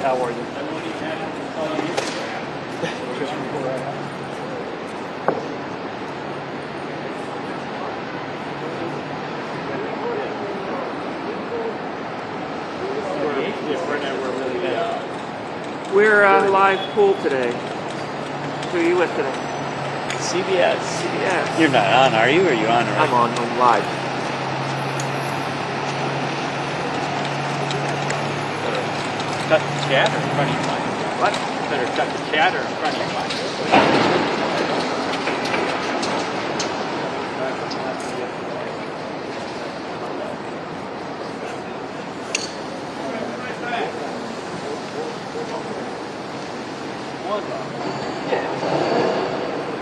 how are you? We're live pool today. Who are you with today? CBS. CBS. You're not on, are you? Or are you on? I'm on. I'm live. Cut the chatter in front of your mic. What? Better cut the chatter in front of your mic.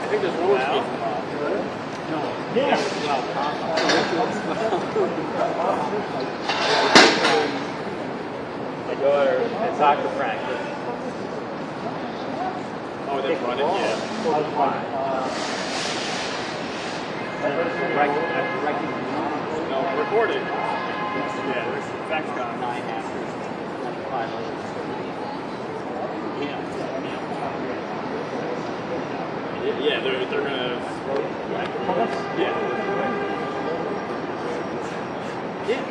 I think there's more stuff. No. Yeah. My daughter at soccer practice. Oh, they're running? Yeah. No, recording. Yeah, there's facts gone. 9 actors, 5 others. Yeah, they're gonna. Yeah. Yeah.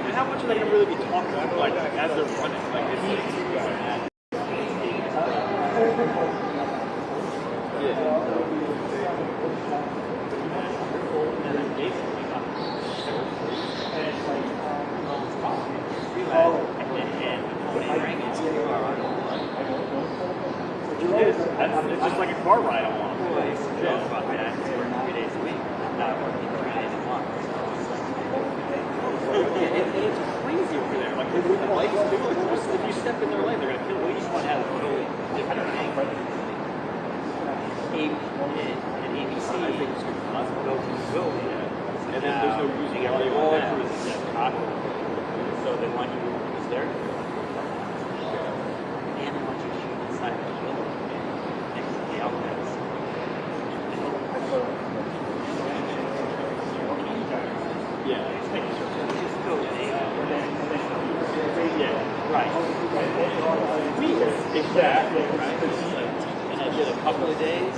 And how much are they gonna really be talking about, like, as they're running? Like, it's it's just like a car ride along. Yeah. About that, it's 3 days a week. Not working 3 days a month. And it's crazy over there. Like, with the lights too, like, just, if you step in their lane, they're gonna kill you. Each one has a totally different angle. At ABC, I think it's good for us to go to the building. And then there's no using all audio on that. through the so they want you to use their and they want you to shoot inside the building next to the outlets. Yeah. Just go there. Yeah. Right. Exactly. Right. And I did a couple of days.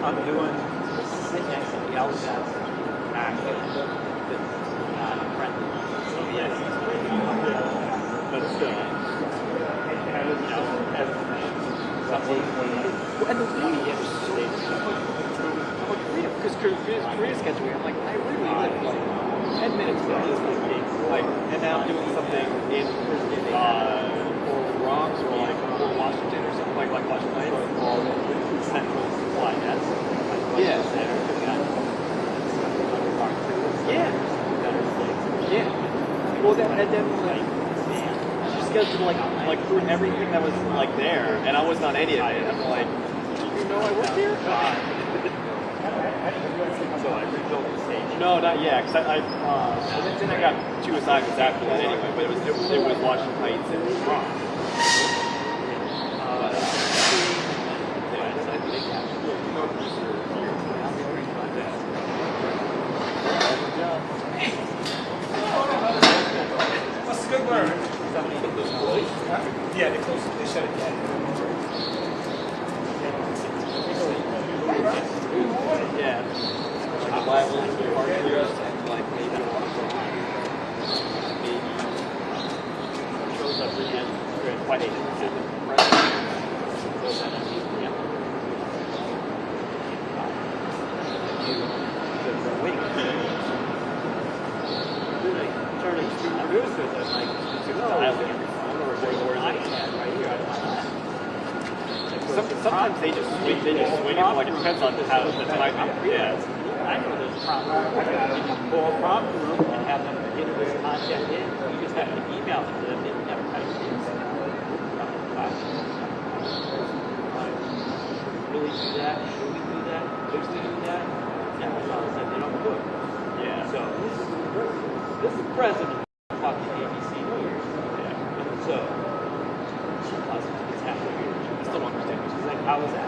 I'm doing sit next to the outside action. Not friendly. So yes. But still. And the media is so because Korea's catching me. I'm like, I really live like 10 minutes from this place. Like, and now I'm doing something in Bronx or like Washington or something like Washington or Central Supply. That's yeah. Yeah. Well, and then like just get to like through everything that was like there, and I wasn't on any of it. I'm like, do you know I work here? So I rebuilt the stage. No, not yet. Cause I then I got 2 assignments after that anyway. But it was Washington Heights and Bronx. What's the good word? Yeah, they closed it. They shut it down. Yeah. Like levels, like maybe shows up again. Quite sometimes they just swing it, like it depends on how the time. Yeah. I know there's a problem. You can call a prompt room and have them enter this content in. You just have to email them to them. They never type it in. Really do that? Should we do that? Should we do that? Amazon said they don't do it. Yeah. So this is president talking to ABC News. Yeah. So it's happening here. I still don't understand. She's like, how is that?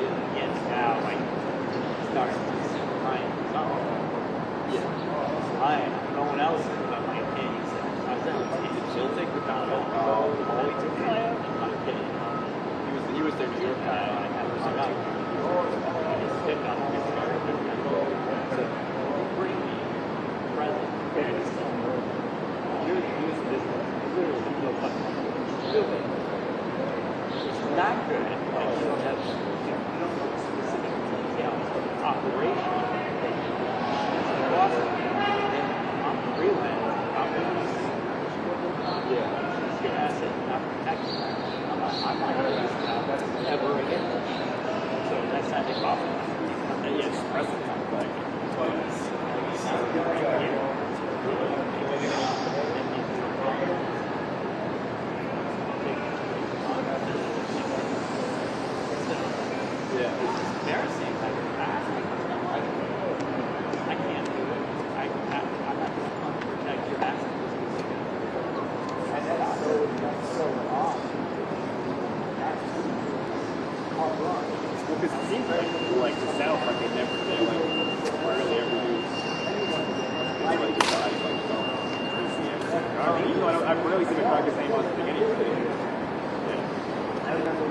Again, now, like, starting to see Ryan. It's not not protected. I'm not released now ever again. So that's not the problem. Yes, present time, but Yeah. it's embarrassing. Like, I can't do it. I'm not going to protect your assets. And that's so odd. That's hard run. Well, because it seems like the South, like they never, they like rarely ever use like decide like I don't know, even though I've rarely seen a caucus name on the beginning of it. Yeah. I remember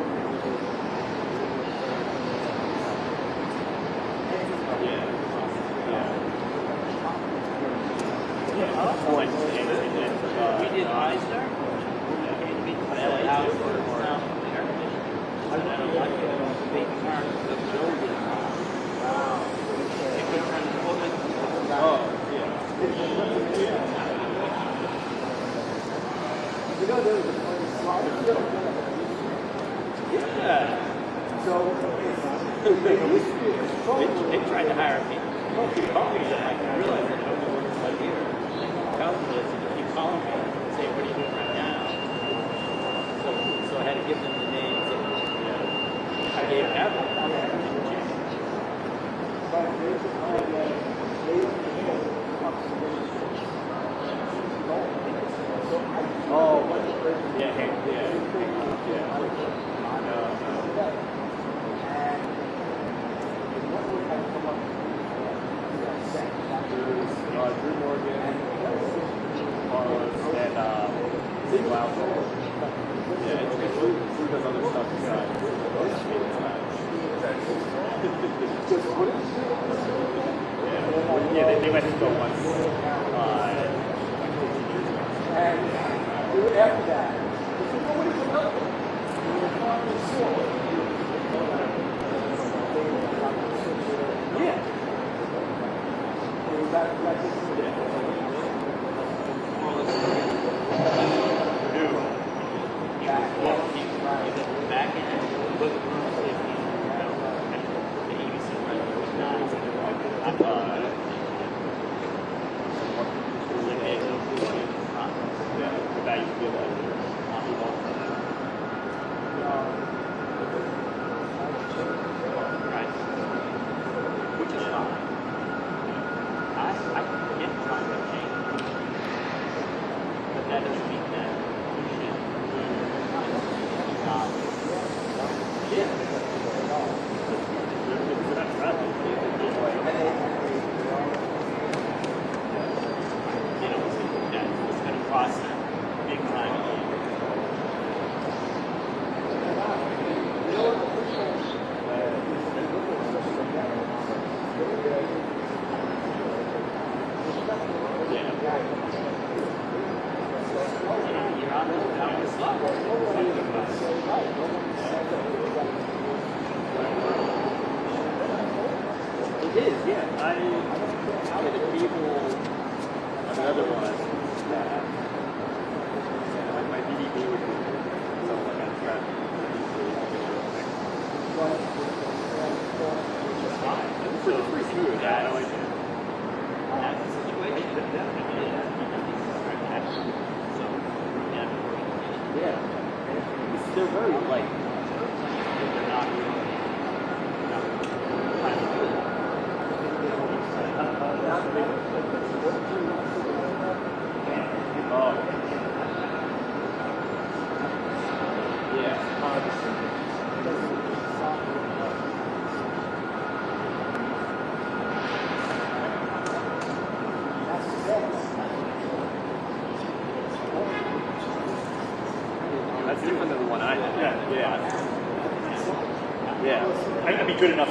Like, We did Eisner. That house for sound air conditioning. I don't like it. They turned the building on. They could turn the building. oh, yeah. you know there was a funny slide. Yeah. So they used to be a strong They tried to hire me. Companies that I realized that nobody works like here. Calculus, and if you call me and say, what are you doing right now? So I had to give them the names of, I gave Apple. but there's a kind of Oh, yeah, hey, yeah. Drew Morgan, Carlos, and Zig Lauser. Yeah, it's good. Drew does other stuff besides. Yeah, they went to go once. and after that, nobody could help it. Yeah. Back in it, look at the ABC right there was nice. But now you feel like Right. Which is fine. I get climate change. But that doesn't mean that we should not. Yeah. You know, it's going to cost big time. You're on this level. it is, yeah. How many people, another one, my DDB would be something like that. It's pretty smooth. I like it. That's the situation. So, Yeah. They're very light. they're not Oh. Yeah. That's different than the one I had. Yeah. Yeah. I'd be good enough.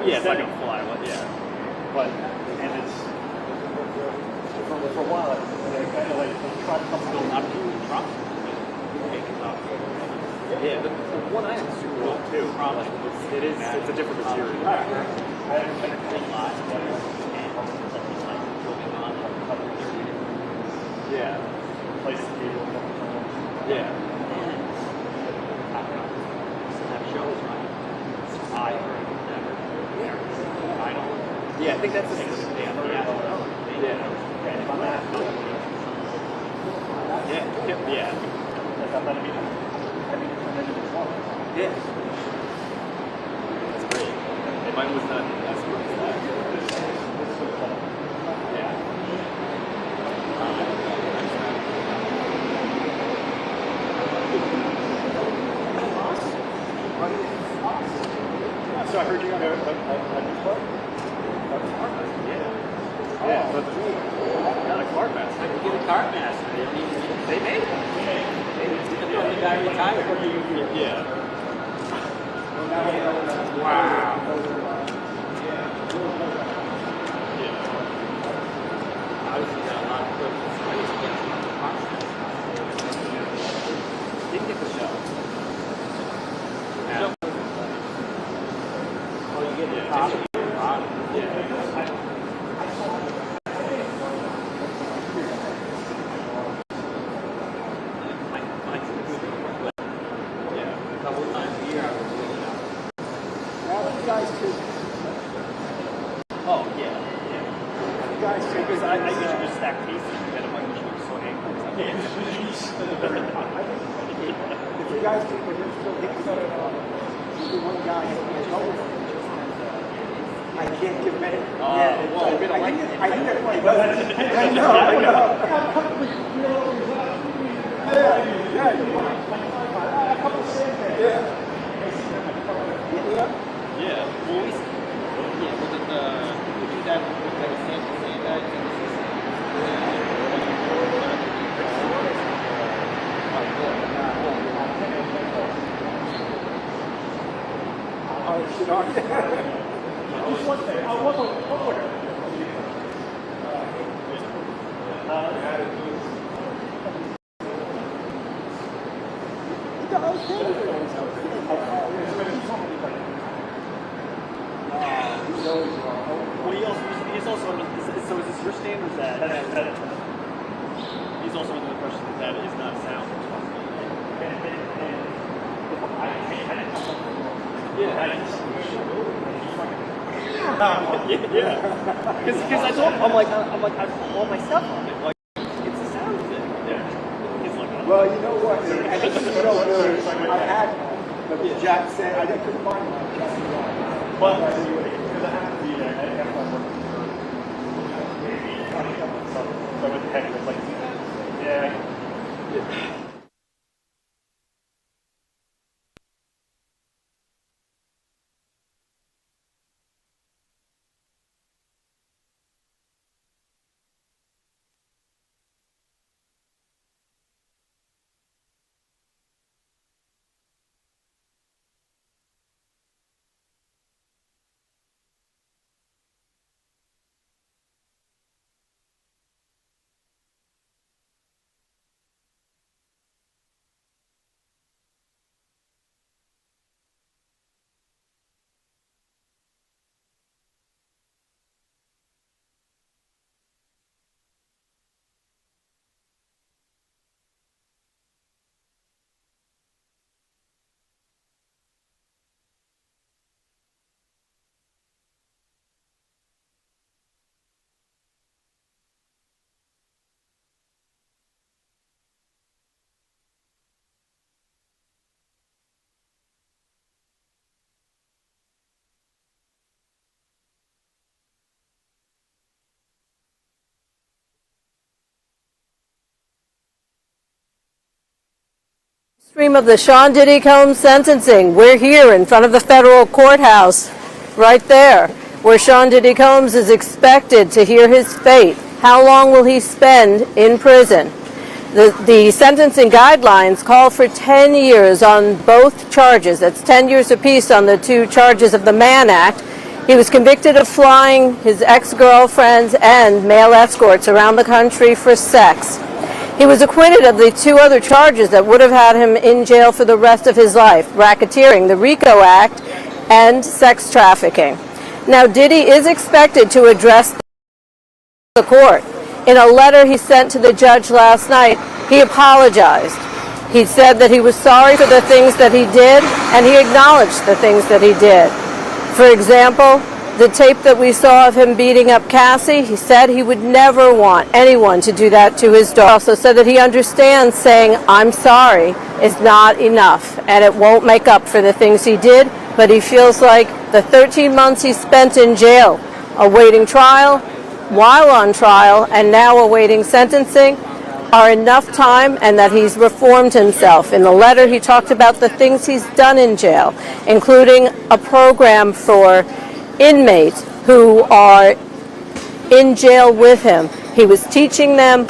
Yeah, it's like a fly. Yeah. But, and it's, for a while, they kind of like try to come build up to Trump. Yeah, the one I have is super old too. Probably. It's a different material. Yeah. Place to be. Yeah. think that's the thing. Yeah. Yeah. That's great. And mine was not as good as that. Yeah. So I heard you got a new club? Yeah, but not a car master. You get a cart master. They made it. The guy retired. Yeah. Wow. Obviously, got a lot of privileges. I used to get a lot of cart masters. Didn't get the show. Oh, you get the top. Because I usually just stack pieces and then I'm like, so angry. If you guys think we're still getting started on one guy has I can't give many. Well, we don't like it. I think that's funny. I know. Yeah. A couple of cents there. Yeah. Well, we do that with like a sample saying that. Just one thing. One more. He's also under, so is this your standards that he's also under the impression that that is not sound? Yeah. Because I told him, I'm like, I put all my stuff on it. Like, it's a sound thing. Yeah. He's like, Well, you know what? And this is so good. I had the Jack said I couldn't find one. but because I have to be there, I have to work. So with the heck, it's like, yeah. Stream of the Sean Diddy Combs sentencing. We're here in front of the federal courthouse, right there, where Sean Diddy Combs is expected to hear his fate. How long will he spend in prison? The sentencing guidelines call for 10 years on both charges. That's 10 years apiece on the two charges of the Mann Act. He was convicted of flying his ex-girlfriends and male escorts around the country for sex. He was acquitted of the two other charges that would have had him in jail for the rest of his life: racketeering, the RICO Act, and sex trafficking. Now, Diddy is expected to address the court. In a letter he sent to the judge last night, he apologized. He said that he was sorry for the things that he did, and he acknowledged the things that he did. For example, the tape that we saw of him beating up Cassie, he said he would never want anyone to do that to his daughter. He also said that he understands saying, "I'm sorry," is not enough, and it won't make up for the things he did, but he feels like the 13 months he spent in jail awaiting trial, while on trial, and now awaiting sentencing are enough time, and that he's reformed himself. In the letter, he talked about the things he's done in jail, including a program for inmates who are in jail with him. He was teaching them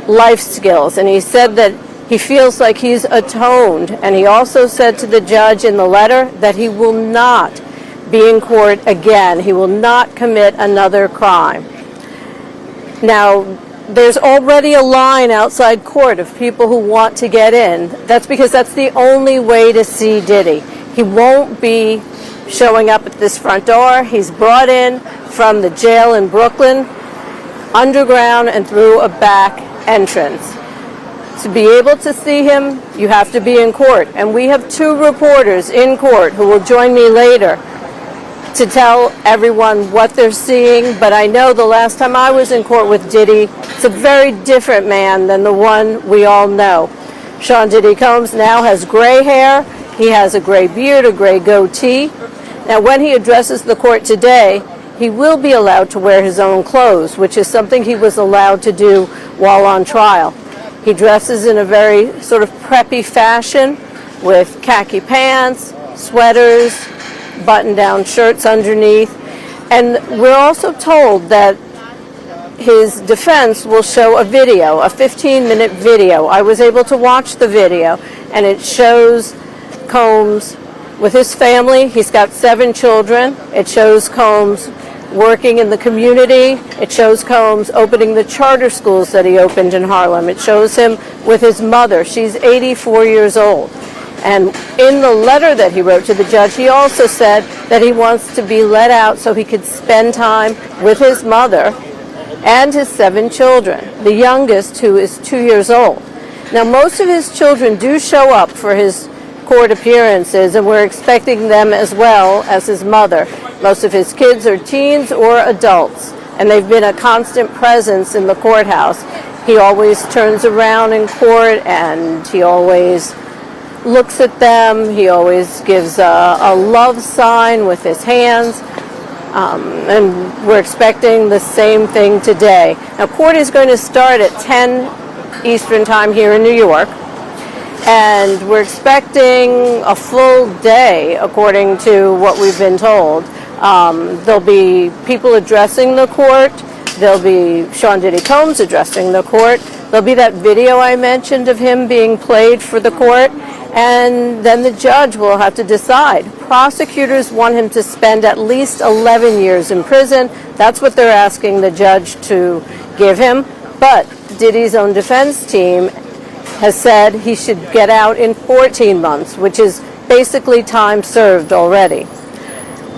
life skills, and he said that he feels like he's atoned. And he also said to the judge in the letter that he will not be in court again. He will not commit another crime. Now, there's already a line outside court of people who want to get in. That's because that's the only way to see Diddy. He won't be showing up at this front door. He's brought in from the jail in Brooklyn, underground and through a back entrance. To be able to see him, you have to be in court. And we have 2 reporters in court who will join me later to tell everyone what they're seeing. But I know the last time I was in court with Diddy, it's a very different man than the one we all know. Sean Diddy Combs now has gray hair. He has a gray beard, a gray goatee. Now, when he addresses the court today, he will be allowed to wear his own clothes, which is something he was allowed to do while on trial. He dresses in a very sort of preppy fashion with khaki pants, sweaters, button-down shirts underneath. And we're also told that his defense will show a video, a 15-minute video. I was able to watch the video, and it shows Combs with his family. He's got 7 children. It shows Combs working in the community. It shows Combs opening the charter schools that he opened in Harlem. It shows him with his mother. She's 84 years old. And in the letter that he wrote to the judge, he also said that he wants to be let out so he could spend time with his mother and his 7 children, the youngest, who is 2 years old. Now, most of his children do show up for his court appearances, and we're expecting them as well as his mother. Most of his kids are teens or adults, and they've been a constant presence in the courthouse. He always turns around in court, and he always looks at them. He always gives a love sign with his hands, and we're expecting the same thing today. Now, court is going to start at 10 Eastern Time here in New York. And we're expecting a full day, according to what we've been told. There'll be people addressing the court. There'll be Sean Diddy Combs addressing the court. There'll be that video I mentioned of him being played for the court. And then the judge will have to decide. Prosecutors want him to spend at least 11 years in prison. That's what they're asking the judge to give him. But Diddy's own defense team has said he should get out in 14 months, which is basically time served already.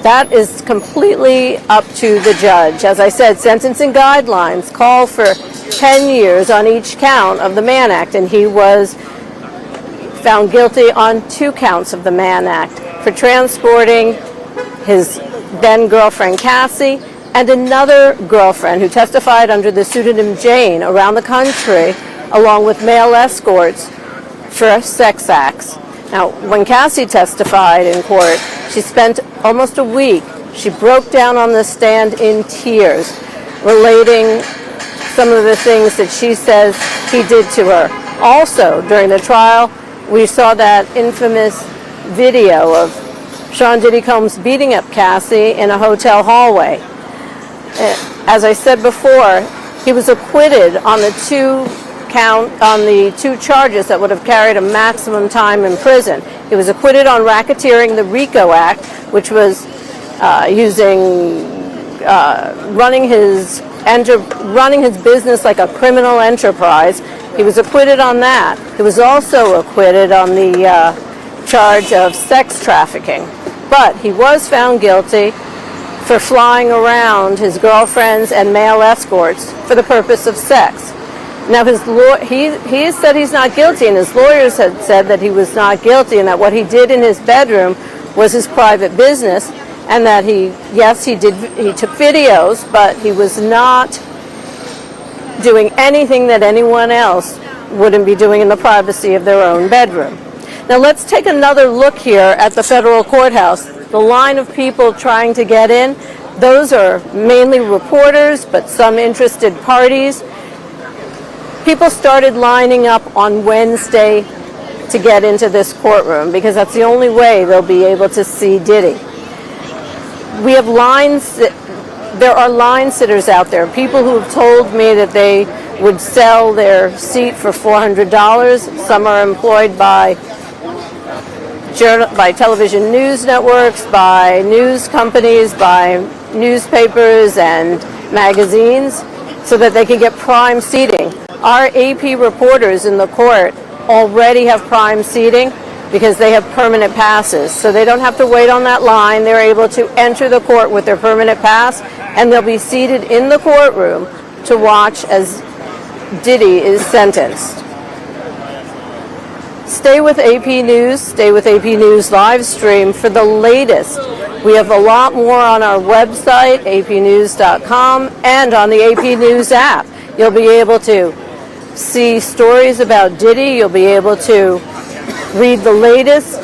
That is completely up to the judge. As I said, sentencing guidelines call for 10 years on each count of the Mann Act, and he was found guilty on 2 counts of the Mann Act for transporting his then-girlfriend Cassie and another girlfriend who testified under the pseudonym Jane around the country, along with male escorts, for sex acts. Now, when Cassie testified in court, she spent almost a week. She broke down on the stand in tears, relating some of the things that she says he did to her. Also, during the trial, we saw that infamous video of Sean Diddy Combs beating up Cassie in a hotel hallway. As I said before, he was acquitted on the 2 charges that would have carried a maximum time in prison. He was acquitted on racketeering, the RICO Act, which was running his business like a criminal enterprise. He was acquitted on that. He was also acquitted on the charge of sex trafficking. But he was found guilty for flying around his girlfriends and male escorts for the purpose of sex. Now, he has said he's not guilty, and his lawyers had said that he was not guilty and that what he did in his bedroom was his private business, and that he took videos, but he was not doing anything that anyone else wouldn't be doing in the privacy of their own bedroom. Now let's take another look here at the federal courthouse. The line of people trying to get in, those are mainly reporters, but some interested parties. People started lining up on Wednesday to get into this courtroom because that's the only way they'll be able to see Diddy. We have lines, there are line sitters out there, people who have told me that they would sell their seat for $400. Some are employed by television news networks, by news companies, by newspapers and magazines, so that they can get prime seating. Our AP reporters in the court already have prime seating because they have permanent passes. So they don't have to wait on that line. They're able to enter the court with their permanent pass, and they'll be seated in the courtroom to watch as Diddy is sentenced. Stay with AP News, stay with AP News live stream for the latest. We have a lot more on our website, apnews.com, and on the AP News app. You'll be able to see stories about Diddy. You'll be able to read the latest.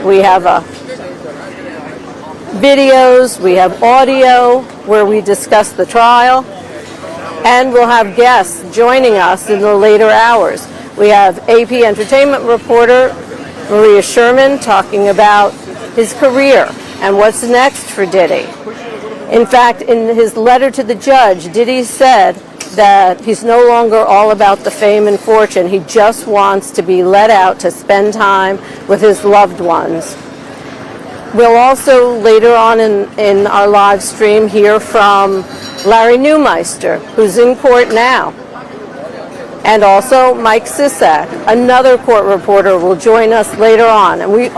We have videos, we have audio where we discuss the trial, and we'll have guests joining us in the later hours. We have AP entertainment reporter Maria Sherman talking about his career and what's next for Diddy. In fact, in his letter to the judge, Diddy said that he's no longer all about the fame and fortune. He just wants to be let out to spend time with his loved ones. We'll also later on in our live stream hear from Larry Neumeister, who's in court now. And also Mike Sisak, another court reporter, will join us later on. And we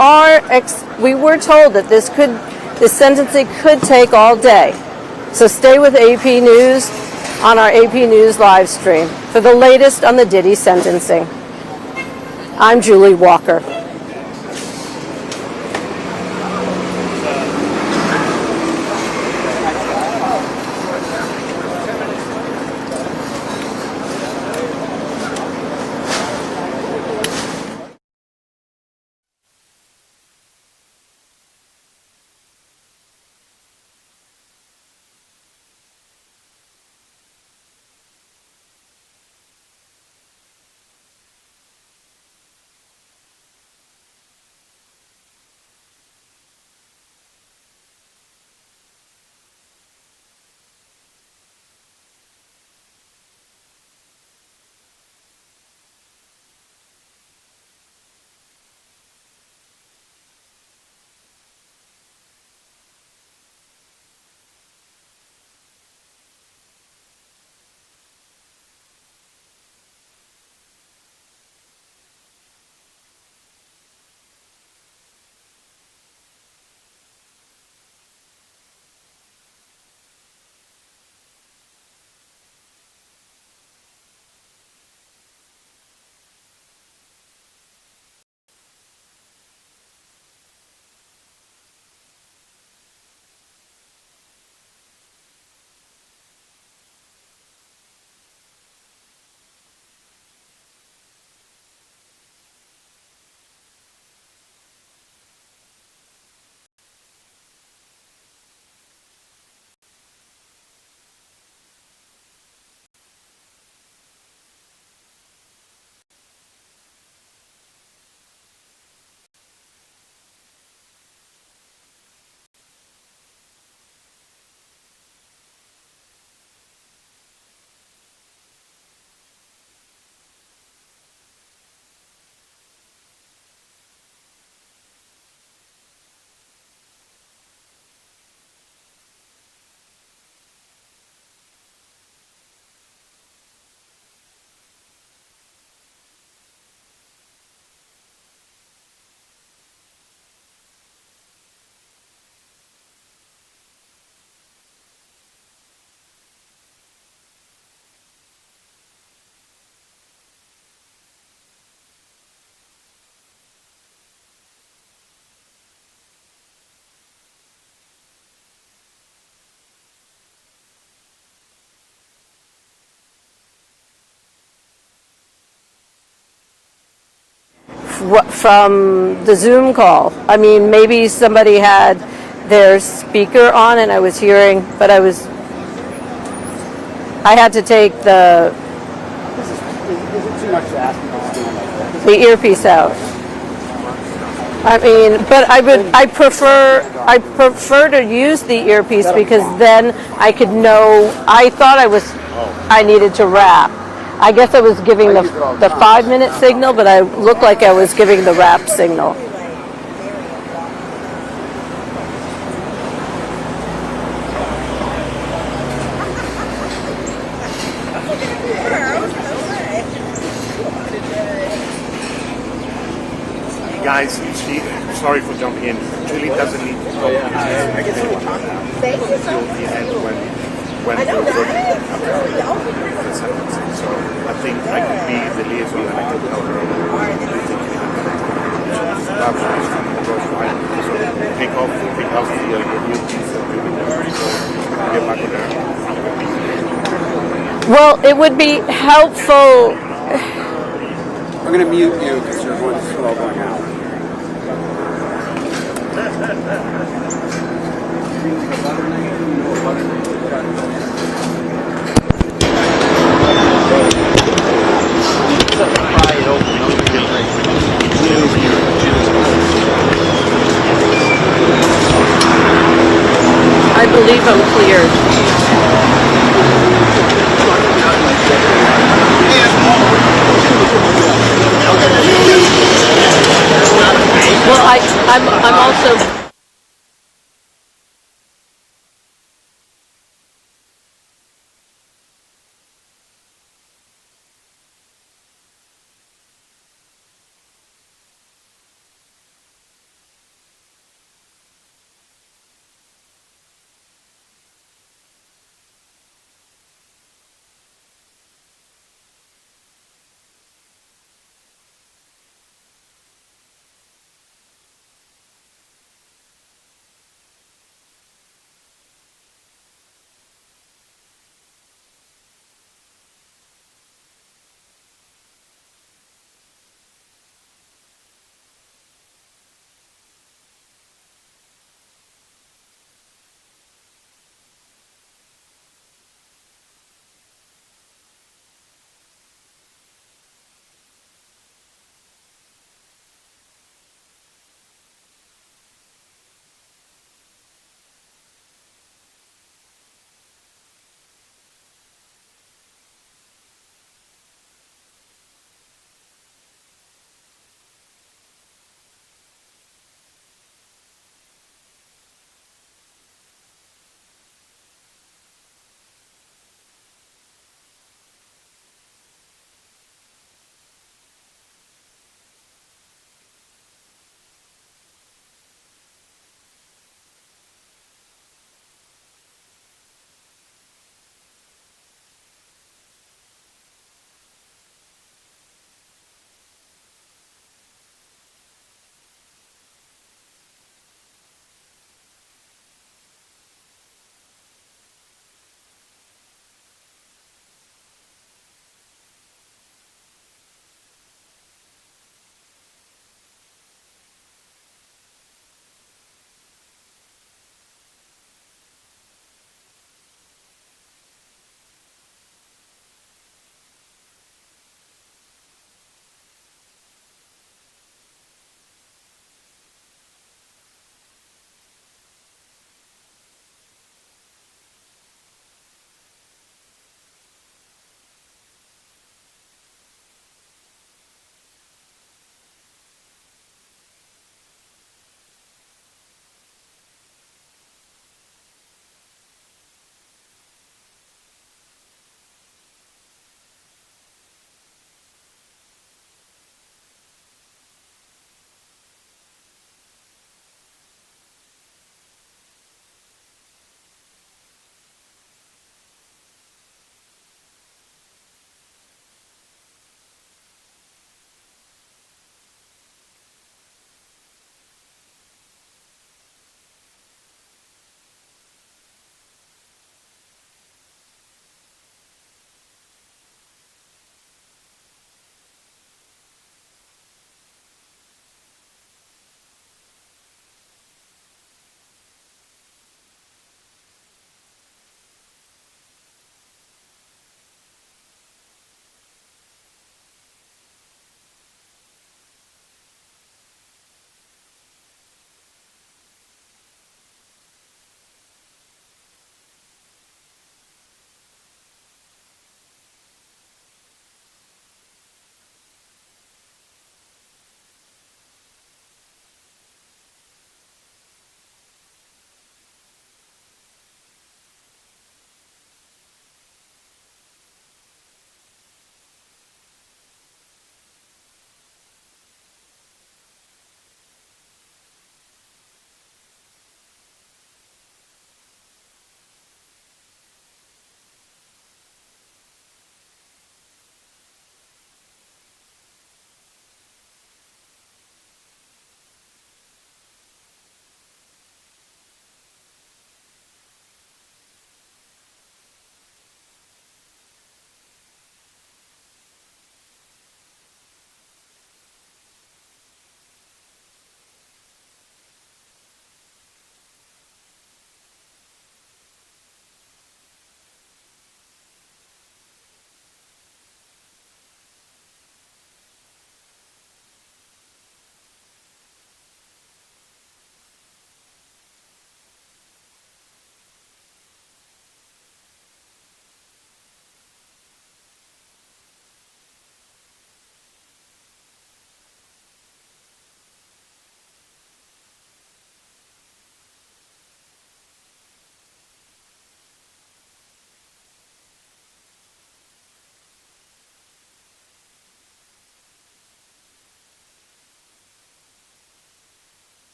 were told that this sentencing could take all day. So stay with AP News on our AP News live stream for the latest on the Diddy sentencing. I'm Julie Walker. from the Zoom call. I mean, maybe somebody had their speaker on and I was hearing, but I had to take Is it too much to ask me to stand like that? the earpiece out. I mean, but I prefer to use the earpiece because then I could know. I thought I needed to wrap. I guess I was giving the 5-minute signal, but I looked like I was giving the wrap signal. Guys, sorry for jumping in. Julie doesn't need to talk. I guess we'll talk now. Thank you so much. When I know that. So I think I could be the liaison and I can tell her. Take off the new piece and get back on there. Well, it would be helpful. I'm going to mute you because your voice is all going out. I believe I'm cleared. Well, I'm also.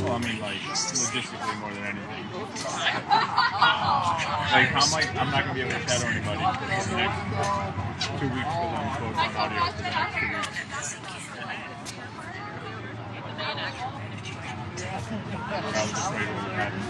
Well, I mean, like, logistically more than anything. Like, I'm not going to be able to shadow anybody for the next 2 weeks because I'm booked on audio for the next 2 weeks. I was afraid what would happen.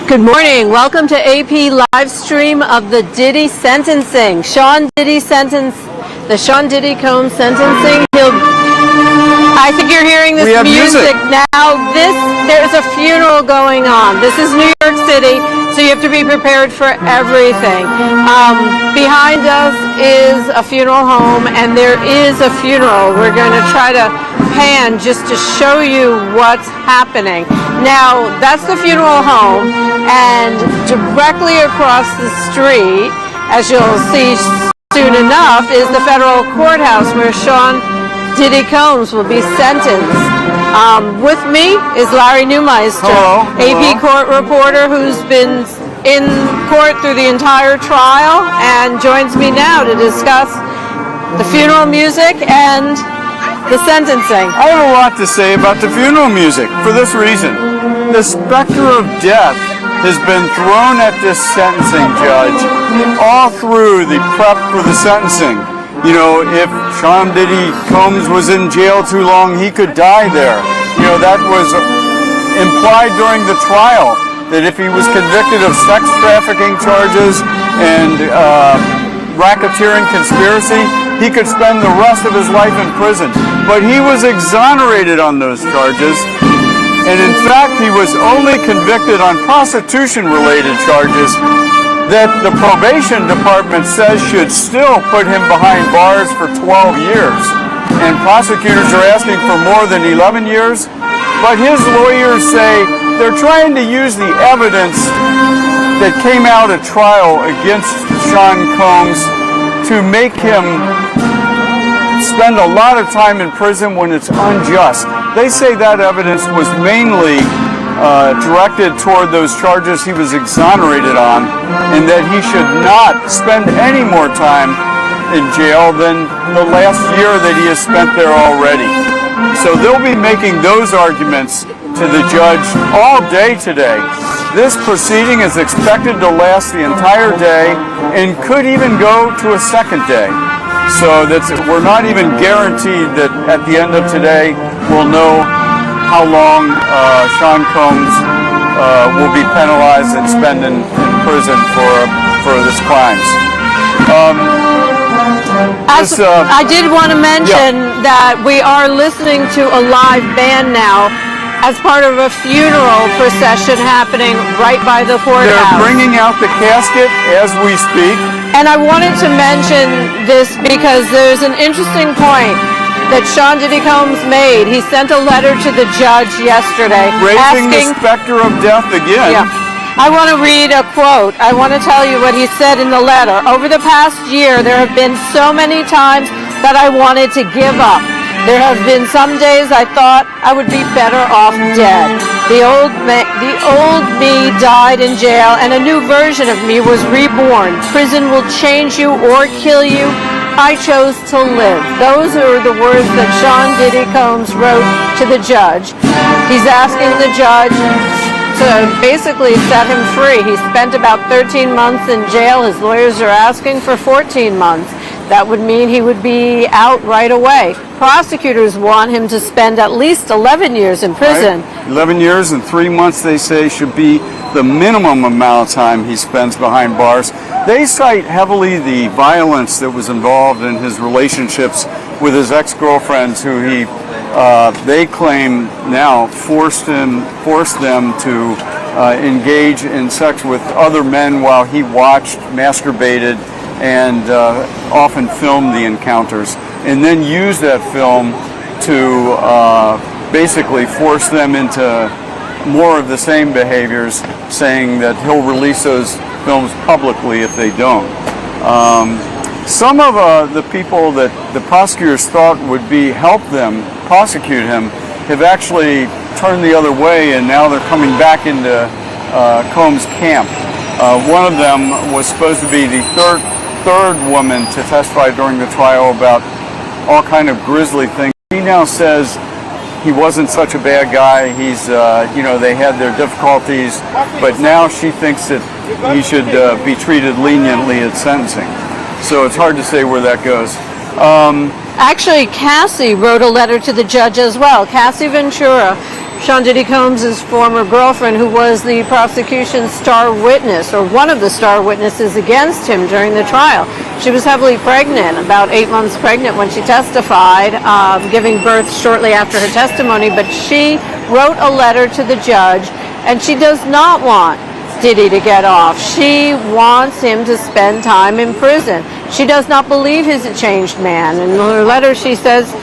Good morning. Welcome to AP live stream of the Diddy sentencing. Sean Diddy the Sean Diddy Combs sentencing. I think you're hearing this music now. There's a funeral going on. This is New York City, so you have to be prepared for everything. Behind us is a funeral home, and there is a funeral. We're going to try to pan just to show you what's happening. Now, that's the funeral home, and directly across the street, as you'll see soon enough, is the federal courthouse where Sean Diddy Combs will be sentenced. With me is Larry Neumeister, AP court reporter who's been in court through the entire trial and joins me now to discuss the funeral music and the sentencing. I have a lot to say about the funeral music for this reason. The specter of death has been thrown at this sentencing judge all through the prep for the sentencing. You know, if Sean Diddy Combs was in jail too long, he could die there. You know, that was implied during the trial, that if he was convicted of sex trafficking charges and racketeering conspiracy, he could spend the rest of his life in prison. But he was exonerated on those charges, and in fact, he was only convicted on prostitution-related charges that the probation department says should still put him behind bars for 12 years. And prosecutors are asking for more than 11 years. But his lawyers say they're trying to use the evidence that came out at trial against Sean Combs to make him spend a lot of time in prison when it's unjust. They say that evidence was mainly directed toward those charges he was exonerated on, and that he should not spend any more time in jail than the last year that he has spent there already. So they'll be making those arguments to the judge all day today. This proceeding is expected to last the entire day and could even go to a second day. So we're not even guaranteed that at the end of today we'll know how long Sean Combs will be penalized and spend in prison for this crimes. I did want to mention that we are listening to a live band now as part of a funeral procession happening right by the courthouse. They're bringing out the casket as we speak. And I wanted to mention this because there's an interesting point that Sean Diddy Combs made. He sent a letter to the judge yesterday raising the specter of death again. Yeah. I want to read a quote. I want to tell you what he said in the letter. Over the past year, there have been so many times that I wanted to give up. There have been some days I thought I would be better off dead. The old me died in jail, and a new version of me was reborn. Prison will change you or kill you. I chose to live. Those are the words that Sean Diddy Combs wrote to the judge. He's asking the judge to basically set him free. He spent about 13 months in jail. His lawyers are asking for 14 months. That would mean he would be out right away. Prosecutors want him to spend at least 11 years in prison. Right. 11 years and 3 months, they say, should be the minimum amount of time he spends behind bars. They cite heavily the violence that was involved in his relationships with his ex-girlfriends, who they claim now forced them to engage in sex with other men while he watched, masturbated, and often filmed the encounters, and then used that film to basically force them into more of the same behaviors, saying that he'll release those films publicly if they don't. Some of the people that the prosecutors thought would help them prosecute him have actually turned the other way, and now they're coming back into Combs' camp. One of them was supposed to be the third woman to testify during the trial about all kind of grisly things. He now says he wasn't such a bad guy. He's, they had their difficulties, but now she thinks that he should be treated leniently at sentencing. So it's hard to say where that goes. Actually, Cassie wrote a letter to the judge as well. Cassie Ventura Sean Diddy Combs' former girlfriend, who was the prosecution's star witness, or one of the star witnesses against him during the trial. She was heavily pregnant, about 8 months pregnant when she testified, giving birth shortly after her testimony, but she wrote a letter to the judge, and she does not want Diddy to get off. She wants him to spend time in prison. She does not believe he's a changed man. In her letter she says,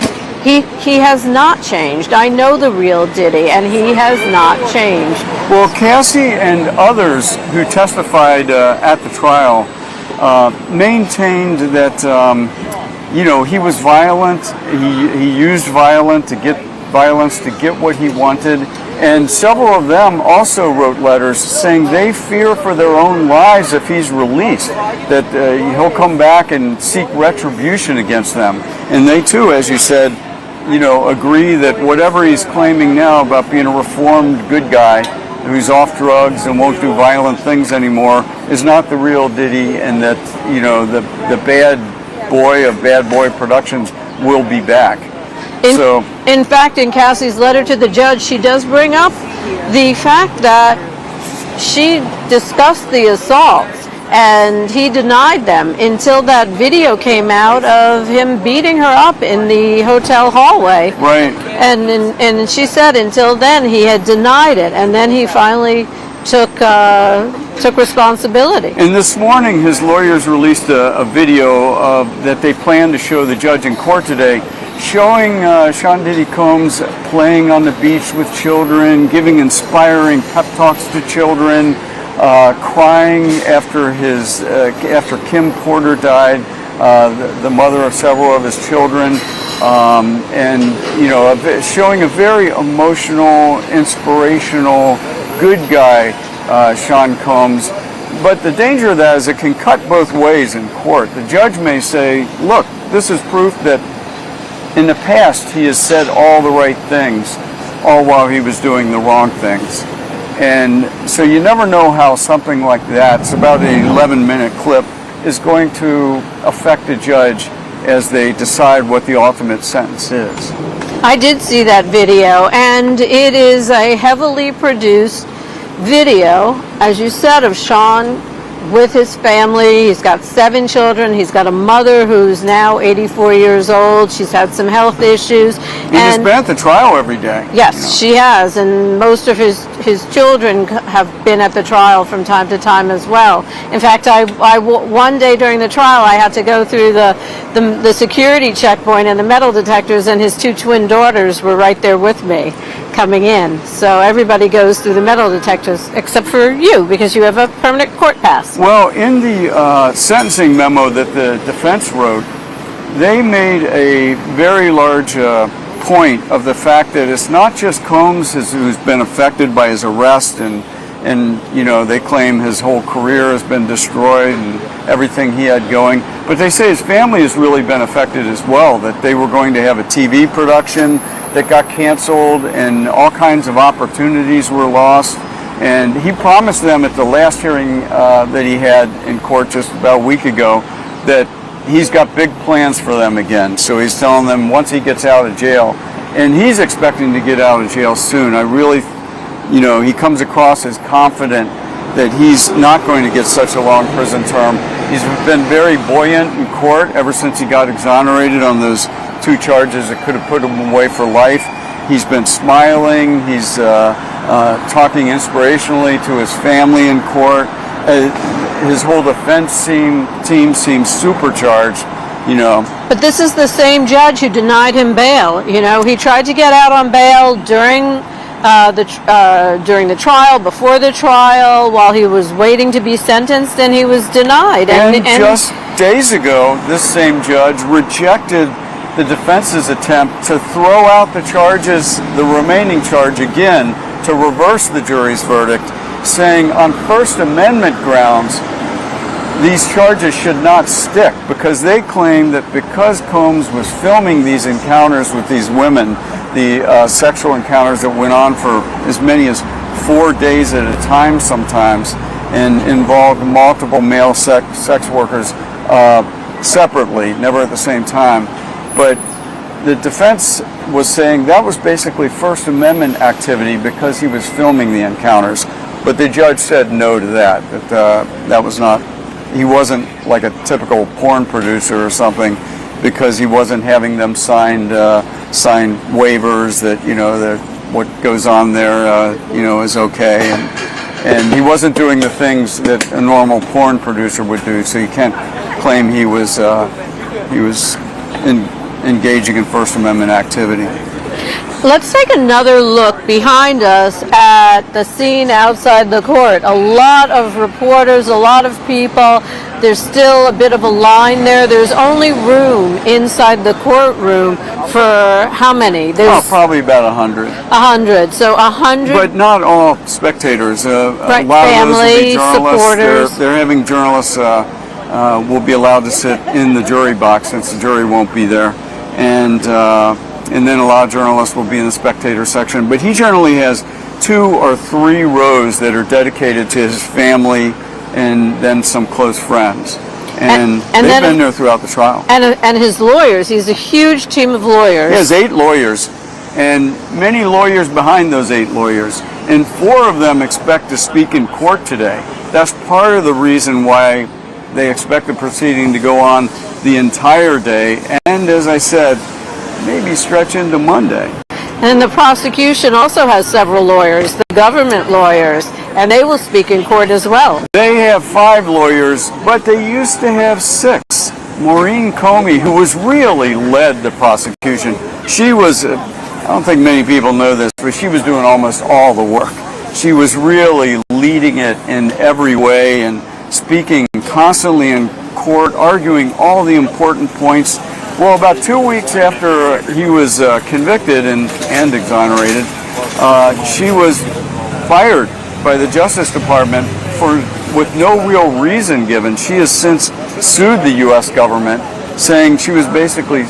he has not changed. I know the real Diddy, and he has not changed. Well, Cassie and others who testified at the trial maintained that he was violent. He used violence to get what he wanted. And several of them also wrote letters saying they fear for their own lives if he's released, that he'll come back and seek retribution against them. And they too, as you said, agree that whatever he's claiming now about being a reformed good guy who's off drugs and won't do violent things anymore is not the real Diddy, and that the bad boy of Bad Boy Productions will be back. In fact, in Cassie's letter to the judge, she does bring up the fact that she discussed the assaults and he denied them until that video came out of him beating her up in the hotel hallway. Right. And she said until then he had denied it, and then he finally took responsibility. And this morning his lawyers released a video that they plan to show the judge in court today, showing Sean Diddy Combs playing on the beach with children, giving inspiring pep talks to children, crying after Kim Porter died, the mother of several of his children, and showing a very emotional, inspirational, good guy, Sean Combs. But the danger of that is it can cut both ways in court. The judge may say, look, this is proof that in the past he has said all the right things, all while he was doing the wrong things. And so you never know how something like that, it's about an 11-minute clip, is going to affect the judge as they decide what the ultimate sentence is. I did see that video, and it is a heavily produced video, as you said, of Sean with his family. He's got 7 children. He's got a mother who's now 84 years old. She's had some health issues. And he's been at the trial every day. Yes, she has, and most of his children have been at the trial from time to time as well. In fact, one day during the trial, I had to go through the security checkpoint and the metal detectors, and his 2 twin daughters were right there with me coming in. So everybody goes through the metal detectors except for you, because you have a permanent court pass. Well, in the sentencing memo that the defense wrote, they made a very large point of the fact that it's not just Combs who's been affected by his arrest, and they claim his whole career has been destroyed and everything he had going, but they say his family has really been affected as well, that they were going to have a TV production that got canceled and all kinds of opportunities were lost. And he promised them at the last hearing that he had in court just about a week ago that he's got big plans for them again. So he's telling them once he gets out of jail, and he's expecting to get out of jail soon. I really, he comes across as confident that he's not going to get such a long prison term. He's been very buoyant in court ever since he got exonerated on those 2 charges that could have put him away for life. He's been smiling. He's talking inspirationally to his family in court. His whole defense team seems supercharged, But this is the same judge who denied him bail. He tried to get out on bail during the trial, before the trial, while he was waiting to be sentenced, and he was denied. And just days ago, this same judge rejected the defense's attempt to throw out the charges, the remaining charge again, to reverse the jury's verdict, saying on First Amendment grounds, these charges should not stick, because they claim that because Combs was filming these encounters with these women, the sexual encounters that went on for as many as 4 days at a time sometimes, and involved multiple male sex workers separately, never at the same time. But the defense was saying that was basically First Amendment activity because he was filming the encounters. But the judge said no to that. That was not. He wasn't like a typical porn producer or something, because he wasn't having them sign waivers that that what goes on there is okay, and he wasn't doing the things that a normal porn producer would do. So you can't claim he was engaging in First Amendment activity. Let's take another look behind us at the scene outside the court. A lot of reporters, a lot of people. There's still a bit of a line there. There's only room inside the courtroom for how many? There's probably about 100. 100. So 100. But not all spectators. Right, a lot family, of those will be journalists. supporters. They're having journalists will be allowed to sit in the jury box since the jury won't be there, and then a lot of journalists will be in the spectator section. But he generally has 2 or 3 rows that are dedicated to his family and then some close friends. And they've been there throughout the trial. And his lawyers. He's a huge team of lawyers. He has 8 lawyers, and many lawyers behind those 8 lawyers. And 4 of them expect to speak in court today. That's part of the reason why they expect the proceeding to go on the entire day. And as I said, maybe stretch into Monday. And the prosecution also has several lawyers, the government lawyers, and they will speak in court as well. They have 5 lawyers, but they used to have 6. Maureen Comey, who was really led the prosecution, she was, I don't think many people know this, but she was doing almost all the work. She was really leading it in every way and speaking constantly in court, arguing all the important points. Well, about 2 weeks after he was convicted and exonerated, she was fired by the Justice Department with no real reason given. She has since sued the U.S. government, saying she was basically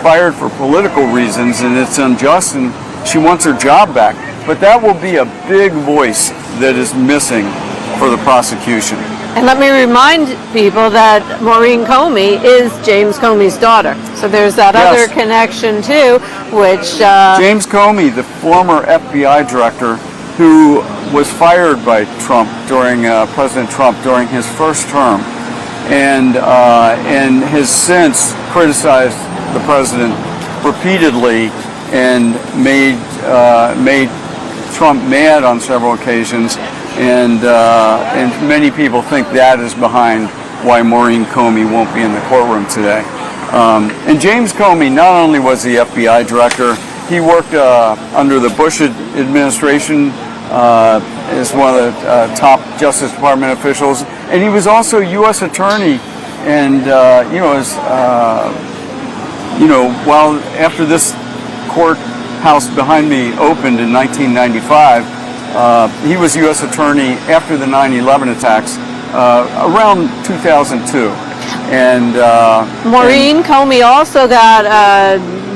fired for political reasons and it's unjust and she wants her job back. But that will be a big voice that is missing for the prosecution. And let me remind people that Maureen Comey is James Comey's daughter. So there's that other connection too, which... James Comey, the former FBI director who was fired by Trump during President Trump during his first term, and has since criticized the president repeatedly and made Trump mad on several occasions. And many people think that is behind why Maureen Comey won't be in the courtroom today. And James Comey not only was the FBI director, he worked under the Bush administration as one of the top Justice Department officials, and he was also U.S. attorney. And while after this courthouse behind me opened in 1995. He was U.S. attorney after the 9/11 attacks around 2002, and Maureen Comey also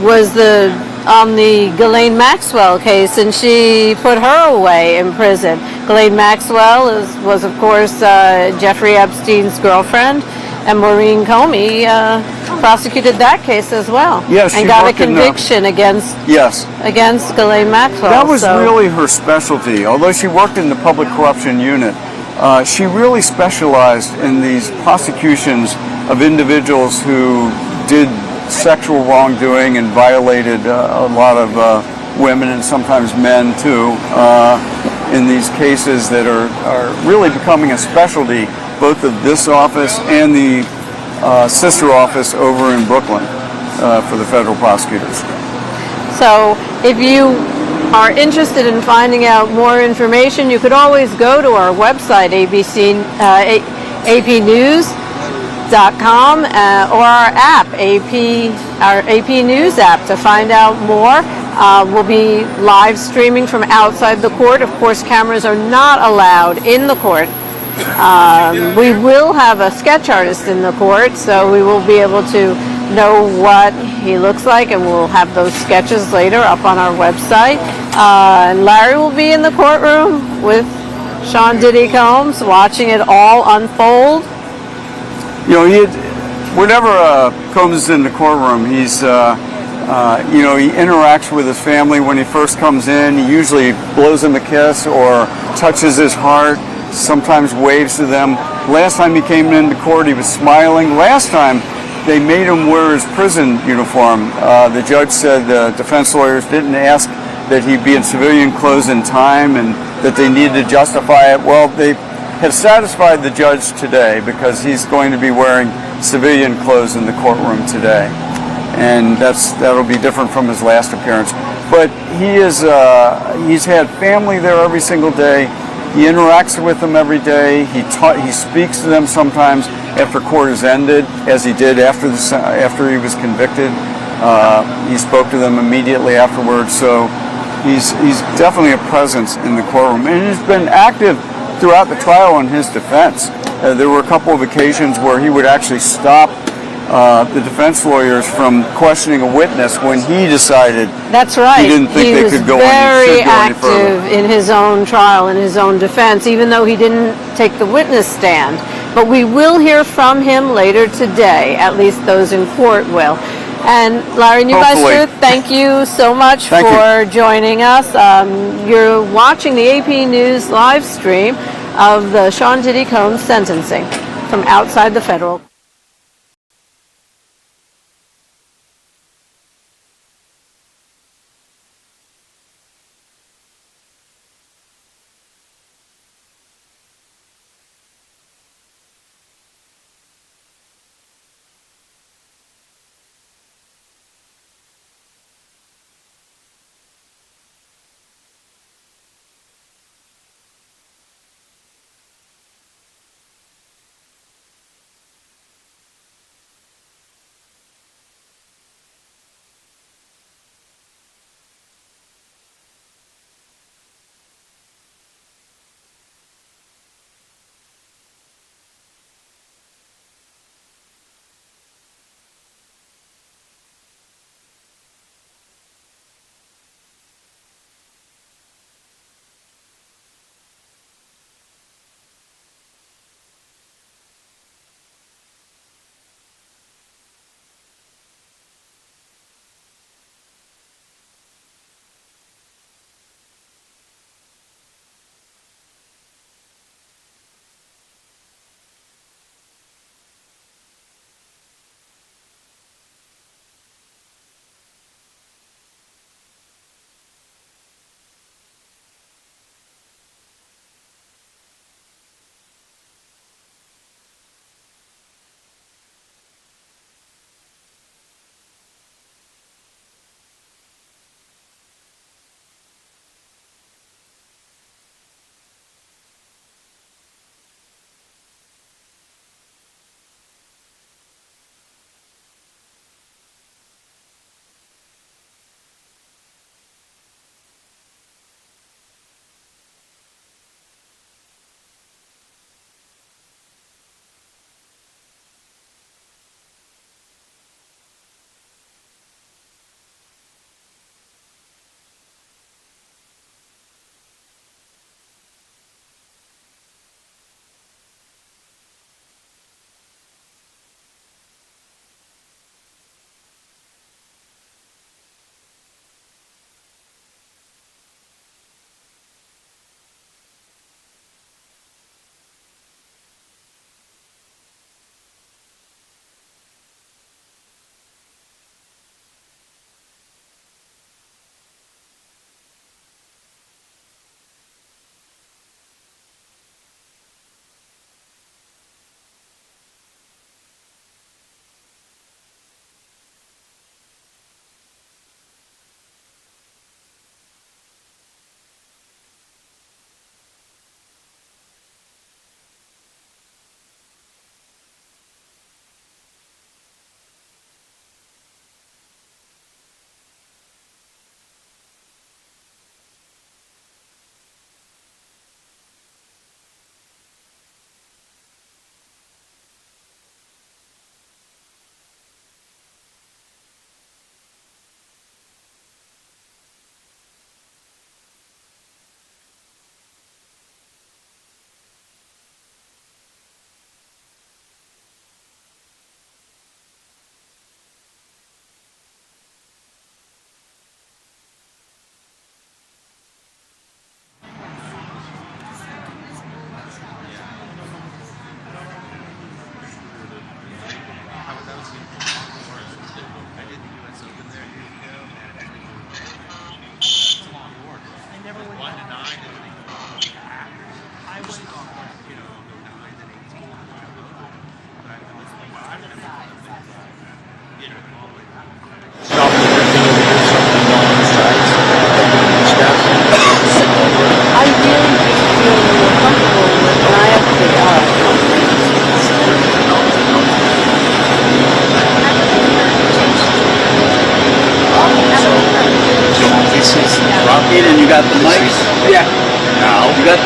was on the Ghislaine Maxwell case, and she put her away in prison. Ghislaine Maxwell was of course Jeffrey Epstein's girlfriend, and Maureen Comey prosecuted that case as well. Yes, and got a conviction against Ghislaine Maxwell. That was really her specialty. Although she worked in the public corruption unit, she really specialized in these prosecutions of individuals who did sexual wrongdoing and violated a lot of women and sometimes men too in these cases that are really becoming a specialty both of this office and the sister office over in Brooklyn for the federal prosecutors. So if you are interested in finding out more information, you could always go to our website, apnews.com, or our app, our AP News app, to find out more. We'll be live streaming from outside the court. Of course, cameras are not allowed in the court. We will have a sketch artist in the court, so we will be able to know what he looks like, and we'll have those sketches later up on our website. And Larry will be in the courtroom with Sean Diddy Combs, watching it all unfold. You know, whenever Combs is in the courtroom, he's He interacts with his family when he first comes in. He usually blows them a kiss or touches his heart, sometimes waves to them. Last time he came into court, he was smiling. Last time, they made him wear his prison uniform. The judge said the defense lawyers didn't ask that he be in civilian clothes in time and that they needed to justify it. Well, they have satisfied the judge today because he's going to be wearing civilian clothes in the courtroom today. And that'll be different from his last appearance. But he's had family there every single day. He interacts with them every day. He speaks to them sometimes after court is ended, as he did after he was convicted. He spoke to them immediately afterwards. So he's definitely a presence in the courtroom, and he's been active throughout the trial in his defense. There were a couple of occasions where he would actually stop the defense lawyers from questioning a witness when he decided That's right. he didn't think they could go any further. Very active in his own trial, in his own defense, even though he didn't take the witness stand. But we will hear from him later today, at least those in court will. And Larry Neumeister, thank you so much for joining us. You're watching the AP News live stream of the Sean Diddy Combs sentencing from outside the federal.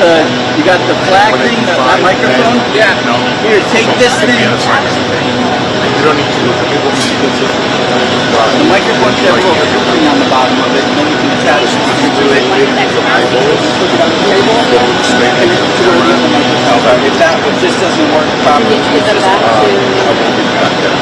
you got the flag thing, that microphone? Yeah. Here, take this thing. You don't need to look at it. The microphone's got a little thing on the bottom of it, and then you can attach it to it. Put it on the table, and then to where the microphone are. If that just doesn't work properly, Get them back to...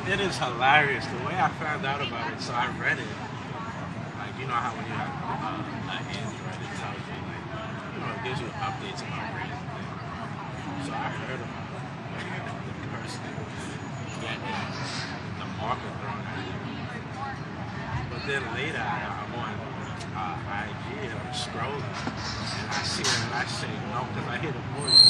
It is hilarious the way I found out about it. So I read it. Like, you know how when you have an Android, it tells you, like, you know, it gives you updates about random things. So I heard about the person getting the marker thrown at him. But then later I'm on IG and I'm scrolling and I see it and I say no because I hear the voice.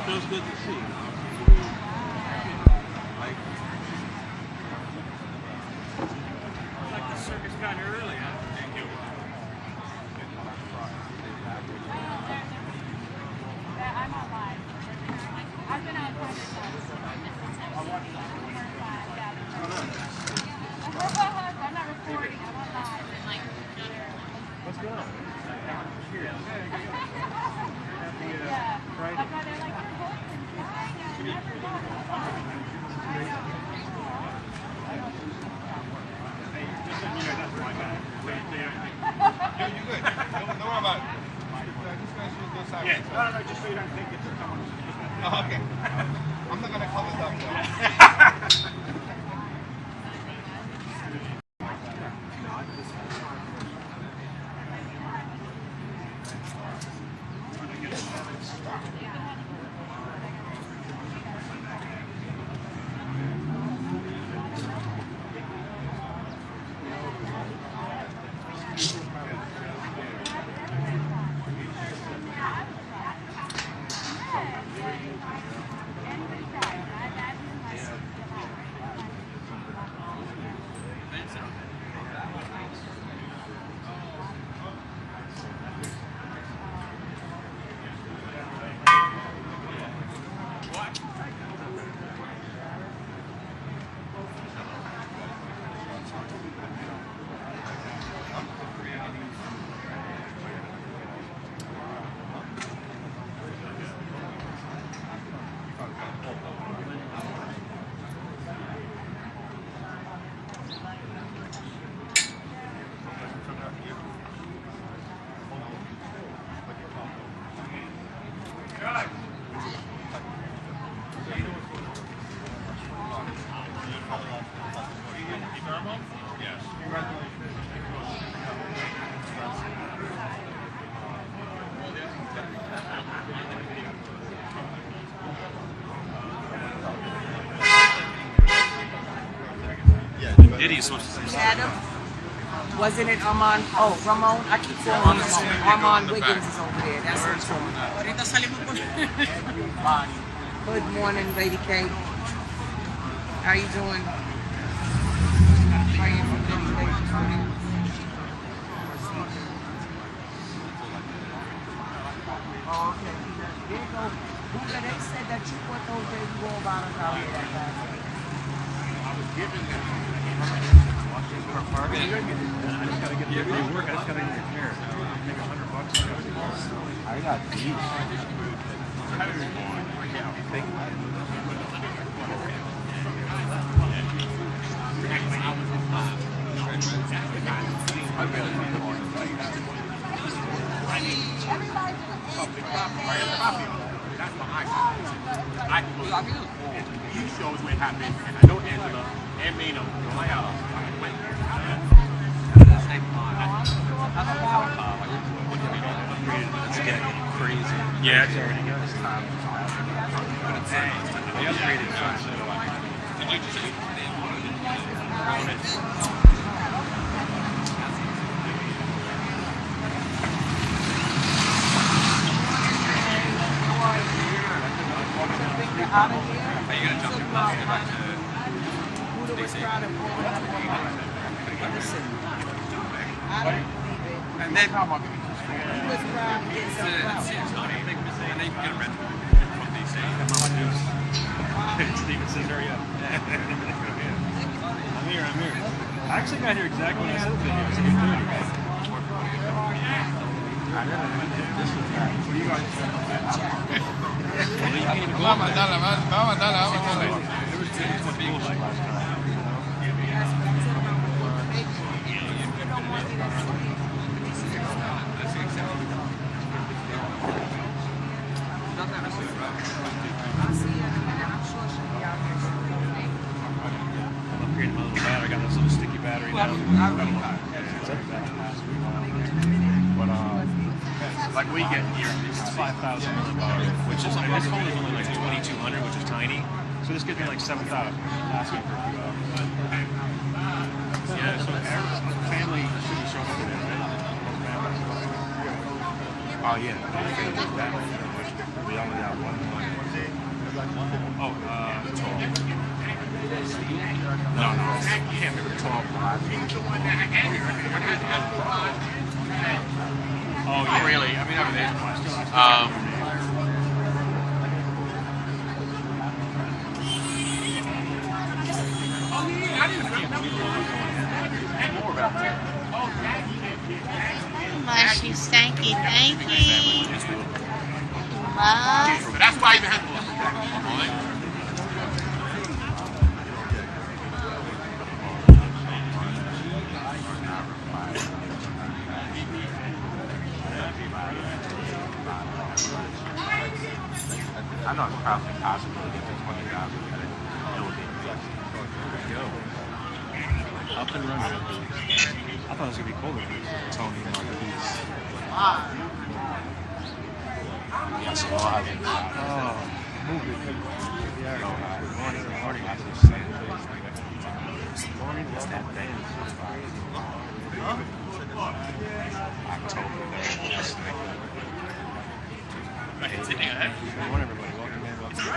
Feels good to see. Like the circus got here early, huh? Thank you. I'm not live. I've been on private I'm not recording. I'm not live. What's going on? Yeah. That's why they're like, your husband's dying. I never know. You're good. Don't worry about it. Yeah. No, just so you don't think it's someone. Oh, okay. I'm not gonna call this up though. Diddy is supposed to say Adam? Wasn't it Armand? Oh, Ramon? I keep calling him Armand Wiggins is over there. That's what I'm talking about. Good morning, Lady K. How you doing? How you doing, Lady K? Oh, okay. There you go. Buka, they said that you put those days you go about us out here that time. I was given them. I just gotta get the work. I just gotta get your hair. Make $100. I got these. You shows where it happened, and I know Angela and Mano. It's getting crazy. Yeah, This time. But it's we upgraded did you just Out of here. Are you gonna jump in bus and get back to DC? Listen, I don't believe it. And then He was proud to get some clout. and then you can get a rental from DC. Stevenson's area. I'm here. I actually got here exactly when I said it. It's 8:30. I never went to this was that. What do you guys think? see her in a minute. I'm sure she'll be out here soon. I'm upgrading my little battery. I got this little sticky battery now. But like we get here, it's 5,000 millibar, which is, and this phone is only like 2,200, which is tiny. So this gives me like 7,000. Asking for a few hours. Yeah, so every family should be showing up in there, right? Oh yeah, we only got one. Oh, 12. No, I can't remember 12. Oh, yeah. Really? I mean, everything's Mushy, stanky, thanky. Love. That's why you had I know it's probably possible to get this $20,000. It would be go. Up and running. I thought it was gonna be colder. Tony Margulies. Yes, oh, move it. Yeah, good morning. Good morning. Morning. What's that thing? October 3rd. Good morning, everybody. Welcome in. Welcome to the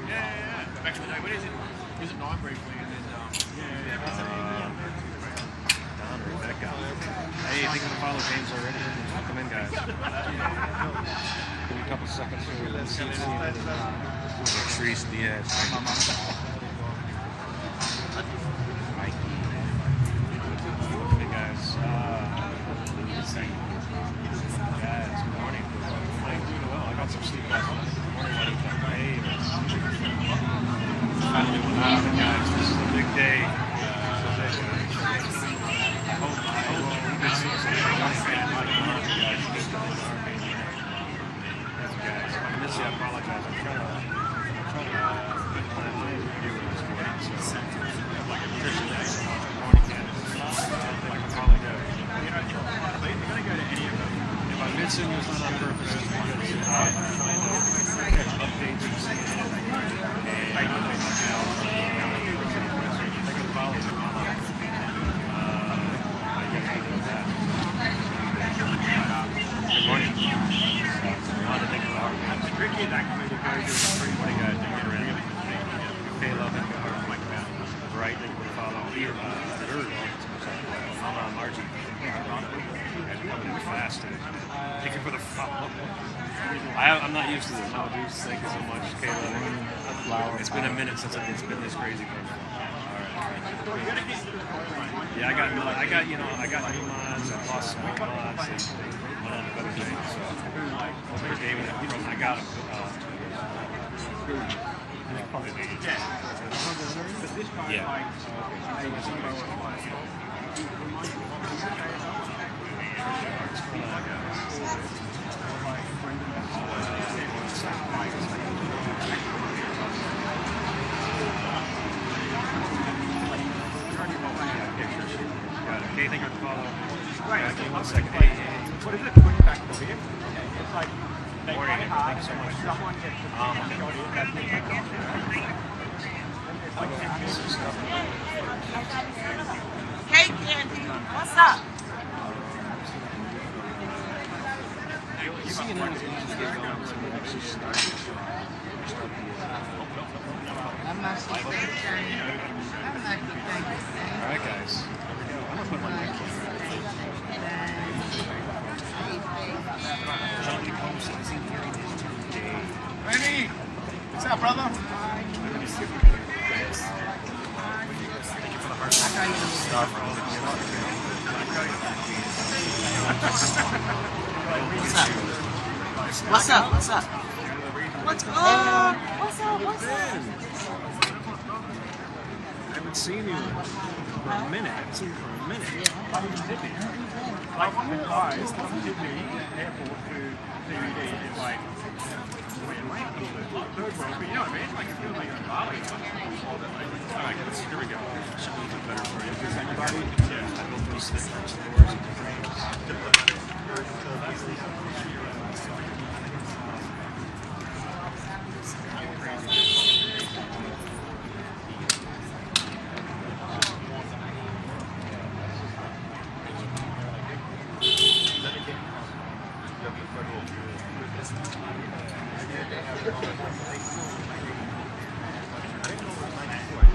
Yeah. Actually, what is it? Is it non-break thing? And then, Rebecca. Hey, thank you for following James already. Welcome in, guys. Give me a couple seconds here. Let's see it. Patrice Diaz. Mikey. Welcome in, guys. Guys, good morning. I'm doing well. I got some sleep last night. Good morning, buddy. Hey, guys, this is a big day. I hope you can see some guys. I miss you. I apologize. I'm trying to plan my interview with this morning. So, like, Patricia Day, good morning, Candace. Like, I'm probably good. You're going to go to any of them. If I miss him, it's not on purpose. It's because I'm trying to catch updates and see it. And I know my gal. Take a follow. I guess I know that. Good morning. A lot of things about it. Ricky is actually very good. Pretty funny guy. Pay love and Mike Matt. Right. Thank you for the follow. Mama Margie. Coming in fast today. Thank you for the follow. I'm not used to this. Mama Juice, thank you so much, Kayla. It's been a minute since it's been this crazy for me. All right. Yeah, I got new mods. I lost some mods and went on to better things. So I got them. Yeah. Okay, thank you for the follow. Right, give me 1 second. Hey. What is it? Put it back over here. It's like they try hard. Thank you so much. Someone gets Hey, Candy, what's up? Alright, guys. I'm gonna put my mic on. Randy! What's up, brother? What's up? What's up? What's up? What's up? What's up? I haven't seen you for a minute. I haven't seen you for a minute. like the guys from Sydney airport to CBD is like weird land, a little bit third world, but you know what I mean? Like it feels like in Bali. Alright, here we go. Should be a bit better for you. Is anybody? Yeah, I built those thick French doors and frames.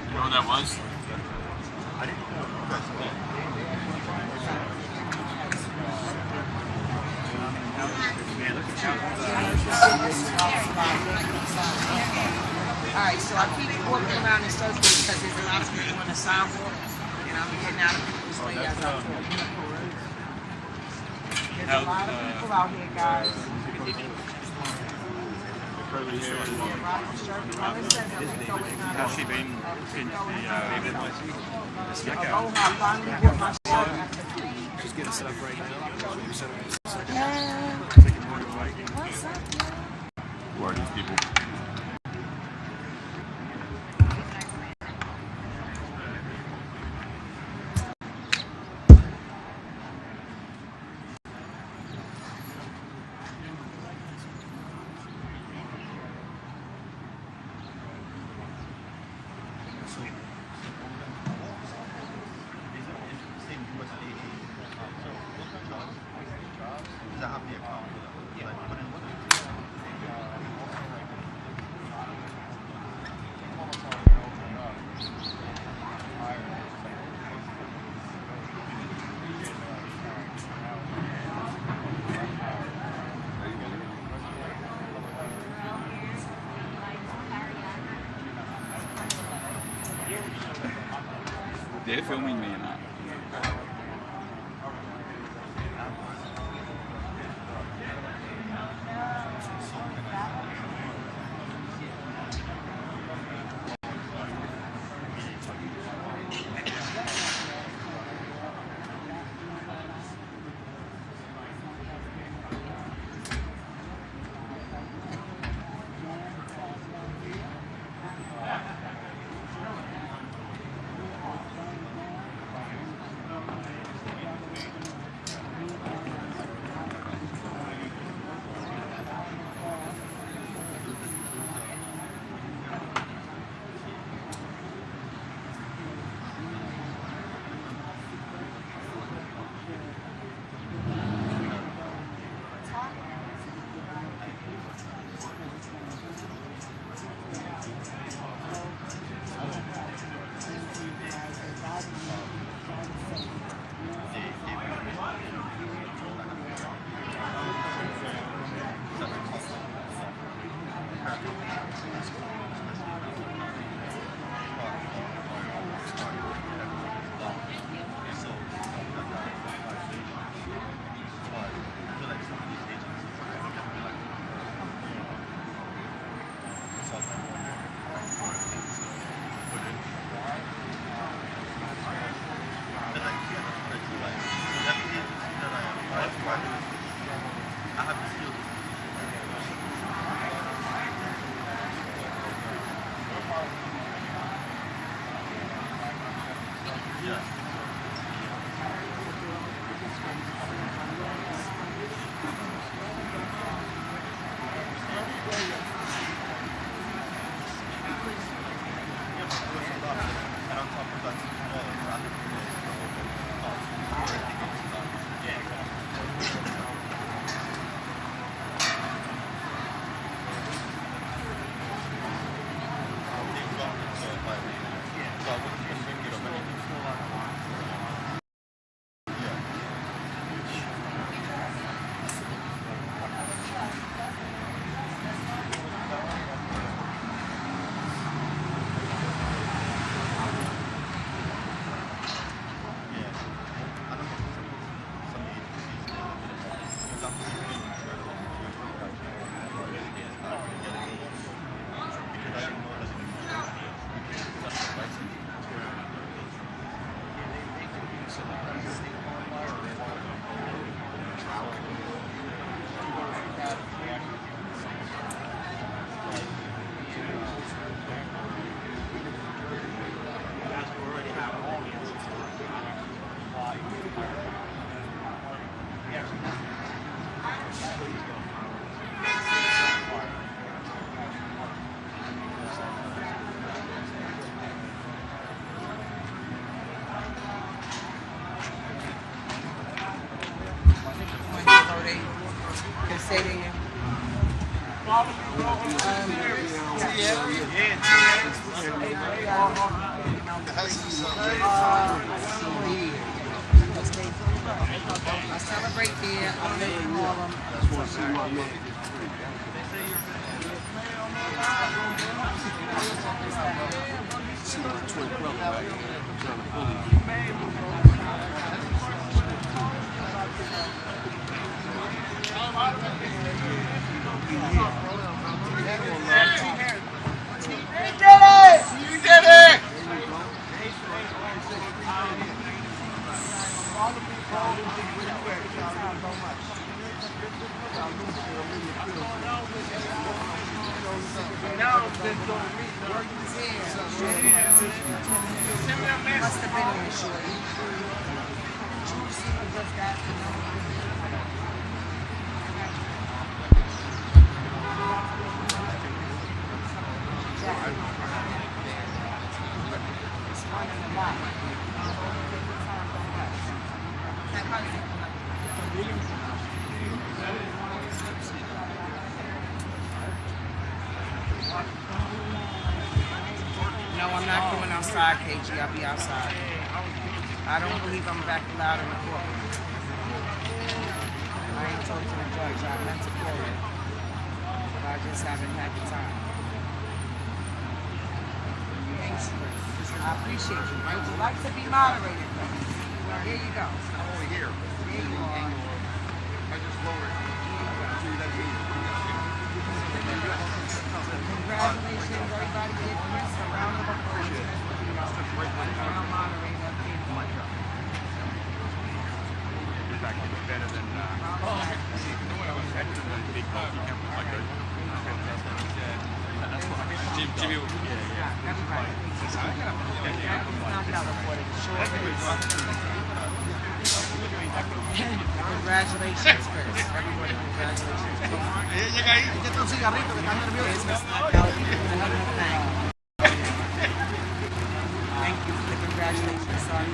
You know what that was? Alright, so I keep walking around in circles because there's a lot of people on the sidewalk, and I'm getting out of people's way as I talk. There's a lot of people out here, guys. How's she been in she's getting set up right now. Maybe set up in a second. Taking more to Viking. Who are these people? They're filming me now. I celebrate there. I live in Harlem. You did it! Must have been there, shorty. Just got No, I'm not going outside, KG. I'll be outside. I don't believe I'm back allowed in the courtroom. I ain't talked to the judge. I meant to call it. But I just haven't had the time. Thanks. I appreciate you. Would you like to be moderated, though? Here you go. I'm only here. Here you are. I just lowered it. Congratulations, everybody. Give Chris a round of applause. Now moderator. In fact, it's better than big bulky cameras like that. Jimmy, Congratulations, Chris. Everybody, congratulations. Thank you for the congratulations. Sorry.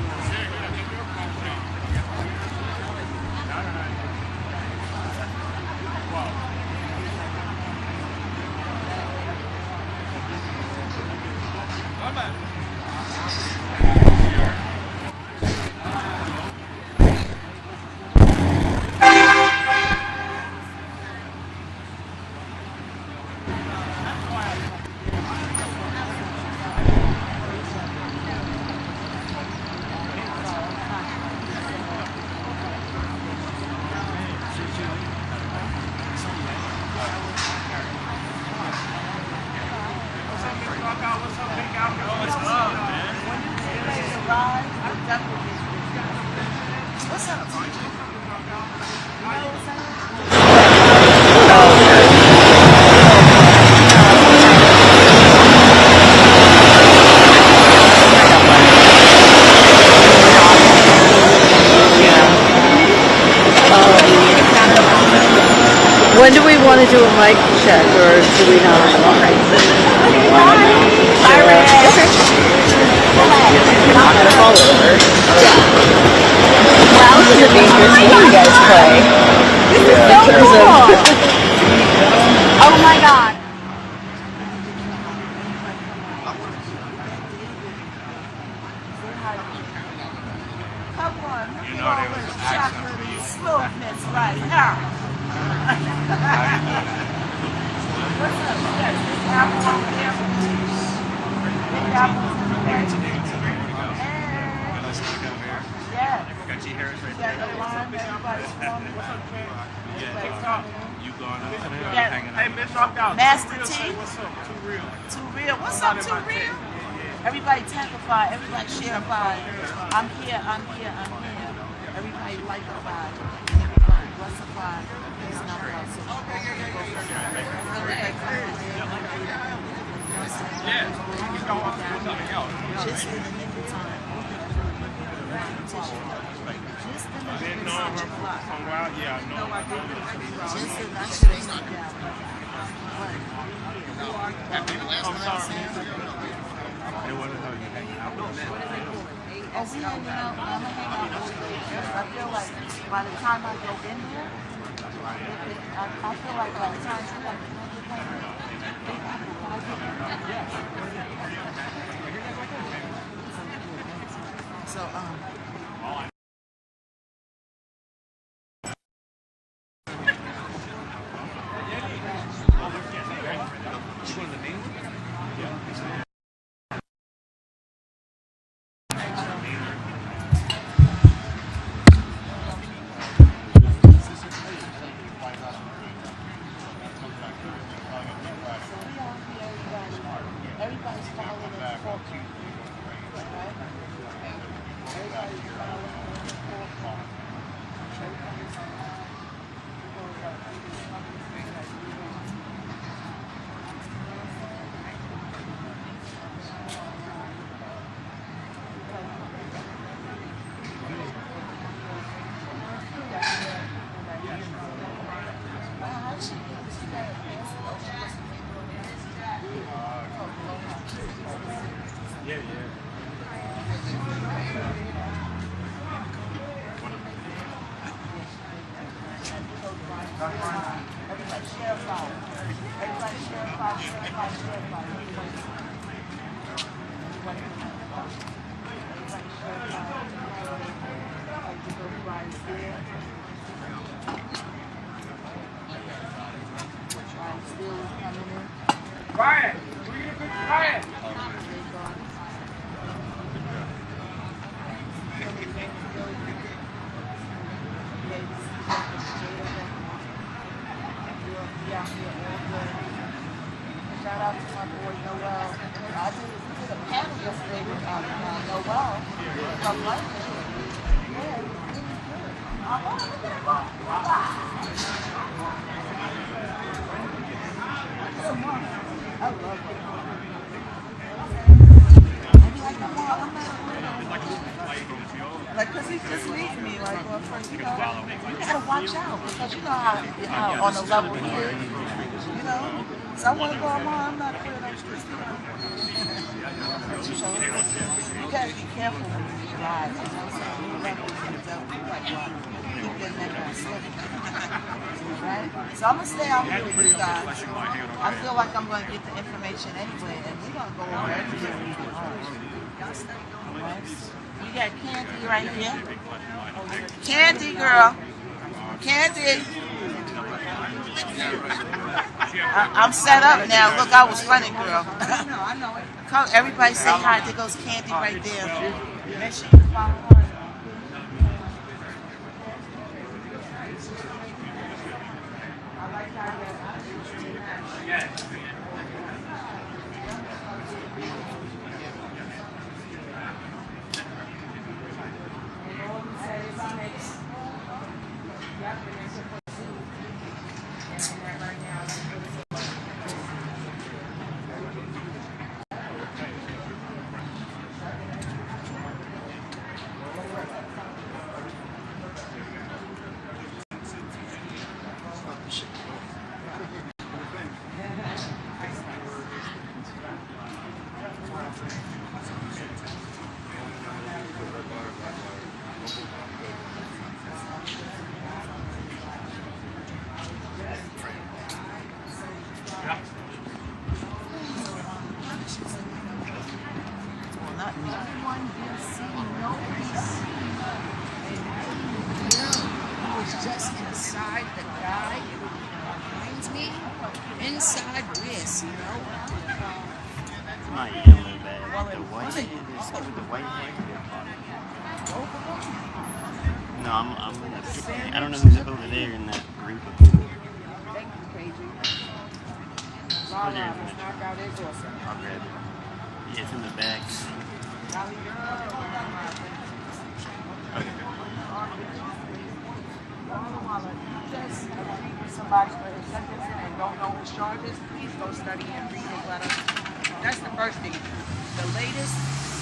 When do we want to do a mic check, or do we not? Wow, this is a dangerous game you guys play. This is so cool. Oh my god. Come on, you know there was an accent for you. smoothness right now. What's up? Yes, this apple over there. Big apple. Yeah. Got G Harris right Yeah, there. the line, everybody's forming. You going up? Yeah. Hey, Miss Knockout. Master T. What's up? Too real. Too real. What's up, Too real? Everybody testify. Everybody share a vibe. I'm here. Everybody like the vibe. Everybody, what's the vibe? It's not about so just in the nick of time. Just in the nick of time. Yeah, I know. Just in that shit ain't not down. I'm sorry. It wasn't how you hanging out. Oh, we hanging out. I'm gonna hang out with you. I feel like by the time I go in there, I feel like by the time you like, so everybody's following the culture. Right? Everybody's following the culture. Everybody share a file. Everybody share a file, share a file, share a file. Everybody share a file. Like to go Brian's there. Brian Steele is coming in. Brian, who you gonna pick? Brian. Shout out to my boy Noel. I did a panel yesterday with Noel from London. Yeah, he was good. I love it. Like, cause he just leaves me like, well, first, you gotta watch out because you know how on the level he is, you know. So I want to go on, I'm not putting up this, so you gotta be careful when you drive. You know, so you level is like what? Keep getting that guy slipping. Right? So I'm gonna stay out here with these guys. I feel like I'm gonna get the information anyway, and we're gonna go over everything when we get home. Right? We got Candy right here. Candy, girl. Candy. I'm set up now. Look, I was running, girl. I know it. Come, everybody say hi. There goes Candy right there. Make sure you follow her. I like how just inside the guy behind me, inside this, you know. My yellow bag, the white, with the white hair. No, I don't know who's over there in that group of people. Thank you, KG. I'll grab it. Yeah, it's in the bag. Okay. Just agree with somebody for his sentencing and don't know his charges, please go study and read his letter. That's the first thing. The latest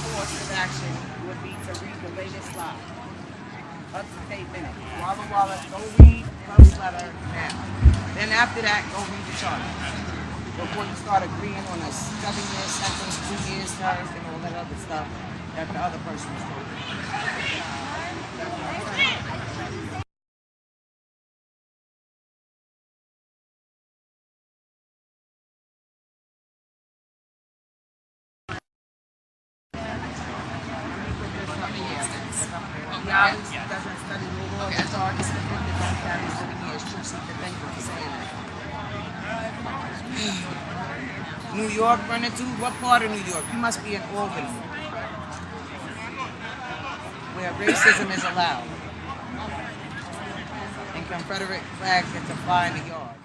course of action would be to read the latest law. Up to date minute. Walla Walla, go read Crux letter now. Then after that, go read the charges. Before you start agreeing on a 7-year sentence, 2 years served, and all that other stuff. that the other person was told. Doesn't study law. Okay, so I just convicted don't carry 7 years. True secret. Thank you for saying that. New York running to? What part of New York? You must be in Albany, where racism is allowed. And Confederate flags get to fly in the yard.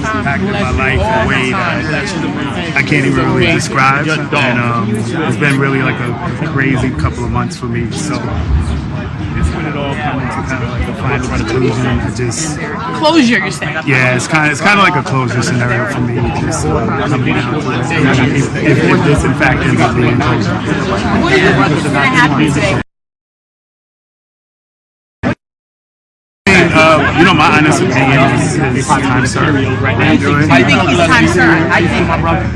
Impacted my life in a way that I can't even really describe, and it's been really like a crazy couple of months for me. So it's when it all comes to kind of like a final conclusion. I just closure, you're saying? Yeah, it's kind of like a closure scenario for me. Just coming down to if this in fact ends up being closure. What do you think is going to happen today? My honest opinion is time served. I think it's time served. I think my brother.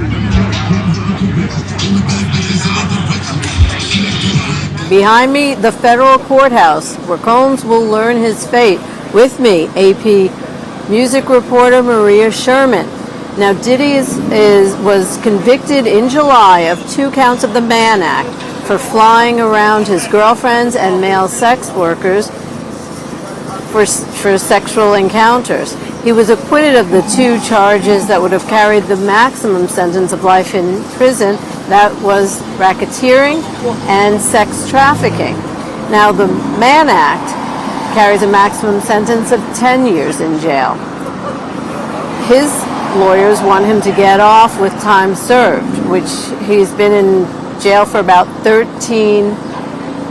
Behind me, the federal courthouse, where Combs will learn his fate. With me, AP music reporter Maria Sherman. Now, Diddy was convicted in July of 2 counts of the Mann Act for flying around his girlfriends and male sex workers for sexual encounters. He was acquitted of the 2 charges that would have carried the maximum sentence of life in prison. That was racketeering and sex trafficking. Now, the Mann Act carries a maximum sentence of 10 years in jail. His lawyers want him to get off with time served, which he's been in jail for about 13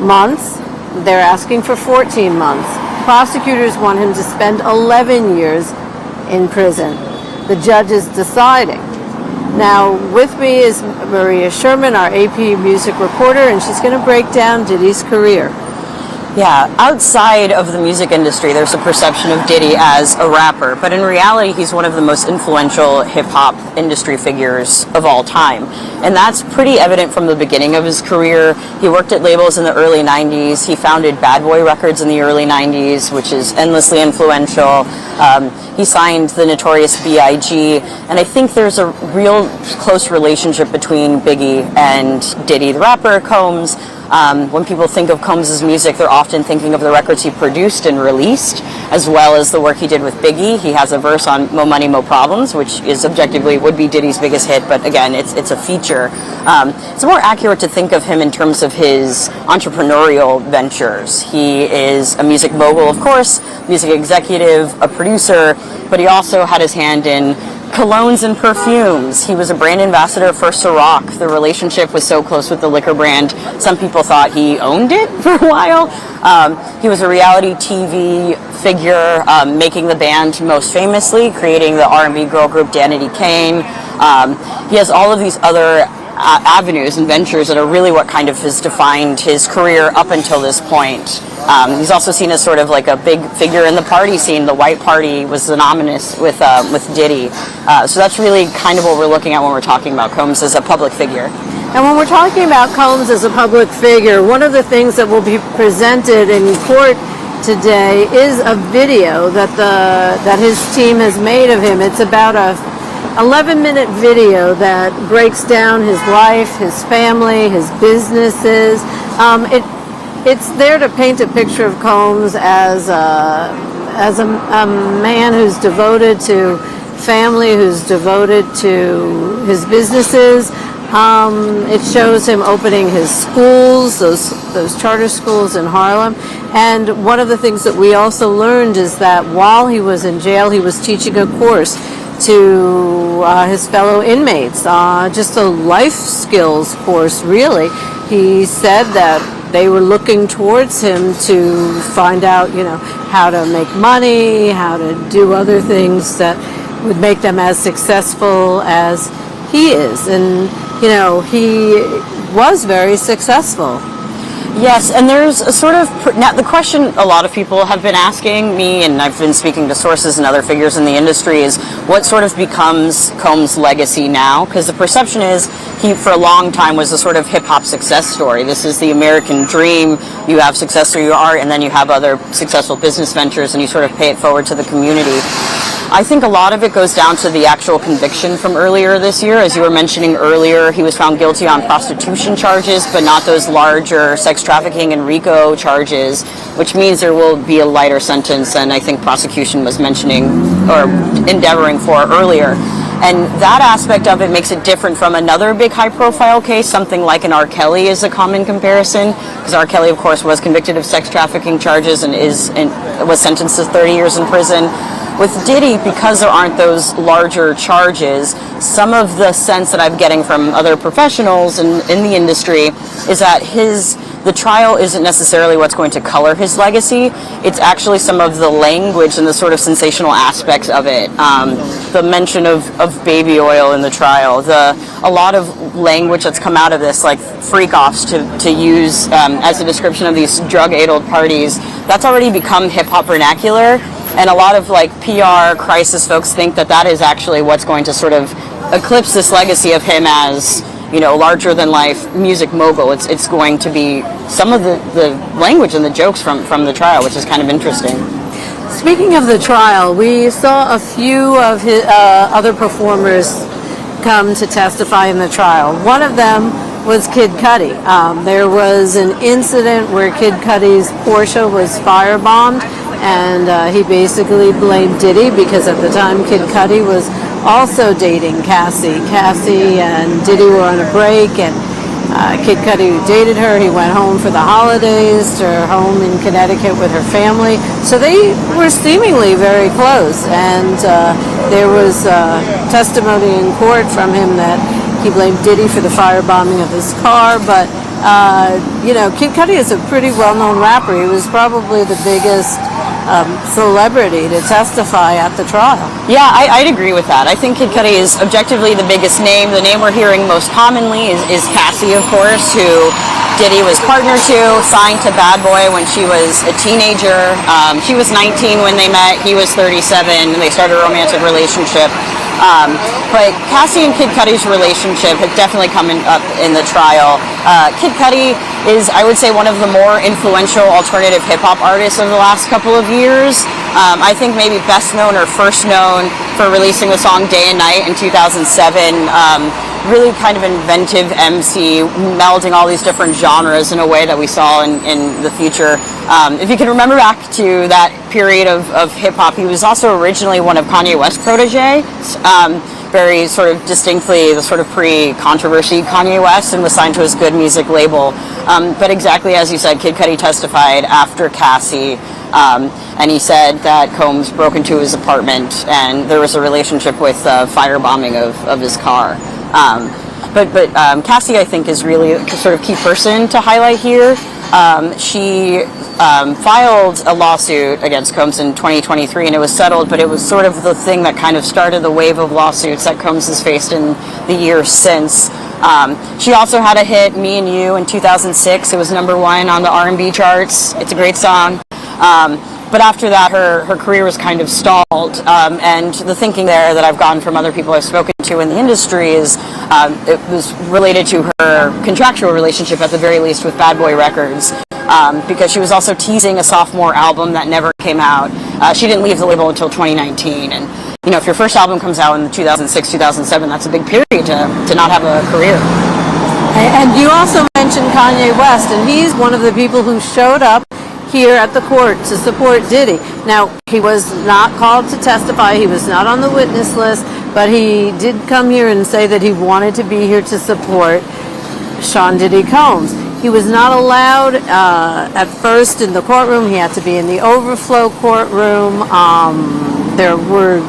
months. They're asking for 14 months. Prosecutors want him to spend 11 years in prison. The judge is deciding. Now, with me is Maria Sherman, our AP music reporter, and she's going to break down Diddy's career. Yeah, outside of the music industry, there's a perception of Diddy as a rapper, but in reality, he's one of the most influential hip-hop industry figures of all time. And that's pretty evident from the beginning of his career. He worked at labels in the early 90s. He founded Bad Boy Records in the early 90s, which is endlessly influential. He signed the notorious B.I.G., and I think there's a real close relationship between Biggie and Diddy, the rapper, Combs. When people think of Combs' music, they're often thinking of the records he produced and released, as well as the work he did with Biggie. He has a verse on Mo Money, Mo Problems, which is objectively would be Diddy's biggest hit, but again, it's a feature. It's more accurate to think of him in terms of his entrepreneurial ventures. He is a music mogul, of course, music executive, a producer, but he also had his hand in colognes and perfumes. He was a brand ambassador for Ciroc. The relationship was so close with the liquor brand, some people thought he owned it for a while. He was a reality TV figure, making the band most famously, creating the R&B girl group Danity Kane. He has all of these other avenues and ventures that are really what kind of has defined his career up until this point. He's also seen as sort of like a big figure in the party scene. The White Party was synonymous with Diddy. So that's really kind of what we're looking at when we're talking about Combs as a public figure. And when we're talking about Combs as a public figure, one of the things that will be presented in court today is a video that his team has made of him. It's about a 11-minute video that breaks down his life, his family, his businesses. It's there to paint a picture of Combs as a man who's devoted to family, who's devoted to his businesses. It shows him opening his schools, those charter schools in Harlem. And one of the things that we also learned is that while he was in jail, he was teaching a course to his fellow inmates, just a life skills course, really. He said that they were looking towards him to find out, how to make money, how to do other things that would make them as successful as he is. And, he was very successful. Yes, and there's a sort of, now the question a lot of people have been asking me, and I've been speaking to sources and other figures in the industry, is what sort of becomes Combs' legacy now? Because the perception is he, for a long time, was a sort of hip-hop success story. This is the American dream. You have success through your art, and then you have other successful business ventures, and you sort of pay it forward to the community. I think a lot of it goes down to the actual conviction from earlier this year. As you were mentioning earlier, he was found guilty on prostitution charges, but not those larger sex trafficking and RICO charges, which means there will be a lighter sentence than I think prosecution was mentioning or endeavoring for earlier. And that aspect of it makes it different from another big high-profile case. Something like an R. Kelly is a common comparison, because R. Kelly, of course, was convicted of sex trafficking charges and was sentenced to 30 years in prison. With Diddy, because there aren't those larger charges, some of the sense that I'm getting from other professionals in the industry is that the trial isn't necessarily what's going to color his legacy. It's actually some of the language and the sort of sensational aspects of it. The mention of baby oil in the trial, a lot of language that's come out of this, like freak-offs to use as a description of these drug-addled parties, that's already become hip-hop vernacular. And a lot of PR crisis folks think that is actually what's going to sort of eclipse this legacy of him as, larger than life music mogul. It's going to be some of the language and the jokes from the trial, which is kind of interesting. Speaking of the trial, we saw a few of his other performers come to testify in the trial. One of them was Kid Cudi. There was an incident where Kid Cudi's Porsche was firebombed, and he basically blamed Diddy because at the time Kid Cudi was also dating Cassie. Cassie and Diddy were on a break, and Kid Cudi dated her. He went home for the holidays to her home in Connecticut with her family. So they were seemingly very close, and there was testimony in court from him that he blamed Diddy for the firebombing of his car. But Kid Cudi is a pretty well-known rapper. He was probably the biggest celebrity to testify at the trial. Yeah, I'd agree with that. I think Kid Cudi is objectively the biggest name. The name we're hearing most commonly is Cassie, of course, who Diddy was partner to, signed to Bad Boy when she was a teenager. She was 19 when they met. He was 37, and they started a romantic relationship. But Cassie and Kid Cudi's relationship had definitely come up in the trial. Kid Cudi is, I would say, one of the more influential alternative hip-hop artists of the last couple of years. I think maybe best known or first known for releasing the song Day and Night in 2007. Really kind of inventive MC, melding all these different genres in a way that we saw in the future. If you can remember back to that period of hip-hop, he was also originally one of Kanye West's proteges. Very sort of distinctly the sort of pre-controversy Kanye West, and was signed to his Good Music label. But exactly as you said, Kid Cudi testified after Cassie, and he said that Combs broke into his apartment and there was a relationship with firebombing of his car. But Cassie, I think, is really a sort of key person to highlight here. She filed a lawsuit against Combs in 2023, and it was settled, but it was sort of the thing that kind of started the wave of lawsuits that Combs has faced in the years since. She also had a hit, Me and You, in 2006. It was #1 on the R&B charts. It's a great song. But after that, her career was kind of stalled. And the thinking there that I've gotten from other people I've spoken to in the industry is it was related to her contractual relationship, at the very least, with Bad Boy Records. Because she was also teasing a sophomore album that never came out. She didn't leave the label until 2019. And, you know, if your first album comes out in 2006, 2007, that's a big period to not have a career. And you also mentioned Kanye West, and he's one of the people who showed up here at the court to support Diddy. Now, he was not called to testify, he was not on the witness list, but he did come here and say that he wanted to be here to support Sean Diddy Combs. He was not allowed at first in the courtroom. He had to be in the overflow courtroom. There were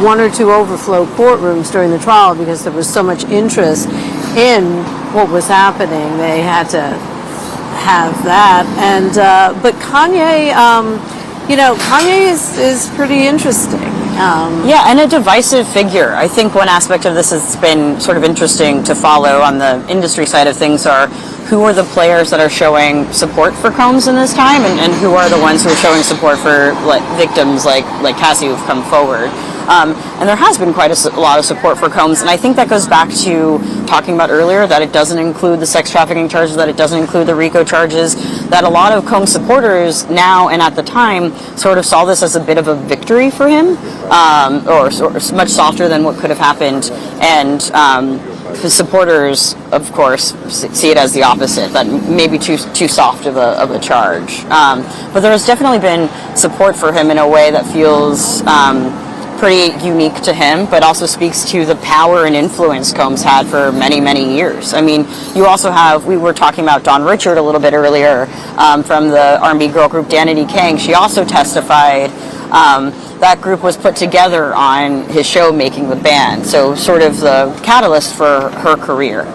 1 or 2 overflow courtrooms during the trial because there was so much interest in what was happening. They had to have that. And but Kanye, Kanye is pretty interesting. Yeah, and a divisive figure. I think one aspect of this has been sort of interesting to follow on the industry side of things are who are the players that are showing support for Combs in this time, and who are the ones who are showing support for victims like Cassie who've come forward. And there has been quite a lot of support for Combs, and I think that goes back to talking about earlier that it doesn't include the sex trafficking charges, that it doesn't include the RICO charges, that a lot of Combs supporters now and at the time sort of saw this as a bit of a victory for him, or much softer than what could have happened, and his supporters, of course, see it as the opposite, that maybe too soft of a charge. But there has definitely been support for him in a way that feels pretty unique to him, but also speaks to the power and influence Combs had for many, many years. I mean, you also have, we were talking about Dawn Richard a little bit earlier from the R&B girl group Danity Kang. She also testified. That group was put together on his show Making the Band, so sort of the catalyst for her career.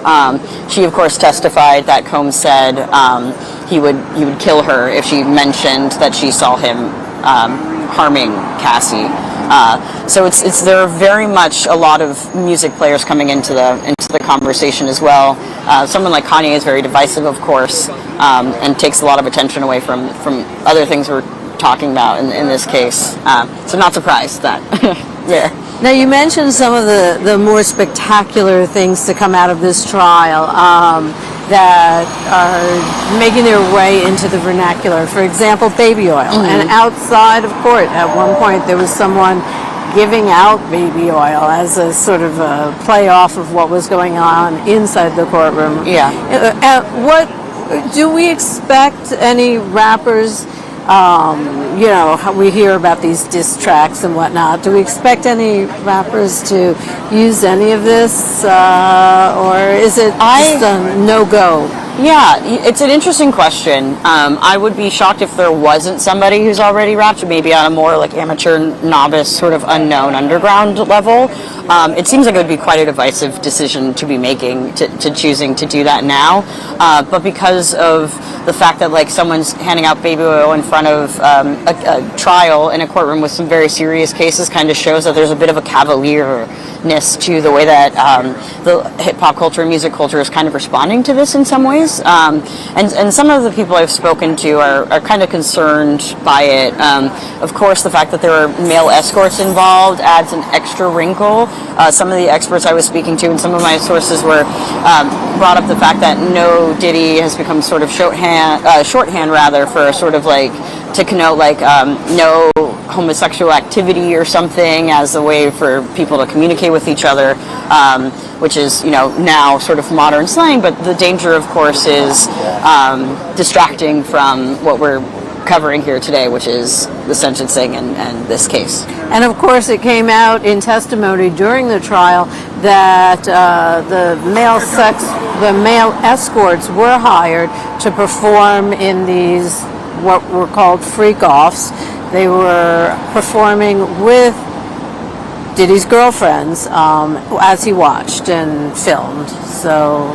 She, of course, testified that Combs said he would kill her if she mentioned that she saw him harming Cassie. So there are very much a lot of music players coming into the conversation as well. Someone like Kanye is very divisive, of course, and takes a lot of attention away from other things we're talking about in this case. So not surprised that there. Now, you mentioned some of the more spectacular things to come out of this trial that are making their way into the vernacular. For example, baby oil. Mm-hmm. And outside of court, at one point, there was someone giving out baby oil as a sort of a play off of what was going on inside the courtroom. Yeah. What do we expect any rappers? We hear about these diss tracks and whatnot. Do we expect any rappers to use any of this, or is it just a no-go? Yeah, it's an interesting question. I would be shocked if there wasn't somebody who's already rapped, maybe on a more like amateur, novice, sort of unknown underground level. It seems like it would be quite a divisive decision to be making, to choosing to do that now. But because of the fact that like someone's handing out baby oil in front of a trial in a courtroom with some very serious cases kind of shows that there's a bit of a cavalierness to the way that the hip hop culture and music culture is kind of responding to this in some ways. And some of the people I've spoken to are kind of concerned by it. Of course, the fact that there are male escorts involved adds an extra wrinkle. Some of the experts I was speaking to and some of my sources were brought up the fact that no Diddy has become sort of shorthand rather for sort of like to connote like no homosexual activity or something as a way for people to communicate with each other, which is, you know, now sort of modern slang, but the danger of course is distracting from what we're covering here today, which is the sentencing and this case. And of course it came out in testimony during the trial that the male escorts were hired to perform in these what were called freak-offs. They were performing with Diddy's girlfriends as he watched and filmed. So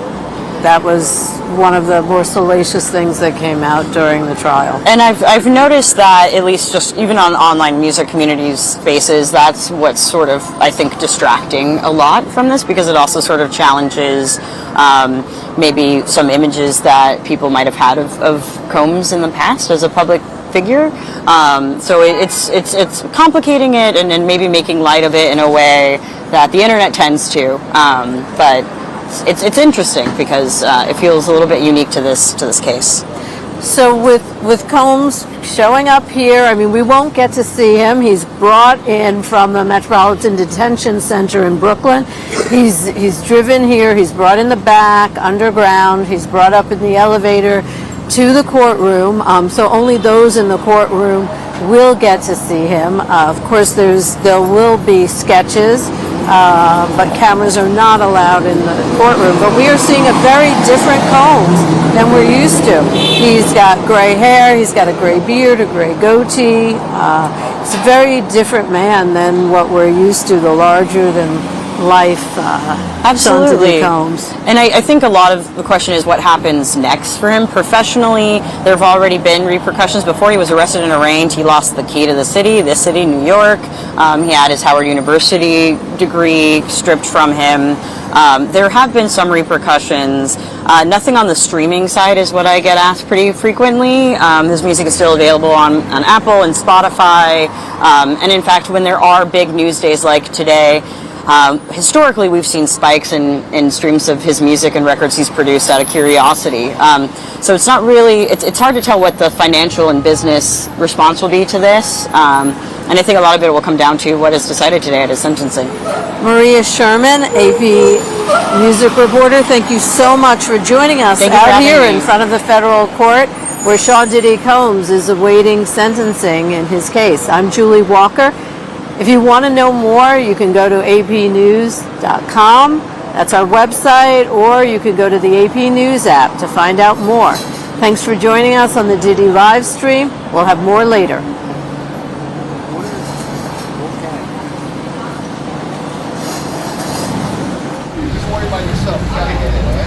that was one of the more salacious things that came out during the trial. And I've noticed that, at least just even on online music communities spaces, that's what's sort of, I think, distracting a lot from this, because it also sort of challenges maybe some images that people might have had of Combs in the past as a public figure. So it's complicating it and maybe making light of it in a way that the internet tends to. But it's interesting because it feels a little bit unique to this case. So with Combs showing up here, I mean, we won't get to see him. He's brought in from the Metropolitan Detention Center in Brooklyn. He's driven here. He's brought in the back, underground. He's brought up in the elevator to the courtroom. So only those in the courtroom will get to see him. Of course, there will be sketches. But cameras are not allowed in the courtroom. But we are seeing a very different Combs than we're used to. He's got gray hair, he's got a gray beard, a gray goatee. It's a very different man than what we're used to, the larger than life Absolutely. Combs. And I think a lot of the question is what happens next for him. Professionally, there have already been repercussions. Before he was arrested and arraigned, he lost the key to this city, New York. He had his Howard University degree stripped from him. There have been some repercussions. Nothing on the streaming side is what I get asked pretty frequently. His music is still available on Apple and Spotify. And in fact, when there are big news days like today, historically, we've seen spikes in streams of his music and records he's produced out of curiosity. So it's not really, it's hard to tell what the financial and business response will be to this. And I think a lot of it will come down to what is decided today at his sentencing. Maria Sherman, AP music reporter, thank you so much for joining us out here in front of the federal court where Sean Diddy Combs is awaiting sentencing in his case. I'm Julie Walker. If you want to know more, you can go to apnews.com. That's our website, or you can go to the AP News app to find out more. Thanks for joining us on the Diddy live stream. We'll have more later. Just worry about yourself. You gotta get it, all right?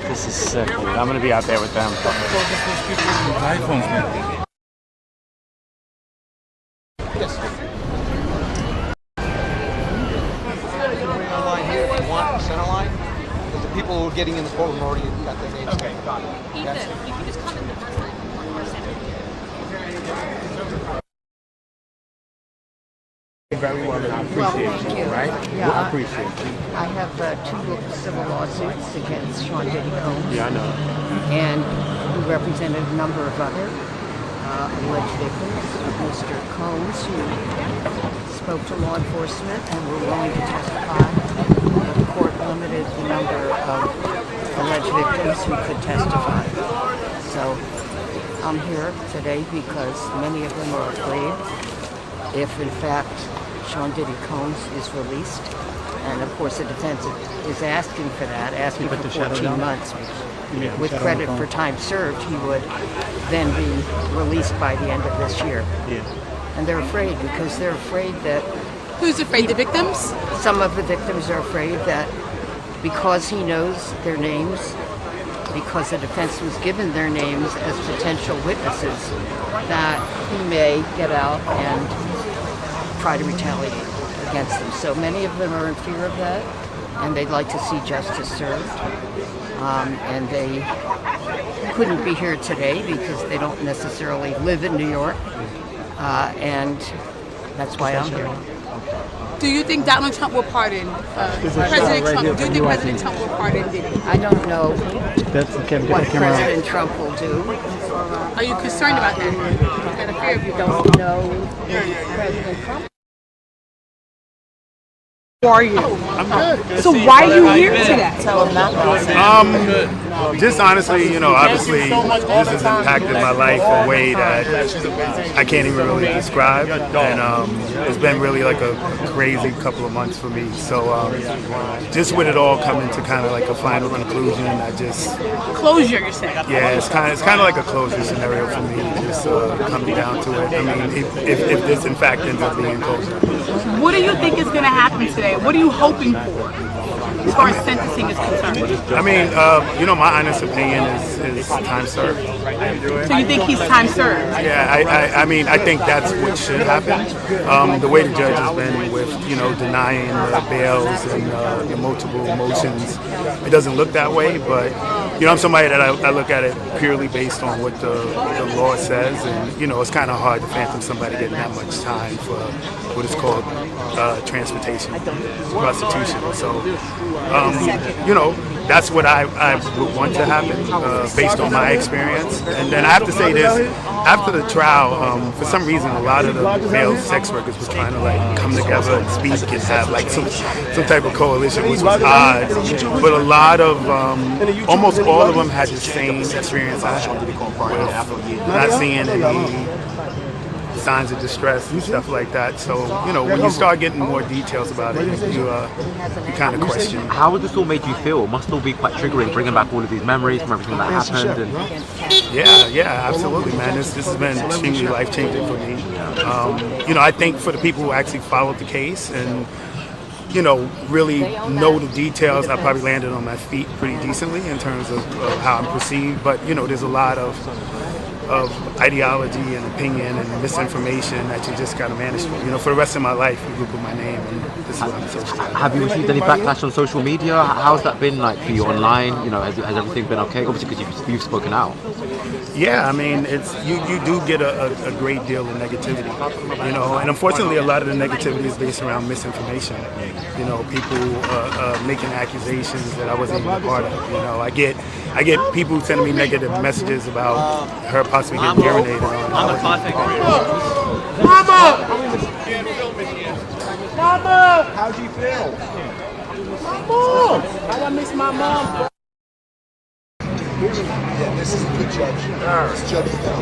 This is sick, dude. I'm gonna be out there with them. iPhones, man. The people who are getting in the courtroom already got their names. Okay, got it. Ethan, you can just come in the first line. Very well, and I appreciate you, right? Yeah, I appreciate you. I have two civil lawsuits against Sean Diddy Combs. Yeah, I know. And he represented a number of other alleged victims of Mr. Combs, who spoke to law enforcement and were willing to testify. The court limited the number of alleged victims who could testify. So I'm here today because many of them are afraid if, in fact, Sean Diddy Combs is released. And, of course, the defense is asking for that, asking for 14 months. With credit for time served, he would then be released by the end of this year. And they're afraid because they're afraid that... Who's afraid? The victims? Some of the victims are afraid that because he knows their names, because the defense was given their names as potential witnesses, that he may get out and try to retaliate against them. So many of them are in fear of that, and they'd like to see justice served. And they couldn't be here today because they don't necessarily live in New York, and that's why I'm here. Do you think Donald Trump will pardon President Trump? Do you think President Trump will pardon Diddy? I don't know what President Trump will do. Are you concerned about that? Is that a fear of yours? Don't know President Trump. Who are you? I'm good. So why are you here today? Just honestly, obviously this has impacted my life in a way that I can't even really describe, and it's been really like a crazy couple of months for me. So just with it all coming to kind of like a final conclusion, Closure, you're saying? Yeah, it's kind of like a closure scenario for me. Just coming down to it. I mean, if this in fact ends up being closure. What do you think is going to happen today? What are you hoping for as far as sentencing is concerned? I mean, my honest opinion is time served. So you think he's time served? Yeah, I mean, I think that's what should happen. The way the judge has been with, denying the bails and the multiple motions, it doesn't look that way, but, I'm somebody that I look at it purely based on what the law says, and, it's kind of hard to fathom somebody getting that much time for what is called transportation, prostitution. So, that's what I would want to happen based on my experience. And then I have to say this, after the trial, for some reason, a lot of the male sex workers were trying to come together and speak and have some type of coalition, which was odd. But a lot of, almost all of them had the same experience I had with not seeing any signs of distress and stuff like that. So, when you start getting more details about it, you kind of question. How would this all made you feel? It must all be quite triggering, bringing back all of these memories from everything that happened. And... Yeah, absolutely, man. This has been extremely life-changing for me. I think for the people who actually followed the case and, really know the details, I probably landed on my feet pretty decently in terms of how I'm perceived. But, there's a lot of ideology and opinion and misinformation that you just got to manage for. For the rest of my life, you Google my name and this is what I'm associated with. Have you received any backlash on social media? How's that been like for you online? Has everything been okay? Obviously, because you've spoken out. Yeah, I mean, you do get a great deal of negativity, and unfortunately a lot of the negativity is based around misinformation. People making accusations that I wasn't even a part of. I get people sending me negative messages about her possibly getting urinated on. Mama! How'd you feel? Mom! I miss my mom. Yeah, this is a good judge. This judge is down.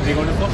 Are you going to book?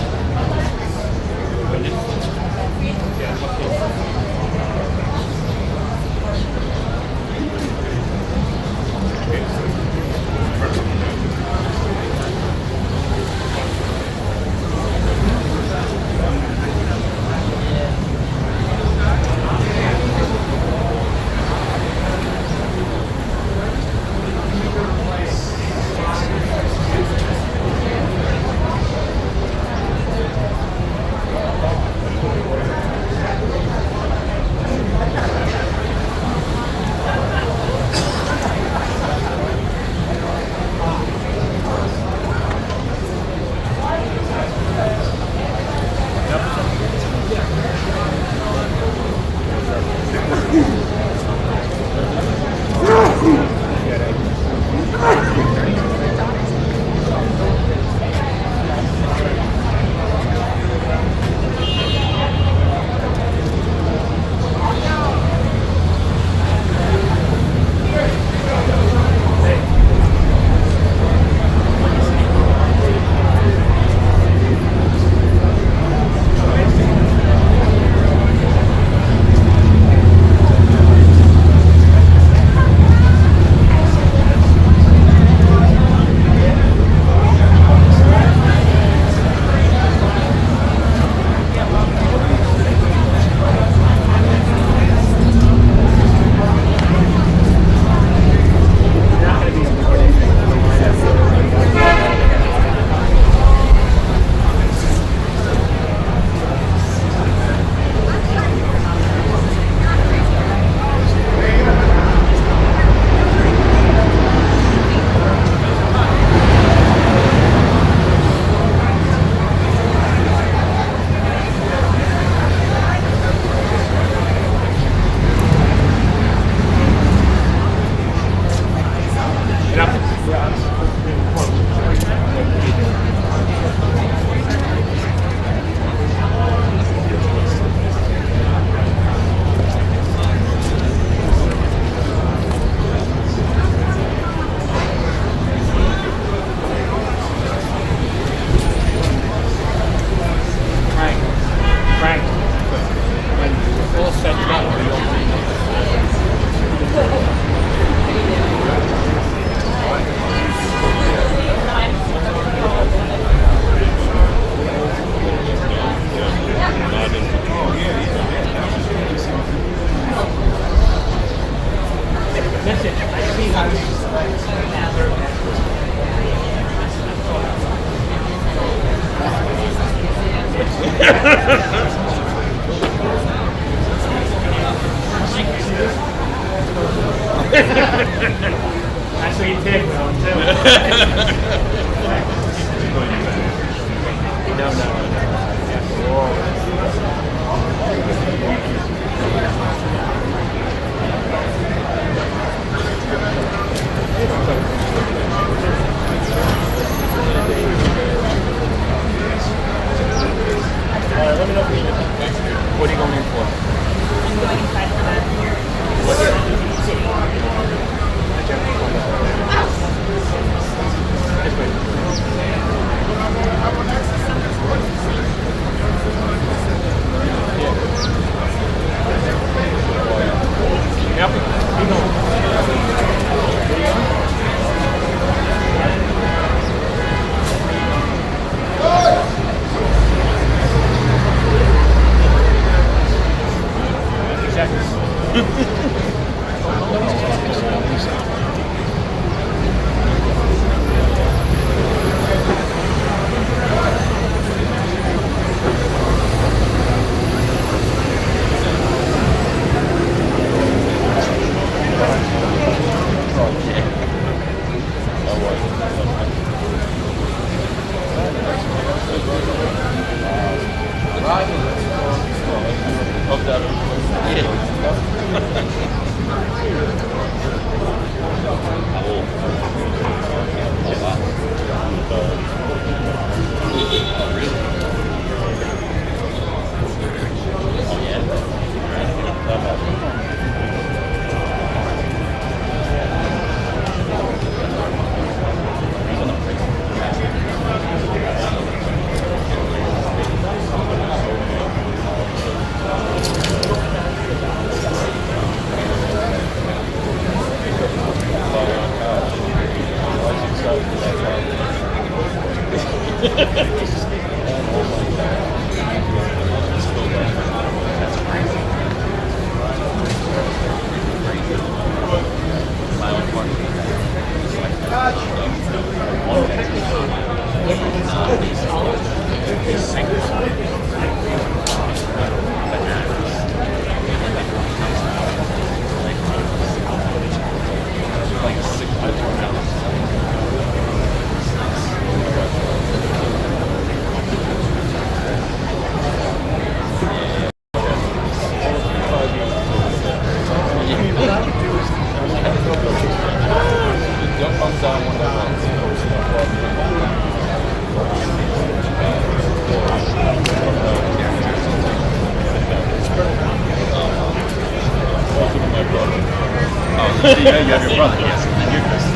That's what you take with them too. Let me know Yeah, you have your brother. Yes. And you're Chris.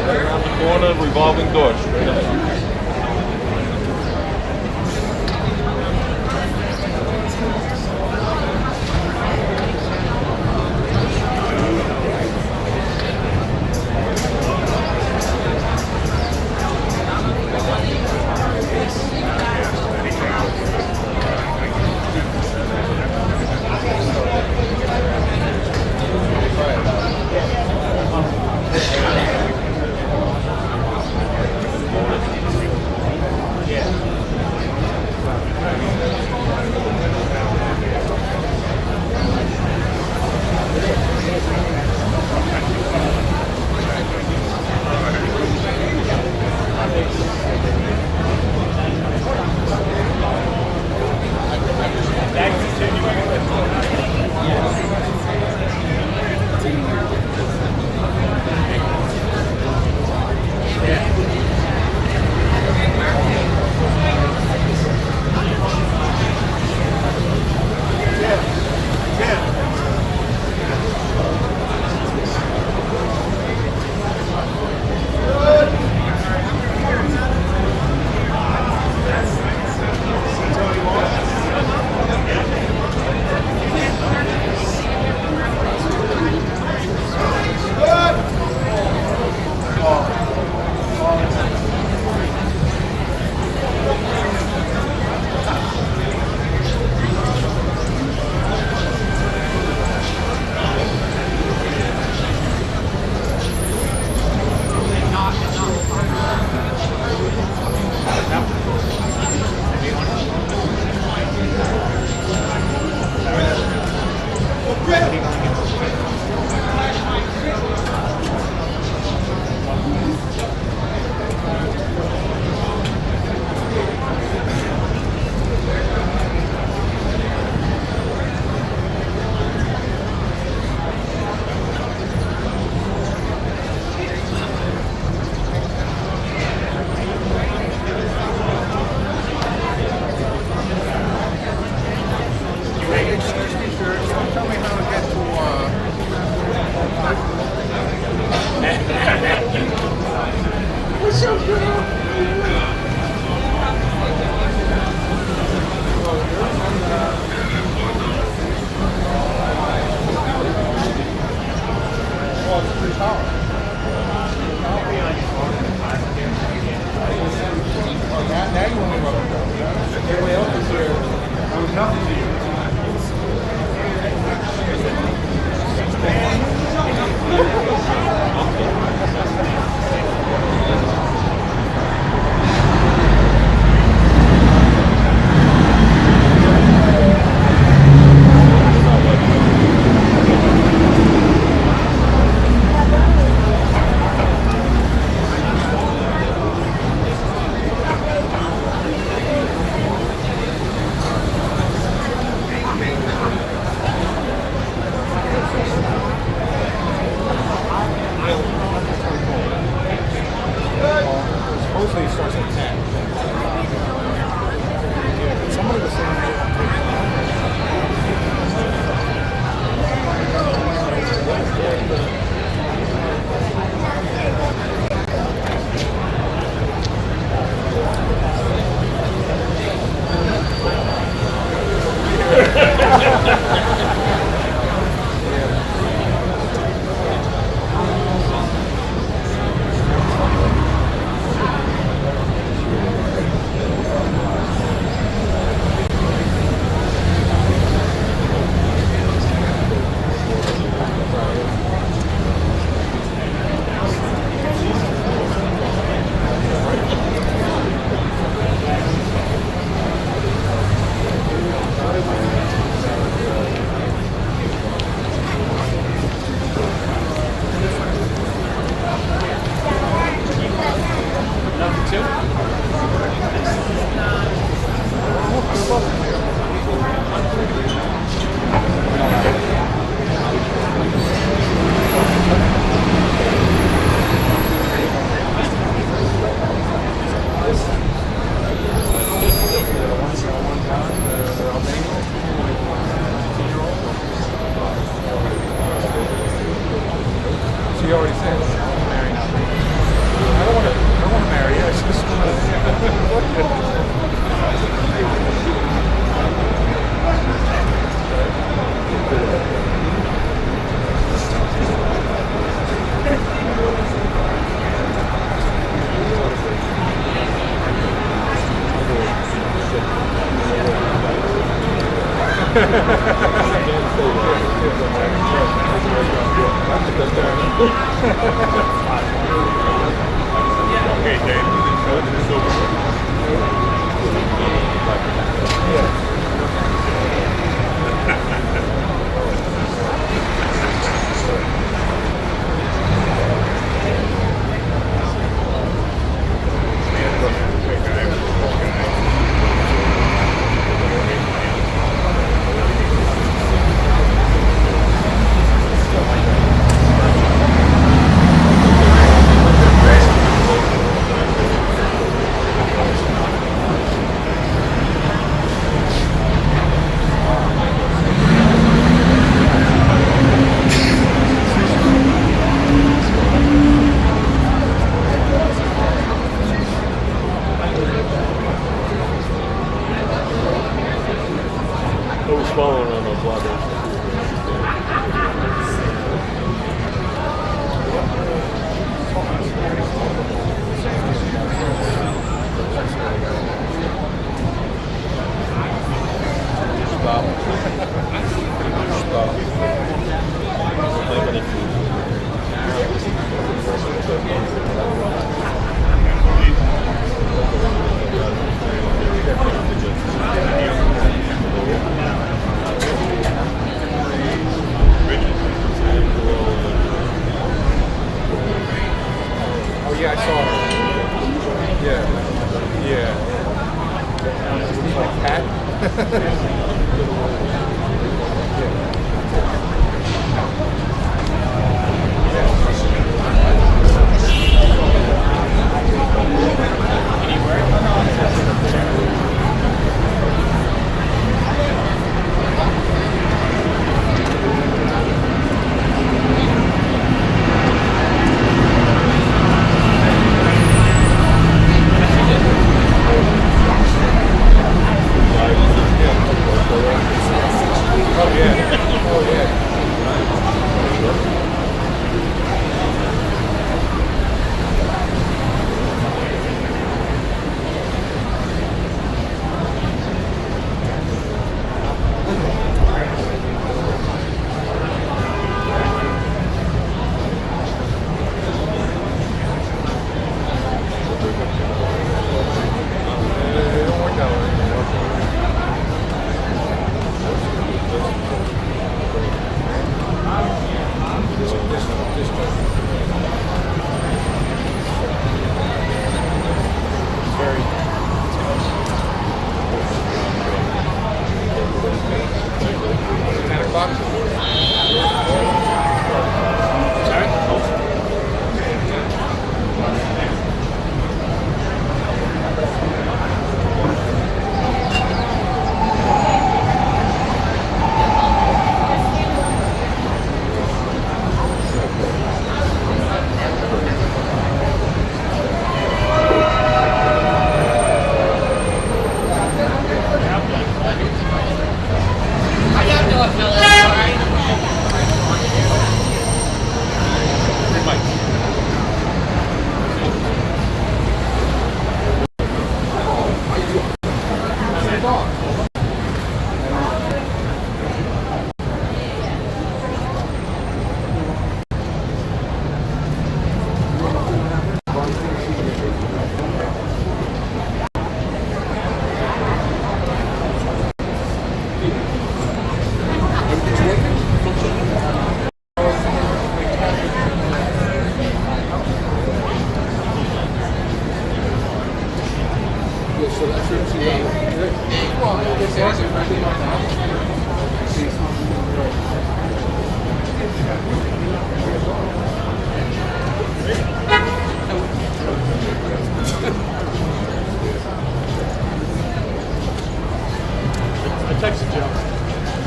Around the corner, revolving door, straight ahead. Okay, Dave. Following on those levels. Stop. Stop. Oh yeah, I saw her. Yeah. Yeah. Like cat?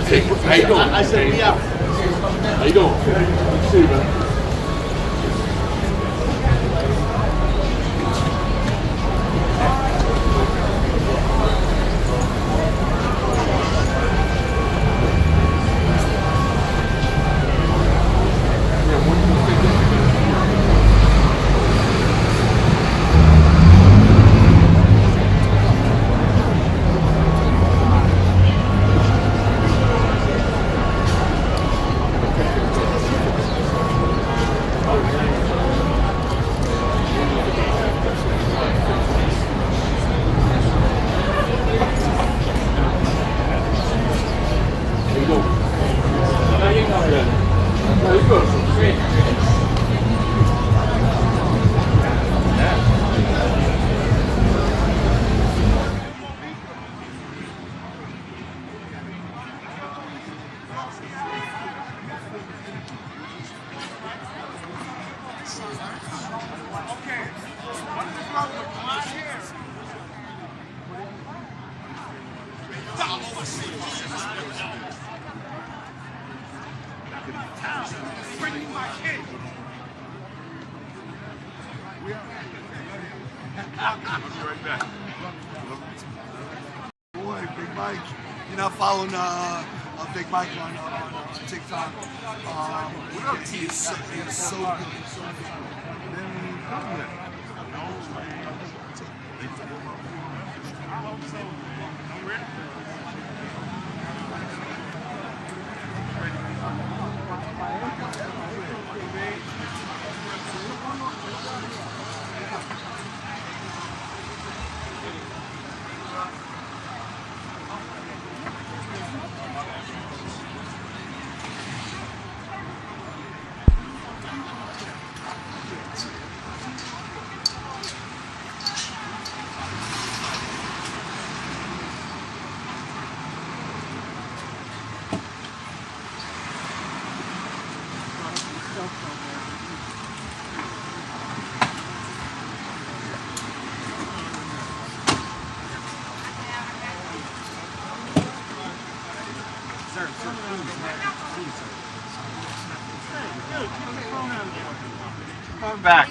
How you doing? I said, yeah. How you doing? Good to see you, man. Bring my kid. I'll be right back. Boy, Big Mike. You're not following Big Mike on TikTok. He is so good. He's so good. Come back.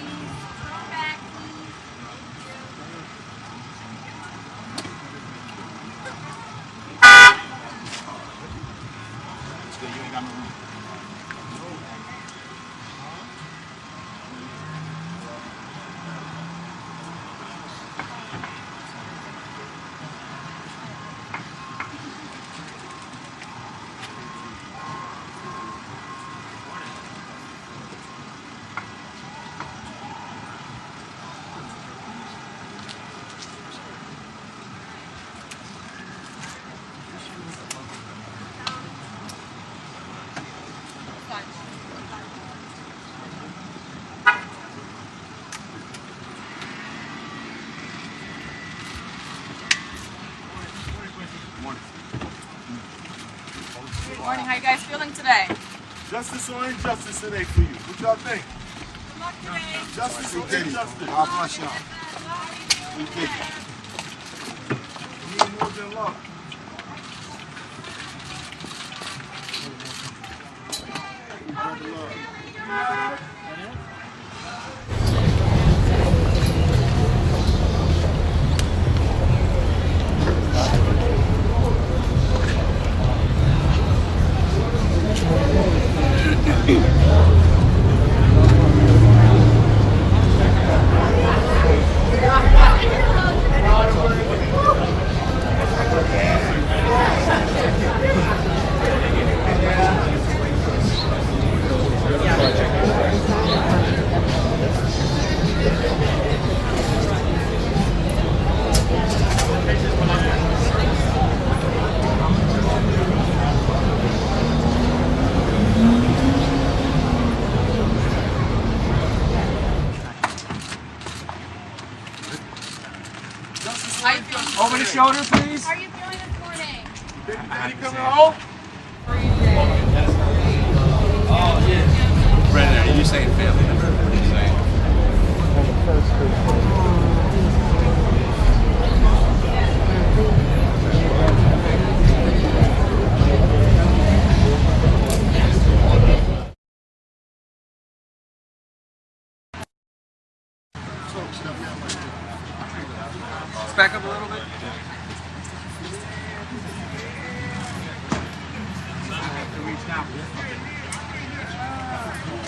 Good morning. How you guys feeling today? Justice or injustice today for you? What y'all think? Good luck today. Justice or injustice? God bless y'all. We think. We need more than love. Over the shoulder, please. How are you feeling this morning? Baby daddy coming home? Oh, yeah. Brandon, are you saying family? What are you saying? Let's back up a little bit.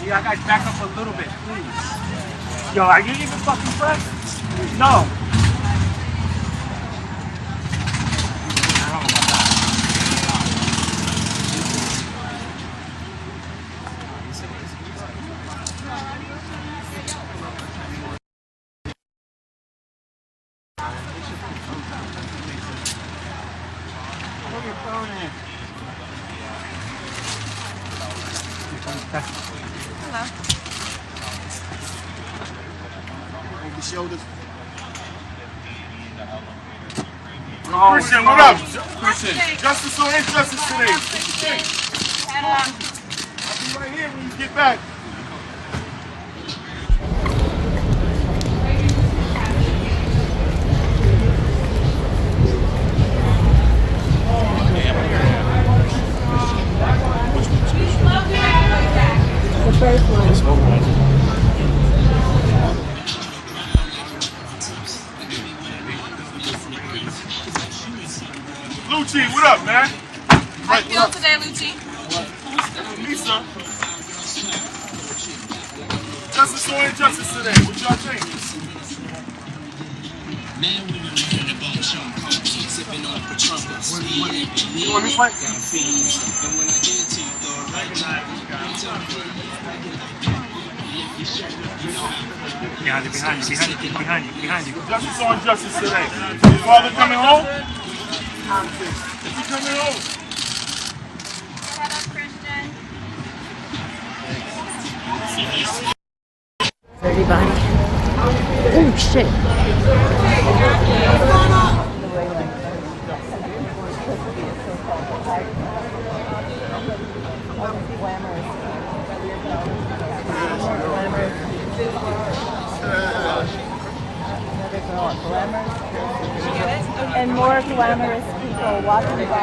Yeah, guys, back up a little bit, please. Yo, are you even fucking fresh? No. Put your phone in. Hello. Over the shoulders. Oh, Christian, what up? Christian. Justice or injustice today? Head up. I'll be right here when you get back. Lucci, what up, man? How you feeling today, Lucci? Lisa. Justice or injustice today? What y'all think? You want this way? Behind you. Justice or injustice today? Your father coming home? Is he coming home? Shut up, Christian. Everybody. Oh, shit. And more glamorous people walking by.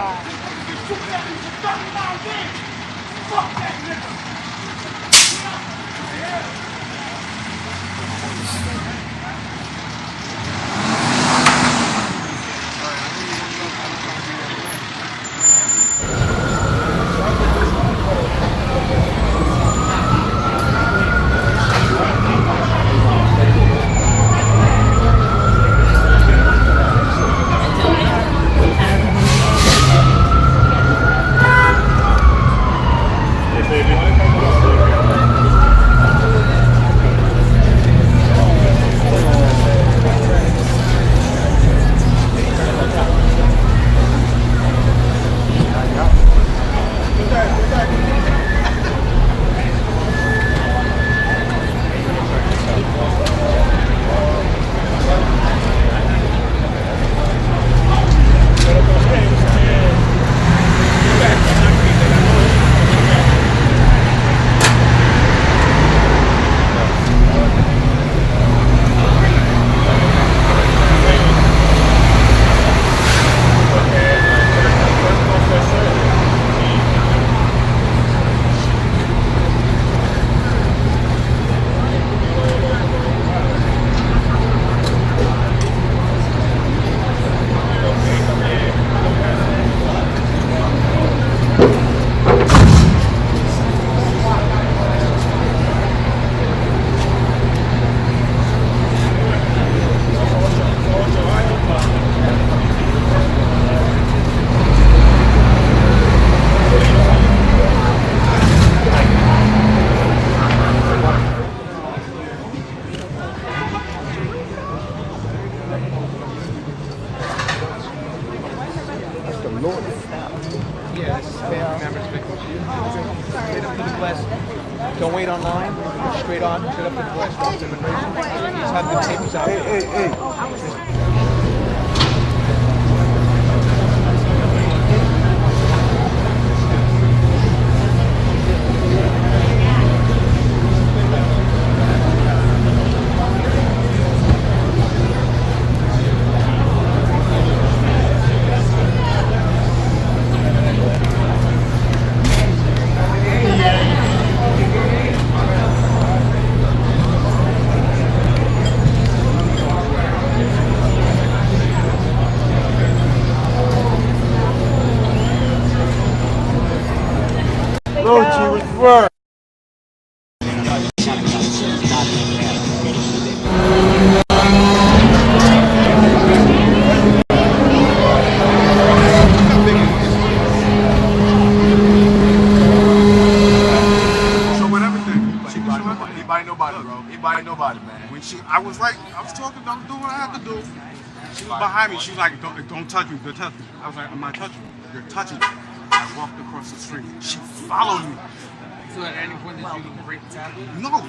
Don't wait online. Go straight on. Straight up to the West Coast Immigration. Just have the papers out. Hey. Lucci was first. Nobody, man. When I was talking, I was doing what I had to do. She was behind me. She was like, don't touch me, don't touch me. I was like, I'm not touching you. You're touching me. I walked across the street. She followed me. So at any point did you break the tablet? No.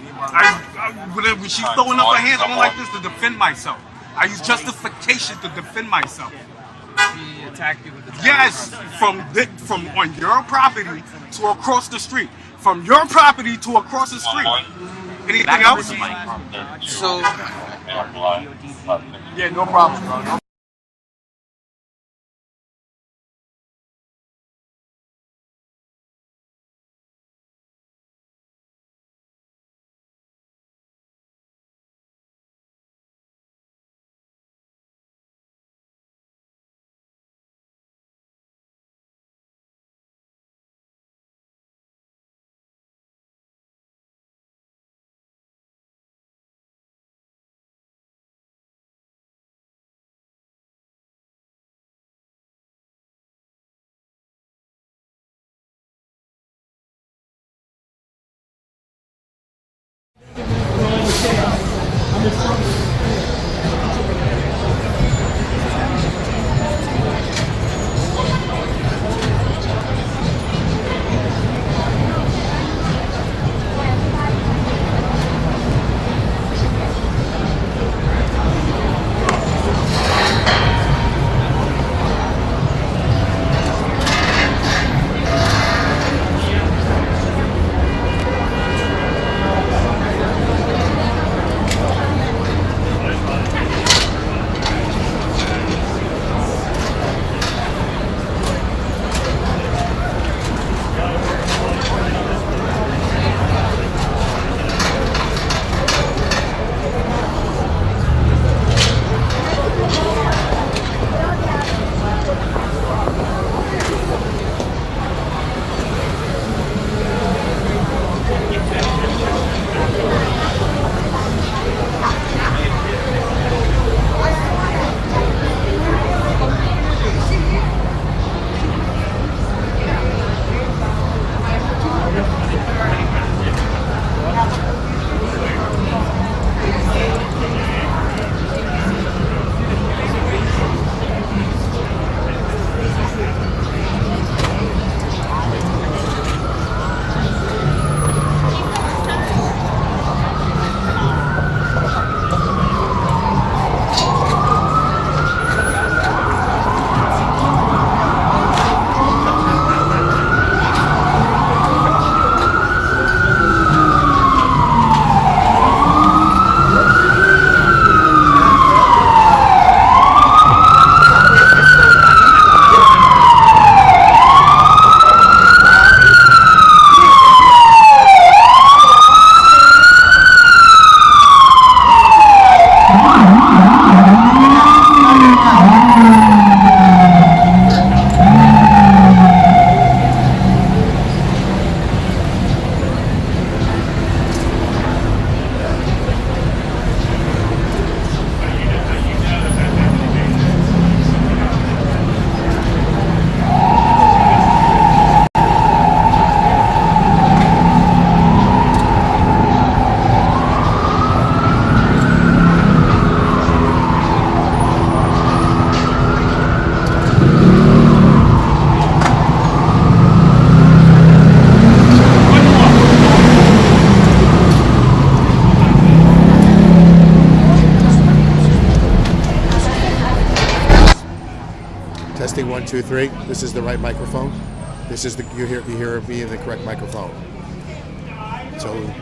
When she's throwing up her hands, I went like this to defend myself. I use justification to defend myself. She attacked you with the tablet? Yes, from on your property to across the street. From your property to across the street. Anything else? So, yeah, no problem, bro. Testing 1, 2, 3. This is the right microphone. This is the you hear me in the correct microphone. So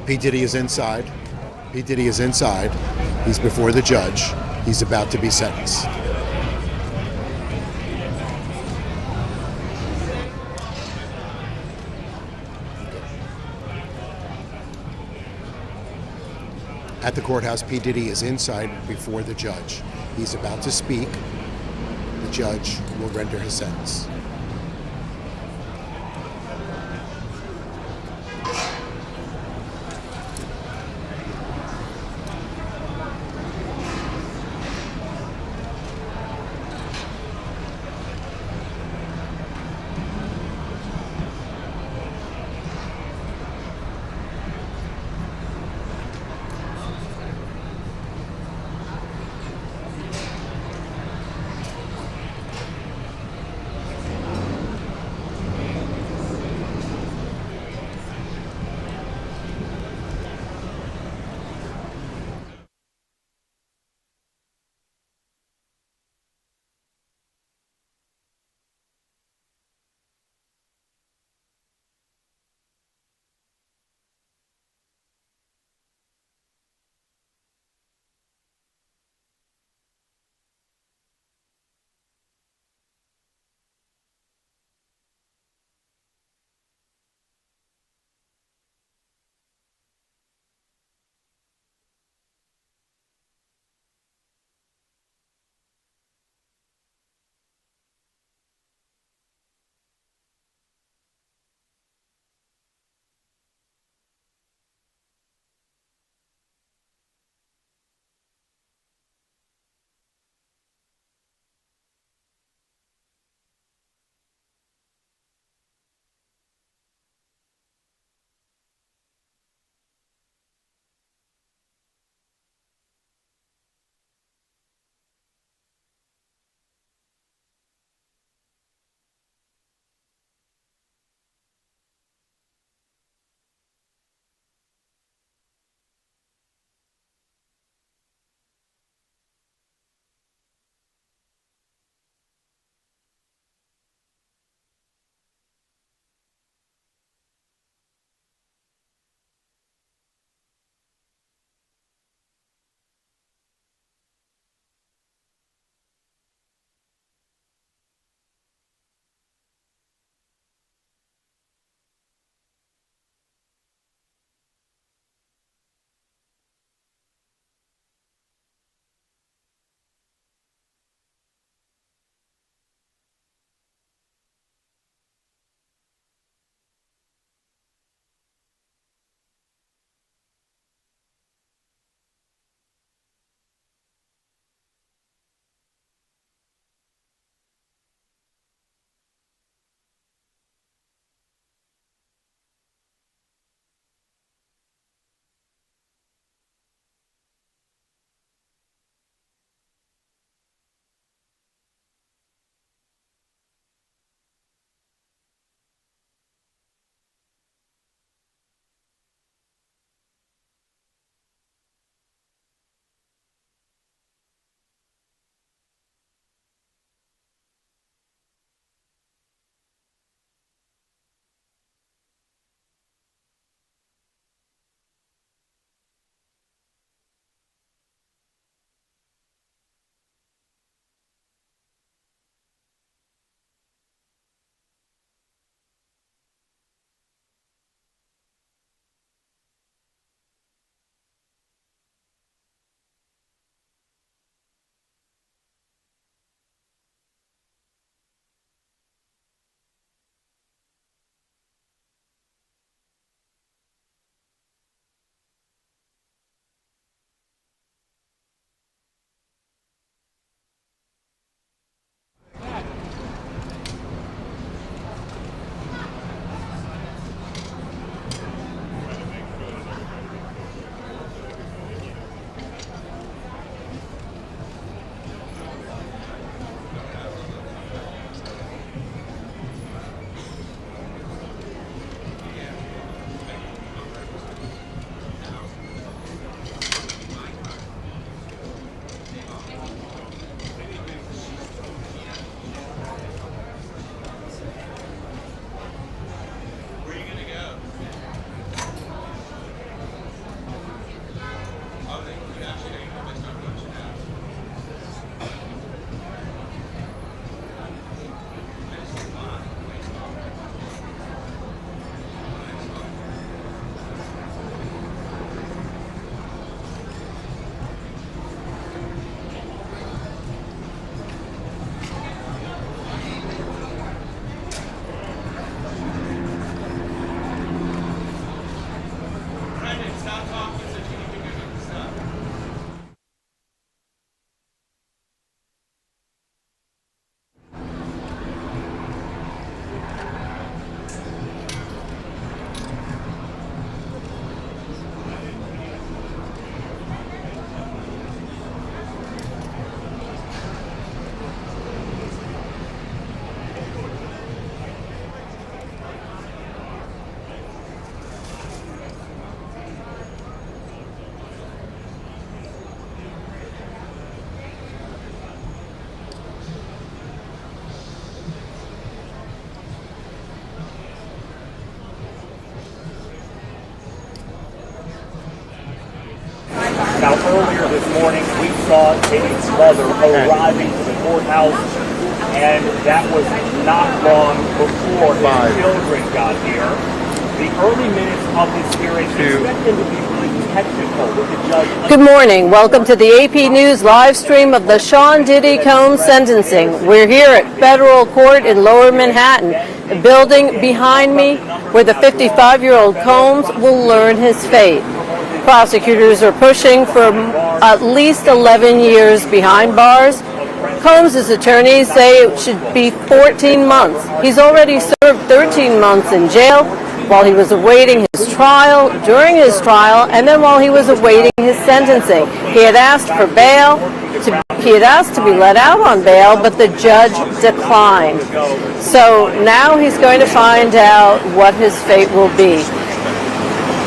P. Diddy is inside. P. Diddy is inside. He's before the judge. He's about to be sentenced. At the courthouse, P. Diddy is inside before the judge. He's about to speak. The judge will render his sentence. earlier this morning, we saw Diddy's mother arriving to the courthouse, and that was not long before his children got here. The early minutes of this hearing expect them to be really technical with the judge. Good morning. Welcome to the AP News live stream of the Sean Diddy Combs sentencing. We're here at federal court in Lower Manhattan, the building behind me where the 55-year-old Combs will learn his fate. Prosecutors are pushing for at least 11 years behind bars. Combs' attorneys say it should be 14 months. He's already served 13 months in jail while he was awaiting his trial, during his trial, and then while he was awaiting his sentencing. He had asked for bail. He had asked to be let out on bail, but the judge declined. So now he's going to find out what his fate will be.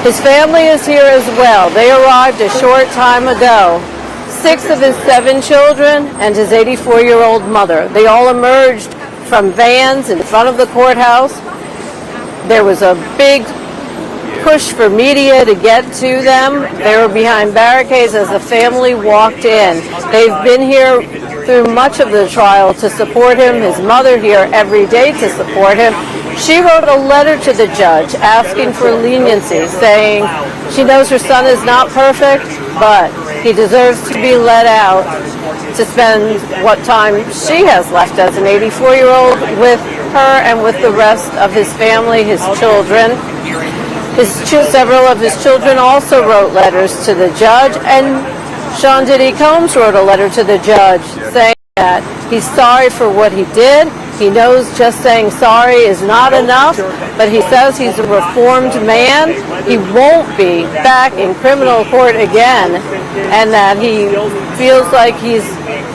His family is here as well. They arrived a short time ago. 6 of his 7 children and his 84-year-old mother. They all emerged from vans in front of the courthouse. There was a big push for media to get to them. They were behind barricades as the family walked in. They've been here through much of the trial to support him. His mother here every day to support him. She wrote a letter to the judge asking for leniency, saying she knows her son is not perfect, but he deserves to be let out to spend what time she has left as an 84-year-old with her and with the rest of his family, his children. Several of his children also wrote letters to the judge, and Sean Diddy Combs wrote a letter to the judge saying that he's sorry for what he did. He knows just saying sorry is not enough, but he says he's a reformed man. He won't be back in criminal court again, and that he feels like he's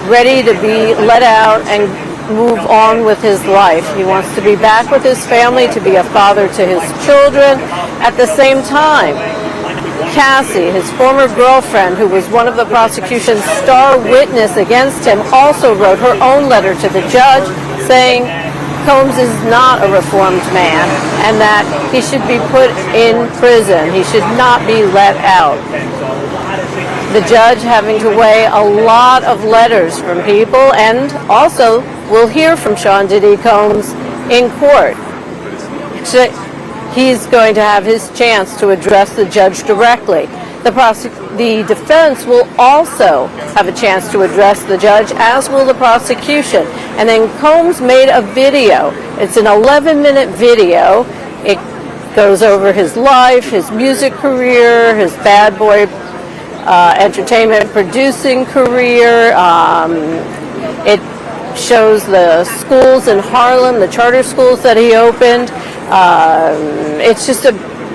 ready to be let out and move on with his life. He wants to be back with his family, to be a father to his children. At the same time, Cassie, his former girlfriend, who was one of the prosecution's star witness against him, also wrote her own letter to the judge saying Combs is not a reformed man and that he should be put in prison. He should not be let out. The judge having to weigh a lot of letters from people, and also we'll hear from Sean Diddy Combs in court. He's going to have his chance to address the judge directly. The defense will also have a chance to address the judge, as will the prosecution. And then Combs made a video. It's an 11-minute video. It goes over his life, his music career, his bad boy entertainment producing career. It shows the schools in Harlem, the charter schools that he opened. It's just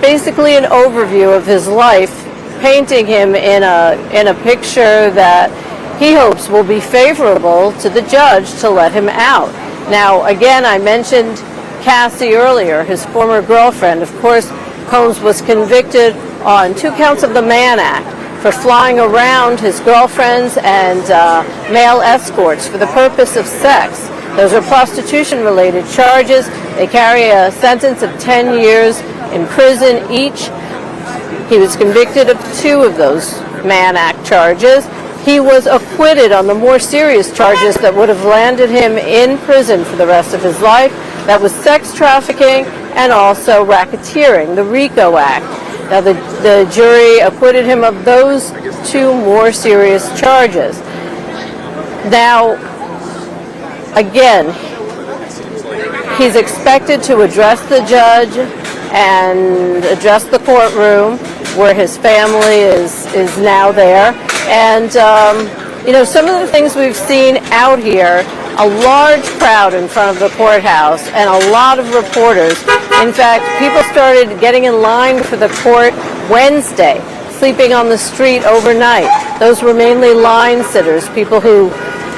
basically an overview of his life, painting him in a picture that he hopes will be favorable to the judge to let him out. Now, again, I mentioned Cassie earlier, his former girlfriend. Of course, Combs was convicted on 2 counts of the Mann Act for flying around his girlfriends and male escorts for the purpose of sex. Those are prostitution-related charges. They carry a sentence of 10 years in prison each. He was convicted of 2 of those Mann Act charges. He was acquitted on the more serious charges that would have landed him in prison for the rest of his life. That was sex trafficking and also racketeering, the RICO Act. Now, the jury acquitted him of those 2 more serious charges. Now, again, he's expected to address the judge and address the courtroom where his family is now there. And, some of the things we've seen out here, a large crowd in front of the courthouse and a lot of reporters. In fact, people started getting in line for the court Wednesday, sleeping on the street overnight. Those were mainly line sitters, people who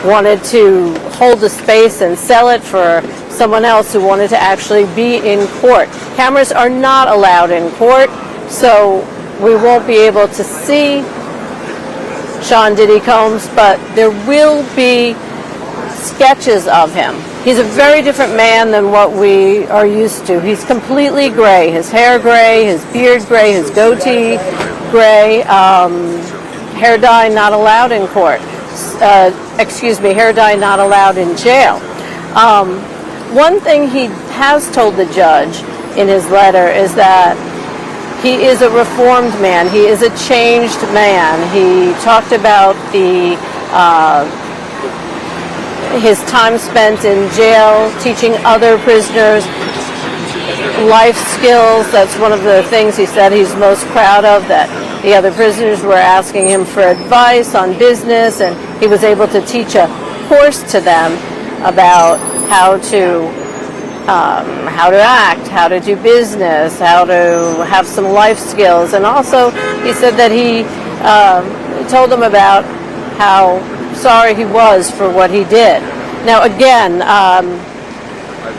wanted to hold the space and sell it for someone else who wanted to actually be in court. Cameras are not allowed in court, so we won't be able to see Sean Diddy Combs, but there will be sketches of him. He's a very different man than what we are used to. He's completely gray, his hair gray, his beard gray, his goatee gray. hair dye not allowed in court. Hair dye not allowed in jail. One thing he has told the judge in his letter is that he is a reformed man. He is a changed man. He talked about his time spent in jail teaching other prisoners life skills. That's one of the things he said he's most proud of, that the other prisoners were asking him for advice on business, and he was able to teach a course to them about how to act, how to do business, how to have some life skills. And also he said that he told them about how sorry he was for what he did. Now again,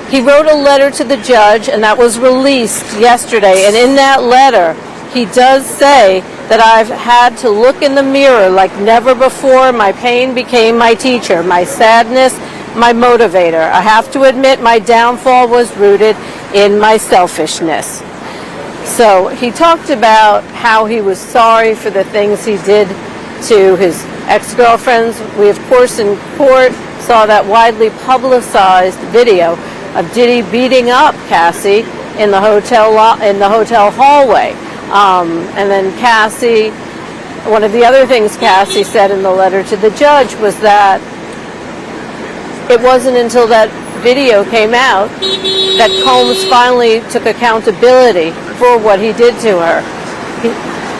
he wrote a letter to the judge, and that was released yesterday. And in that letter, he does say that I've had to look in the mirror like never before. My pain became my teacher, my sadness, my motivator. I have to admit my downfall was rooted in my selfishness. So he talked about how he was sorry for the things he did to his ex-girlfriends. We, of course, in court saw that widely publicized video of Diddy beating up Cassie in the hotel hallway. And then Cassie, one of the other things Cassie said in the letter to the judge was that it wasn't until that video came out that Combs finally took accountability for what he did to her.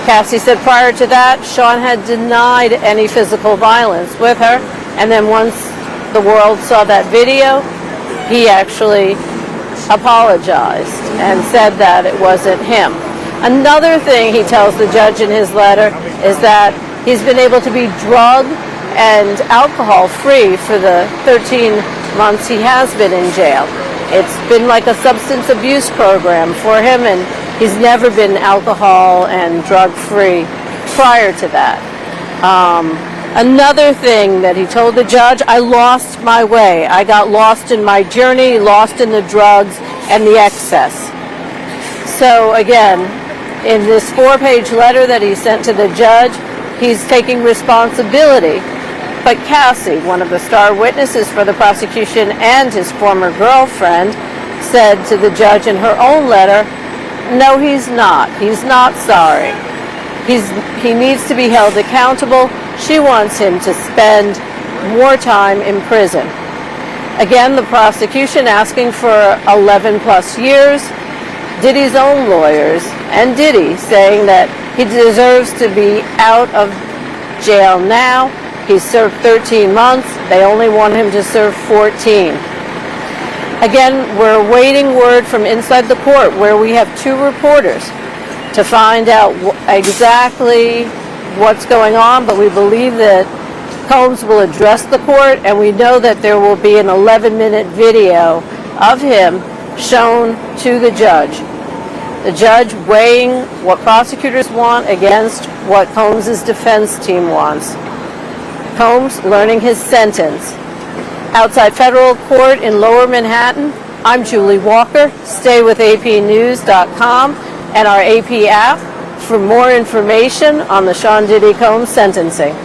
Cassie said prior to that, Sean had denied any physical violence with her, and then once the world saw that video, he actually apologized and said that it wasn't him. Another thing he tells the judge in his letter is that he's been able to be drug and alcohol free for the 13 months he has been in jail. It's been like a substance abuse program for him, and he's never been alcohol and drug free prior to that. Another thing that he told the judge, I lost my way. I got lost in my journey, lost in the drugs and the excess. So again, in this 4-page letter that he sent to the judge, he's taking responsibility. But Cassie, one of the star witnesses for the prosecution and his former girlfriend, said to the judge in her own letter, no, he's not. He's not sorry. He needs to be held accountable. She wants him to spend more time in prison. Again, the prosecution asking for 11 plus years. Diddy's own lawyers and Diddy saying that he deserves to be out of jail now. He's served 13 months. They only want him to serve 14. Again, we're awaiting word from inside the court, where we have 2 reporters to find out exactly what's going on, but we believe that Combs will address the court, and we know that there will be an 11-minute video of him shown to the judge. The judge weighing what prosecutors want against what Combs' defense team wants. Combs learning his sentence. Outside federal court in Lower Manhattan, I'm Julie Walker. Stay with apnews.com and our AP app for more information on the Sean Diddy Combs sentencing.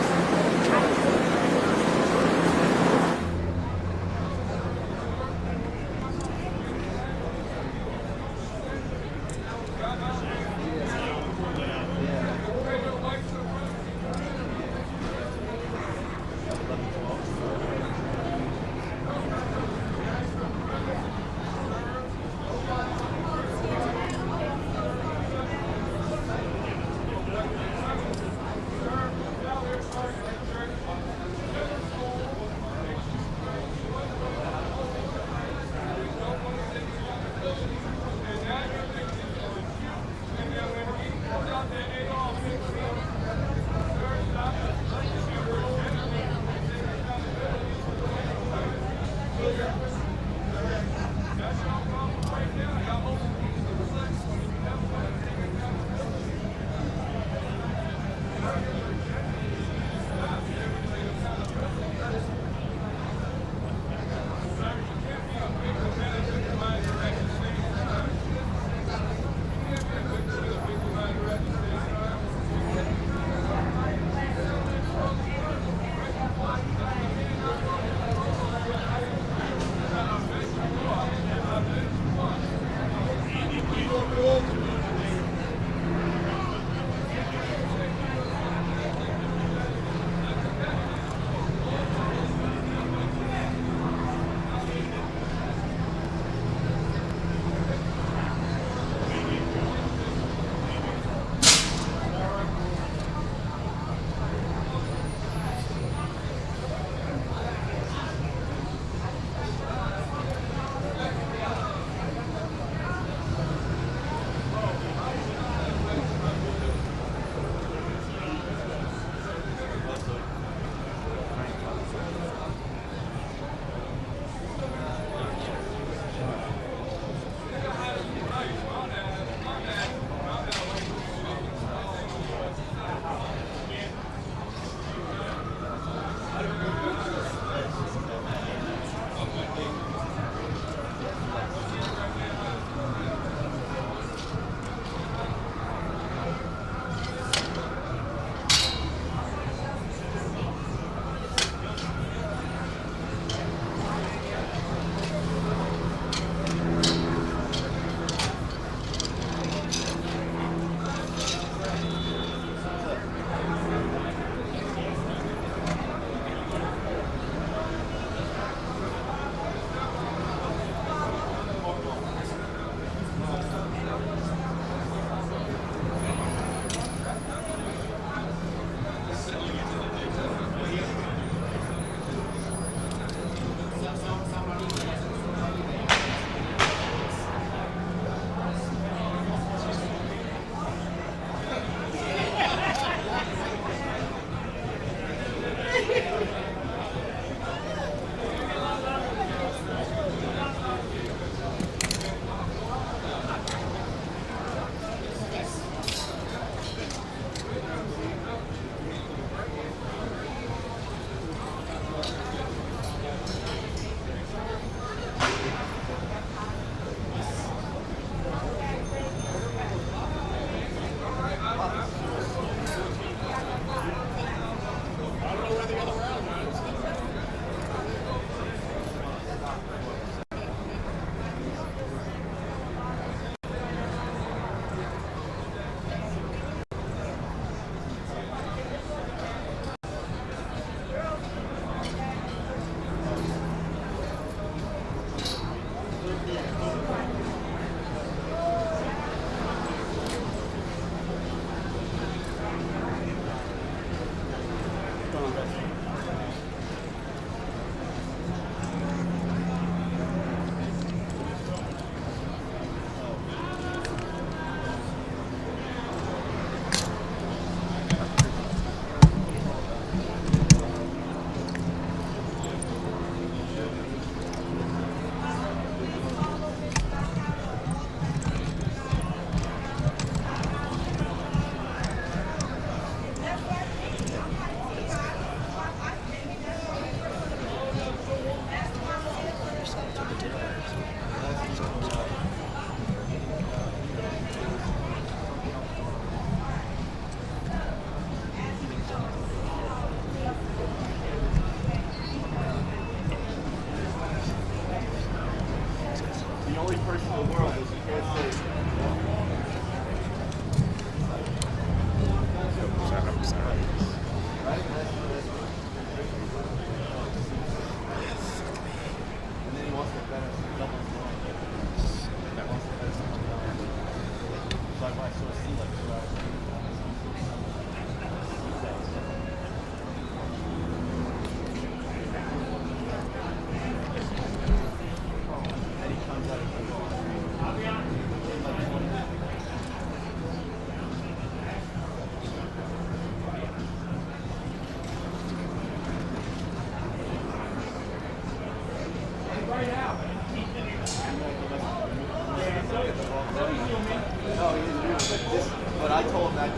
This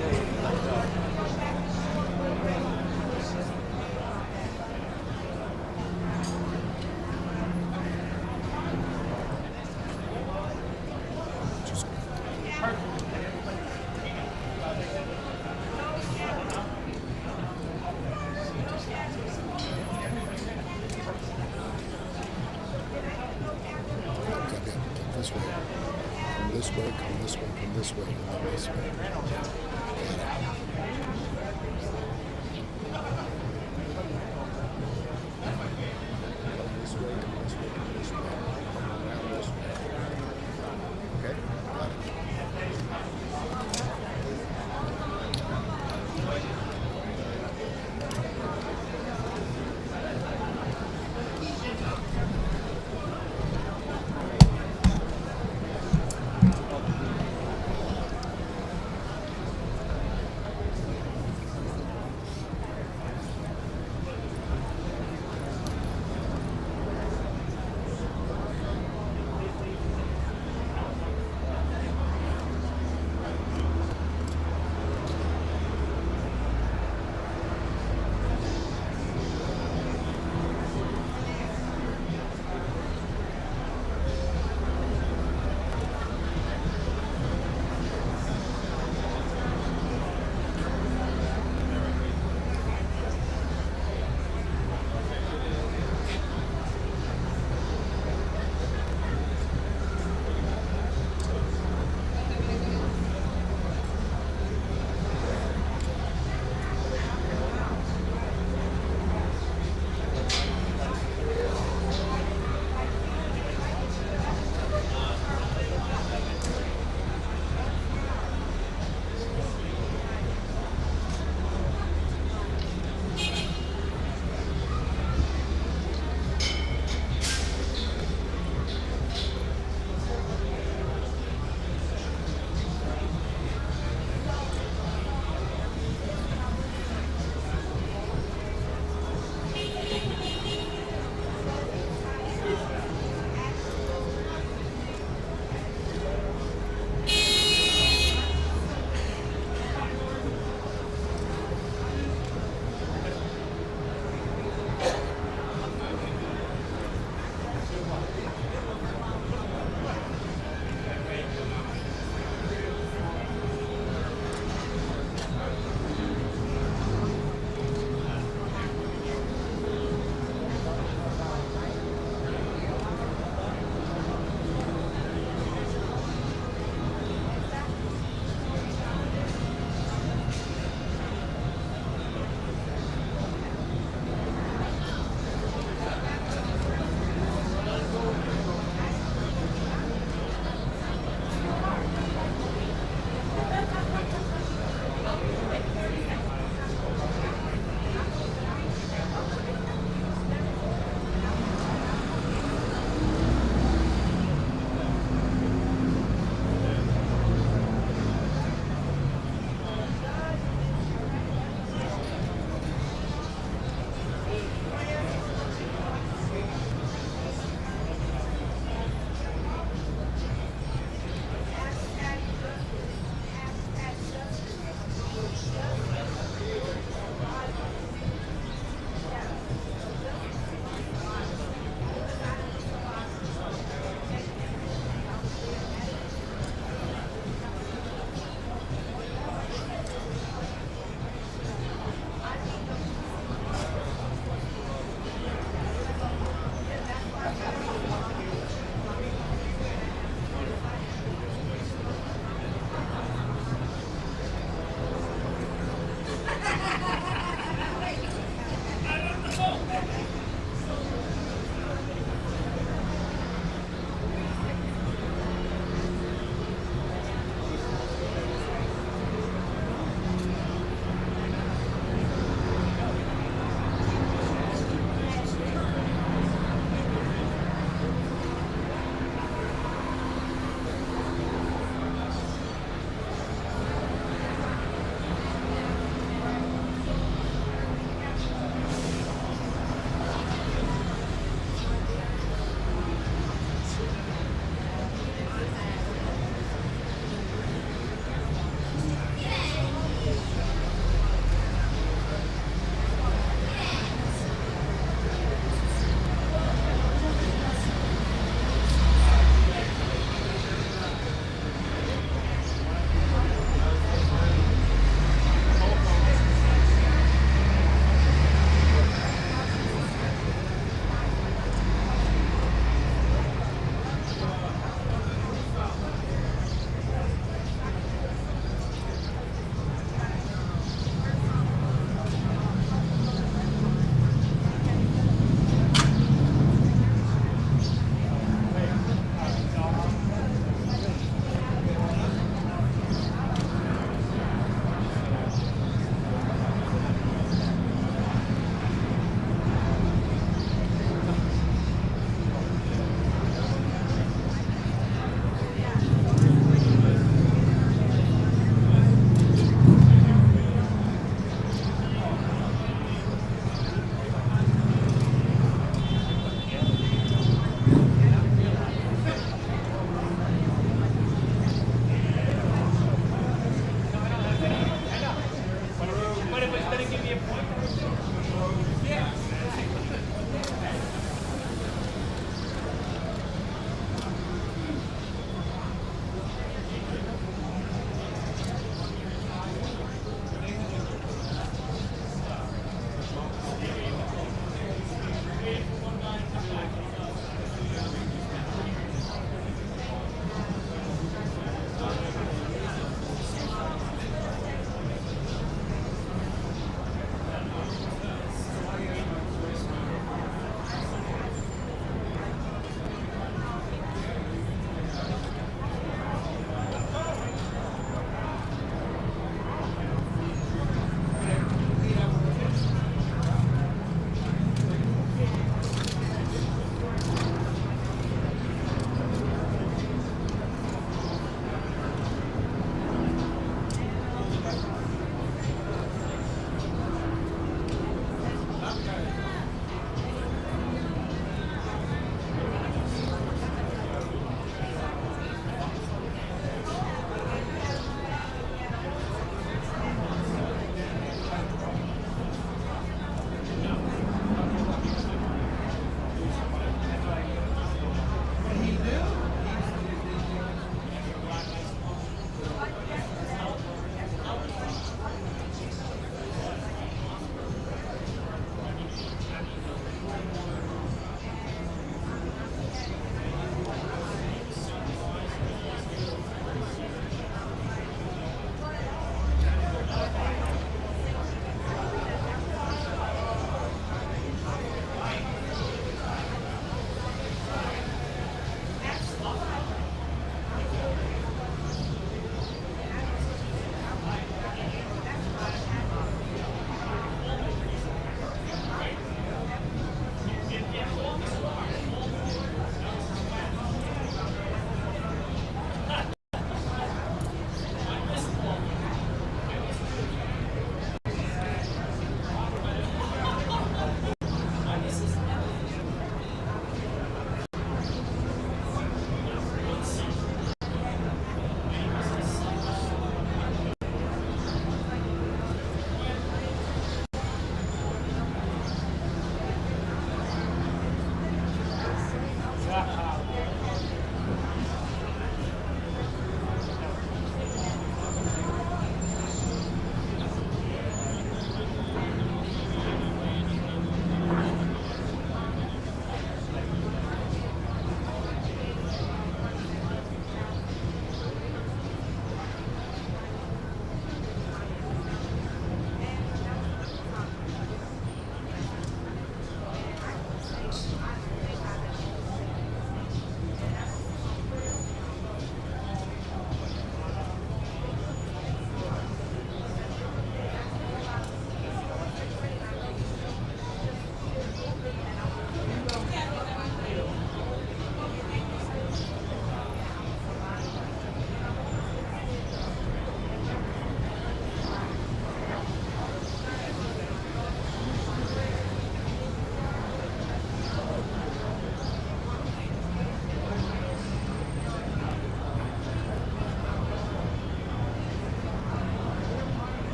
way. Come this way, come this way, come this way, and then this way.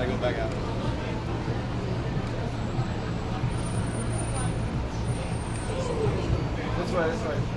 I go back out. This way, this way.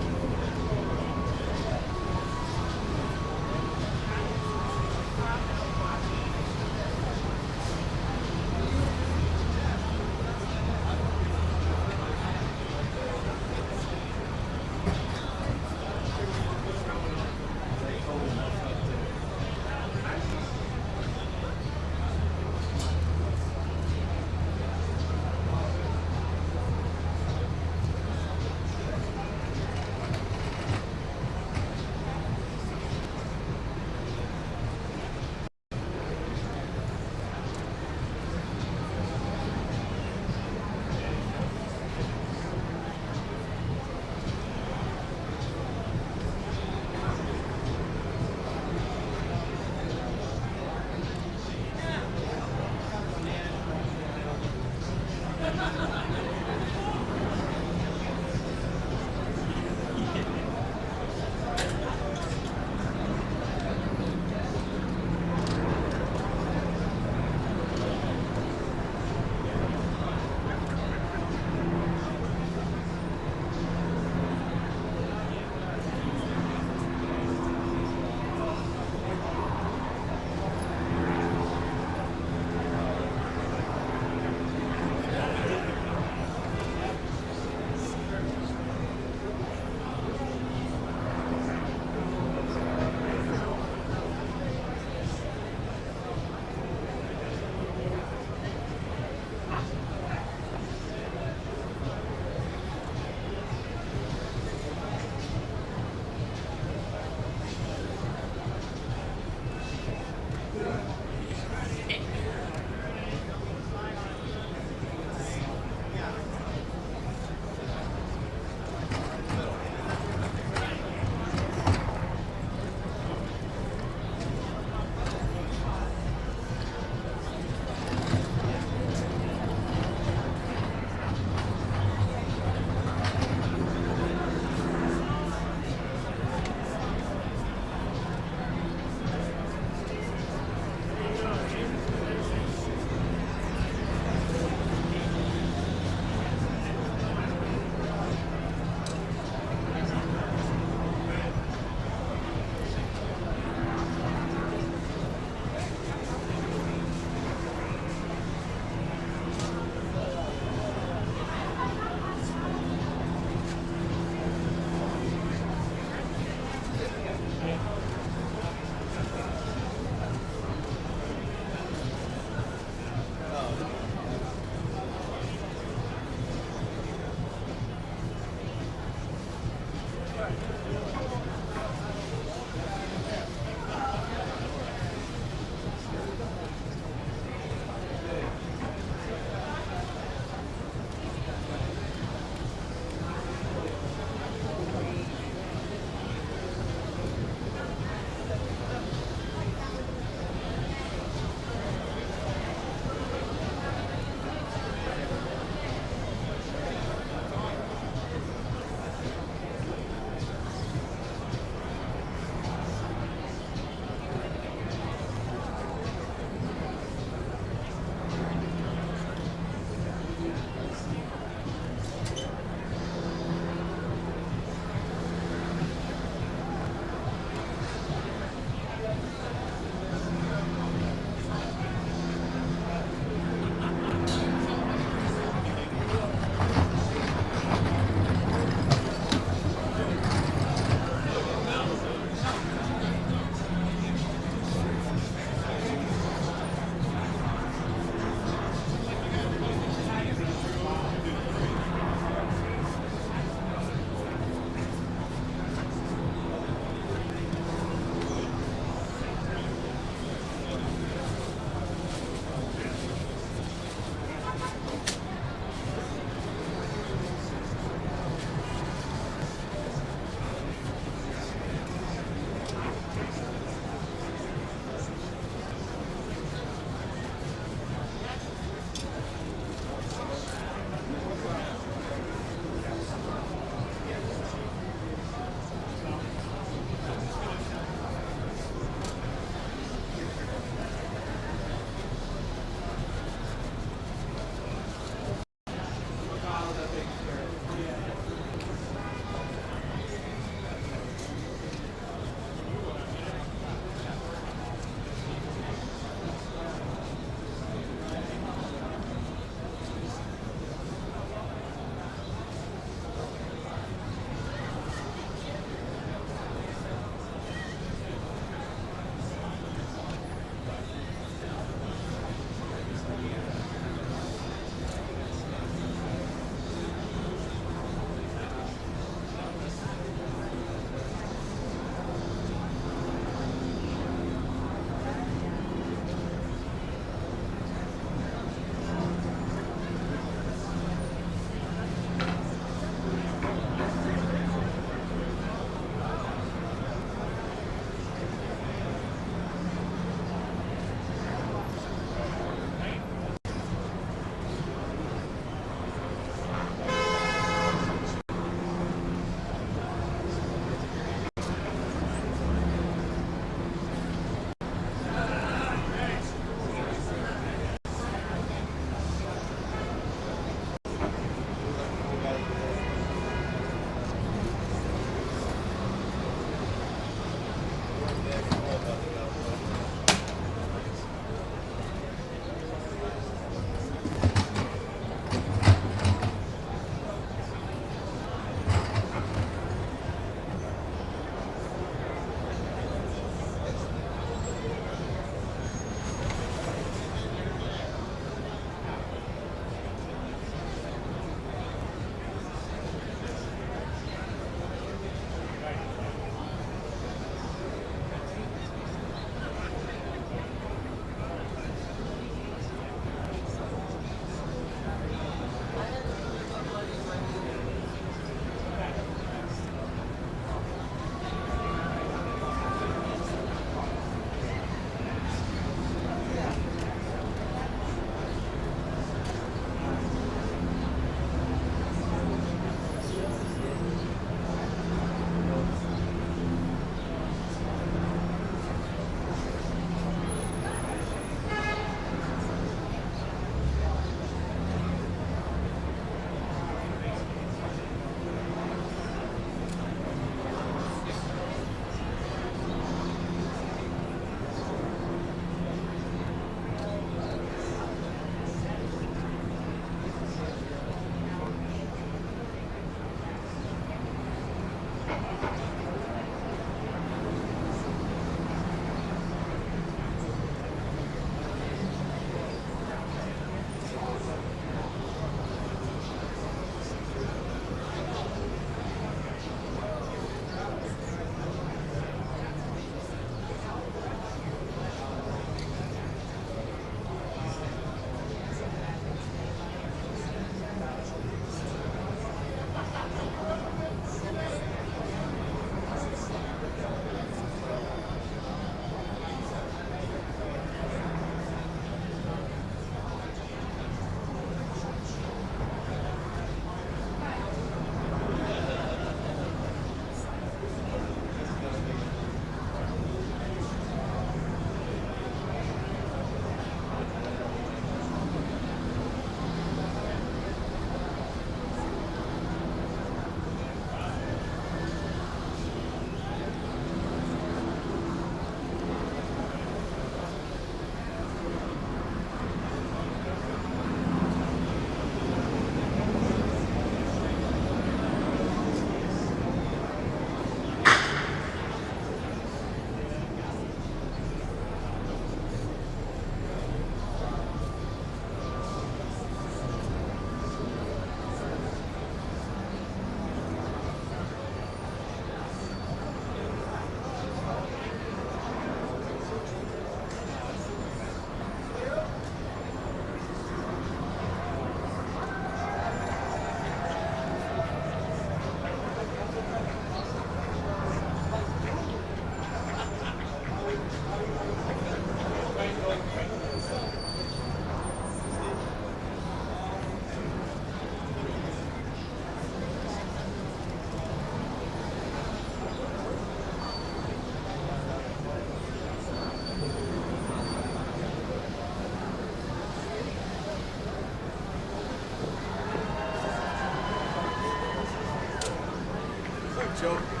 Joe.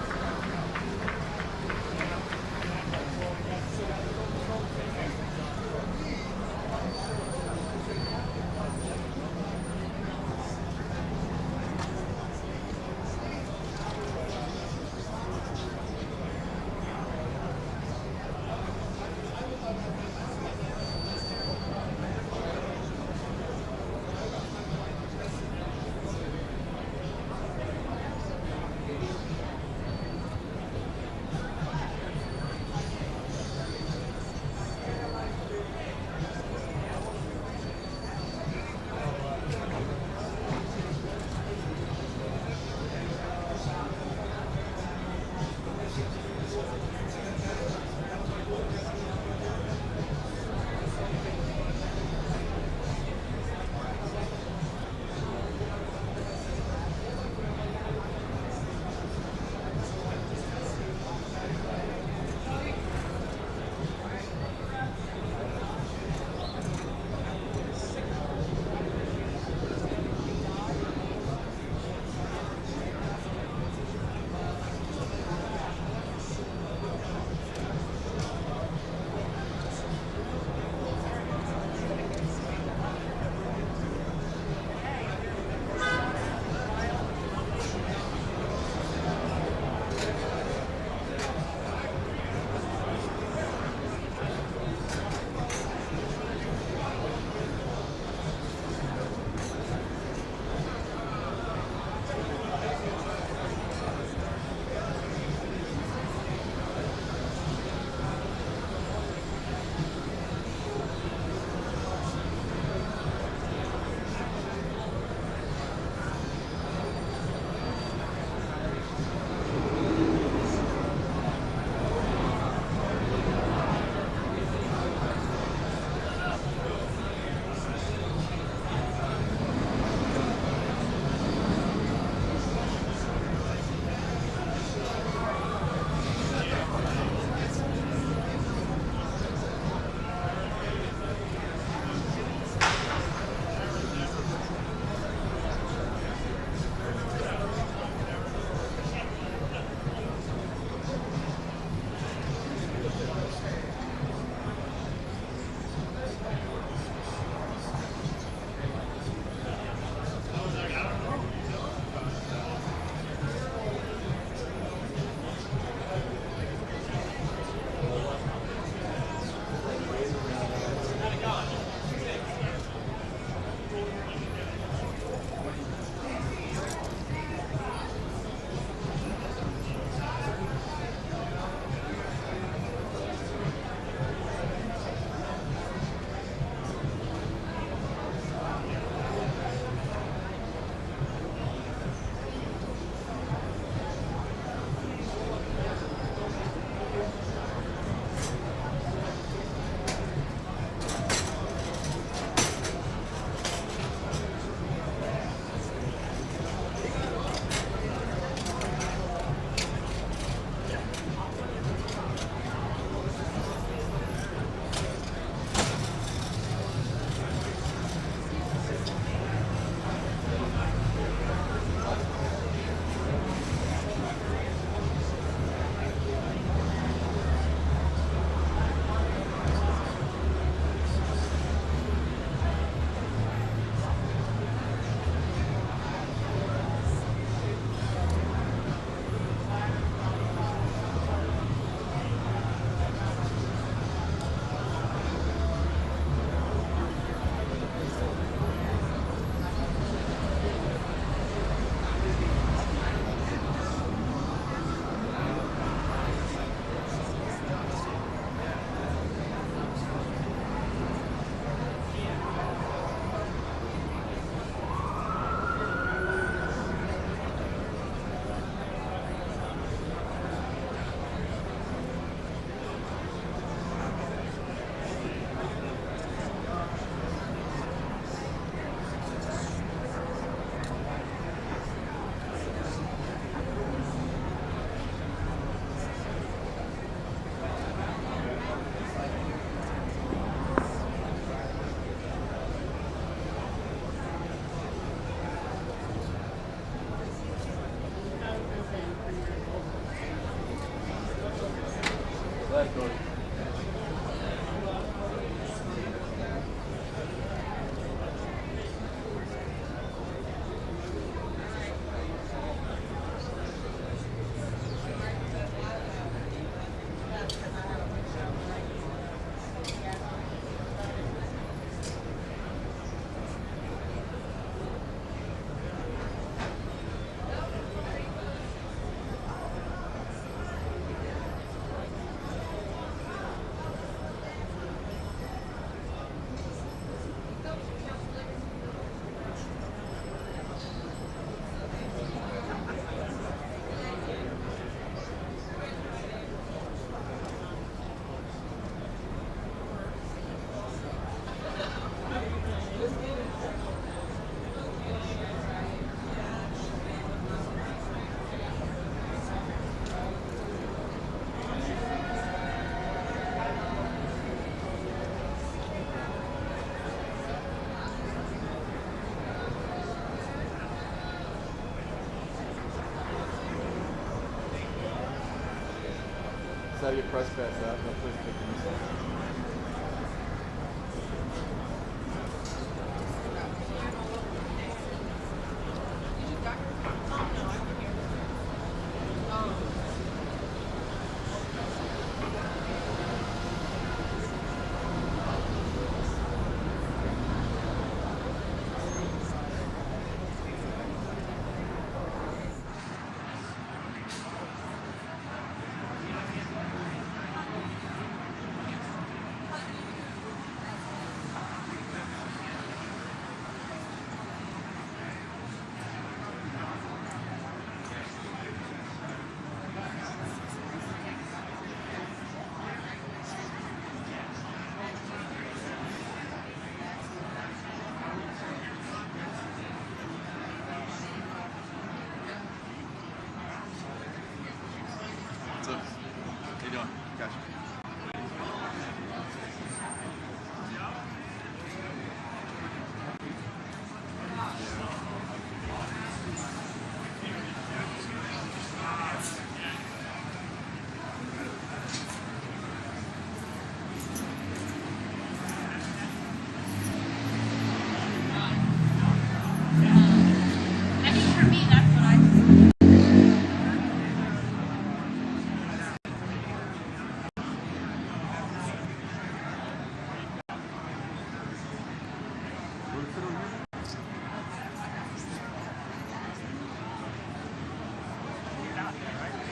Have your press pass out. No place to pick them up.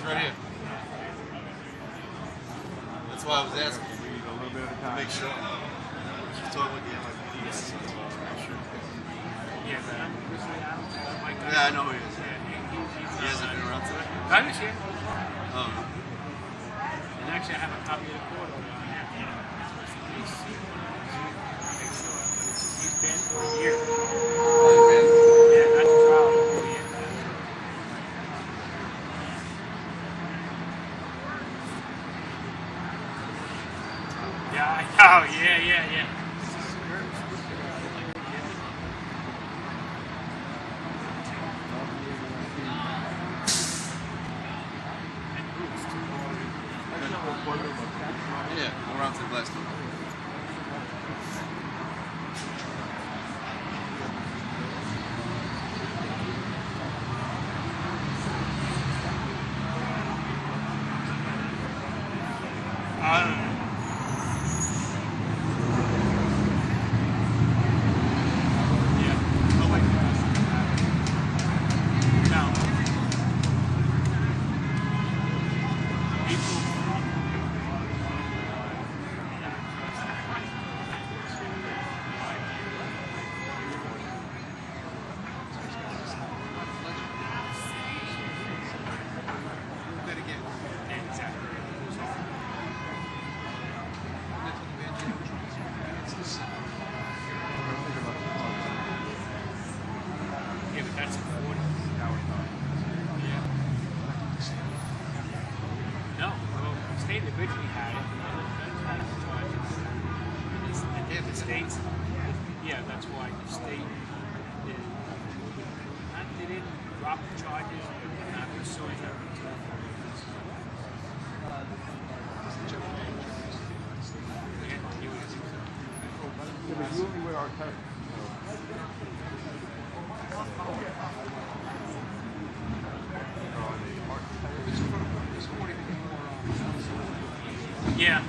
Right here. That's why I was asking. We need a little bit of time. To make sure. She's talking with the NYPD. Yeah, I know who he is. He hasn't been around today? I was here. Oh. And actually, I have a copy of the court order on that. He's been for a year. Yeah, that's a trial for a year. Yeah, I know. Yeah. Yeah, go around to the last one. Yeah, that's why the state they didn't drop the charges, but they're not pursuing them. our test. Yeah.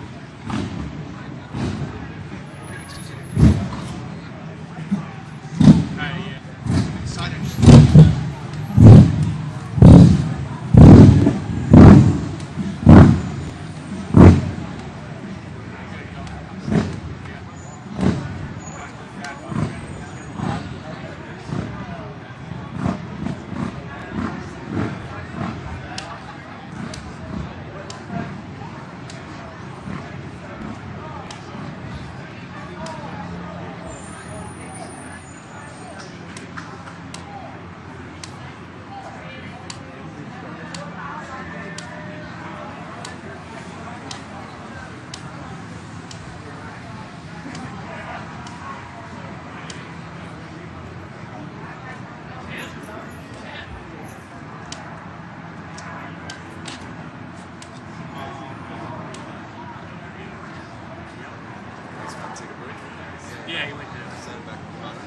Yeah, he went to send back the water.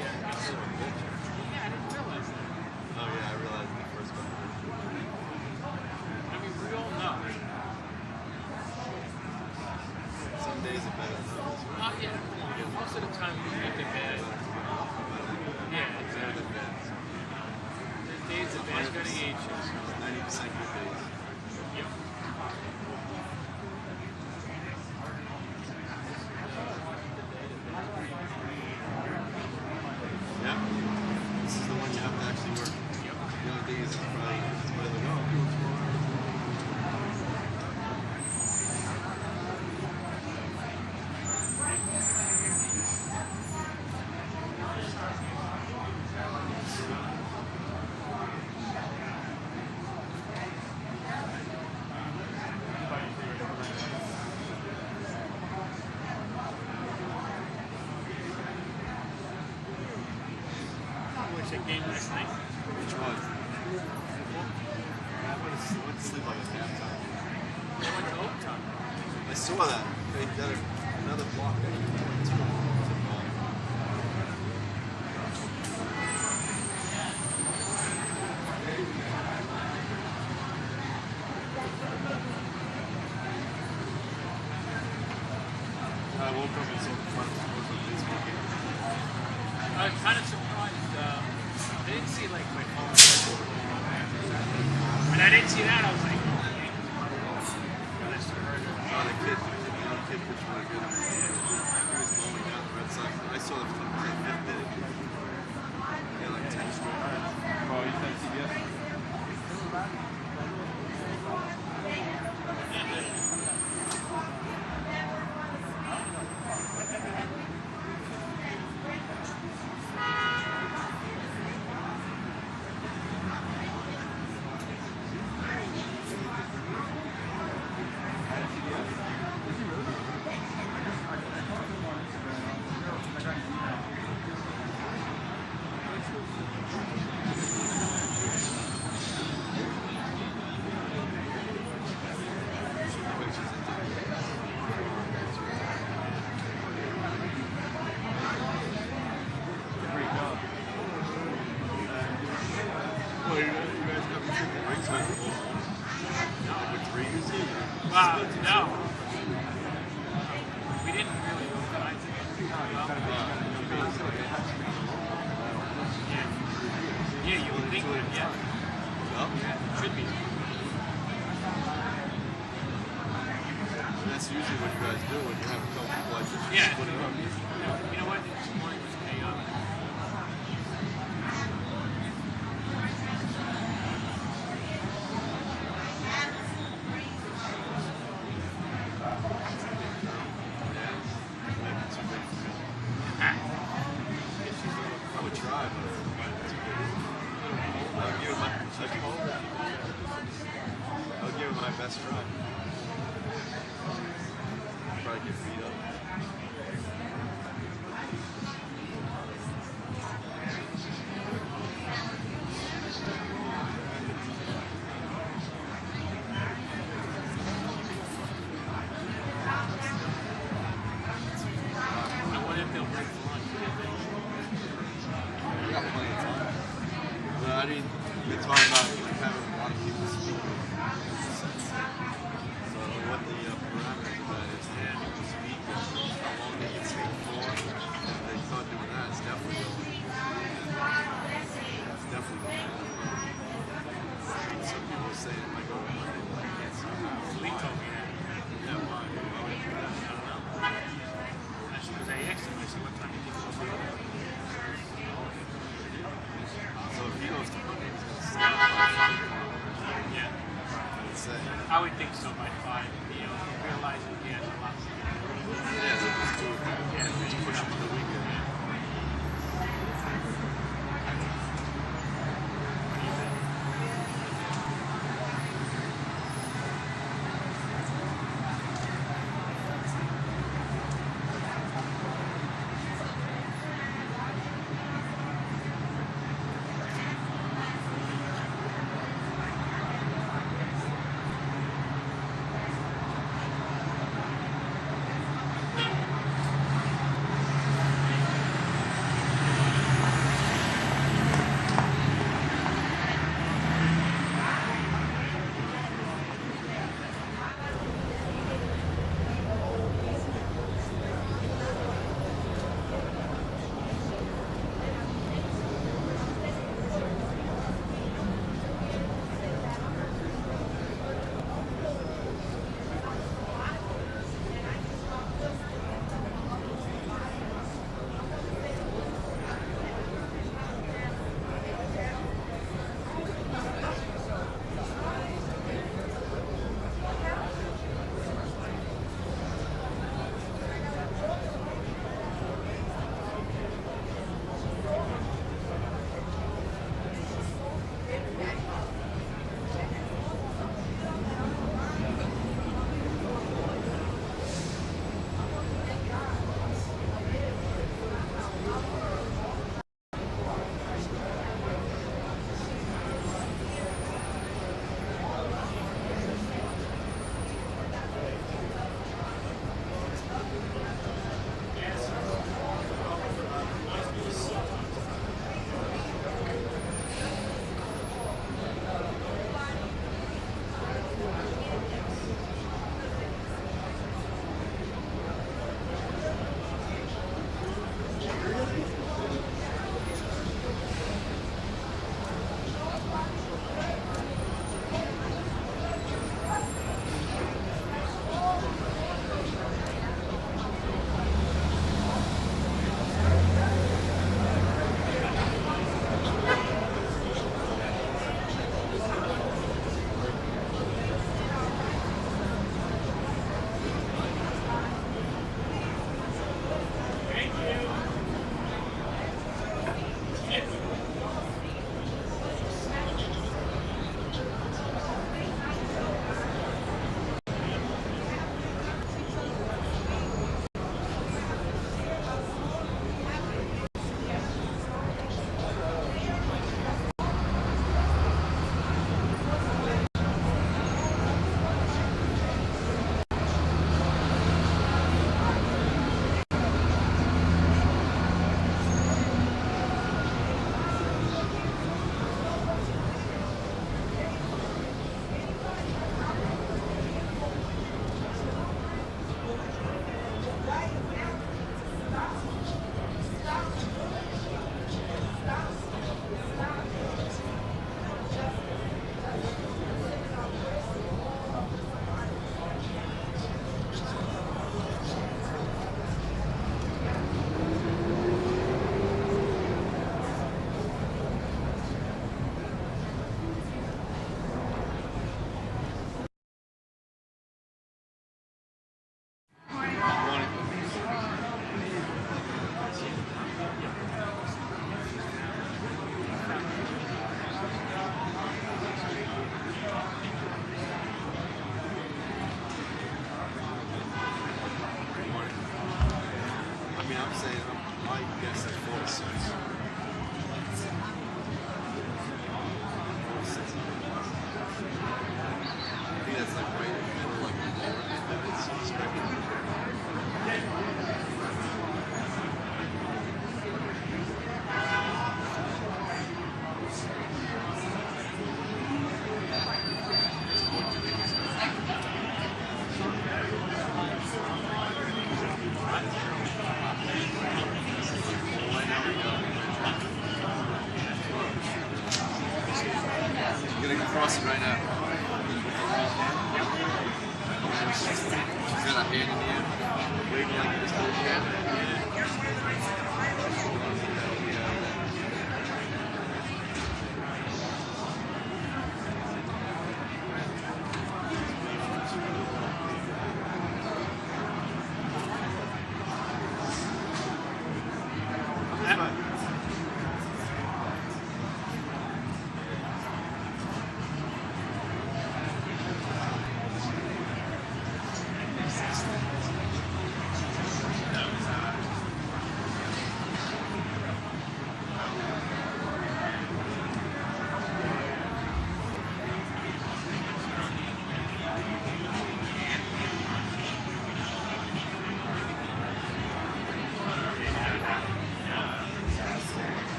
Yeah, I didn't realize that. Oh yeah, I realized in the first couple of days. I mean, we all know. Some days are better than others, right? Yeah. Most of the time you make it bad. Yeah, exactly. The days are bad variations. 90% good days. Yep. Yeah. This is the one you have to actually work. Yep. The only thing is it's probably whatever they go. That game last night. Which one? I went to sleep like at halftime. They went to overtime. I saw that. They did another block. I woke up and saw the front of the baseball game. I was kind of surprised. I didn't see like my phone. When I didn't see that, I was like, the kid pitched really good. He was blowing out the Red Sox. I saw the fifth inning. He had like 10 straight. Oh, you said CBS? Wow, no. We didn't really organize it. Yeah, you would think that, yeah. Well, yeah, should be. That's usually what you guys do when you have a couple people like this. Yeah. Put it up. You know what? This morning was chaotic. I'll give it my best try. I'll probably get beat up. break for lunch. We got plenty of time. But I mean, they talk about like having a lot of people speak. So what the parameters of that is to have people speak and how long they can speak for. If they start doing that, it's definitely going. It's definitely going. Some people are saying it might go to Monday, but I can't see how. Lee told me that. Yeah, why? Why would you do that? I don't know. That's because I asked him, I said, what time do you think it'll be over? So if he goes to Monday, he's going to start by 5 o'clock. Yeah. Let's say. I would think so by 5, you know, realizing he has a lot to do. Yeah, they'll just do it. Yeah, Just push him to the weekend. Yes, right now. She's got a hand in the air, waving like this to the camera.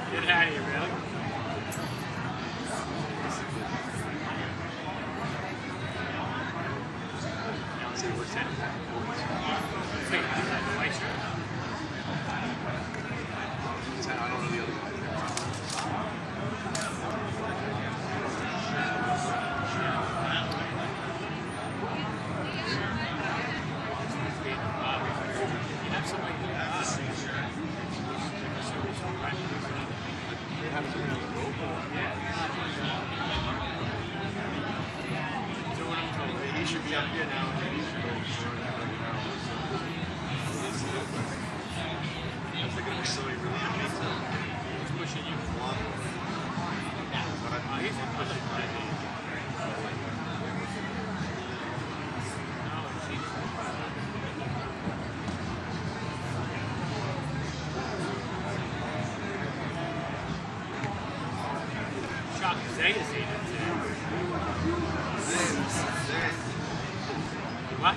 Get out of here, really. See what's in it. I don't know the other one. He should be up here now. He's pushing you. He's pushing Shock Zeta seen it too. What?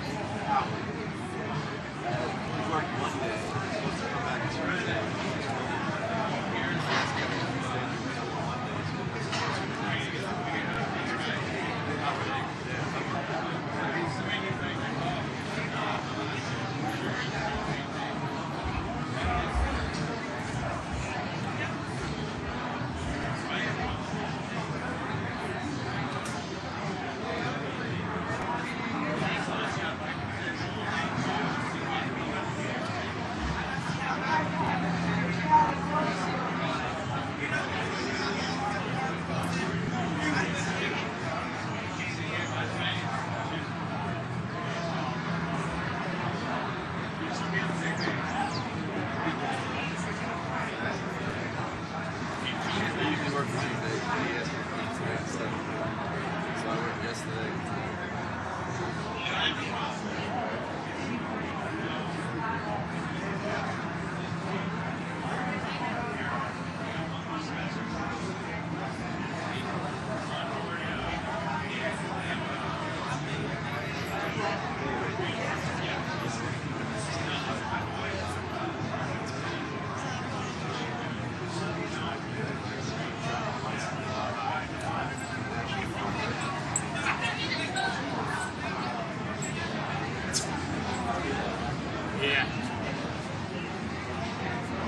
Yeah.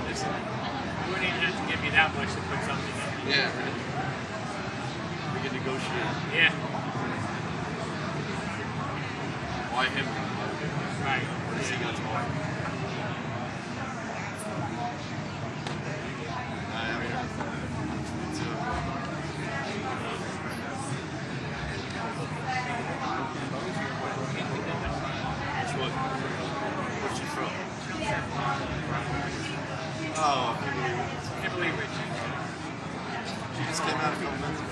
Listen, you wouldn't even have to give me that much to put something in. Yeah, right. We can negotiate. Yeah. Why him? Right. What does he got to offer? Where's she from? Oh, Kimberly Rich. she just came out a couple months ago.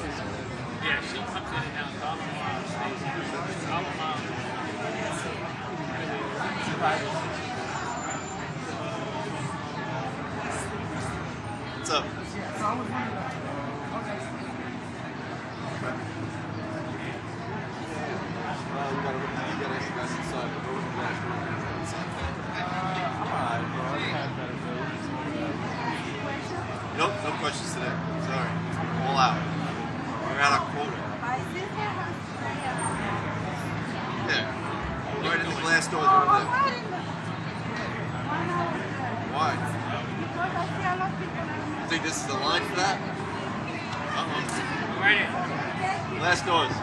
Yeah, she comes in and out all the miles. All the miles. What's up? You gotta ask the guys inside. Go with the guys inside. Nope, glass doors over there. Why? You think this is the line for that? Right in. Glass doors.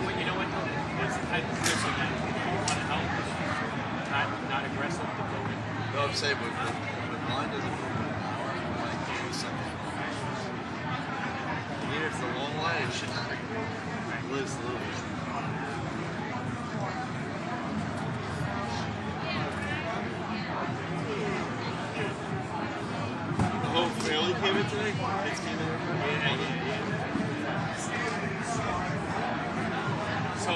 Well, you know what? There's a type of person that want to help, not aggressive to go in. No, I'm saying, but the line doesn't move. Like, do something. Even if it's a long line, it should have lives a little bit. The whole family came in today? Kids came in? So,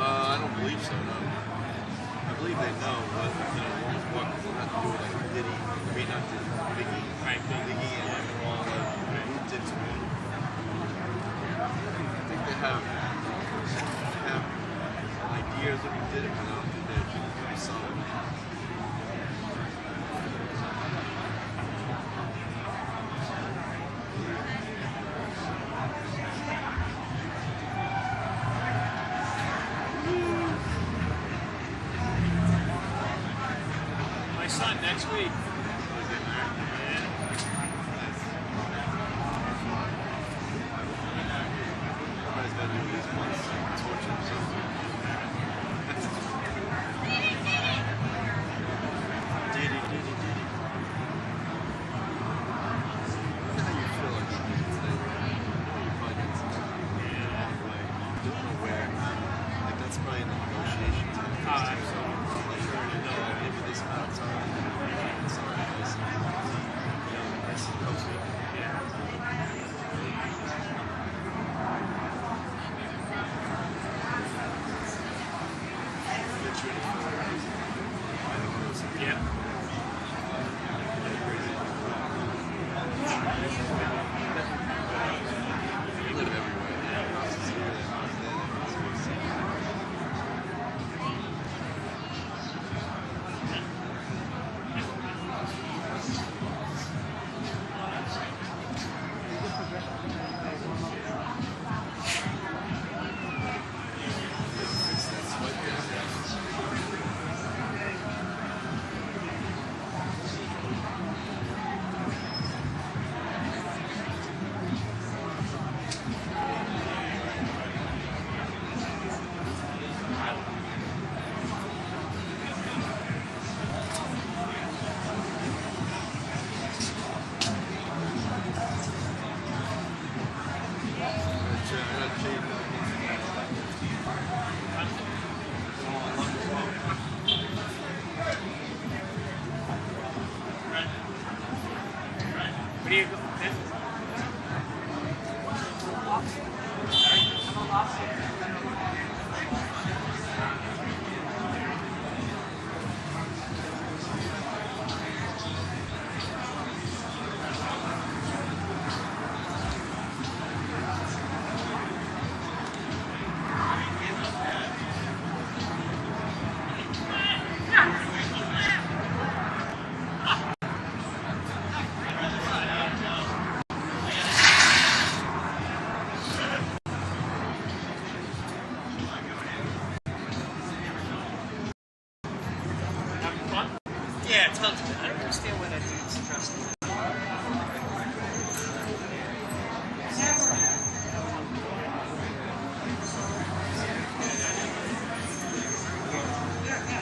I don't believe so, no. I believe they know what, what will have to do with, like, Diddy, I mean, not Diddy, Biggie, right, Biggie, and they're all, looped into one. I think they have ideas of who did it, but I don't think they're pretty solid. my son next week. What do you go? Yeah, tons of it. I don't understand why that dude's stressed.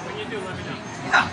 When you do, let me know. Yeah.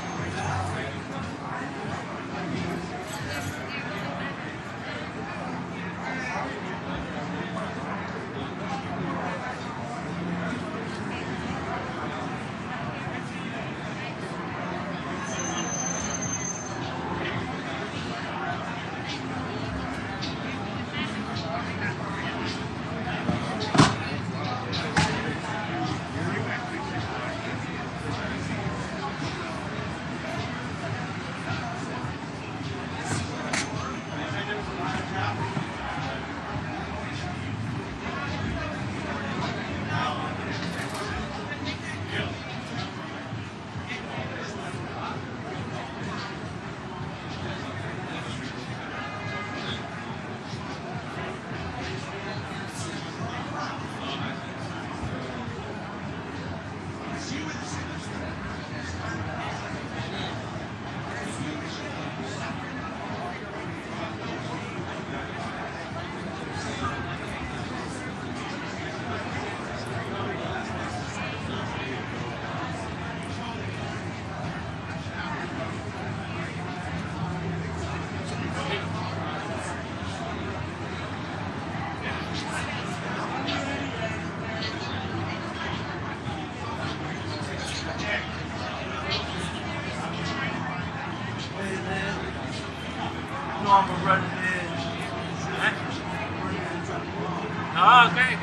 Oh, great.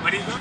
What do you do?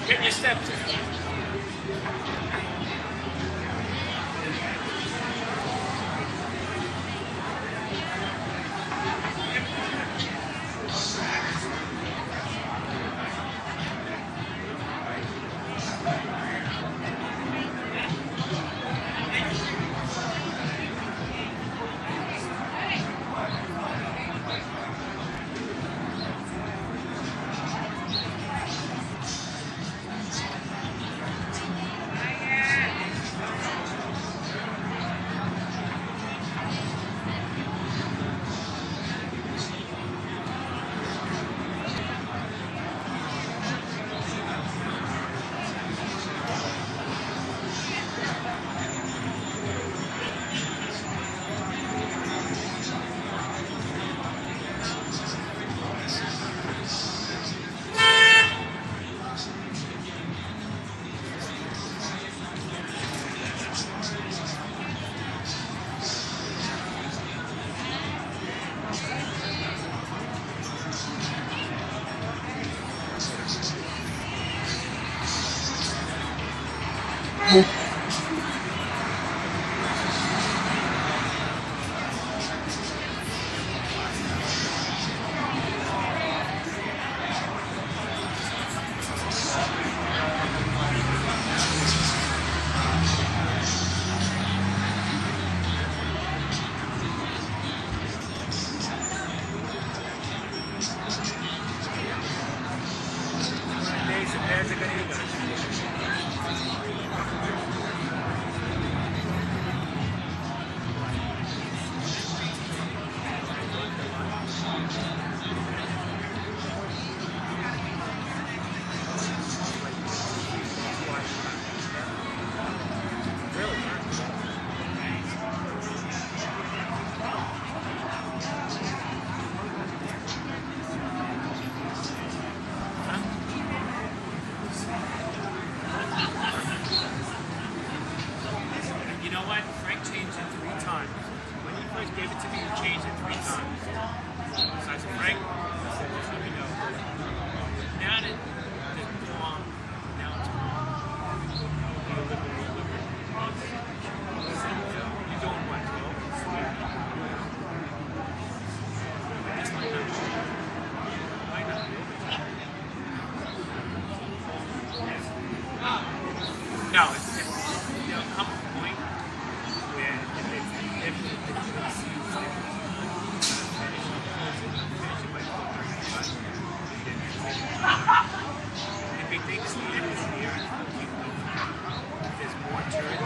Get your steps in. If he thinks the end is near, keep moving. If there's more to it,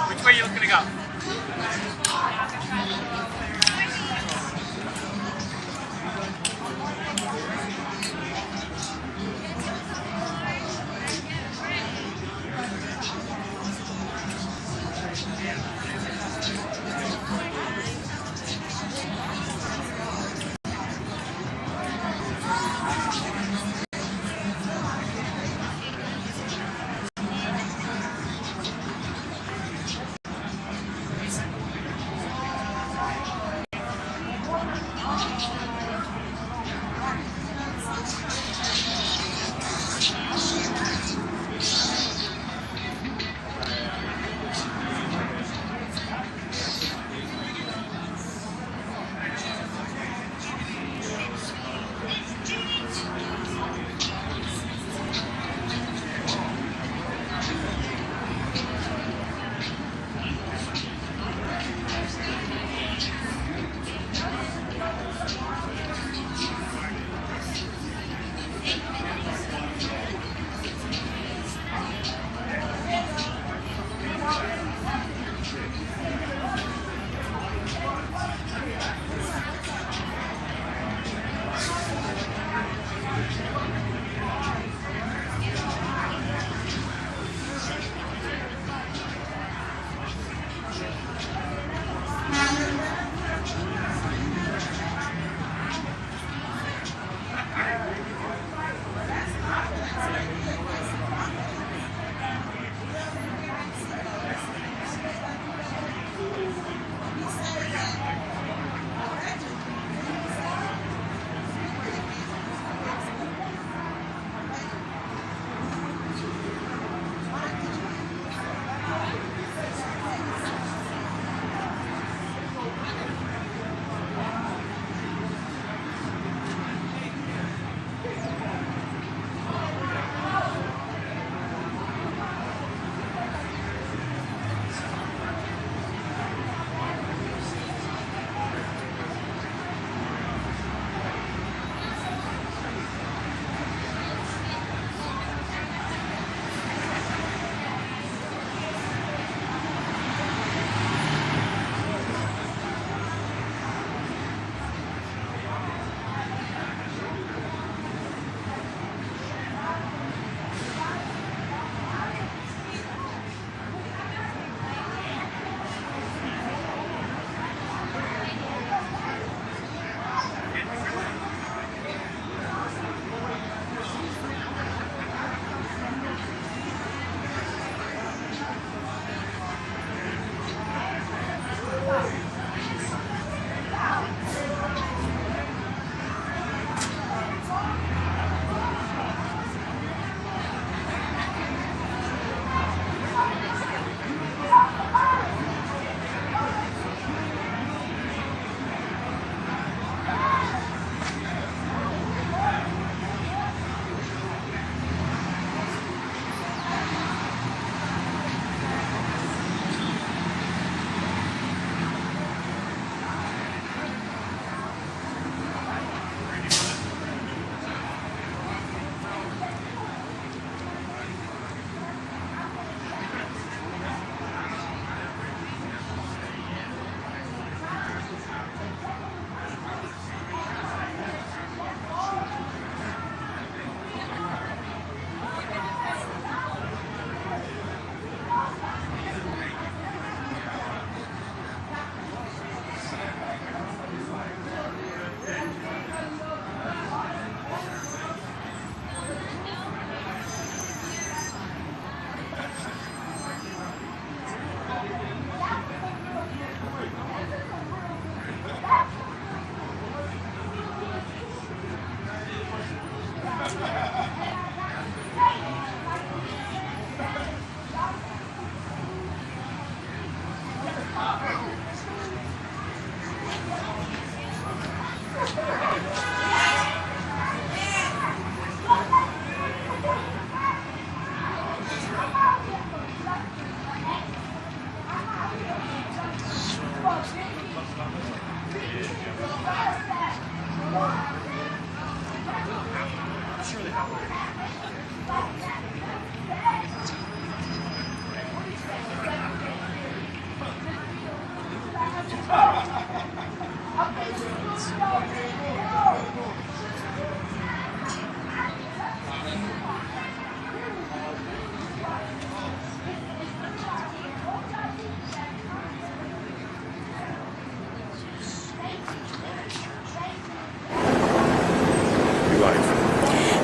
Which way are you looking to go?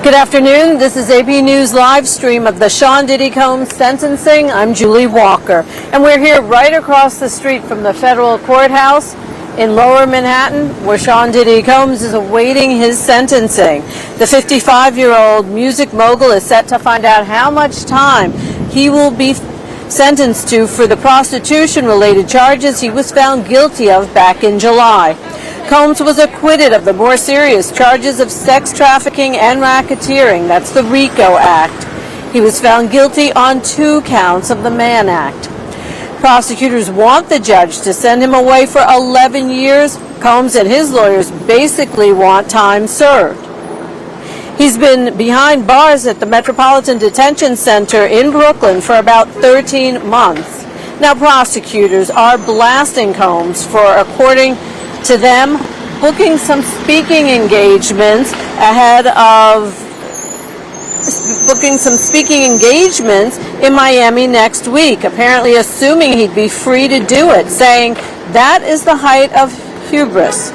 Good afternoon. This is AP News live stream of the Sean Diddy Combs sentencing. I'm Julie Walker, and we're here right across the street from the federal courthouse in Lower Manhattan, where Sean Diddy Combs is awaiting his sentencing. The 55-year-old music mogul is set to find out how much time he will be sentenced to for the prostitution-related charges he was found guilty of back in July. Combs was acquitted of the more serious charges of sex trafficking and racketeering. That's the RICO Act. He was found guilty on 2 counts of the Mann Act. Prosecutors want the judge to send him away for 11 years. Combs and his lawyers basically want time served. He's been behind bars at the Metropolitan Detention Center in Brooklyn for about 13 months. Now, prosecutors are blasting Combs for, according to them, booking some speaking engagements in Miami next week, apparently assuming he'd be free to do it, saying that is the height of hubris.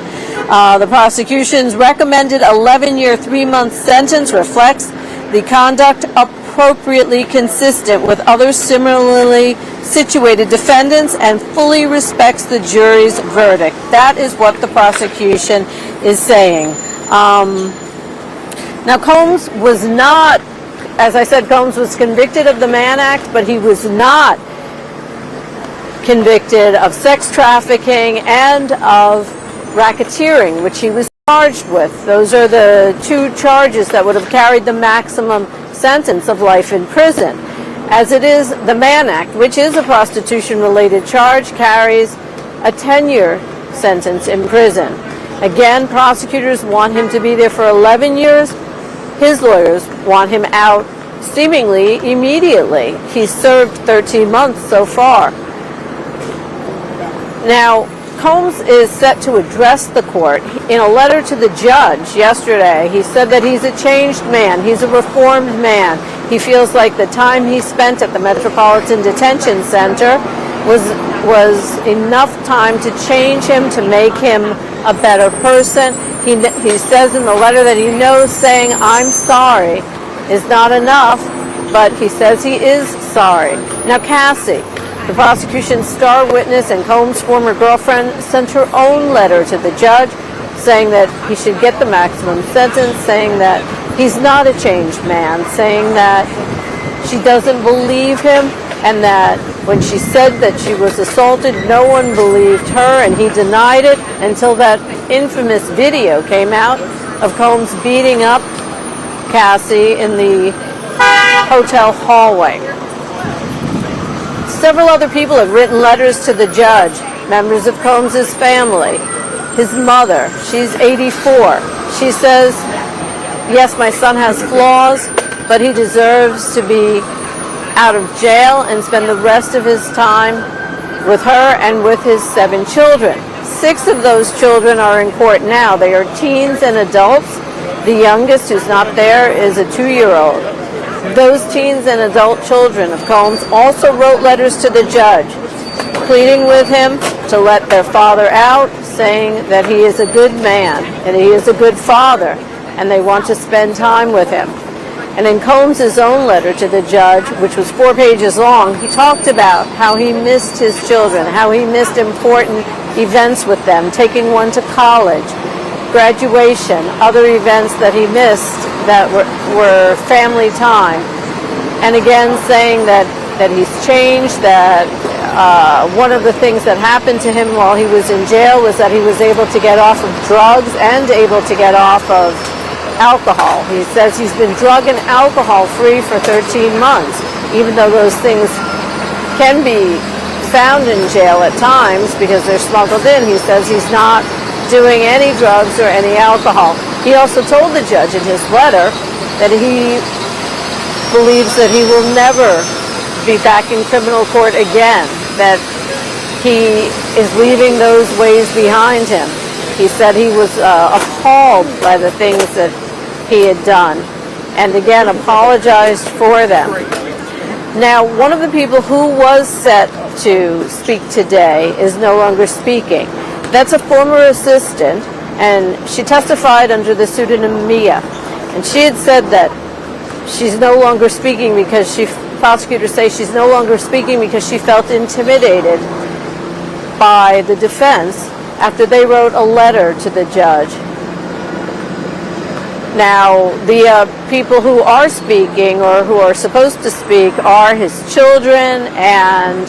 The prosecution's recommended 11-year, 3-month sentence reflects the conduct appropriately consistent with other similarly situated defendants and fully respects the jury's verdict. That is what the prosecution is saying. Now, Combs was not, as I said, Combs was convicted of the Mann Act, but he was not convicted of sex trafficking and of racketeering, which he was charged with. Those are the 2 charges that would have carried the maximum sentence of life in prison. As it is, the Mann Act, which is a prostitution-related charge, carries a 10-year sentence in prison. Again, prosecutors want him to be there for 11 years. His lawyers want him out seemingly immediately. He's served 13 months so far. Now, Combs is set to address the court. In a letter to the judge yesterday, he said that he's a changed man. He's a reformed man. He feels like the time he spent at the Metropolitan Detention Center was enough time to change him, to make him a better person. He says in the letter that he knows saying, "I'm sorry," is not enough, but he says he is sorry. Now, Cassie, the prosecution's star witness and Combs' former girlfriend, sent her own letter to the judge saying that he should get the maximum sentence, saying that he's not a changed man, saying that she doesn't believe him, and that when she said that she was assaulted, no one believed her, and he denied it until that infamous video came out of Combs beating up Cassie in the hotel hallway. Several other people have written letters to the judge, members of Combs' family. His mother, she's 84. She says, yes, my son has flaws, but he deserves to be out of jail and spend the rest of his time with her and with his 7 children. 6 of those children are in court now. They are teens and adults. The youngest, who's not there, is a 2-year-old. Those teens and adult children of Combs also wrote letters to the judge, pleading with him to let their father out, saying that he is a good man and he is a good father, and they want to spend time with him. And in Combs' own letter to the judge, which was 4 pages long, he talked about how he missed his children, how he missed important events with them, taking one to college, graduation, other events that he missed that were family time. And again, saying that he's changed, that one of the things that happened to him while he was in jail was that he was able to get off of drugs and able to get off of alcohol. He says he's been drug and alcohol free for 13 months, even though those things can be found in jail at times because they're smuggled in. He says he's not doing any drugs or any alcohol. He also told the judge in his letter that he believes that he will never be back in criminal court again, that he is leaving those ways behind him. He said he was appalled by the things that he had done, and again apologized for them. Now, one of the people who was set to speak today is no longer speaking. That's a former assistant, and she testified under the pseudonym Mia. And she had said that she's no longer speaking because prosecutors say she's no longer speaking because she felt intimidated by the defense after they wrote a letter to the judge. Now, the people who are speaking or who are supposed to speak are his children and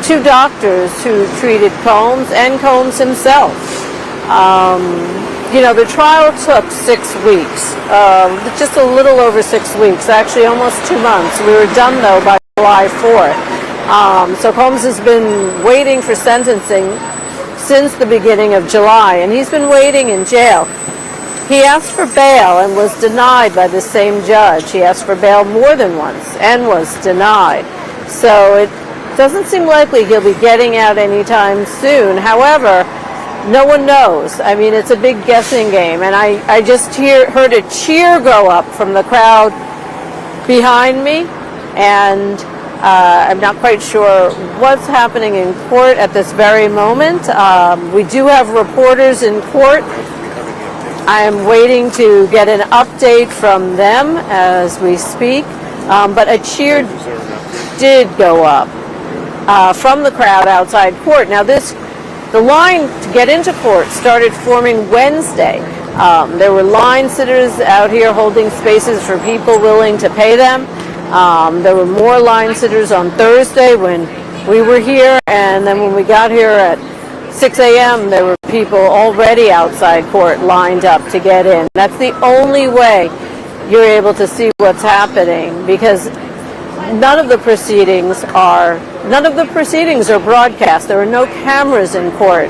two doctors who treated Combs and Combs himself. You know, the trial took 6 weeks, just a little over 6 weeks, actually almost 2 months. We were done, though, by July 4th. So Combs has been waiting for sentencing since the beginning of July, and he's been waiting in jail. He asked for bail and was denied by the same judge. He asked for bail more than once and was denied. So it doesn't seem likely he'll be getting out anytime soon. However, no one knows. I mean, it's a big guessing game. And I just heard a cheer go up from the crowd behind me. And I'm not quite sure what's happening in court at this very moment. We do have reporters in court. I am waiting to get an update from them as we speak, but a cheer did go up from the crowd outside court. Now the line to get into court started forming Wednesday. There were line sitters out here holding spaces for people willing to pay them. There were more line sitters on Thursday when we were here, and then when we got here at 6 a.m. there were people already outside court lined up to get in. That's the only way you're able to see what's happening, because none of the proceedings are broadcast. There are no cameras in court.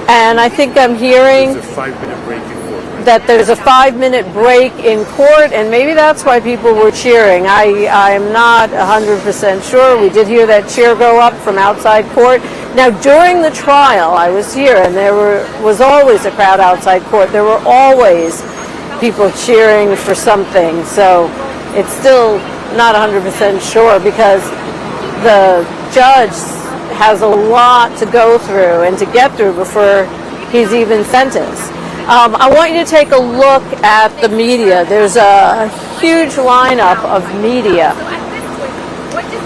And I think I'm hearing that there's a 5-minute break in court, and maybe that's why people were cheering. I'm not 100% sure. We did hear that cheer go up from outside court. Now, during the trial, I was here, and there was always a crowd outside court. There were always people cheering for something, so it's still not 100% sure, because the judge has a lot to go through and to get through before he's even sentenced. I want you to take a look at the media. There's a huge lineup of media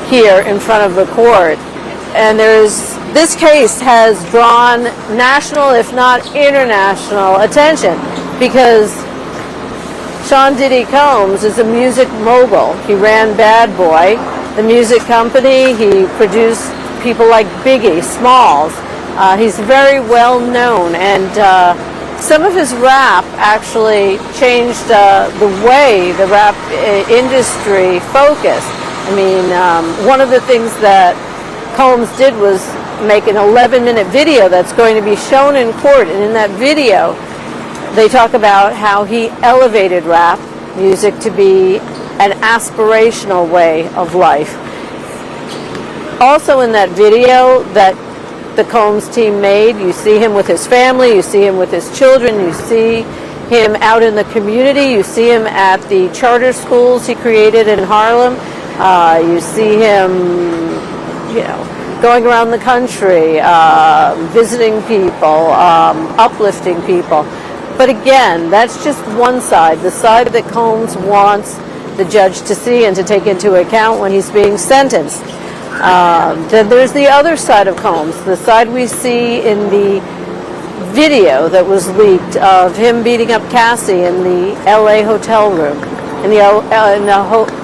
here in front of the court, and this case has drawn national, if not international, attention, because Sean Diddy Combs is a music mogul. He ran Bad Boy, the music company. He produced people like Biggie, Smalls. He's very well known, and some of his rap actually changed the way the rap industry focused. I mean, one of the things that Combs did was make an 11-minute video that's going to be shown in court, and in that video they talk about how he elevated rap music to be an aspirational way of life. Also in that video that the Combs team made, you see him with his family, you see him with his children, you see him out in the community, you see him at the charter schools he created in Harlem, you see him, you know, going around the country, visiting people, uplifting people. But again, that's just one side, the side that Combs wants the judge to see and to take into account when he's being sentenced. Then there's the other side of Combs, the side we see in the video that was leaked of him beating up Cassie in the LA hotel room, in the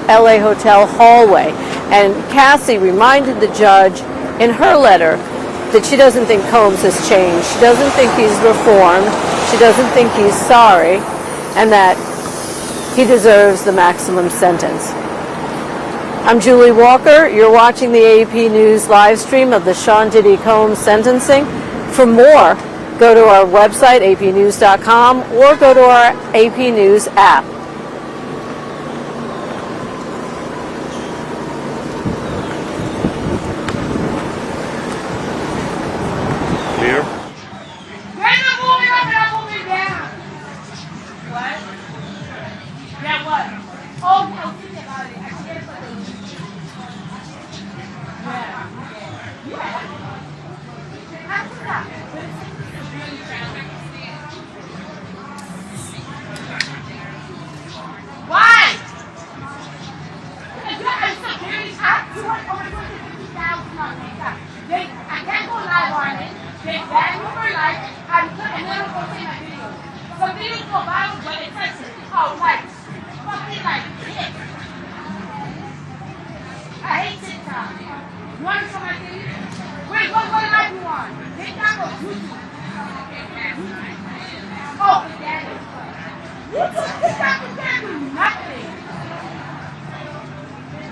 LA hotel hallway. And Cassie reminded the judge in her letter that she doesn't think Combs has changed. She doesn't think he's reformed. She doesn't think he's sorry, and that he deserves the maximum sentence. I'm Julie Walker. You're watching the AP News live stream of the Sean Diddy Combs sentencing. For more, go to our website, apnews.com, or go to our AP News app. Clear? Bring the movie up and I'll move it down. What? Yeah, what? Oh, no, think about it. I can't put those. Yeah. I forgot. like, I'm never gonna see my videos. Some videos go viral, but it says, oh, like, fucking like this. I hate TikTok. You want to show my thing? Wait, what live you on? TikTok or YouTube? Oh, forget it. YouTube, TikTok, you can't do nothing.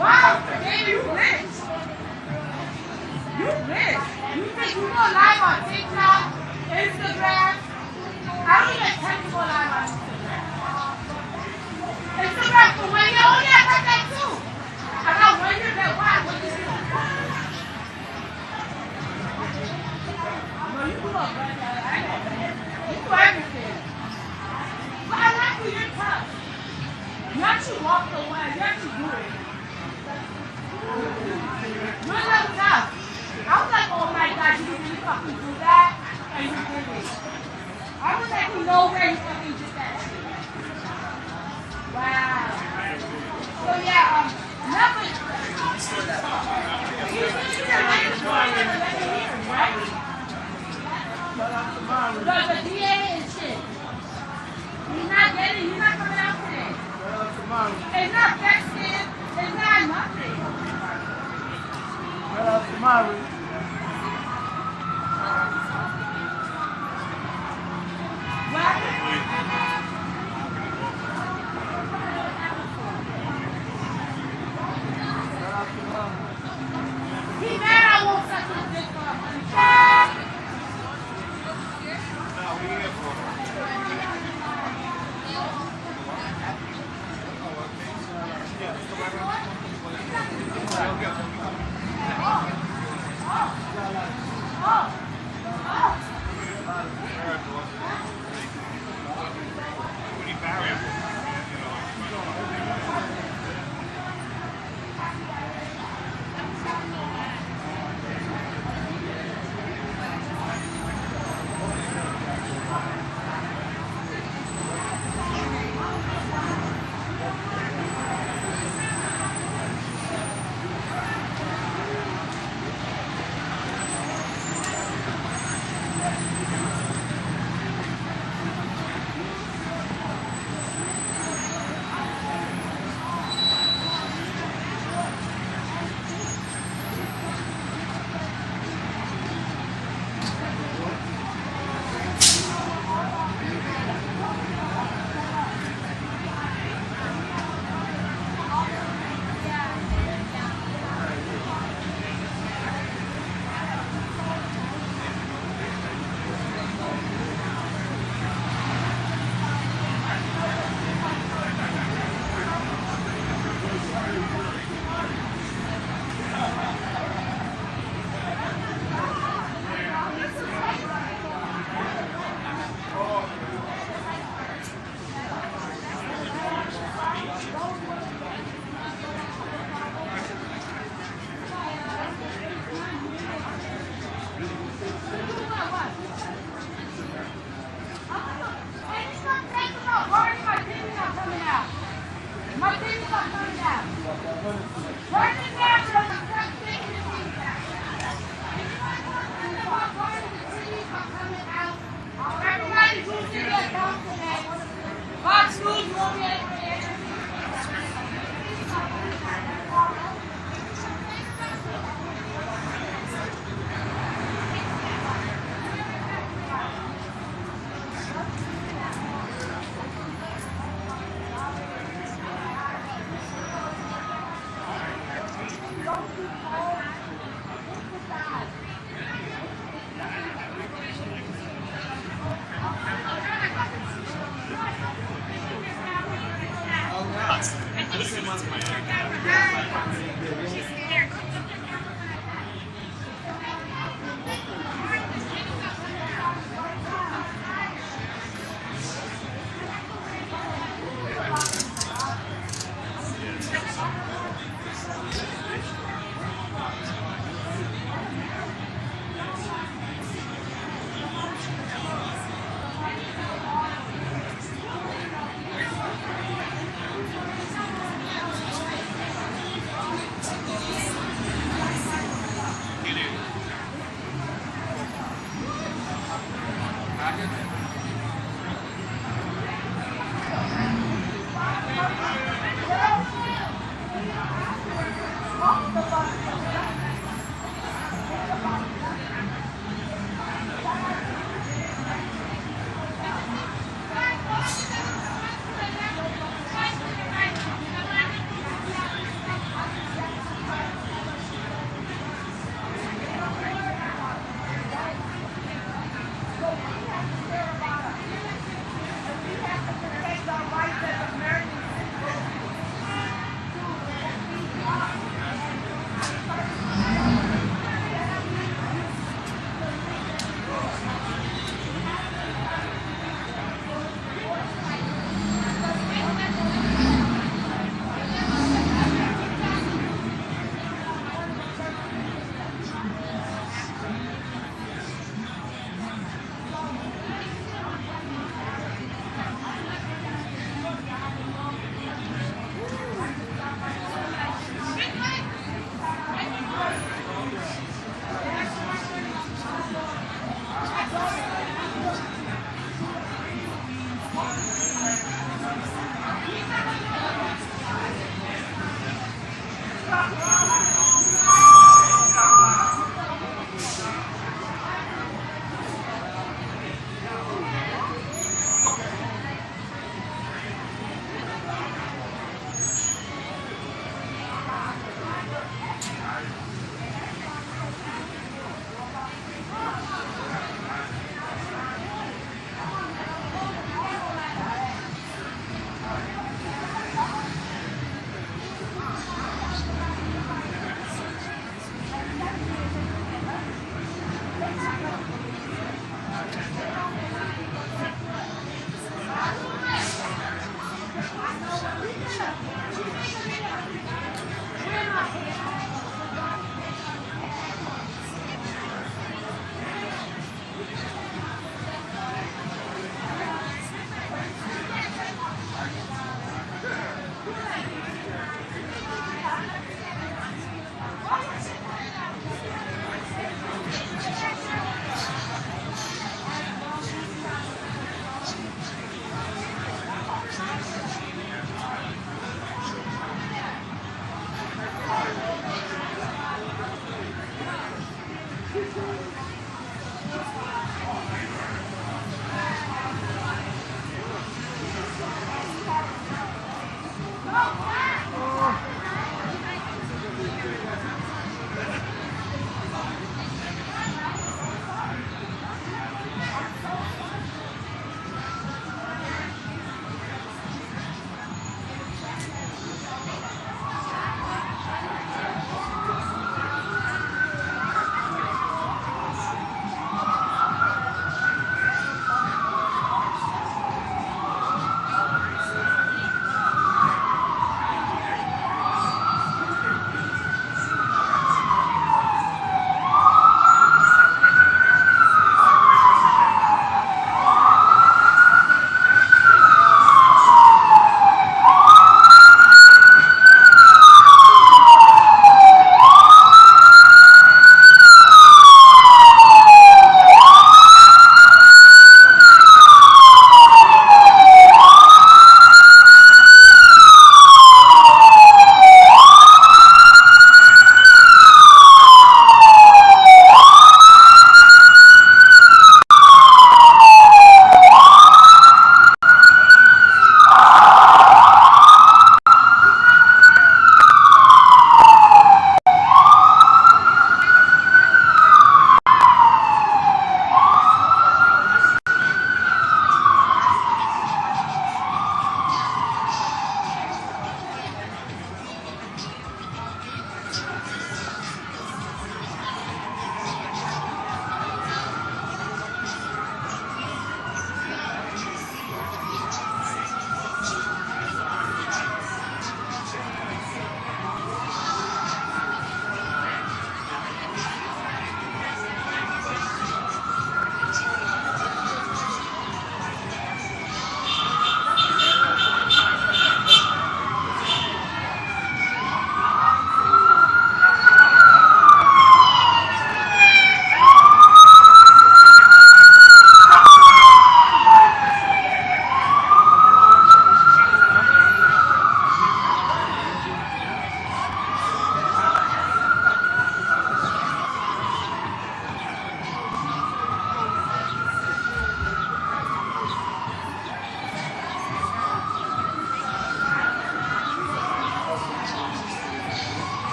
Wow, baby, you rich. You rich. You think you go live on TikTok, Instagram? I don't even tell you go live on Instagram. Instagram for 1 year. Oh yeah, I got that too. I got 1 year that why? What is it? No, you do look good. I know. You do everything. But I like you, you're tough. You actually walk the way. You actually do it. You're not tough. I was like, oh my God, you really fucking do that? And you did it. I was like, no way you fucking did that shit. Wow. So yeah, nothing. You think you're the latest one in the hearing, right? The DA and shit. He's not coming out today. It's not festive. It's not nothing. Shout out to Mari. He mad I won't suck his dick off.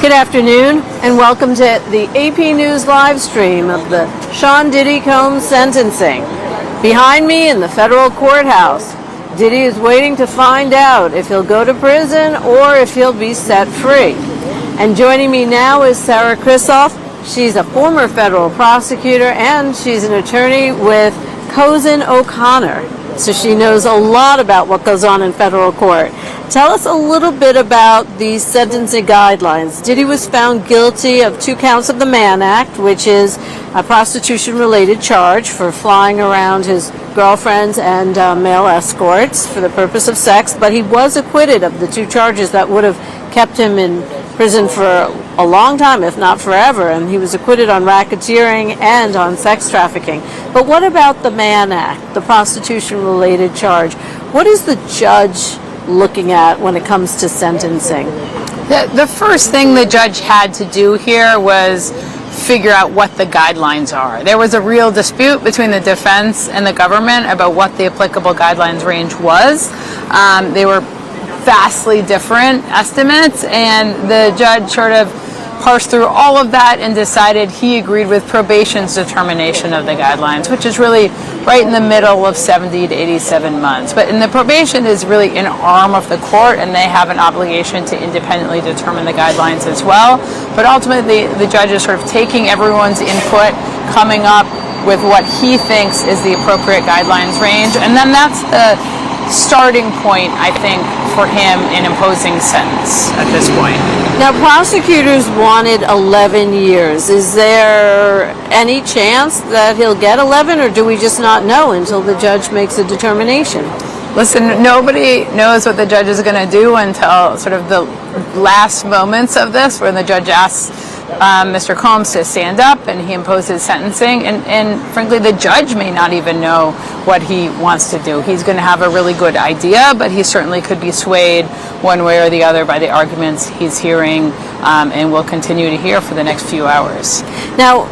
Good afternoon, and welcome to the AP News live stream of the Sean Diddy Combs sentencing. Behind me in the federal courthouse, Diddy is waiting to find out if he'll go to prison or if he'll be set free. And joining me now is Sarah Krisoff. She's a former federal prosecutor and she's an attorney with Cozen O'Connor. So she knows a lot about what goes on in federal court. Tell us a little bit about these sentencing guidelines. Diddy was found guilty of 2 counts of the Mann Act, which is a prostitution-related charge for flying around his girlfriends and male escorts for the purpose of sex, but he was acquitted of the 2 charges that would have kept him in prison for a long time, if not forever, and he was acquitted on racketeering and on sex trafficking. But what about the Mann Act, the prostitution-related charge? What is the judge looking at when it comes to sentencing? The first thing the judge had to do here was figure out what the guidelines are. There was a real dispute between the defense and the government about what the applicable guidelines range was. They were vastly different estimates, and the judge sort of parsed through all of that and decided he agreed with probation's determination of the guidelines, which is really right in the middle of 70 to 87 months. But the probation is really an arm of the court, and they have an obligation to independently determine the guidelines as well. But ultimately, the judge is sort of taking everyone's input, coming up with what he thinks is the appropriate guidelines range, and then that's the starting point, I think, for him in imposing sentence at this point. Now, prosecutors wanted 11 years. Is there any chance that he'll get 11, or do we just not know until the judge makes a determination? Listen, nobody knows what the judge is going to do until sort of the last moments of this, when the judge asks Mr. Combs to stand up, and he imposes sentencing. And frankly, the judge may not even know what he wants to do. He's going to have a really good idea, but he certainly could be swayed one way or the other by the arguments he's hearing and will continue to hear for the next few hours. Now,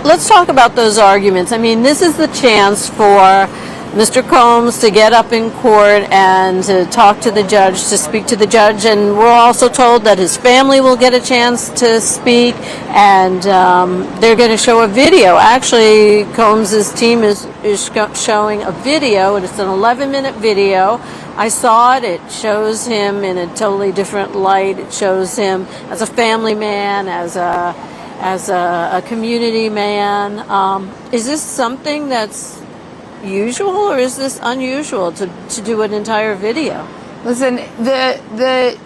let's talk about those arguments. I mean, this is the chance for Mr. Combs to get up in court and to talk to the judge, to speak to the judge, and we're also told that his family will get a chance to speak, and they're going to show a video. Actually, Combs' team is showing a video, and it's an 11-minute video. I saw it. It shows him in a totally different light. It shows him as a family man, as a community man. Is this something that's usual, or is this unusual to do an entire video? Listen, the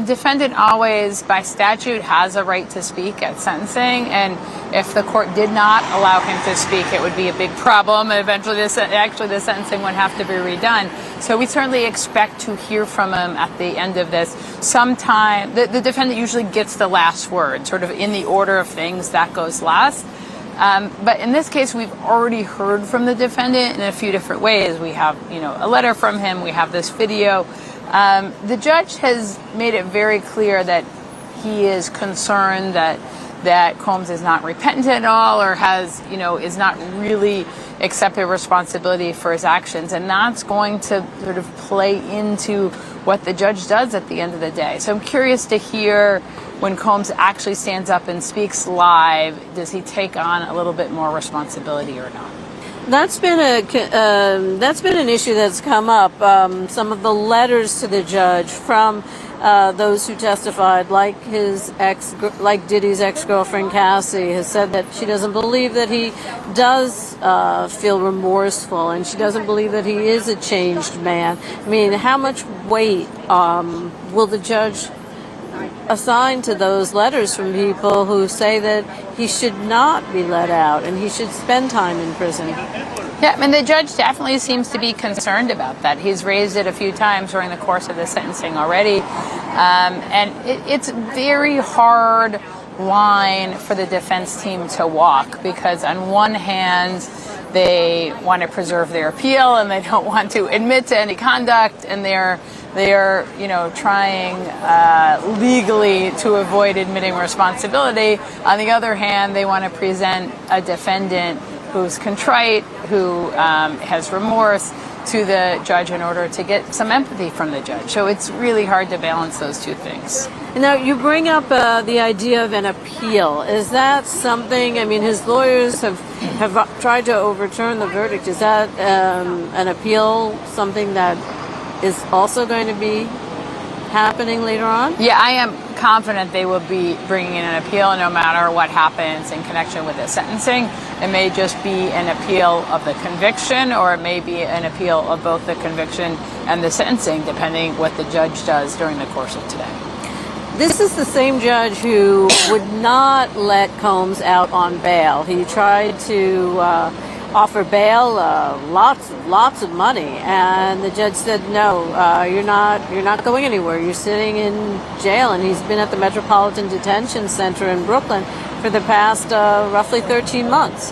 defendant always, by statute, has a right to speak at sentencing, and if the court did not allow him to speak, it would be a big problem, and eventually the sentencing would have to be redone. So we certainly expect to hear from him at the end of this. Sometime, the defendant usually gets the last word, sort of in the order of things, that goes last. But in this case, we've already heard from the defendant in a few different ways. We have, a letter from him. We have this video. The judge has made it very clear that he is concerned that Combs is not repentant at all, or is not really accepted responsibility for his actions, and that's going to sort of play into what the judge does at the end of the day. So I'm curious to hear, when Combs actually stands up and speaks live, does he take on a little bit more responsibility or not? That's been an issue that's come up. Some of the letters to the judge from those who testified, like Diddy's ex-girlfriend Cassie, has said that she doesn't believe that he does feel remorseful, and she doesn't believe that he is a changed man. I mean, how much weight will the judge assign to those letters from people who say that he should not be let out and he should spend time in prison? Yeah, I mean, the judge definitely seems to be concerned about that. He's raised it a few times during the course of the sentencing already. And it's a very hard line for the defense team to walk, because on one hand, they want to preserve their appeal and they don't want to admit to any conduct, and they're trying legally to avoid admitting responsibility. On the other hand, they want to present a defendant who's contrite, who has remorse, to the judge in order to get some empathy from the judge. So it's really hard to balance those two things. Now, you bring up the idea of an appeal. Is that something, I mean, his lawyers have tried to overturn the verdict. Is that an appeal something that is also going to be happening later on? Yeah, I am confident they will be bringing in an appeal no matter what happens in connection with the sentencing. It may just be an appeal of the conviction, or it may be an appeal of both the conviction and the sentencing, depending what the judge does during the course of today. This is the same judge who would not let Combs out on bail. He tried to offer bail, lots of money, and the judge said, no, you're not going anywhere. You're sitting in jail. And he's been at the Metropolitan Detention Center in Brooklyn for the past roughly 13 months.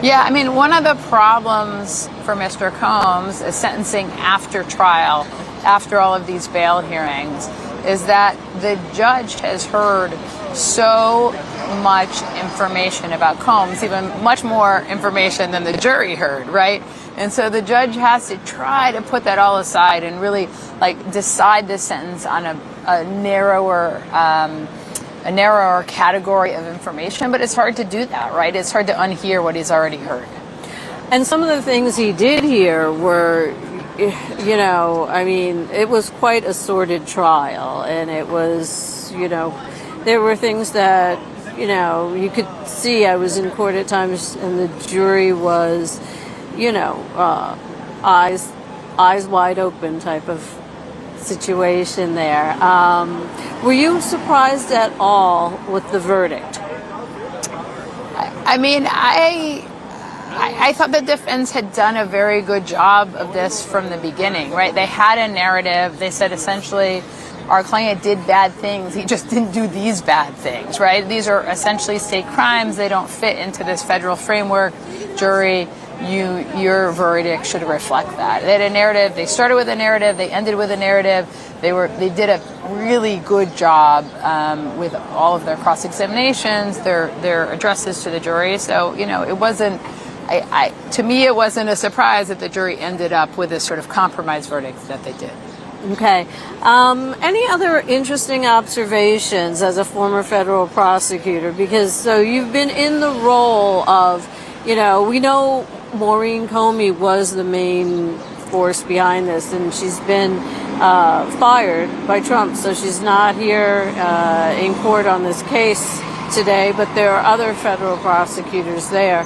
Yeah, I mean, one of the problems for Mr. Combs is sentencing after trial, after all of these bail hearings, is that the judge has heard so much information about Combs, even much more information than the jury heard, right? And so the judge has to try to put that all aside and really decide the sentence on a narrower category of information. But it's hard to do that, right? It's hard to unhear what he's already heard. And some of the things he did hear were, I mean, it was quite a sordid trial, and it was, there were things that, you could see. I was in court at times, and the jury was, eyes wide open type of situation there. Were you surprised at all with the verdict? I mean, I thought the defense had done a very good job of this from the beginning, right? They had a narrative. They said essentially, our client did bad things. He just didn't do these bad things, right? These are essentially state crimes. They don't fit into this federal framework. Jury, your verdict should reflect that. They had a narrative. They started with a narrative. They ended with a narrative. They did a really good job with all of their cross-examinations, their addresses to the jury. So, you know, it wasn't, to me, it wasn't a surprise that the jury ended up with this sort of compromise verdict that they did. Okay. Any other interesting observations as a former federal prosecutor? Because so you've been in the role of, you know, we know Maureen Comey was the main force behind this, and she's been fired by Trump, so she's not here in court on this case today, but there are other federal prosecutors there.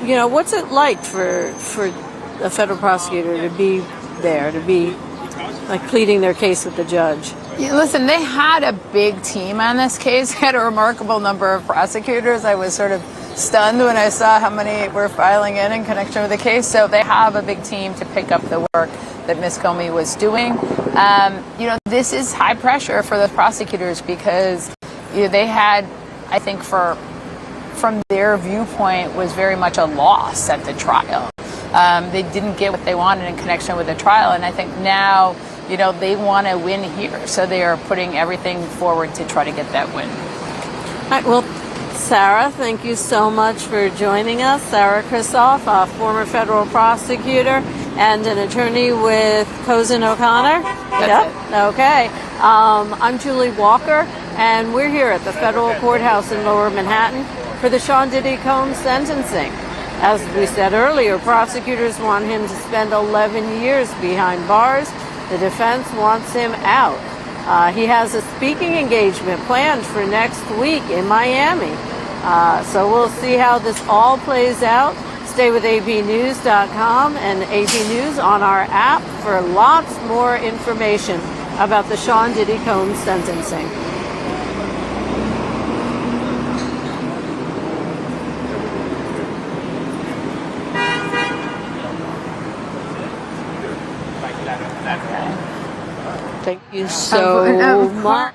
You know, what's it like for a federal prosecutor to be there, to be like pleading their case with the judge? Yeah, listen, they had a big team on this case. They had a remarkable number of prosecutors. I was sort of stunned when I saw how many were filing in connection with the case. So they have a big team to pick up the work that Ms. Comey was doing. You know, this is high pressure for the prosecutors because, you know, they had, I think, from their viewpoint, was very much a loss at the trial. They didn't get what they wanted in connection with the trial, and I think now, you know, they want to win here, so they are putting everything forward to try to get that win. All right, well, Sarah, thank you so much for joining us. Sarah Kristoff, a former federal prosecutor and an attorney with Cozen O'Connor. Yep. Okay. I'm Julie Walker, and we're here at the federal courthouse in Lower Manhattan for the Sean Diddy Combs sentencing. As we said earlier, prosecutors want him to spend 11 years behind bars. The defense wants him out. He has a speaking engagement planned for next week in Miami. So we'll see how this all plays out. Stay with abnews.com and AB News on our app for lots more information about the Sean Diddy Combs sentencing. Thank you so much.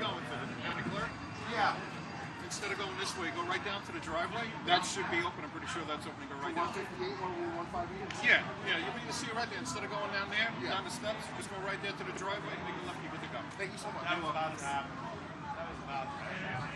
going to? The county clerk? Yeah. Instead of going this way, go right down to the driveway. That should be open. I'm pretty sure that's open. Go right down. 158 or 158? Yeah, you'll be able to see it right there. Instead of going down there, down the steps, just go right there to the driveway and make a left. You're good to go. Thank you so much. That was about to happen. That was about to happen.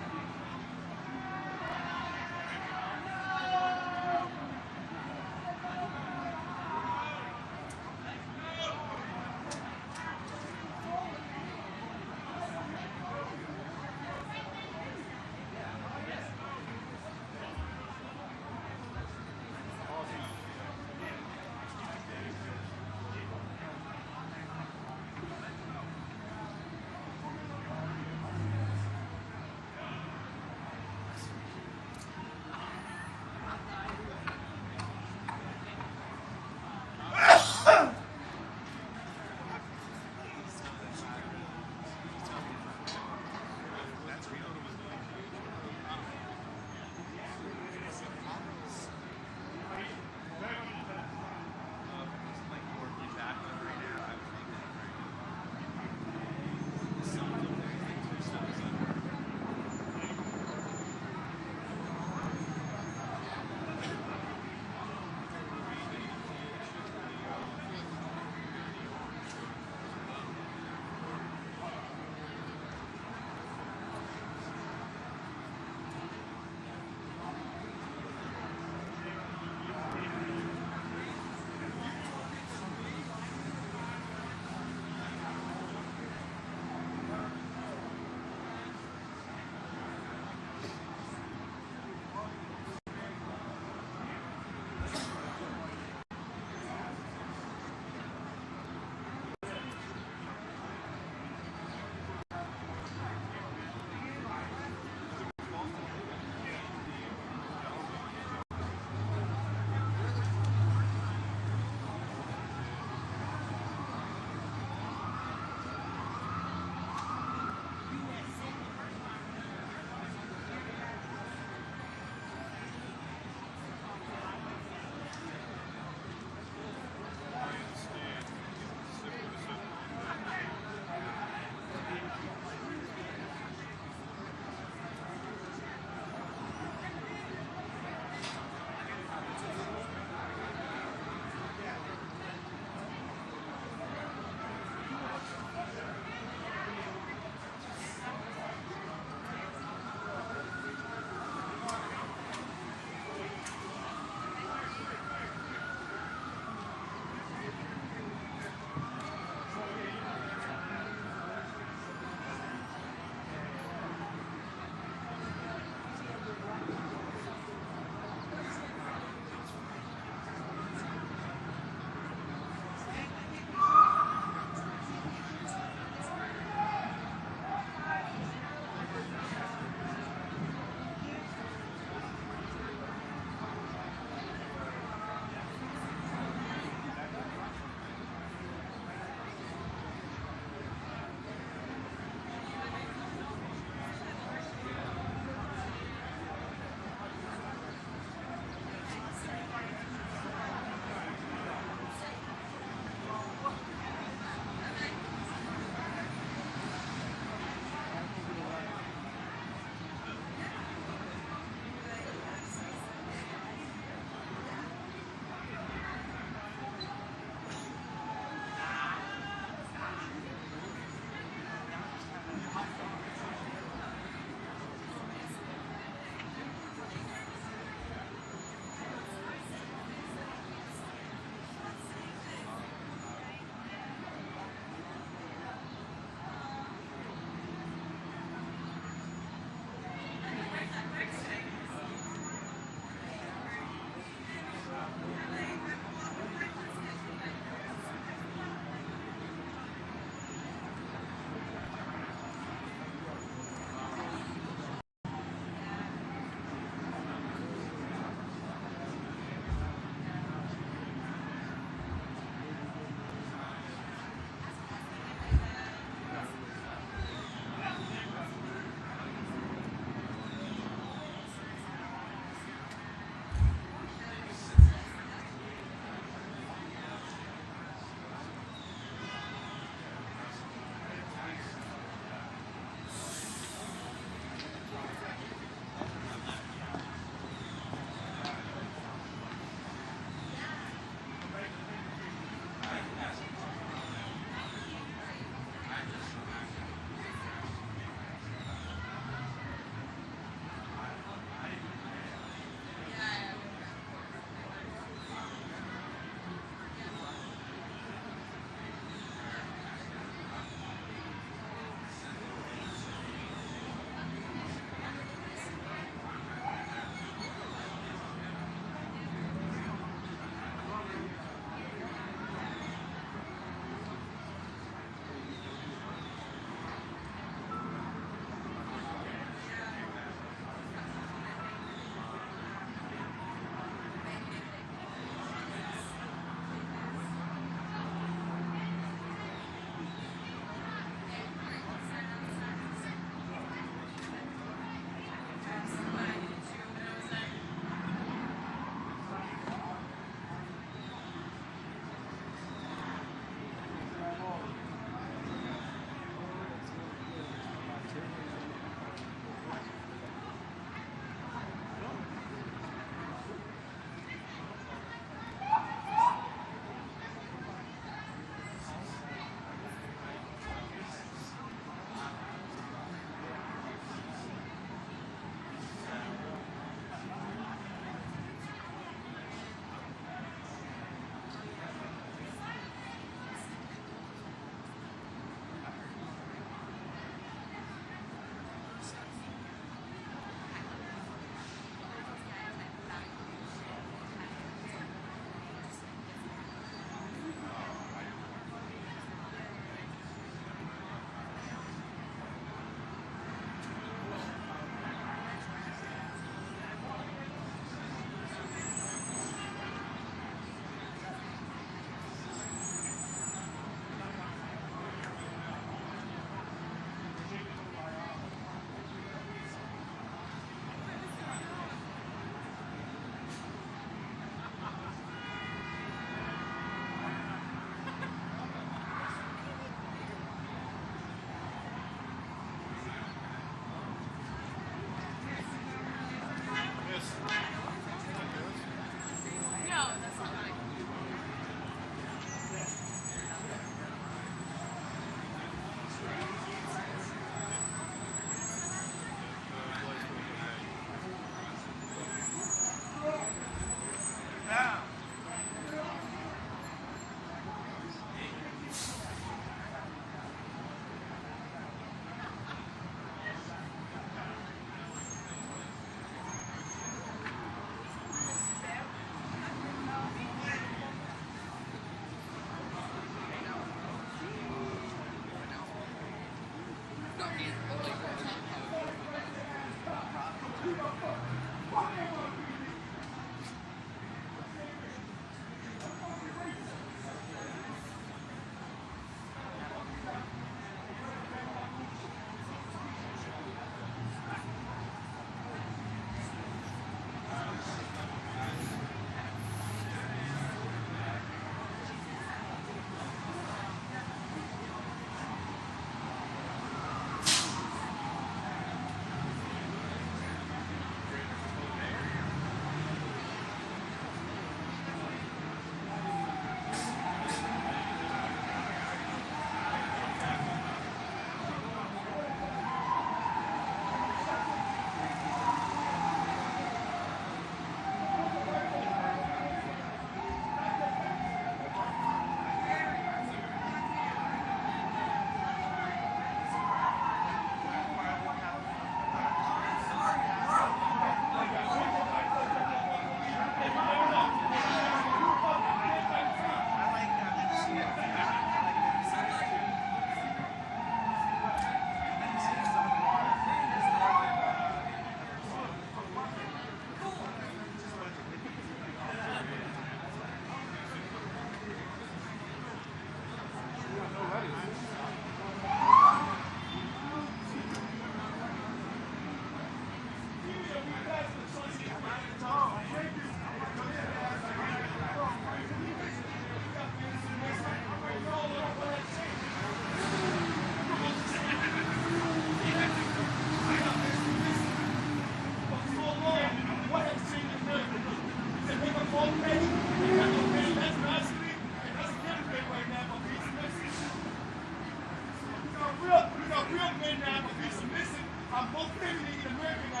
I'm more family in America now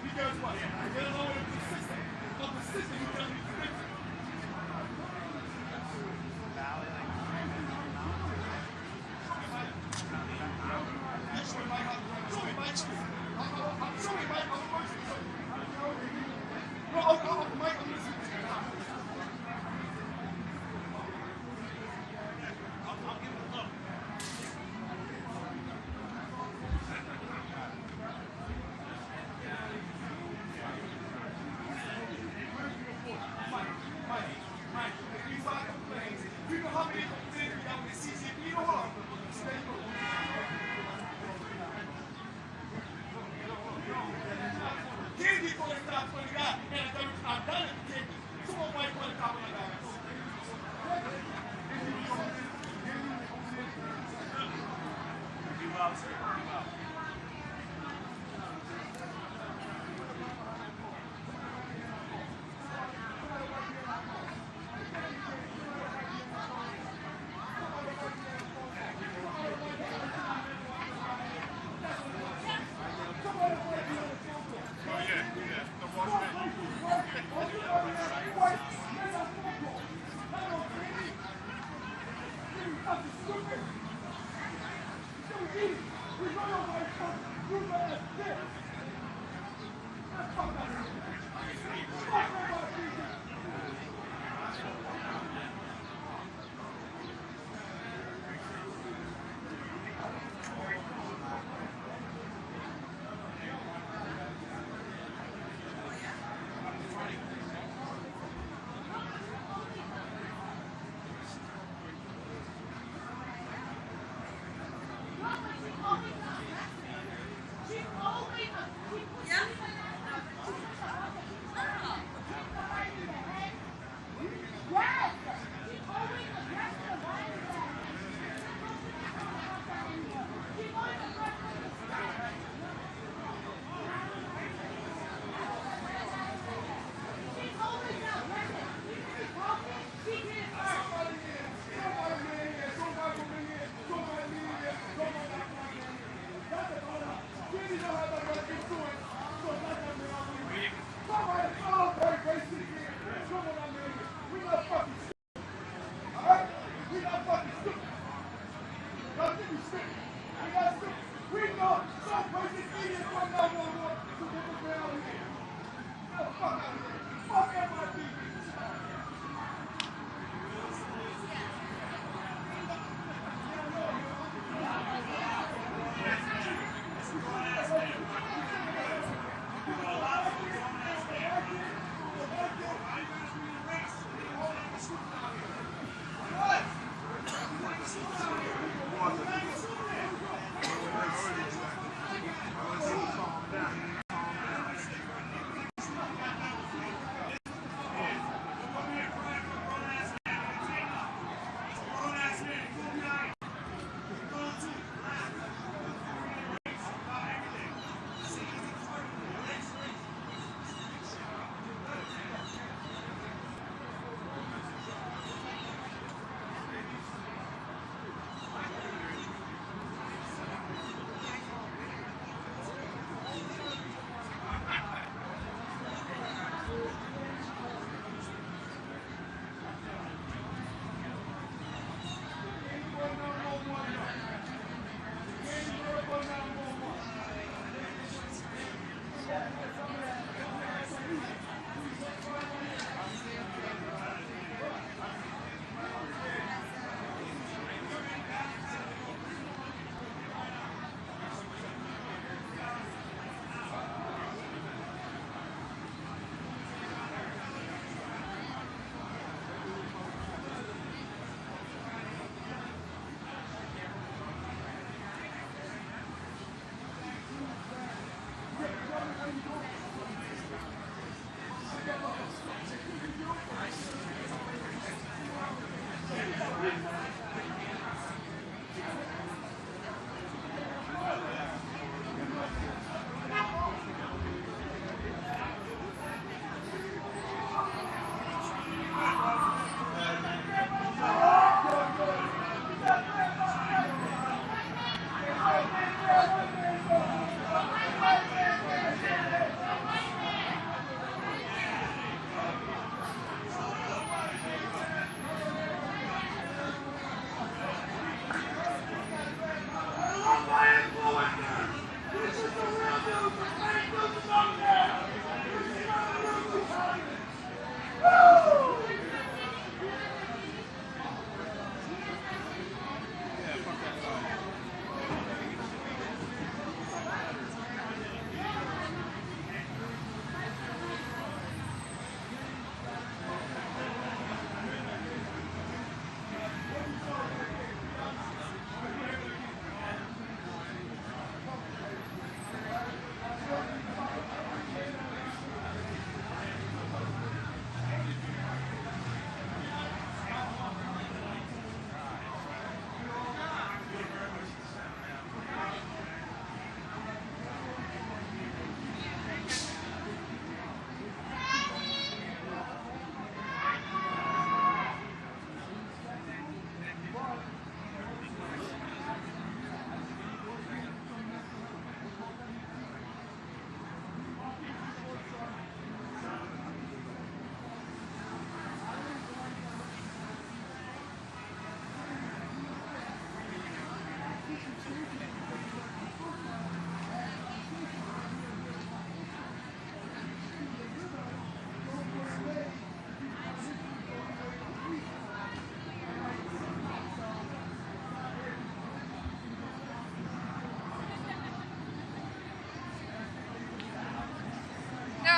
because what? They're along with the system. Of the system, you tell me the system.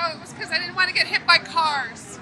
No, it was because I didn't want to get hit by cars.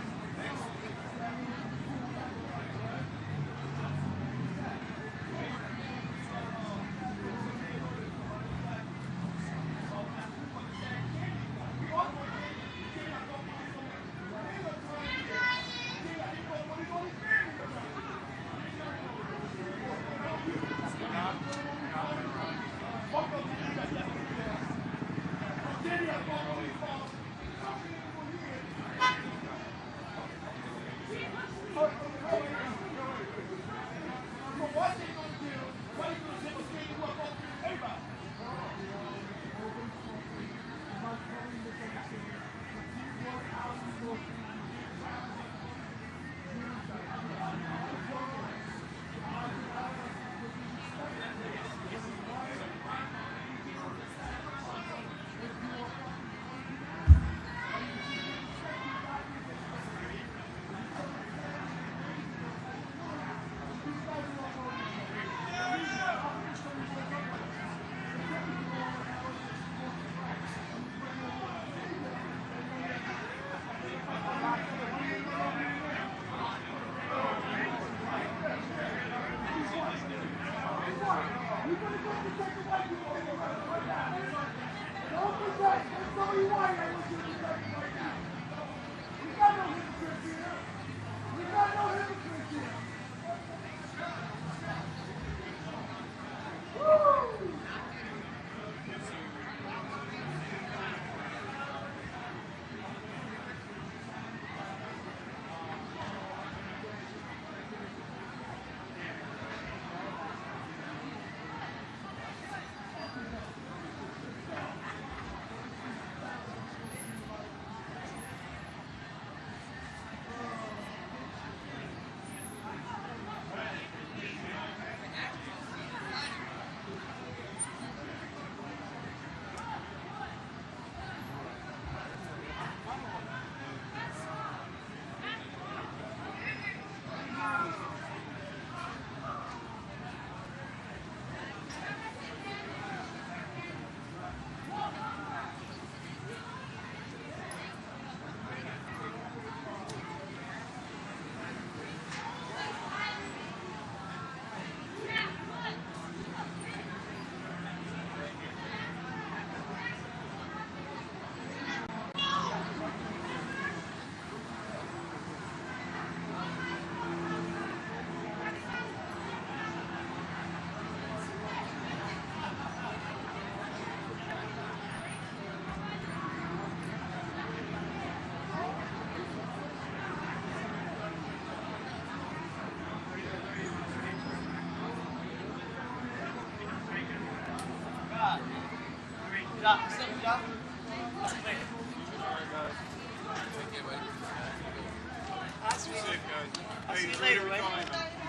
I'll see you later, man.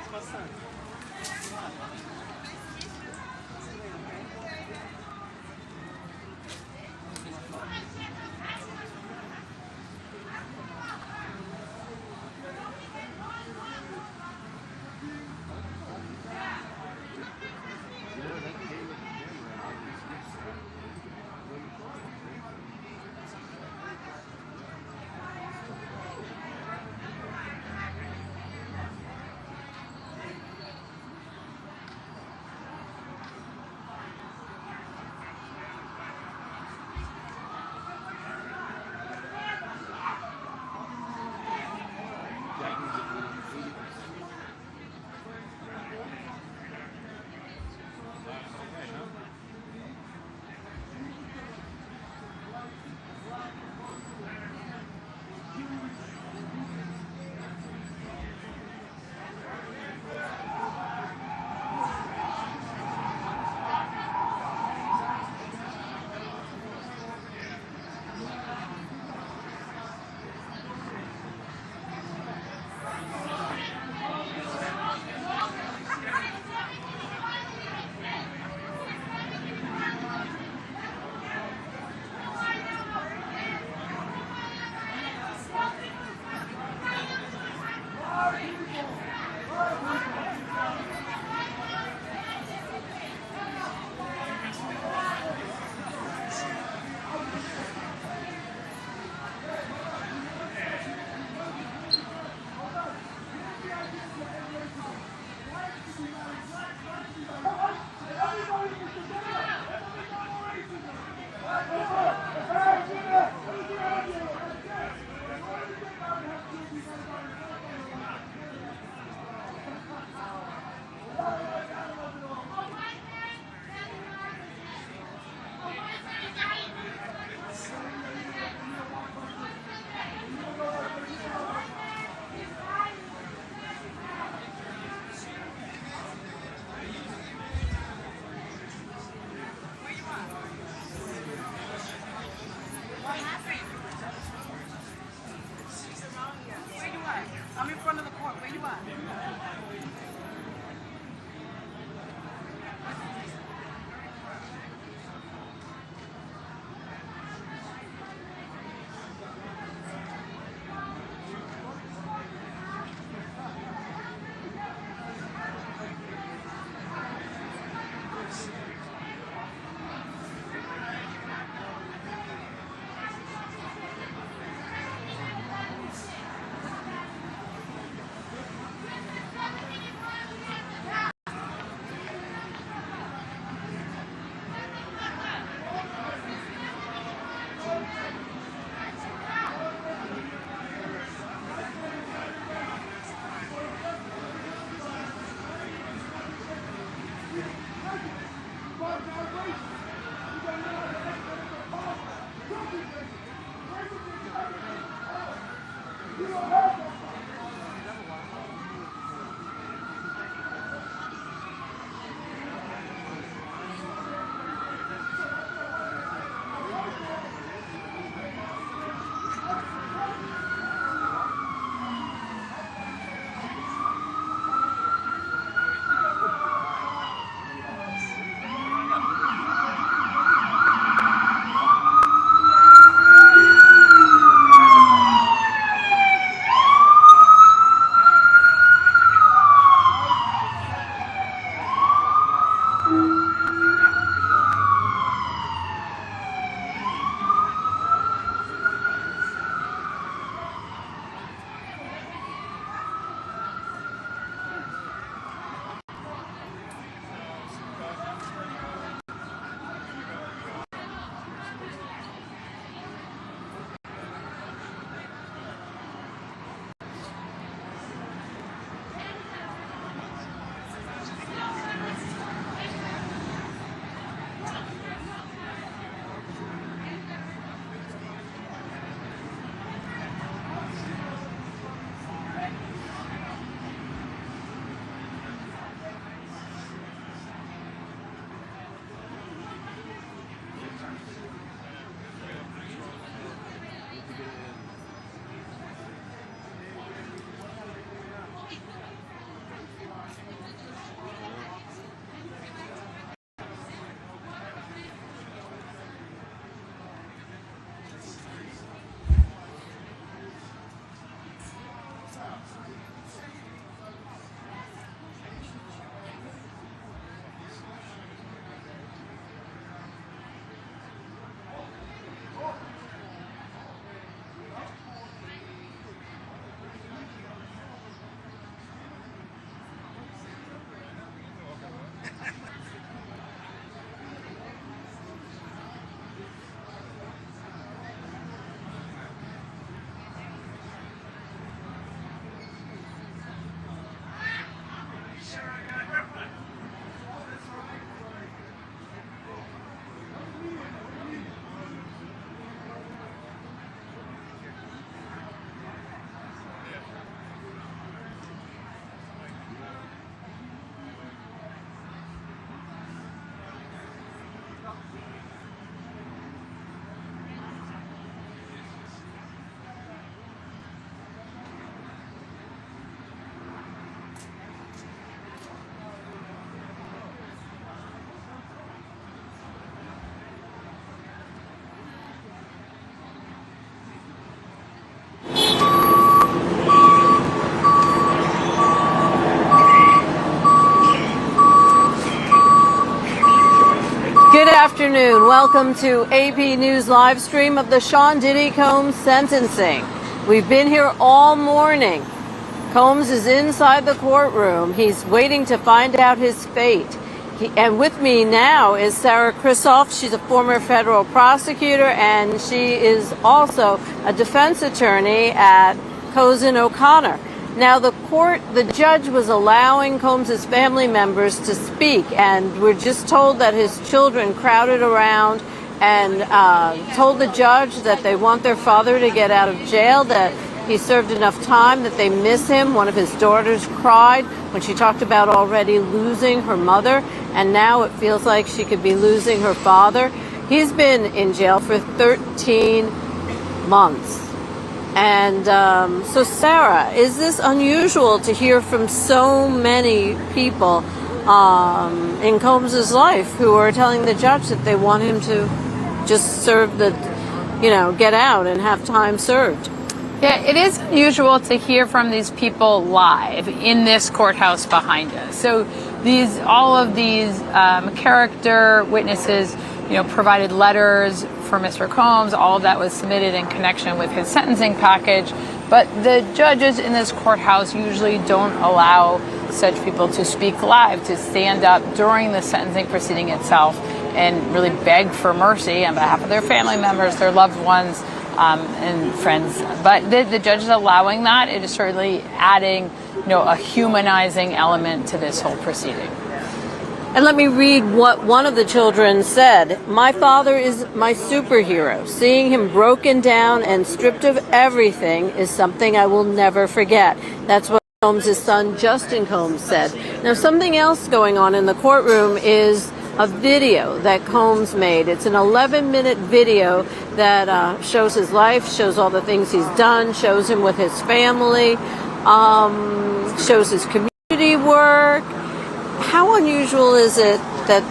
It's my son. afternoon. Welcome to AP News live stream of the Sean Diddy Combs sentencing. We've been here all morning. Combs is inside the courtroom. He's waiting to find out his fate. And with me now is Sarah Krisoff. She's a former federal prosecutor, and she is also a defense attorney at Cozen O'Connor. Now, the judge was allowing Combs' family members to speak, and we're just told that his children crowded around and told the judge that they want their father to get out of jail, that he served enough time, that they miss him. One of his daughters cried when she talked about already losing her mother, and now it feels like she could be losing her father. He's been in jail for 13 months. And so, Sarah, is this unusual to hear from so many people in Combs' life who are telling the judge that they want him to just serve get out and have time served? Yeah, it is unusual to hear from these people live in this courthouse behind us. So all of these character witnesses, provided letters for Mr. Combs. All of that was submitted in connection with his sentencing package. But the judges in this courthouse usually don't allow such people to speak live, to stand up during the sentencing proceeding itself and really beg for mercy on behalf of their family members, their loved ones, and friends. But the judge is allowing that. It is certainly adding, a humanizing element to this whole proceeding. And let me read what one of the children said. "My father is my superhero. Seeing him broken down and stripped of everything is something I will never forget." That's what Combs' son, Justin Combs, said. Now, something else going on in the courtroom is a video that Combs made. It's an 11-minute video that shows his life, shows all the things he's done, shows him with his family, shows his community work. How unusual is it that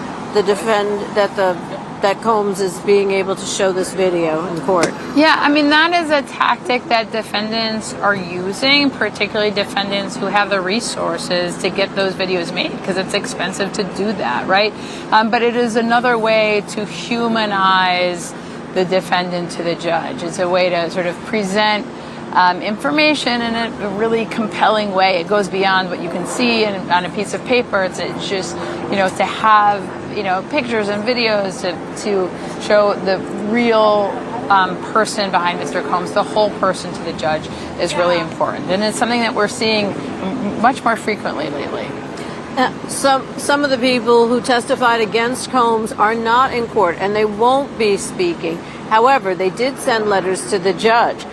that Combs is being able to show this video in court? Yeah, I mean, that is a tactic that defendants are using, particularly defendants who have the resources to get those videos made, because it's expensive to do that, right? But it is another way to humanize the defendant to the judge. It's a way to sort of present information in a really compelling way. It goes beyond what you can see on a piece of paper. It's just, to have, pictures and videos to show the real person behind Mr. Combs, the whole person to the judge, is really important. And it's something that we're seeing much more frequently lately. Some of the people who testified against Combs are not in court, and they won't be speaking. However, they did send letters to the judge.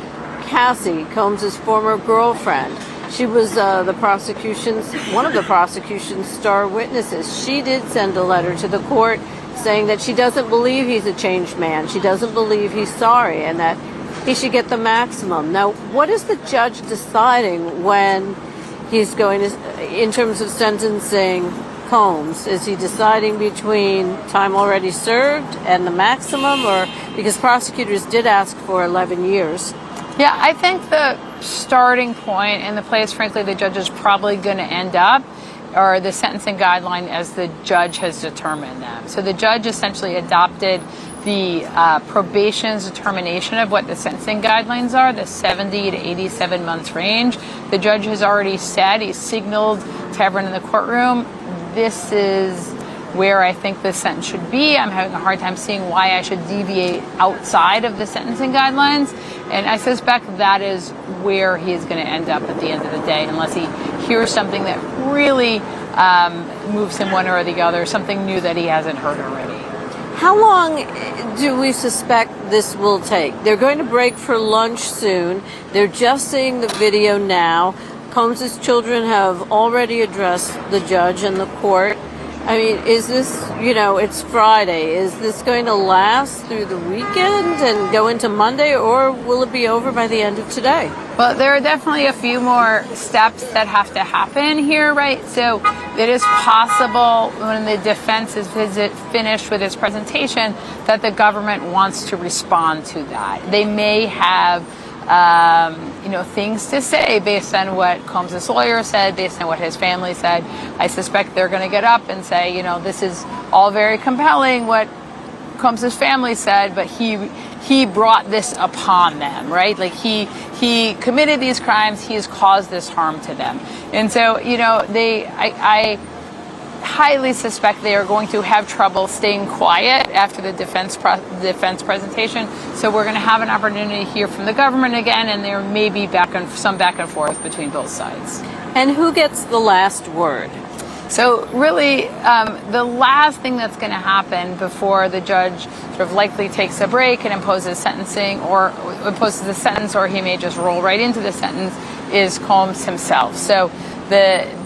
Cassie, Combs' former girlfriend, she was one of the prosecution's star witnesses. She did send a letter to the court saying that she doesn't believe he's a changed man. She doesn't believe he's sorry and that he should get the maximum. Now, what is the judge deciding when he's going to, in terms of sentencing Combs? Is he deciding between time already served and the maximum, or because prosecutors did ask for 11 years? Yeah, I think the starting point and the place, frankly, the judge is probably going to end up are the sentencing guideline as the judge has determined them. So the judge essentially adopted the probation's determination of what the sentencing guidelines are, the 70 to 87 months range. The judge has already said, he signaled to everyone in the courtroom, this is where I think the sentence should be. I'm having a hard time seeing why I should deviate outside of the sentencing guidelines. And I suspect that is where he is going to end up at the end of the day, unless he hears something that really moves him one or the other, something new that he hasn't heard already. How long do we suspect this will take? They're going to break for lunch soon. They're just seeing the video now. Combs' children have already addressed the judge and the court. I mean, is this, it's Friday. Is this going to last through the weekend and go into Monday, or will it be over by the end of today? Well, there are definitely a few more steps that have to happen here, right? So it is possible when the defense is finished with its presentation that the government wants to respond to that. They may have things to say based on what Combs' lawyer said, based on what his family said. I suspect they're going to get up and say, this is all very compelling, what Combs's family said, but he brought this upon them, right? Like he committed these crimes, he has caused this harm to them. And so, I highly suspect they are going to have trouble staying quiet after the defense presentation. So we're going to have an opportunity to hear from the government again, and there may be some back and forth between both sides. And who gets the last word? So really, the last thing that's going to happen before the judge sort of likely takes a break and imposes sentencing, or imposes the sentence, or he may just roll right into the sentence, is Combs himself. So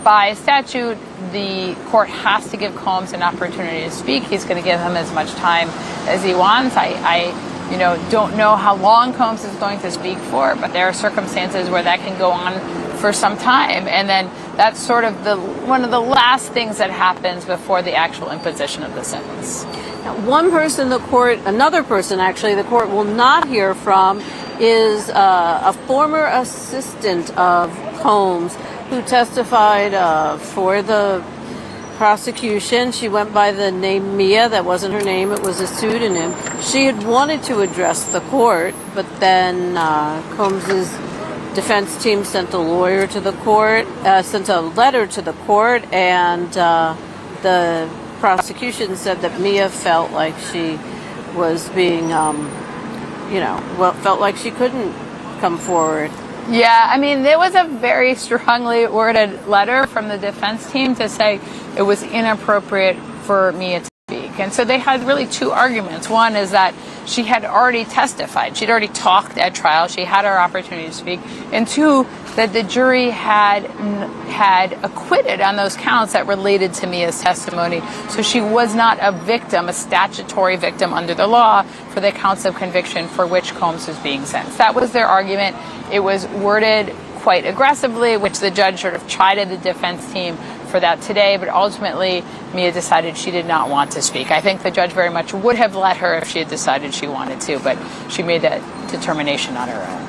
by statute, the court has to give Combs an opportunity to speak. He's going to give him as much time as he wants. I don't know how long Combs is going to speak for, but there are circumstances where that can go on for some time, and then that's sort of one of the last things that happens before the actual imposition of the sentence. Now, another person actually, the court will not hear from is a former assistant of Combs who testified for the prosecution. She went by the name Mia. That wasn't her name, it was a pseudonym. She had wanted to address the court, but then Combs's defense team sent a letter to the court, and the prosecution said that Mia felt like she was being, felt like she couldn't come forward. Yeah, I mean, there was a very strongly worded letter from the defense team to say it was inappropriate for Mia to speak. And so they had really two arguments. One is that she had already testified. She'd already talked at trial. She had her opportunity to speak. And two, that the jury had acquitted on those counts that related to Mia's testimony. So she was not a victim, a statutory victim under the law for the counts of conviction for which Combs was being sentenced. That was their argument. It was worded quite aggressively, which the judge sort of chided the defense team for that today, but ultimately Mia decided she did not want to speak. I think the judge very much would have let her if she had decided she wanted to, but she made that determination on her own.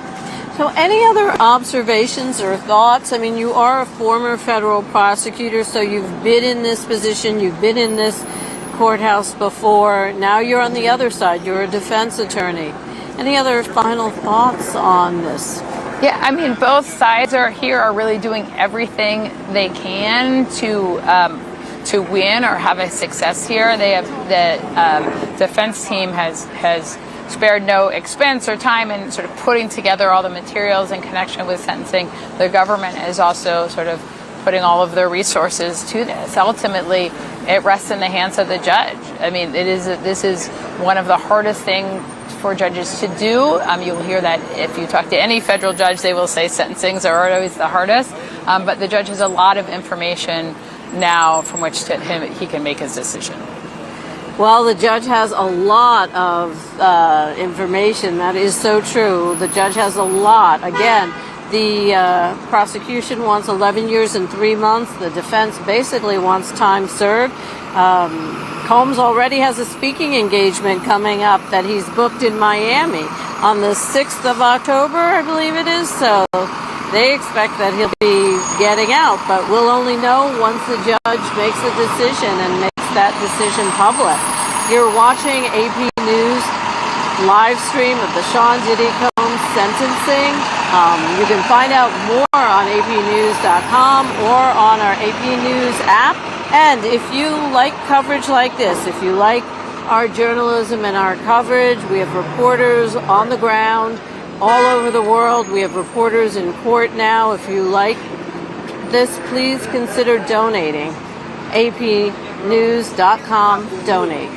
So any other observations or thoughts? I mean, you are a former federal prosecutor, so you've been in this position, you've been in this courthouse before. Now you're on the other side, you're a defense attorney. Any other final thoughts on this? Yeah, I mean, both sides are really doing everything they can to win or have a success here. They have the defense team has spared no expense or time in sort of putting together all the materials in connection with sentencing. The government is also sort of putting all of their resources to this. Ultimately, it rests in the hands of the judge. I mean, this is one of the hardest things for judges to do. You'll hear that if you talk to any federal judge, they will say sentencings are always the hardest. But the judge has a lot of information now from which he can make his decision. Well, the judge has a lot of information. That is so true. The judge has a lot. Again, the prosecution wants 11 years and 3 months. The defense basically wants time served. Combs already has a speaking engagement coming up that he's booked in Miami on the 6th of October, I believe it is. So they expect that he'll be getting out, but we'll only know once the judge makes a decision and makes that decision public. You're watching AP News live stream of the Sean Diddy Combs sentencing. You can find out more on apnews.com or on our AP News app. And if you like coverage like this, if you like our journalism and our coverage, we have reporters on the ground all over the world. We have reporters in court now. If you like this, please consider donating. apnews.com, donate.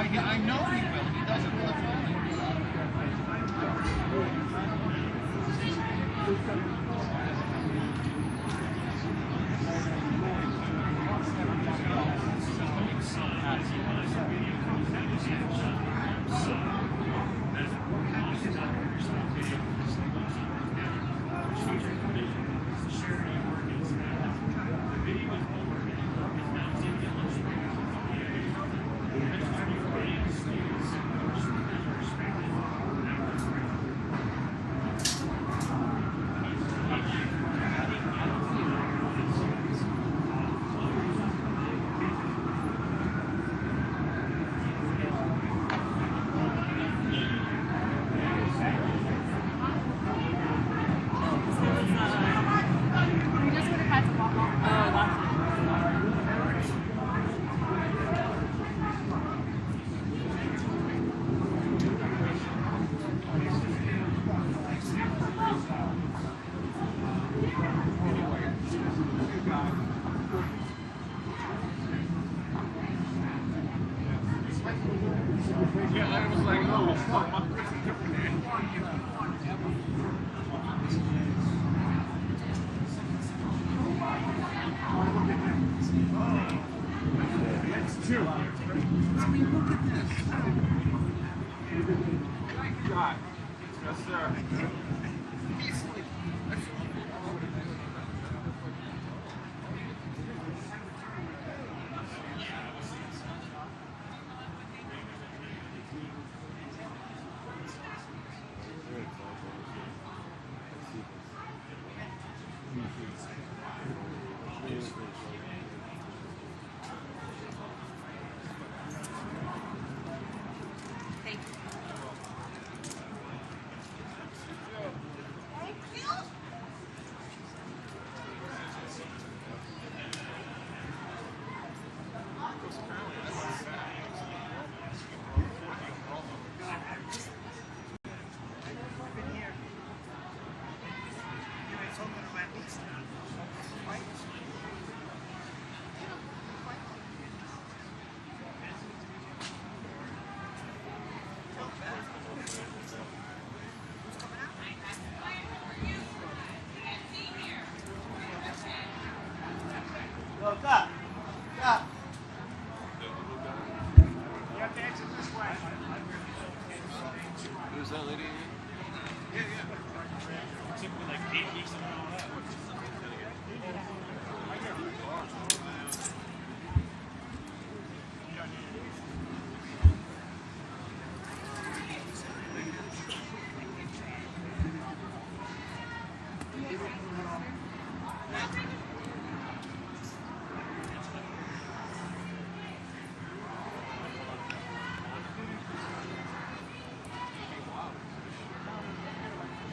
I know he will. He doesn't. Who's that lady? Yeah, yeah. It took me like 8 weeks to know all that.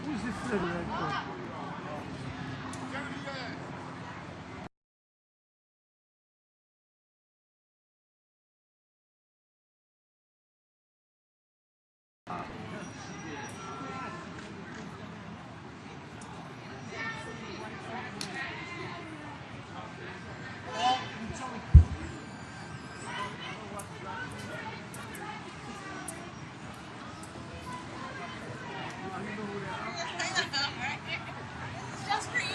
Who's this lady right there? Just for you.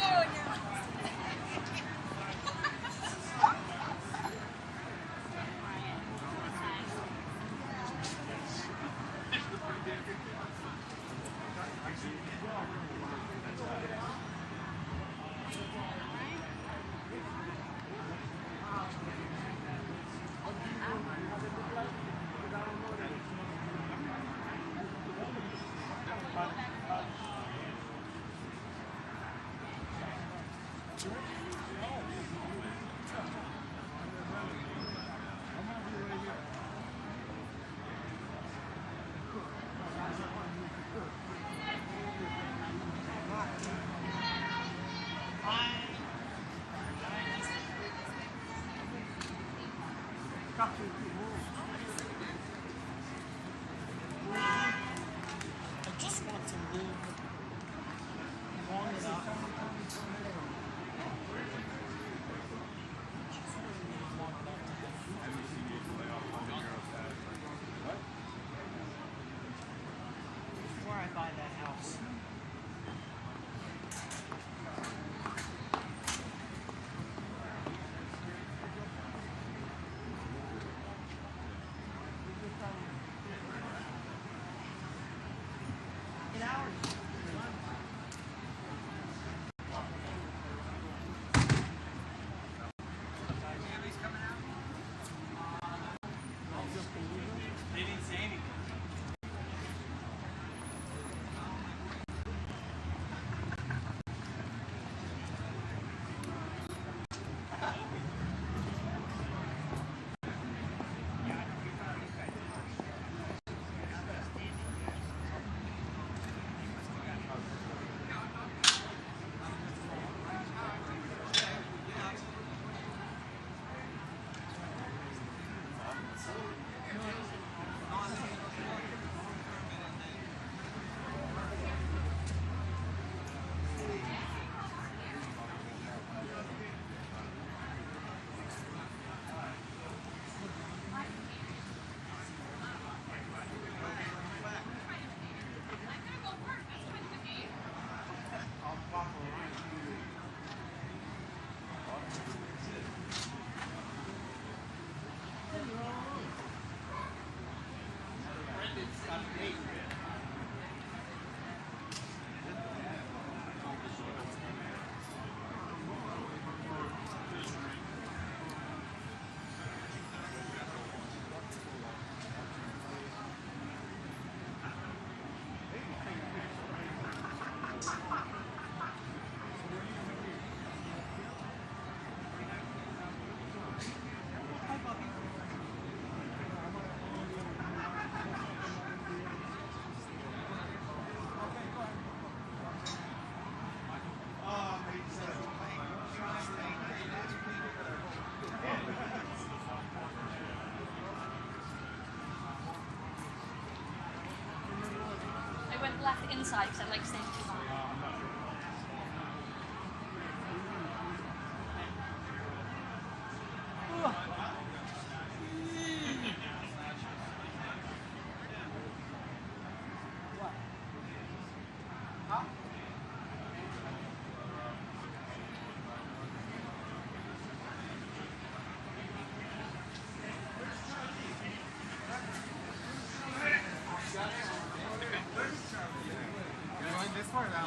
I just want to live long enough. went left inside because I like staying too long. Going this way,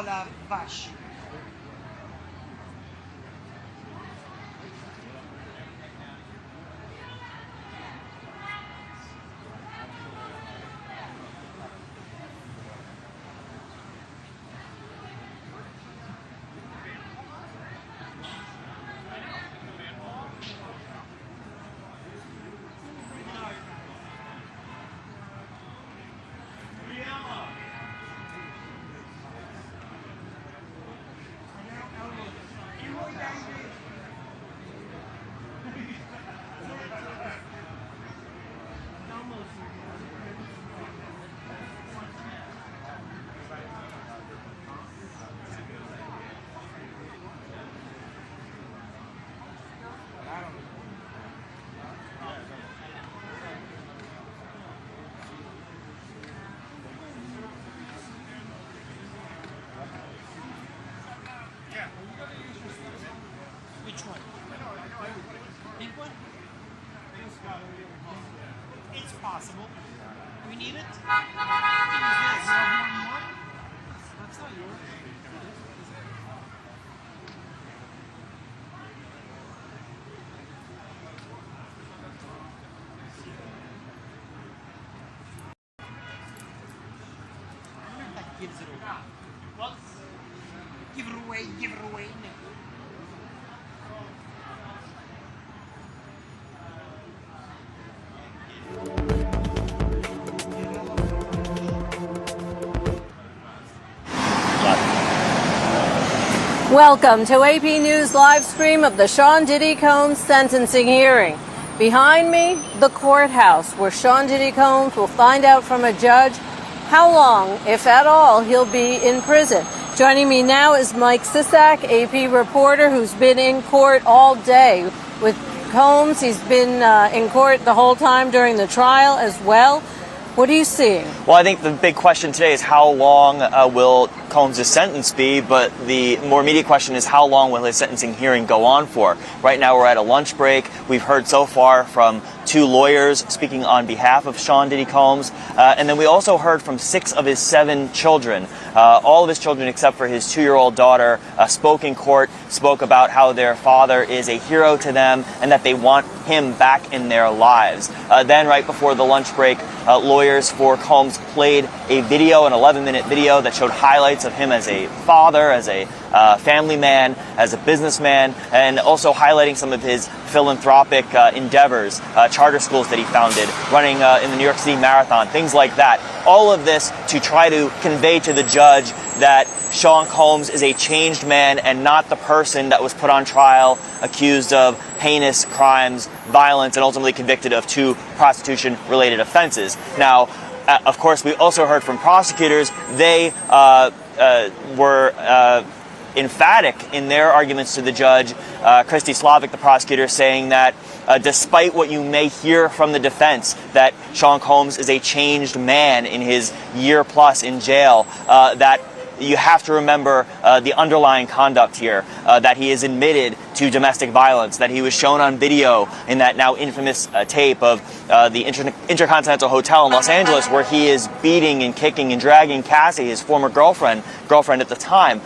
la vache. Which one? Big one? It's possible. We need it? Use this. That's not yours. I wonder if that gives it away. What? Give it away, give it away. Welcome to AP News live stream of the Sean Diddy Combs sentencing hearing. Behind me, the courthouse, where Sean Diddy Combs will find out from a judge how long, if at all, he'll be in prison. Joining me now is Mike Sisak, AP reporter, who's been in court all day with Combs. He's been in court the whole time during the trial as well. What are you seeing? Well, I think the big question today is how long will Combs' sentence be, but the more immediate question is how long will his sentencing hearing go on for? Right now we're at a lunch break. We've heard so far from 2 lawyers speaking on behalf of Sean Diddy Combs, and then we also heard from 6 of his 7 children. All of his children except for his 2-year-old daughter spoke in court, spoke about how their father is a hero to them and that they want him back in their lives. Then right before the lunch break, lawyers for Combs played a video, an 11-minute video that showed highlights of him as a father, as a family man, as a businessman, and also highlighting some of his philanthropic endeavors, charter schools that he founded, running in the New York City Marathon, things like that. All of this to try to convey to the judge that Sean Combs is a changed man and not the person that was put on trial, accused of heinous crimes, violence, and ultimately convicted of 2 prostitution-related offenses. Now, of course, we also heard from prosecutors. They were emphatic in their arguments to the judge. Christy Slavic, the prosecutor, saying that despite what you may hear from the defense, that Sean Combs is a changed man in his year plus in jail, that you have to remember the underlying conduct here, that he is admitted to domestic violence, that he was shown on video in that now infamous tape of the Intercontinental Hotel in Los Angeles where he is beating and kicking and dragging Cassie, his former girlfriend at the time.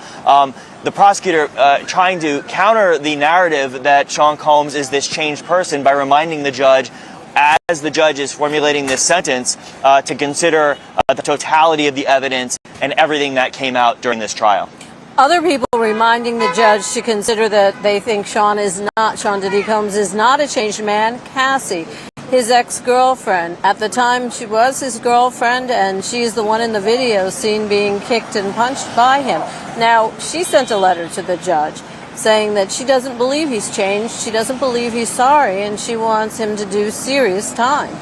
The prosecutor trying to counter the narrative that Sean Combs is this changed person by reminding the judge, as the judge is formulating this sentence, to consider the totality of the evidence and everything that came out during this trial. Other people reminding the judge to consider that they think Sean Diddy Combs is not a changed man. Cassie, his ex-girlfriend. At the time, she was his girlfriend, and she's the one in the video seen being kicked and punched by him. Now, she sent a letter to the judge saying that she doesn't believe he's changed, she doesn't believe he's sorry, and she wants him to do serious time.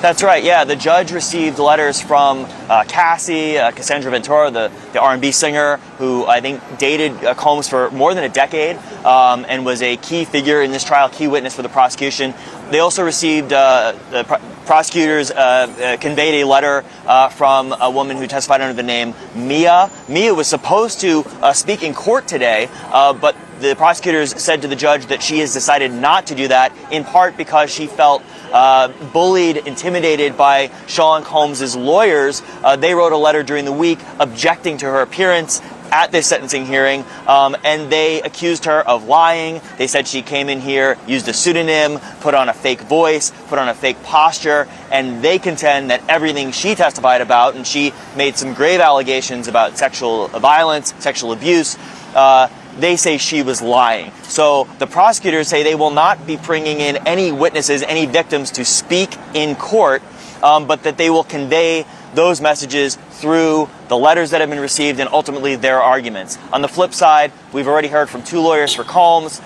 That's right, yeah. The judge received letters from Cassie, Cassandra Ventura, the R&B singer, who I think dated Combs for more than a decade and was a key figure in this trial, key witness for the prosecution. They also received, prosecutors conveyed a letter from a woman who testified under the name Mia. Mia was supposed to speak in court today, but the prosecutors said to the judge that she has decided not to do that, in part because she felt bullied, intimidated by Sean Combs' lawyers. They wrote a letter during the week objecting to her appearance, at this sentencing hearing, and they accused her of lying. They said she came in here, used a pseudonym, put on a fake voice, put on a fake posture, and they contend that everything she testified about, and she made some grave allegations about sexual violence, sexual abuse, they say she was lying. So the prosecutors say they will not be bringing in any witnesses, any victims to speak in court, but that they will convey those messages through the letters that have been received and ultimately their arguments. On the flip side, we've already heard from 2 lawyers for Combs,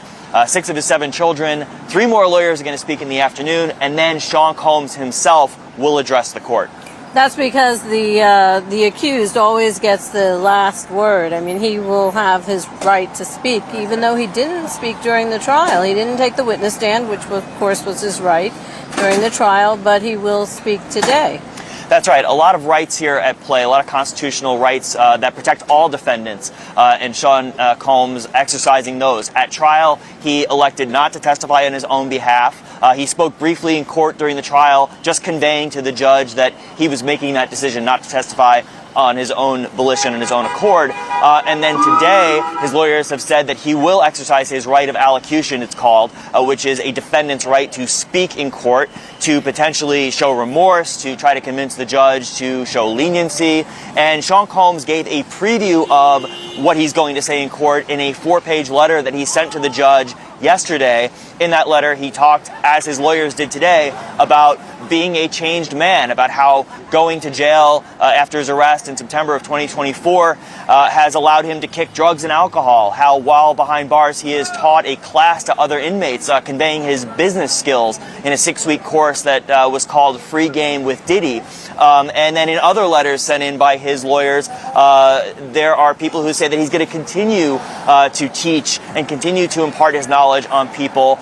6 of his 7 children, 3 more lawyers are going to speak in the afternoon, and then Sean Combs himself will address the court. That's because the accused always gets the last word. I mean, he will have his right to speak, even though he didn't speak during the trial. He didn't take the witness stand, which of course was his right during the trial, but he will speak today. That's right. A lot of rights here at play, a lot of constitutional rights that protect all defendants, and Sean Combs exercising those. At trial, he elected not to testify on his own behalf. He spoke briefly in court during the trial, just conveying to the judge that he was making that decision not to testify on his own volition and his own accord. And then today, his lawyers have said that he will exercise his right of allocution, it's called, which is a defendant's right to speak in court, to potentially show remorse, to try to convince the judge to show leniency. And Sean Combs gave a preview of what he's going to say in court in a 4-page letter that he sent to the judge yesterday. In that letter, he talked, as his lawyers did today, about being a changed man, about how going to jail after his arrest in September of 2024 has allowed him to kick drugs and alcohol, how while behind bars he has taught a class to other inmates, conveying his business skills in a 6-week course that was called Free Game with Diddy. And then in other letters sent in by his lawyers, there are people who say that he's going to continue to teach and continue to impart his knowledge on people.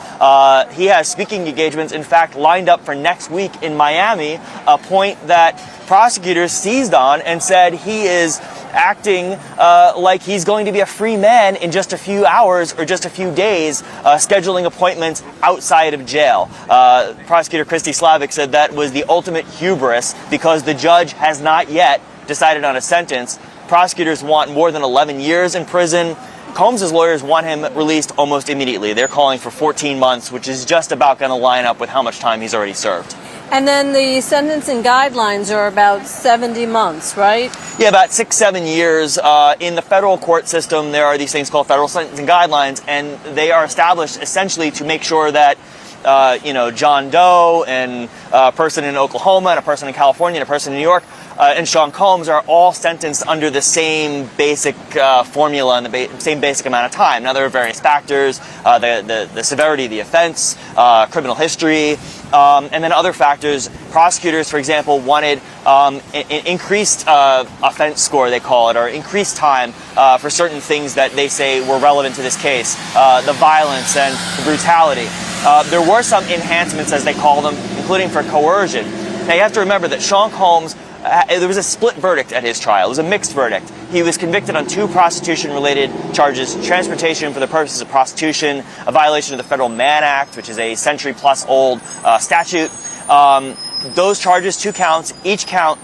He has speaking engagements, in fact, lined up for next week in Miami, a point that prosecutors seized on and said he is acting like he's going to be a free man in just a few hours or just a few days, scheduling appointments outside of jail. Prosecutor Christy Slavic said that was the ultimate hubris because the judge has not yet decided on a sentence. Prosecutors want more than 11 years in prison. Combs' lawyers want him released almost immediately. They're calling for 14 months, which is just about going to line up with how much time he's already served. And then the sentencing guidelines are about 70 months, right? Yeah, about 6-7 years. In the federal court system, there are these things called federal sentencing guidelines, and they are established essentially to make sure that John Doe and a person in Oklahoma and a person in California and a person in New York and Sean Combs are all sentenced under the same basic formula and the same basic amount of time. Now, there are various factors, the severity of the offense, criminal history, and then other factors. Prosecutors, for example, wanted an increased offense score, they call it, or increased time for certain things that they say were relevant to this case, the violence and the brutality. There were some enhancements, as they call them, including for coercion. Now, you have to remember that Sean Combs, there was a split verdict at his trial. It was a mixed verdict. He was convicted on 2 prostitution-related charges: transportation for the purposes of prostitution, a violation of the federal Mann Act, which is a century-plus-old statute. Those charges, 2 counts, each count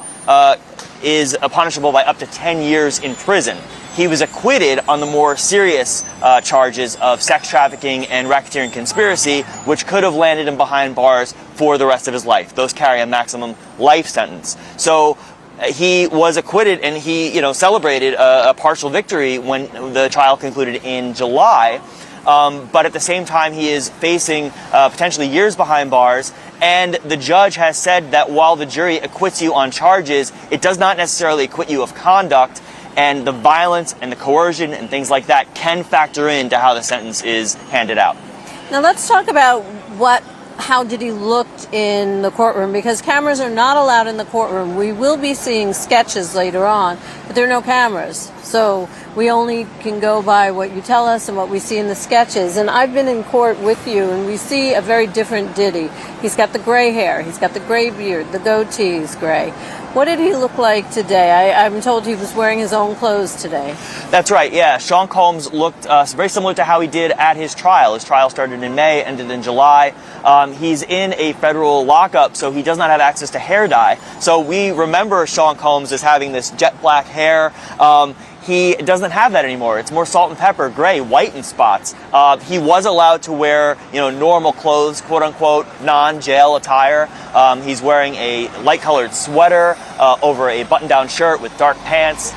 is punishable by up to 10 years in prison. He was acquitted on the more serious charges of sex trafficking and racketeering conspiracy, which could have landed him behind bars for the rest of his life. Those carry a maximum life sentence. So he was acquitted, and he, celebrated a partial victory when the trial concluded in July. But at the same time, he is facing potentially years behind bars. And the judge has said that while the jury acquits you on charges, it does not necessarily acquit you of conduct. And the violence and the coercion and things like that can factor into how the sentence is handed out. Now let's talk about how did he look in the courtroom, because cameras are not allowed in the courtroom. We will be seeing sketches later on, but there are no cameras. So we only can go by what you tell us and what we see in the sketches. And I've been in court with you, and we see a very different Diddy. He's got the gray hair, he's got the gray beard, the goatee is gray. What did he look like today? I'm told he was wearing his own clothes today. That's right, yeah. Sean Combs looked very similar to how he did at his trial. His trial started in May, ended in July. He's in a federal lockup, so he does not have access to hair dye. So we remember Sean Combs as having this jet black hair. he doesn't have that anymore. It's more salt and pepper, gray, white in spots. He was allowed to wear, normal clothes, quote unquote, non-jail attire. He's wearing a light-colored sweater over a button-down shirt with dark pants.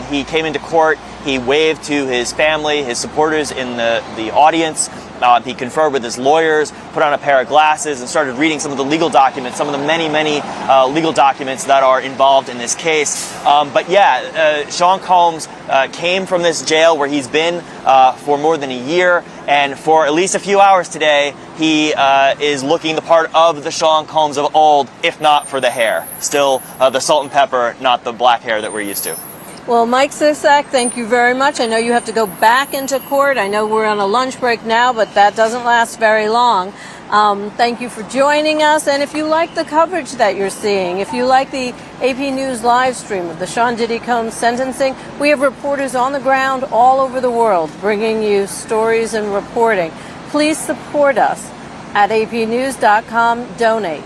He came into court. He waved to his family, his supporters in the audience. He conferred with his lawyers, put on a pair of glasses, and started reading some of the legal documents, some of the many, many legal documents that are involved in this case. But yeah, Sean Combs came from this jail where he's been for more than a year, and for at least a few hours today, he is looking the part of the Sean Combs of old, if not for the hair. Still the salt and pepper, not the black hair that we're used to. Well, Mike Sisak, thank you very much. I know you have to go back into court. I know we're on a lunch break now, but that doesn't last very long. Thank you for joining us. And if you like the coverage that you're seeing, if you like the AP News live stream of the Sean Diddy Combs sentencing, we have reporters on the ground all over the world bringing you stories and reporting. Please support us at apnews.com. Donate.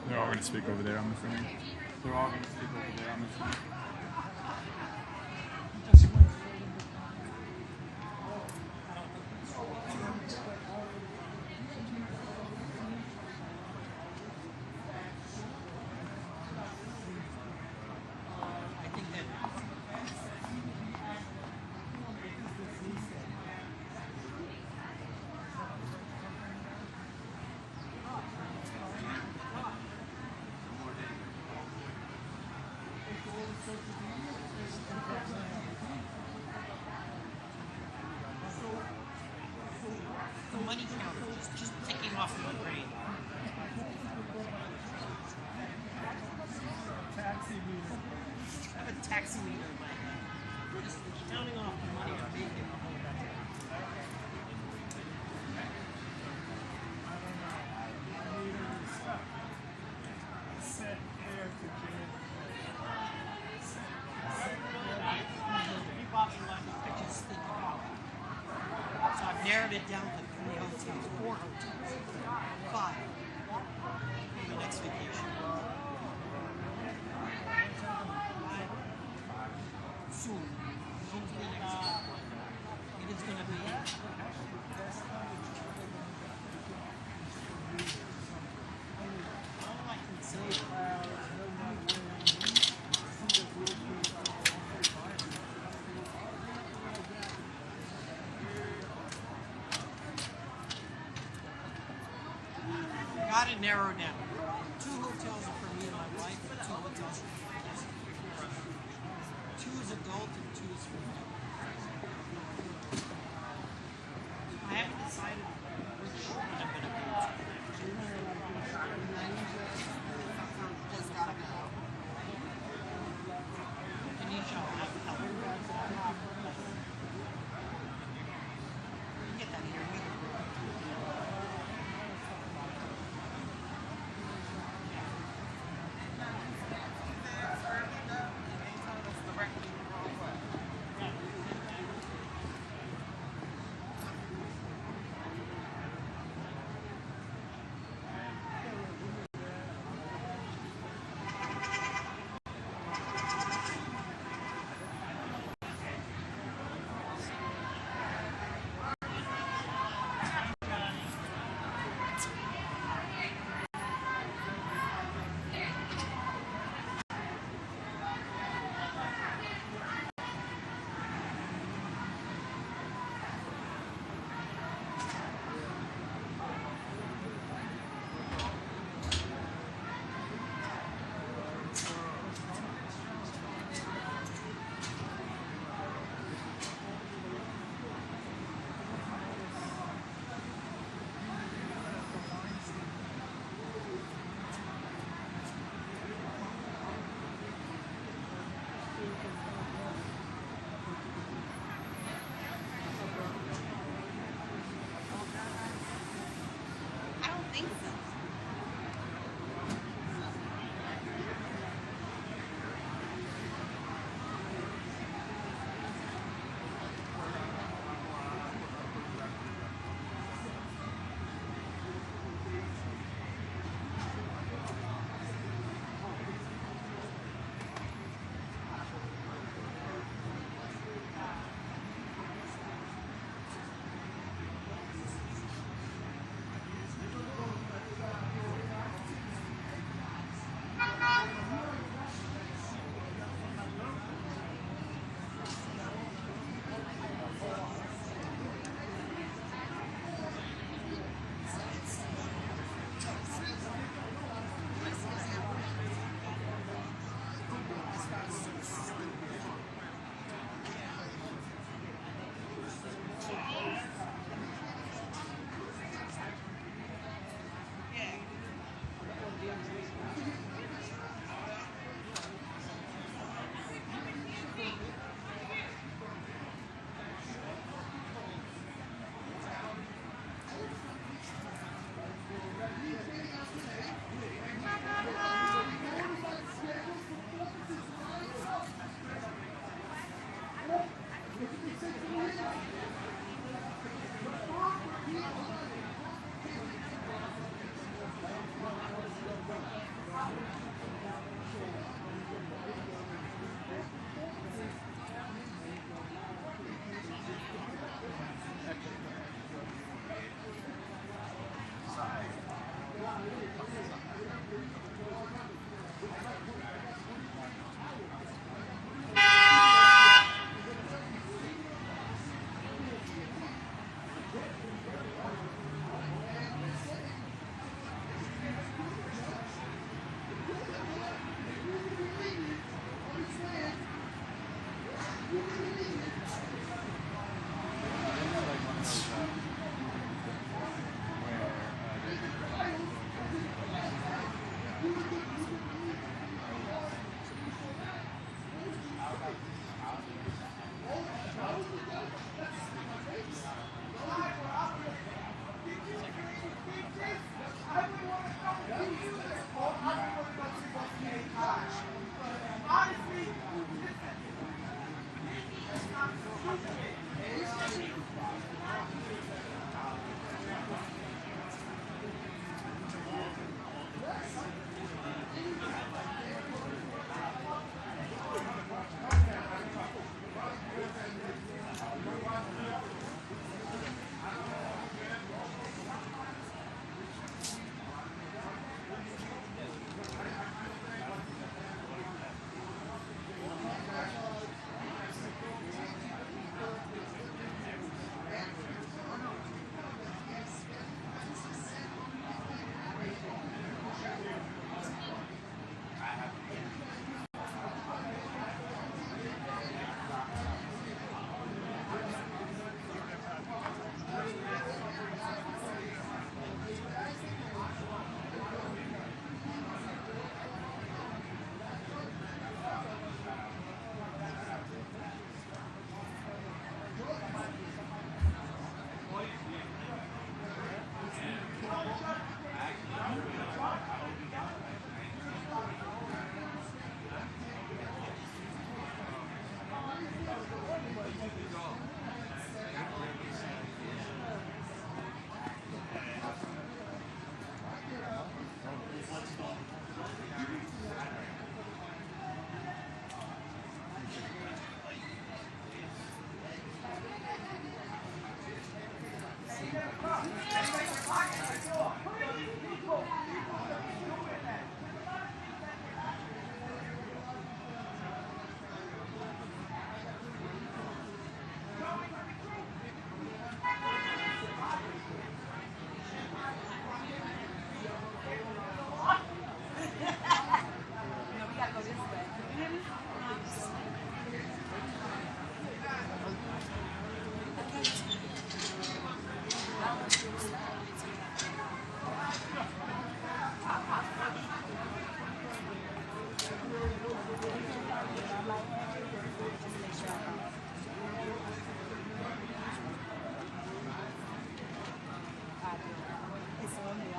They're all going to speak over there, I'm afraid. They're all going to speak over there, I'm afraid. The money counter just ticking off my brain. Taxi meter. I have a taxi meter in my head. We're just counting off the money I'm making the whole time. Set air to Jim. I just think about it. So I've narrowed it down to 3 hotels, 4 hotels, 5. Maybe next vacation. narrow down. 2 hotels are for me and my wife, 2 hotels are for my guests. 2 is adult and 2 is for family. I haven't decided which one I'm going to go to. Just gotta go. Tanisha will have help. You can get that here.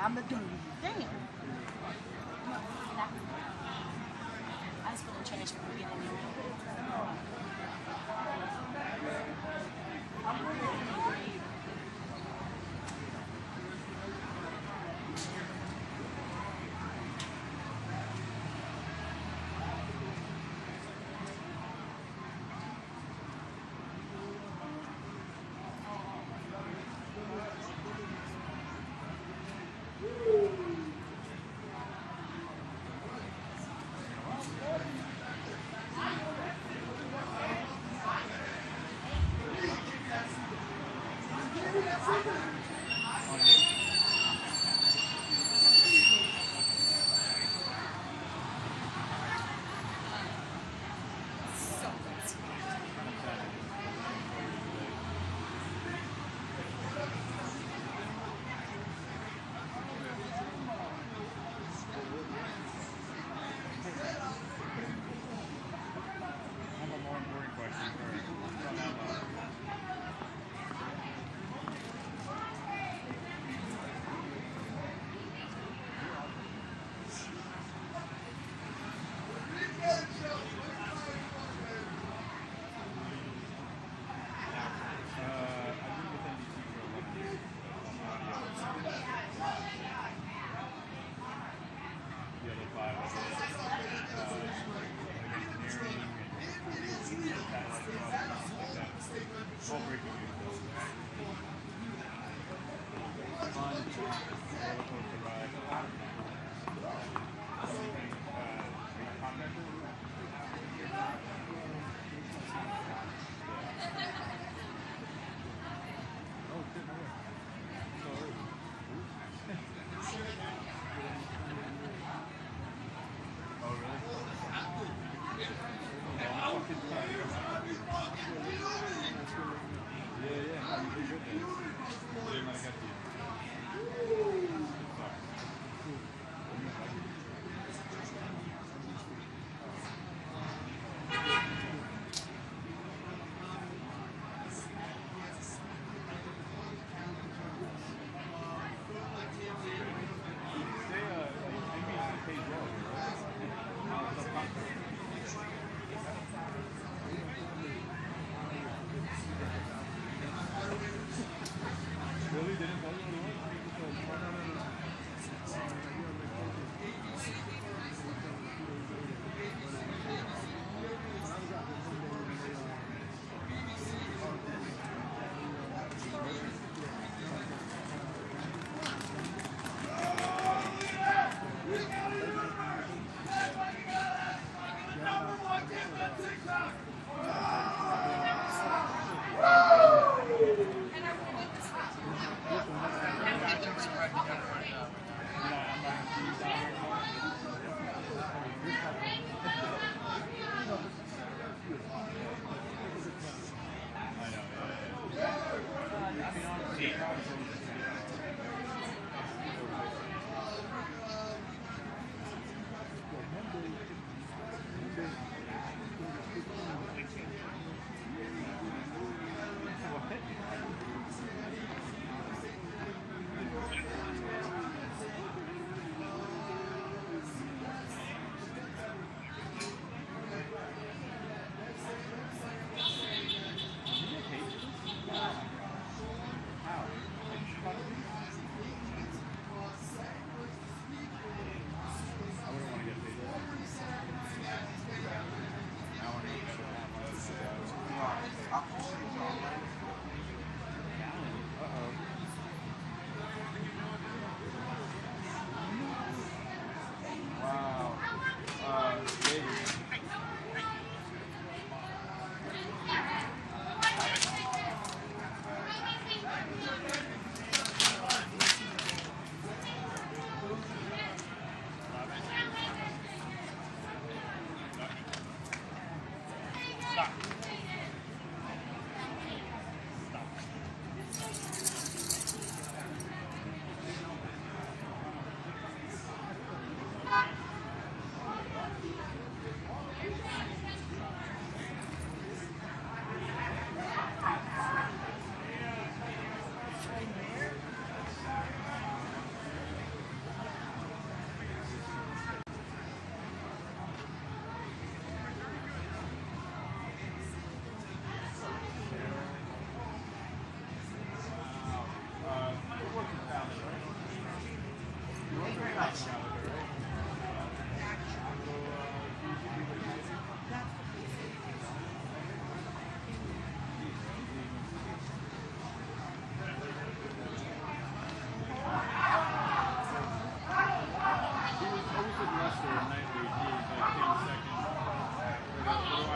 I'm not doing anything. I was going to change from the beginning.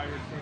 Yeah.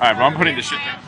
Alright, but I'm putting the shit down.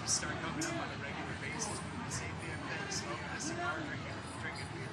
Start coming up on a regular basis with the same damn thing, smoking a cigar, drinking beer.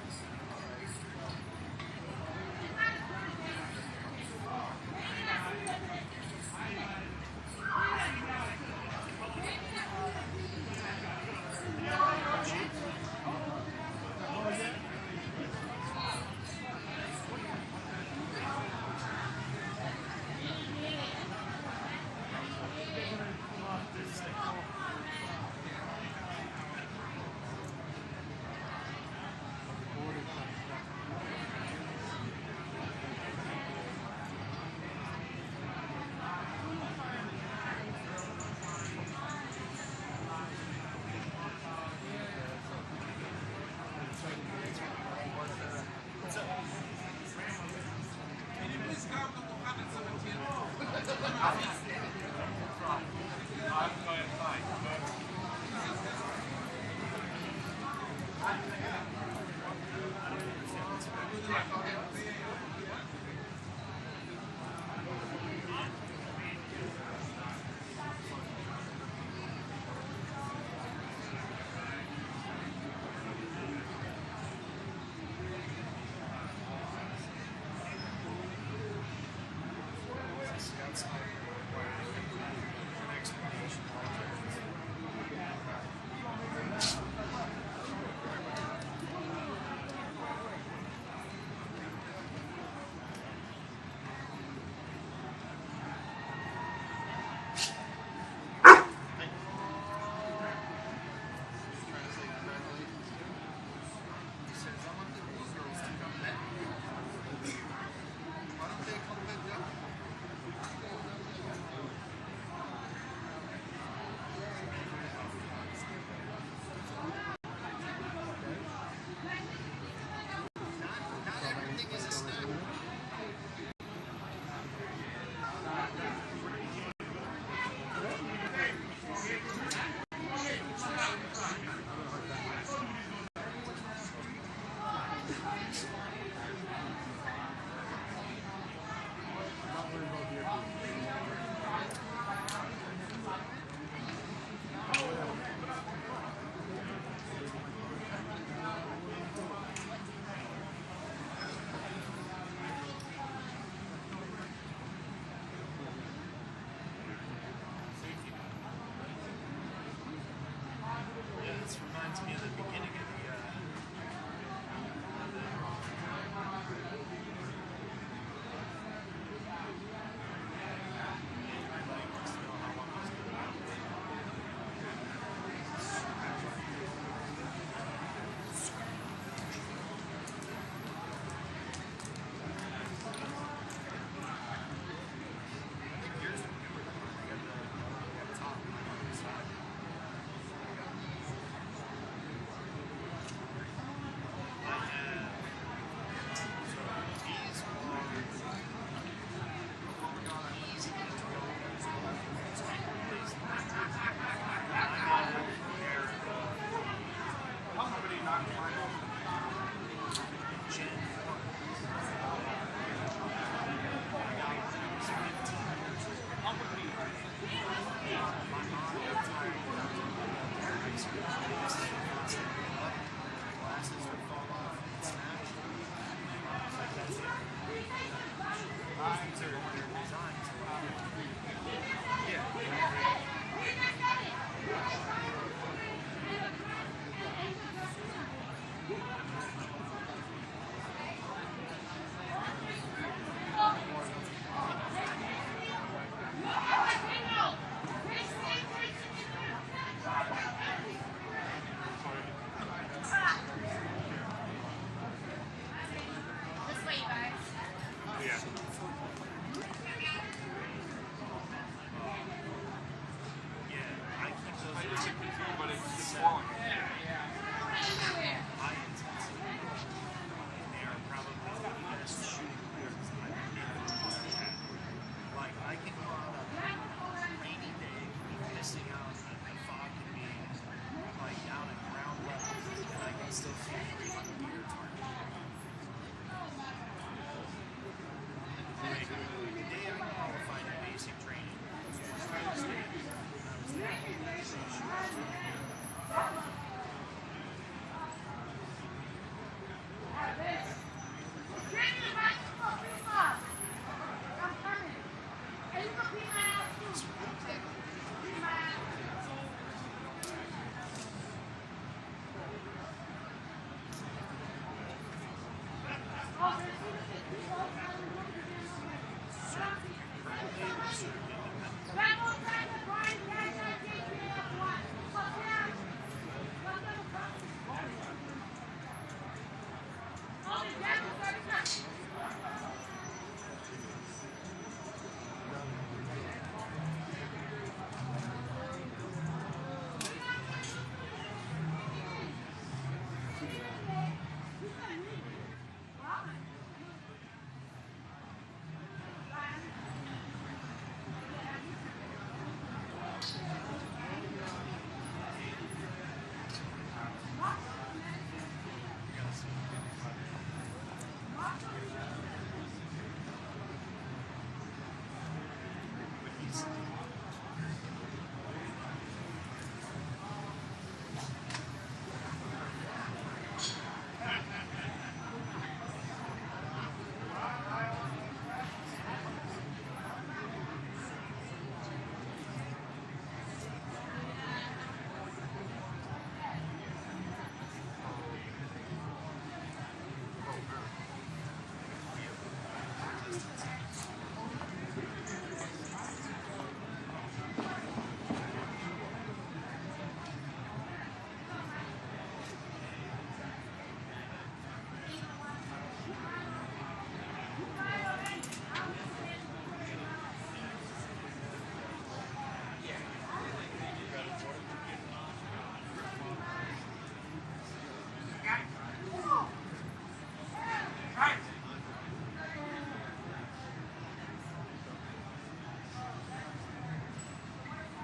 sympathy, but it's swelling. High intensity. They are probably the best shooting players I've been able to have. Like, I can go on a rainy day, missing out on the fog and being like down at ground level, and I can still see 300 meters marking. Like, the day I qualified in basic training was interstate. I was there.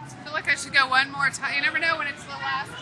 I feel like I should go one more time. You never know when it's the last time.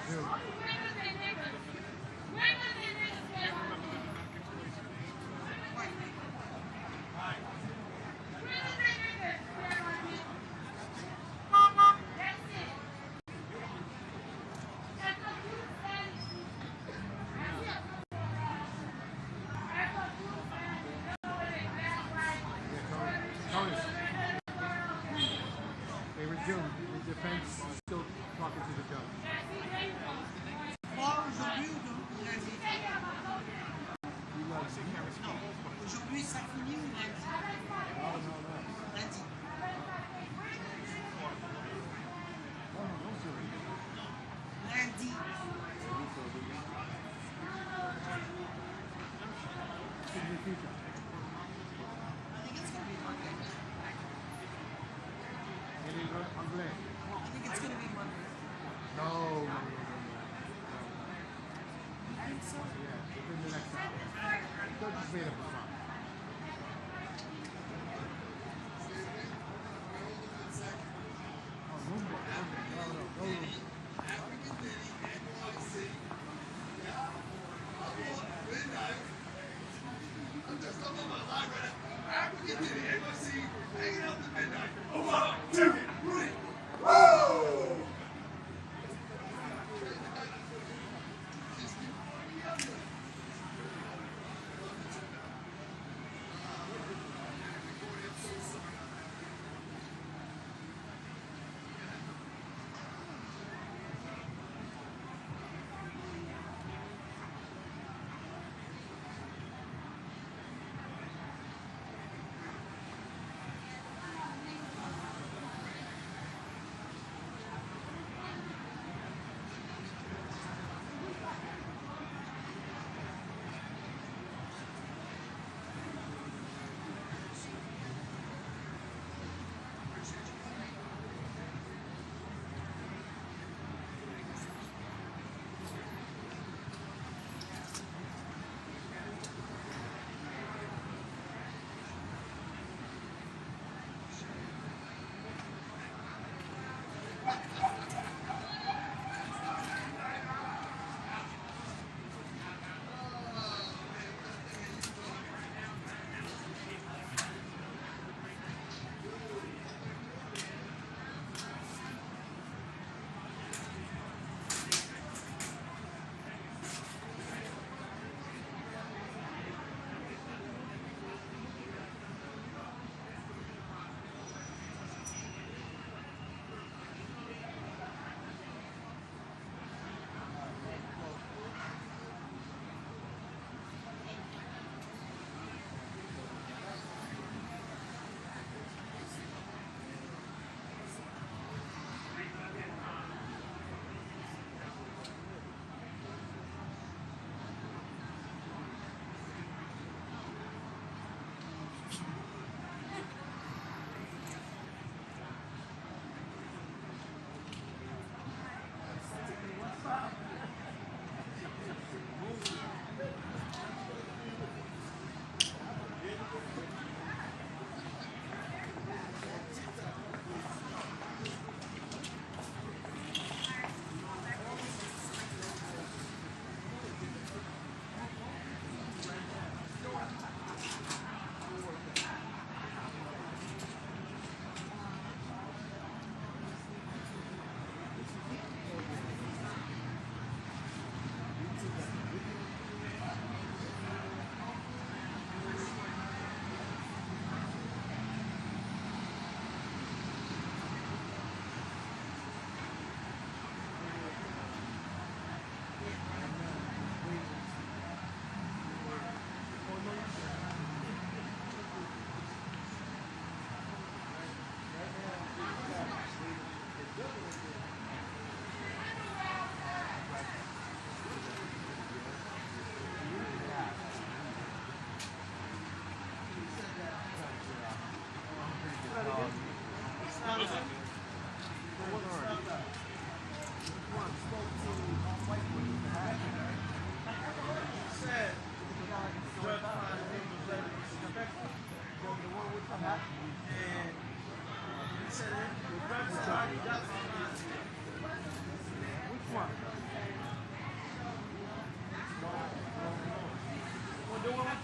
They resumed. The defense is still talking to the judge. Aujourd'hui, ça finit ou lundi? Lundi. Lundi. I think it's going to be Monday. I think it's going to be Monday. No. I think so. Yeah, within the next hour. Judge is made up of time.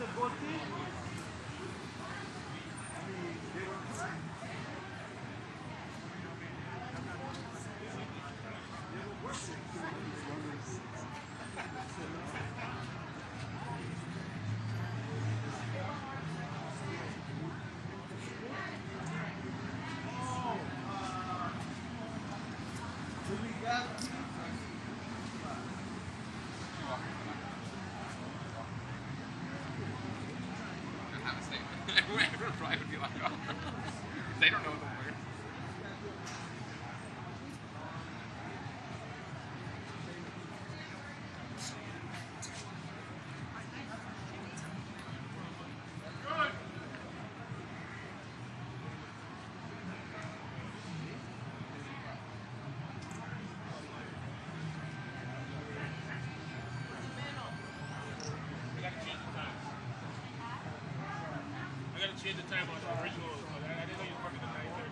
Everyone probably would be like, oh, they don't know the word. I gotta change the time on the original. I didn't know you were working at 9:30.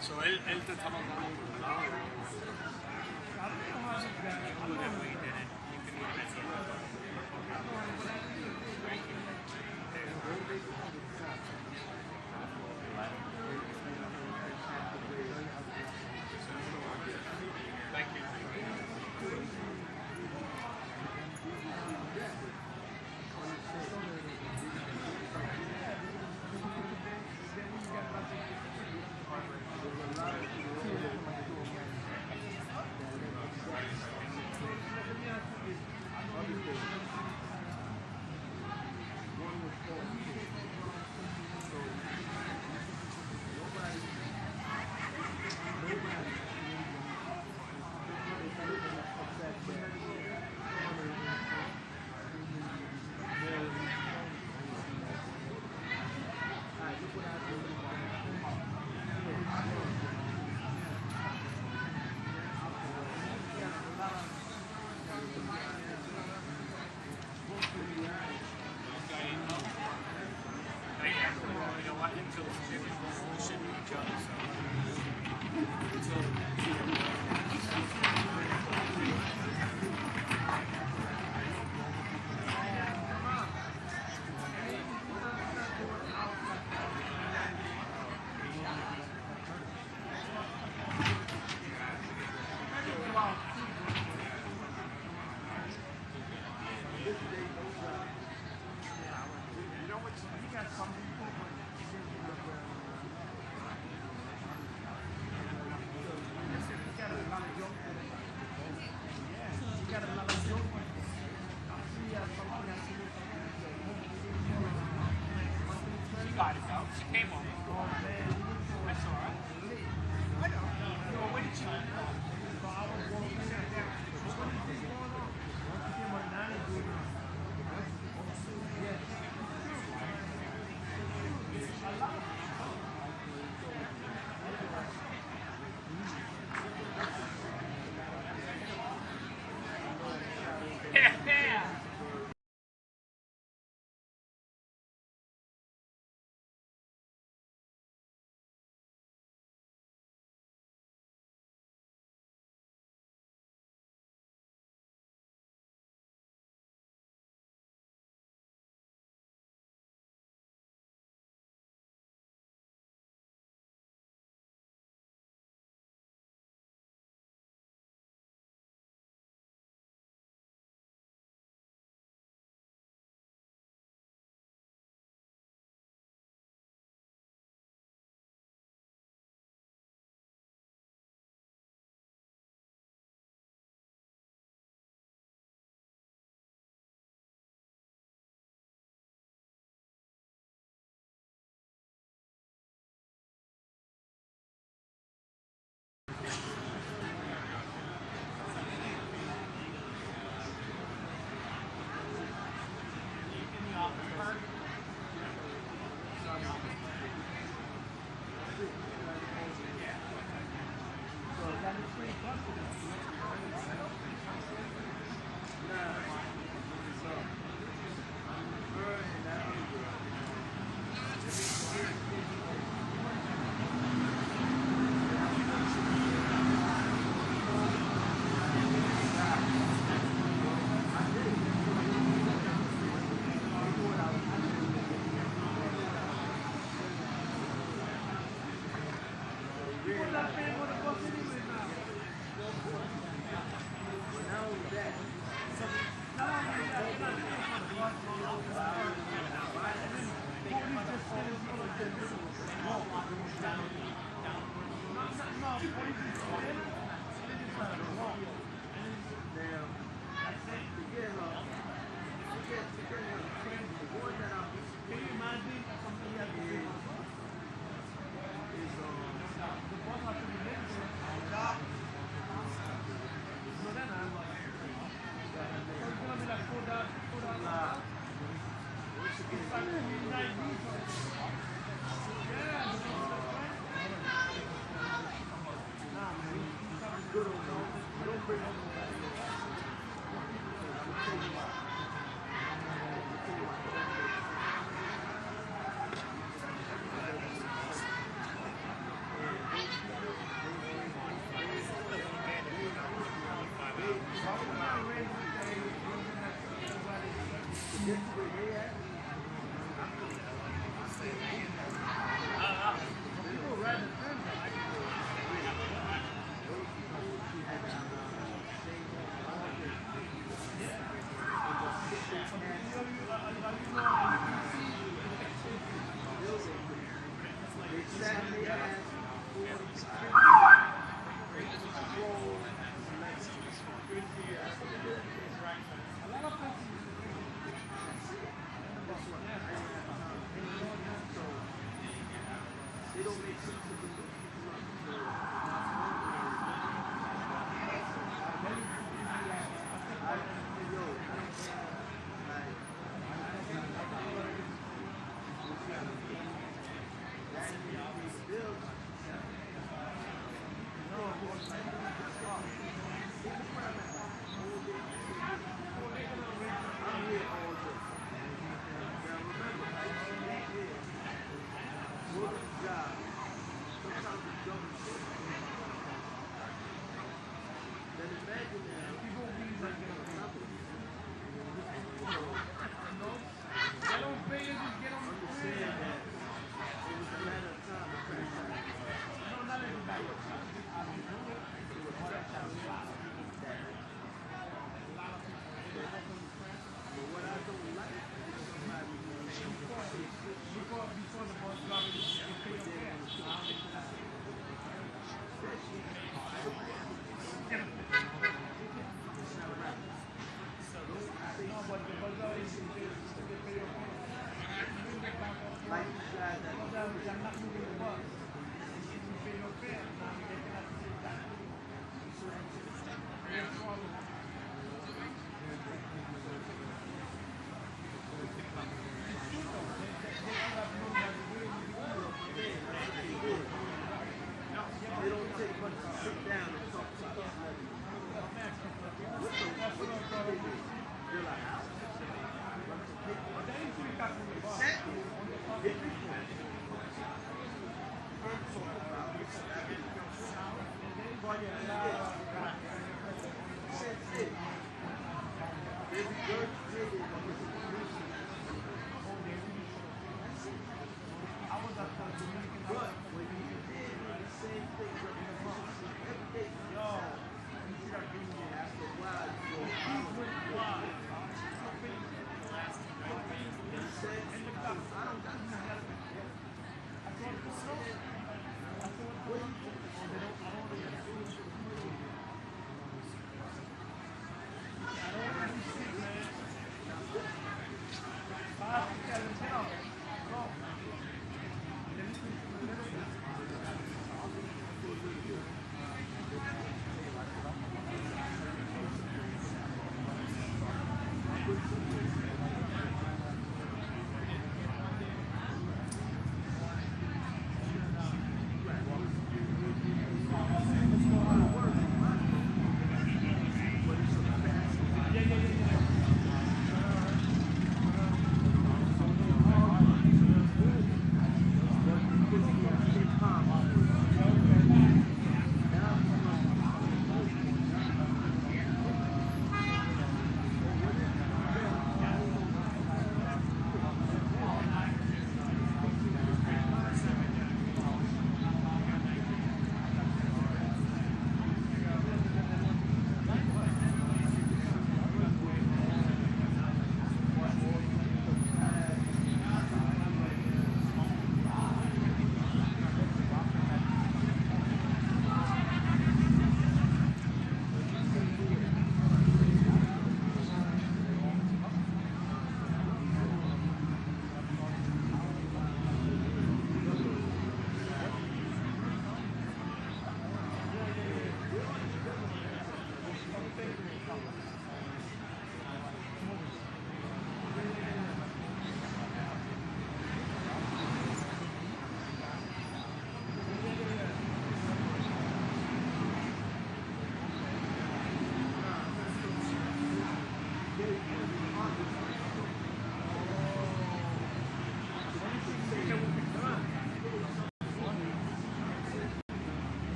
So él te está mandando por un lado.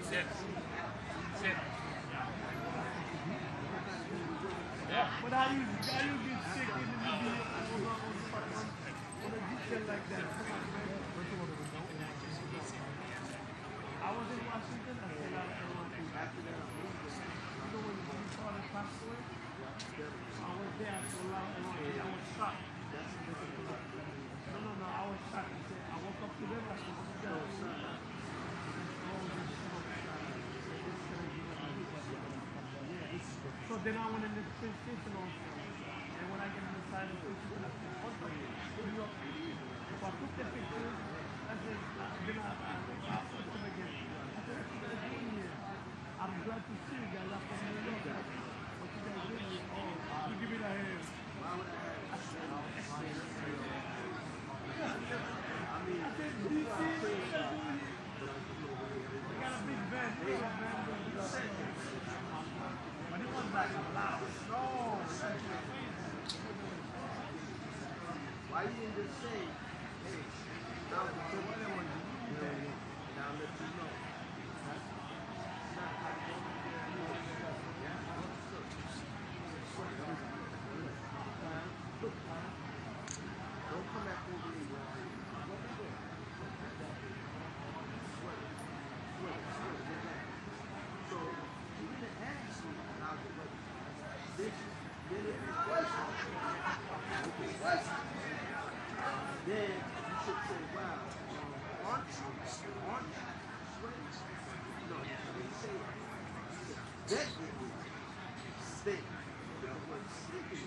Sit. So then I went in the station also. And when I get inside the station, I said, what are you? So I took the pictures. I said, then I put them again. I said, what you guys doing here? I'm glad to see you guys. I'm from New York. What you guys doing here? Oh, you give me the hand. Why would I have? I said, DC, we got a big van. But it wasn't like loud. No. Why you didn't just say, hey, that was the first one I wanted to do, and I'll let you know. Don't come back over me. So, you didn't ask me how to look. Then if you question, then you should say, wow, aren't you straight? No, you didn't say that. That didn't stay. The word stick is,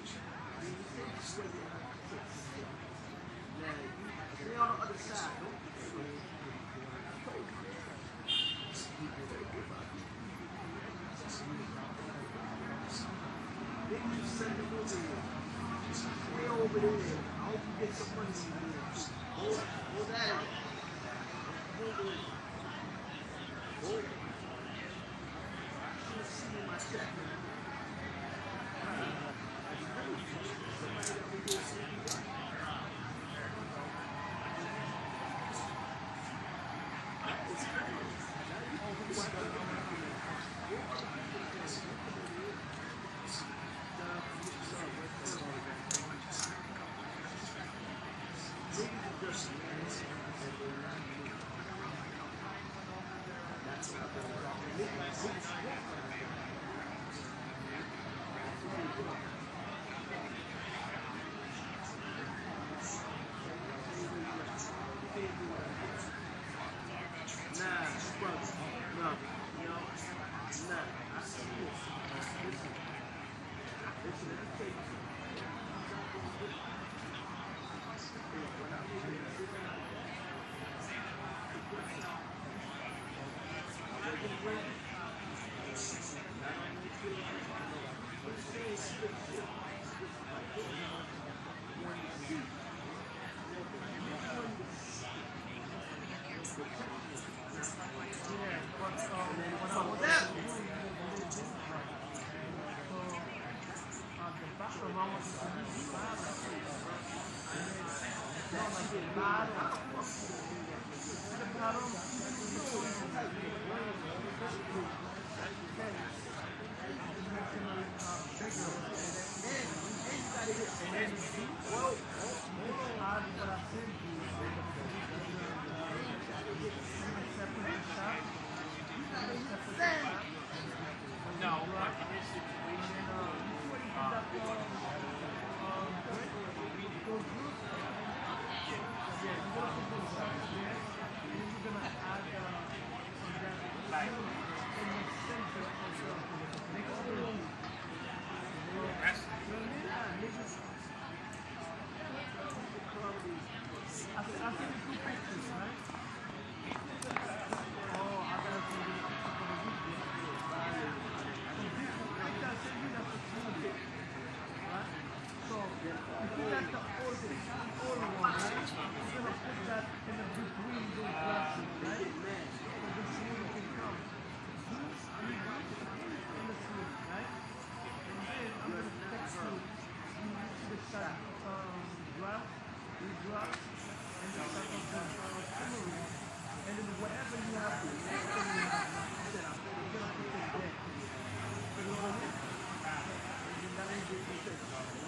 when you say straight, you have to say stick. Now, you stay on the other side, don't say it. I told you. Then you send them over here. Stay over there. I hope you get some money in here. Go that way. Hold it. Hold it. I should have seen my check.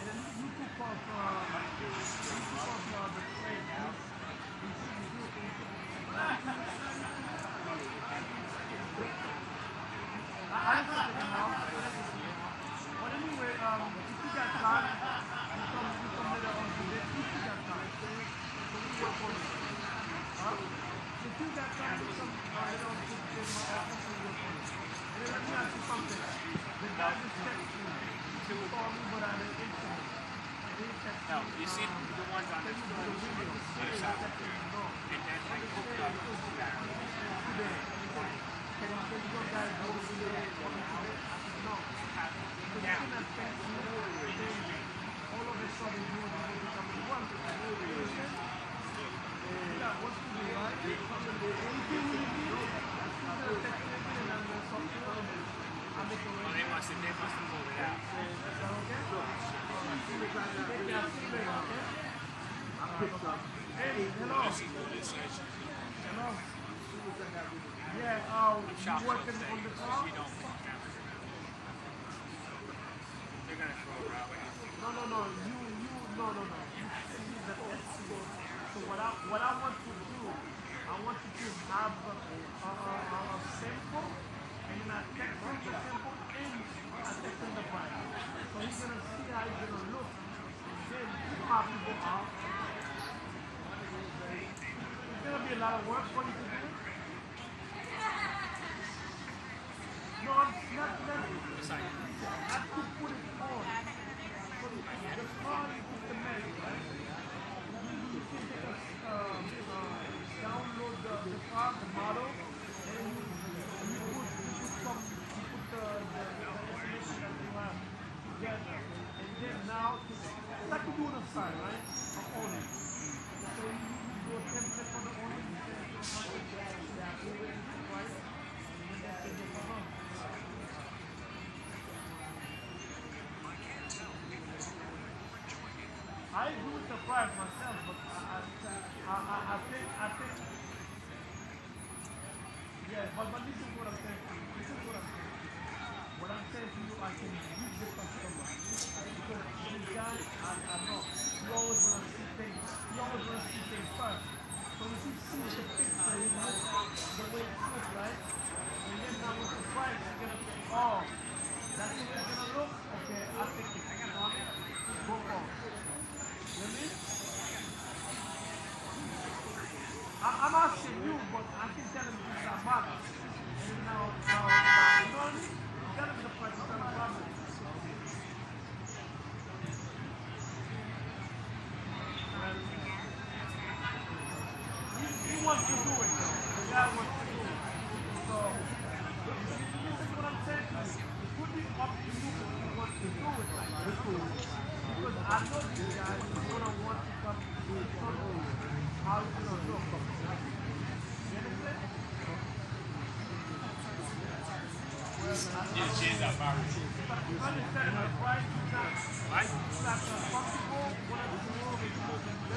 And But anyway, if you got time, you come later on today. If you got time, so we work on it. Huh? If you got time, you come later on today in my office and work on it. And then let me ask you something. The guy just texted me. He called me, but I didn't answer him. No, you see the ones on the store, other side. And then I hooked up that. They must have pulled it out. Hey, hello. Hello. Yeah, you working on the car? They're gonna throw it out. No. You see the escort. So what I want to do, I want you to have a sample, and then I text him the sample and I text him the price. So he's gonna see how he's gonna look. Then how people are. It's gonna be a lot of work for you to do it. No, I'm not. I have to put it on. The car is systematic, right? You can download the car, the model, and you put the information that you have together. And then now, it's like you do on the side, right? Of owning. So you do a template for the owner, you say, right? And then that's it for them. I do it the price myself, but I think, yeah, but this is what I'm saying to you. What I'm saying to you, I can use the customer. Because this guy, I know, you always want to see things first. So if you see the picture, you look the way it looks, right? And then now with the price, you're going to say, oh, that's the way it's going to look? Okay, I'll take it. You know what I mean? Just go for it. I'm asking you, but I can tell him this is a matter. And now, you know what I mean? Tell him the price, it's not a problem. He wants to do it, though. The guy wants to do it. So, listen to what I'm saying to you. It could be up to you if you want to do it like this. Because I know this guy is going to want to come to it. How is it going to look? You understand? Yeah, change that power. You understand the price is not right? It's not possible. They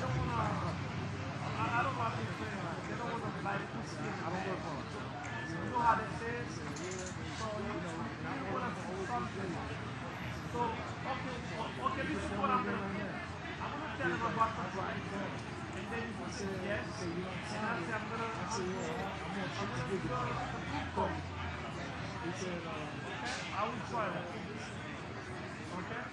don't want to. I don't like to say that. They don't want to buy two skins. I don't work on it. You know how they say it? So you want to see something. So, okay, this is what I'm going to do. I'm going to tell him about the price. And then he says yes. And I say I'm going to do the proof. He said, okay, I will try that. Okay?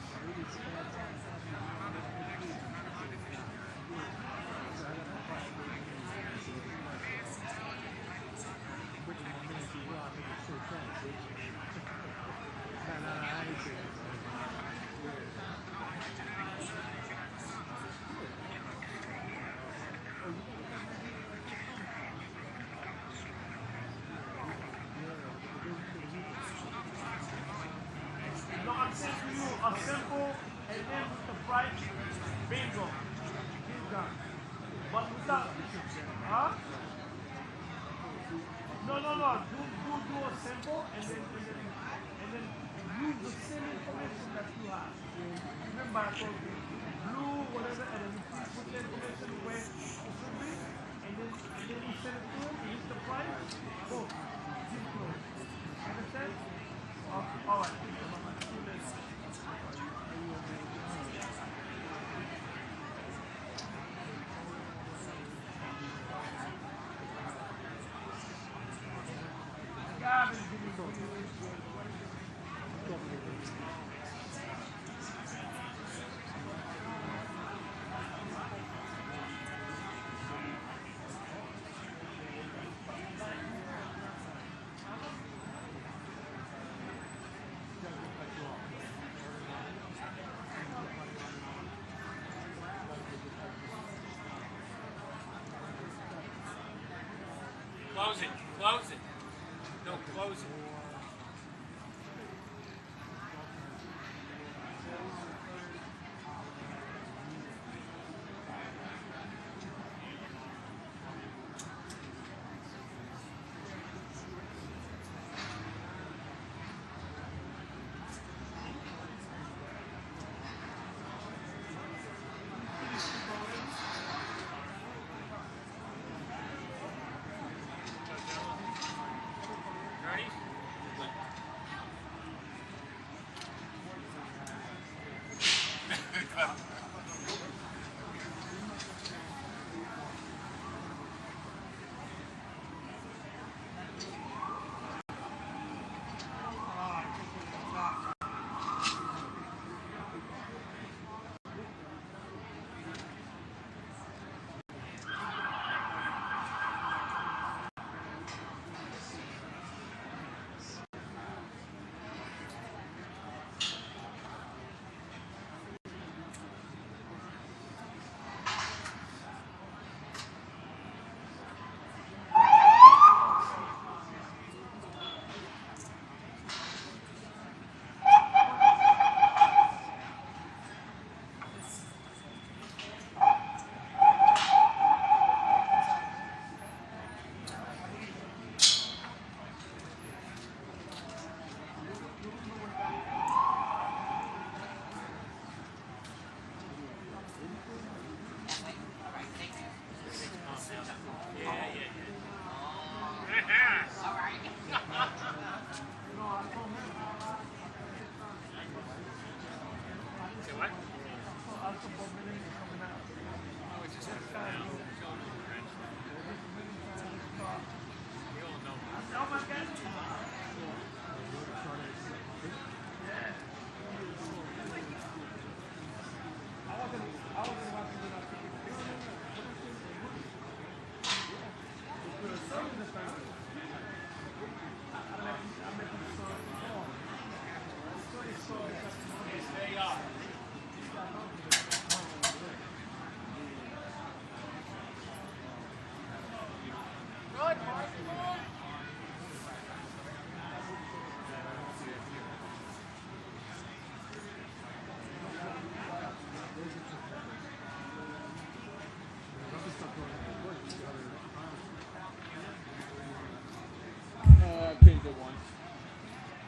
No, I'm saying to you a simple and then with the price, bingo. He's done. But without, huh? No. Do a simple and then use the same information that you have. Remember I told you blue, whatever, and then you put the information where it should be, and then you send it to him, you use the price, boom, deal closed. Understand? All right. God Close it. Close it. No, close it.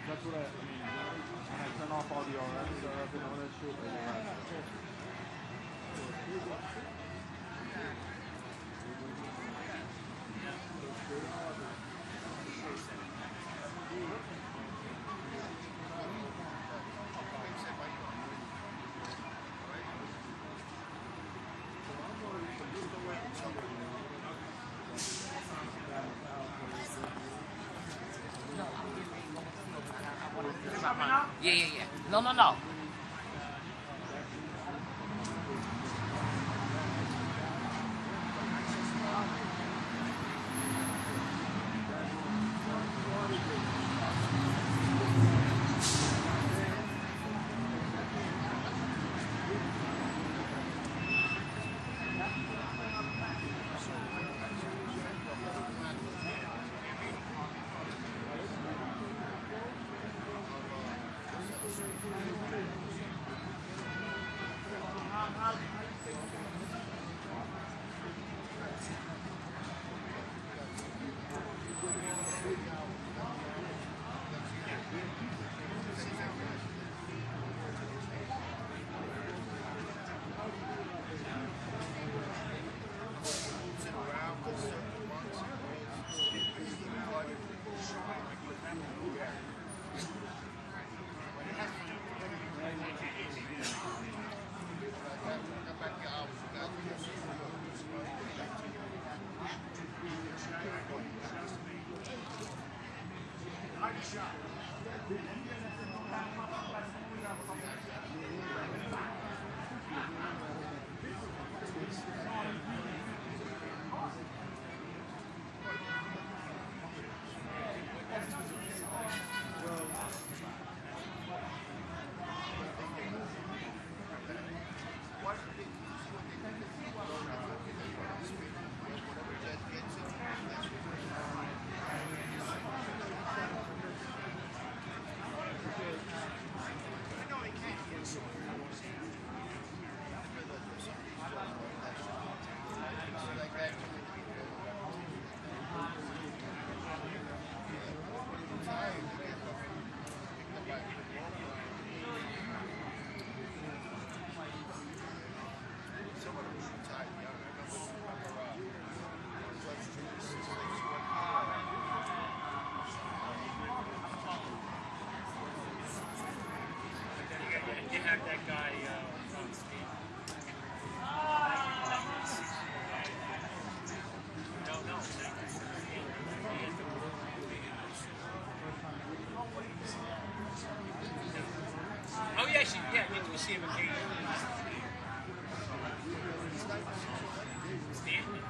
That's what I mean. When I turn off all the RF stuff and all that shit, Yeah. No. You have that guy on speed. No. Oh yeah, you do see him occasionally. Stanley.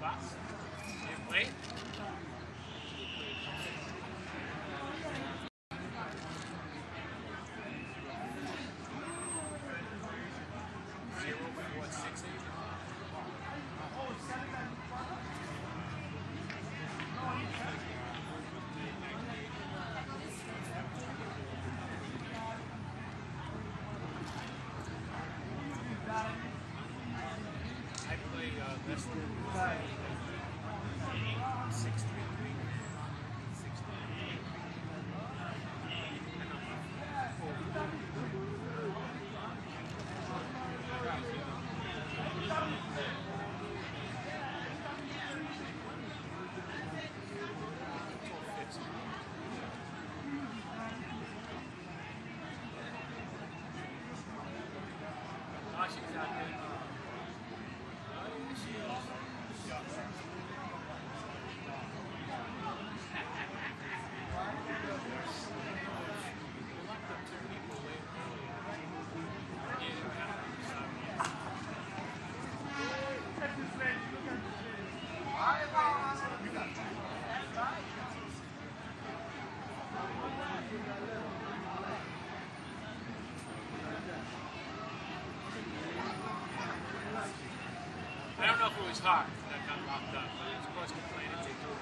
box? You play? I play less than 6-3. She's out there. I don't know if it was hard that got locked up, but it was cross complaining they threw it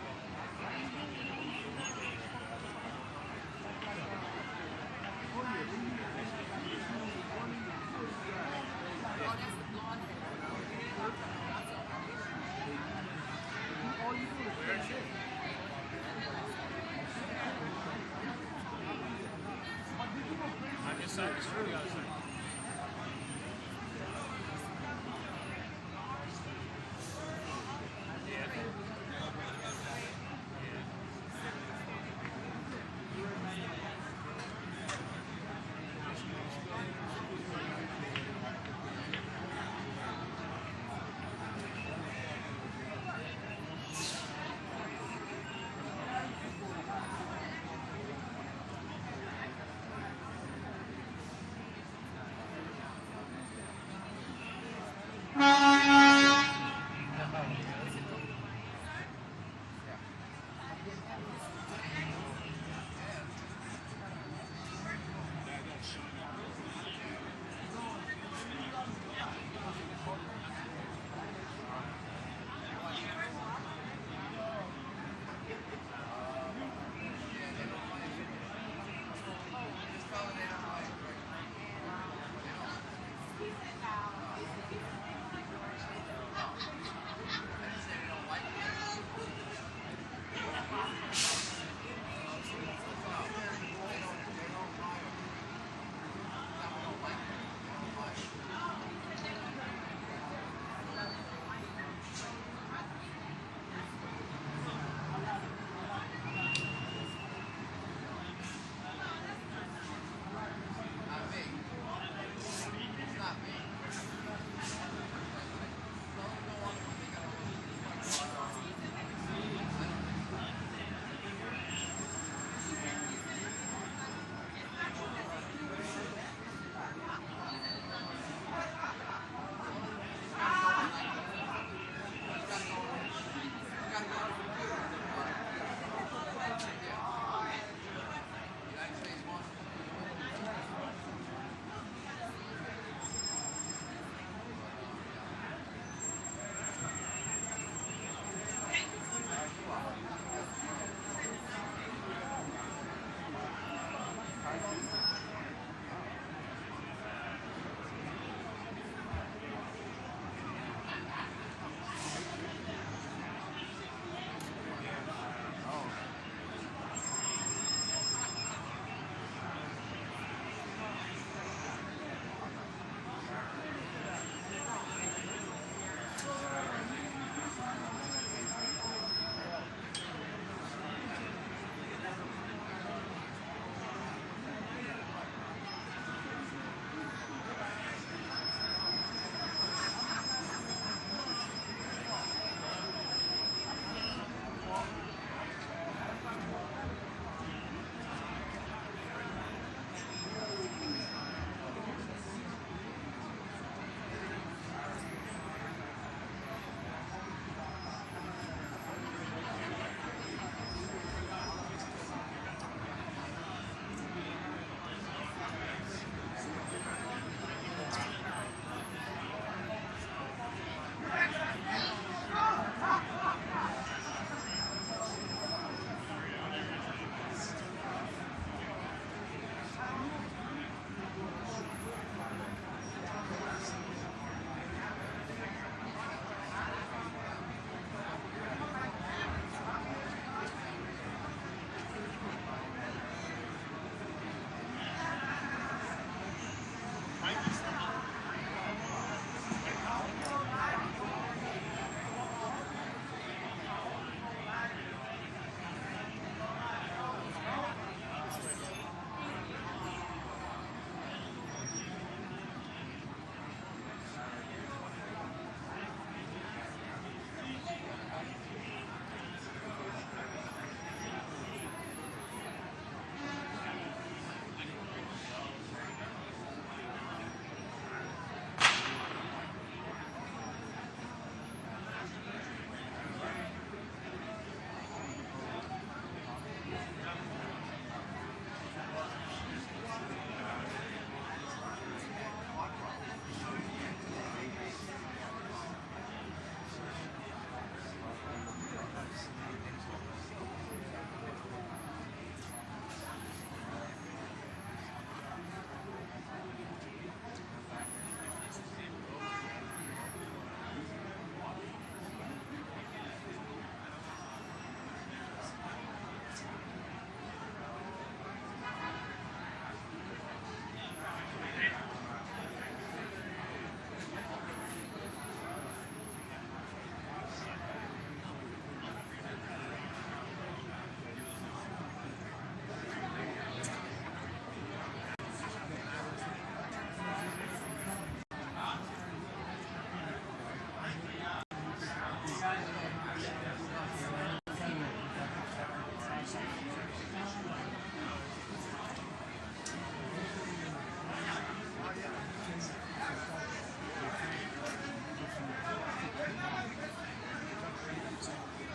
on this side, it's really outside.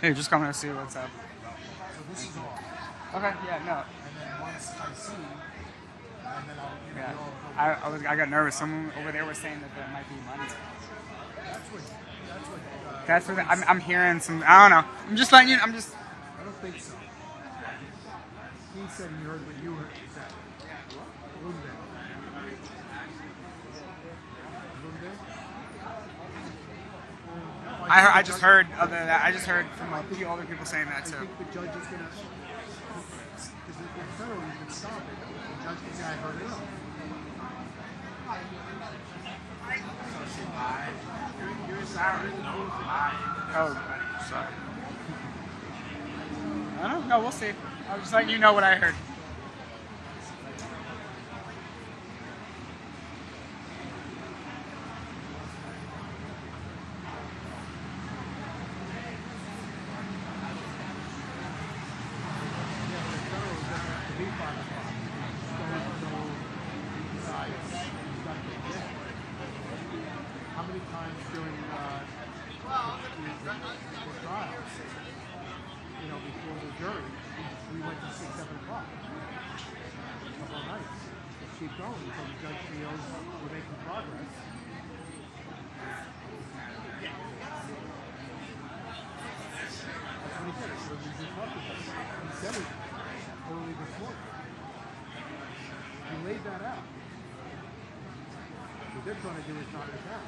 Hey, just coming to see what's up. Okay, yeah, no. And then once I see, and then I'll. Yeah, I got nervous. Someone over there was saying that there might be money. That's what I'm hearing some. I don't know. I'm just letting you. I don't think so. He said he heard what you heard. A little bit. I just heard from like a few other people saying that too. I think the judge is gonna, because the federal you can stop it. The judge can say I heard it. Oh, sorry. I don't know. We'll see. I was just letting you know what I heard. How many times during the trials, before the jury, we went to 6, 7 o'clock. A couple of nights. Let's keep going until the judge feels we're making progress. That's what he said. That's what we just talked about. He said it early this morning. He laid that out. What they're trying to do is knock it down.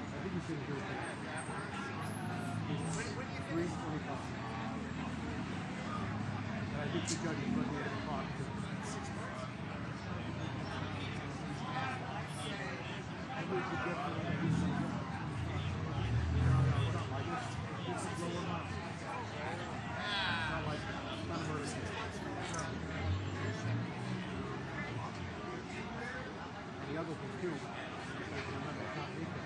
I think you should do it. 3:25. And I think the judge is looking at the clock too. I think the judge is the other thing too, remember, it's not legal.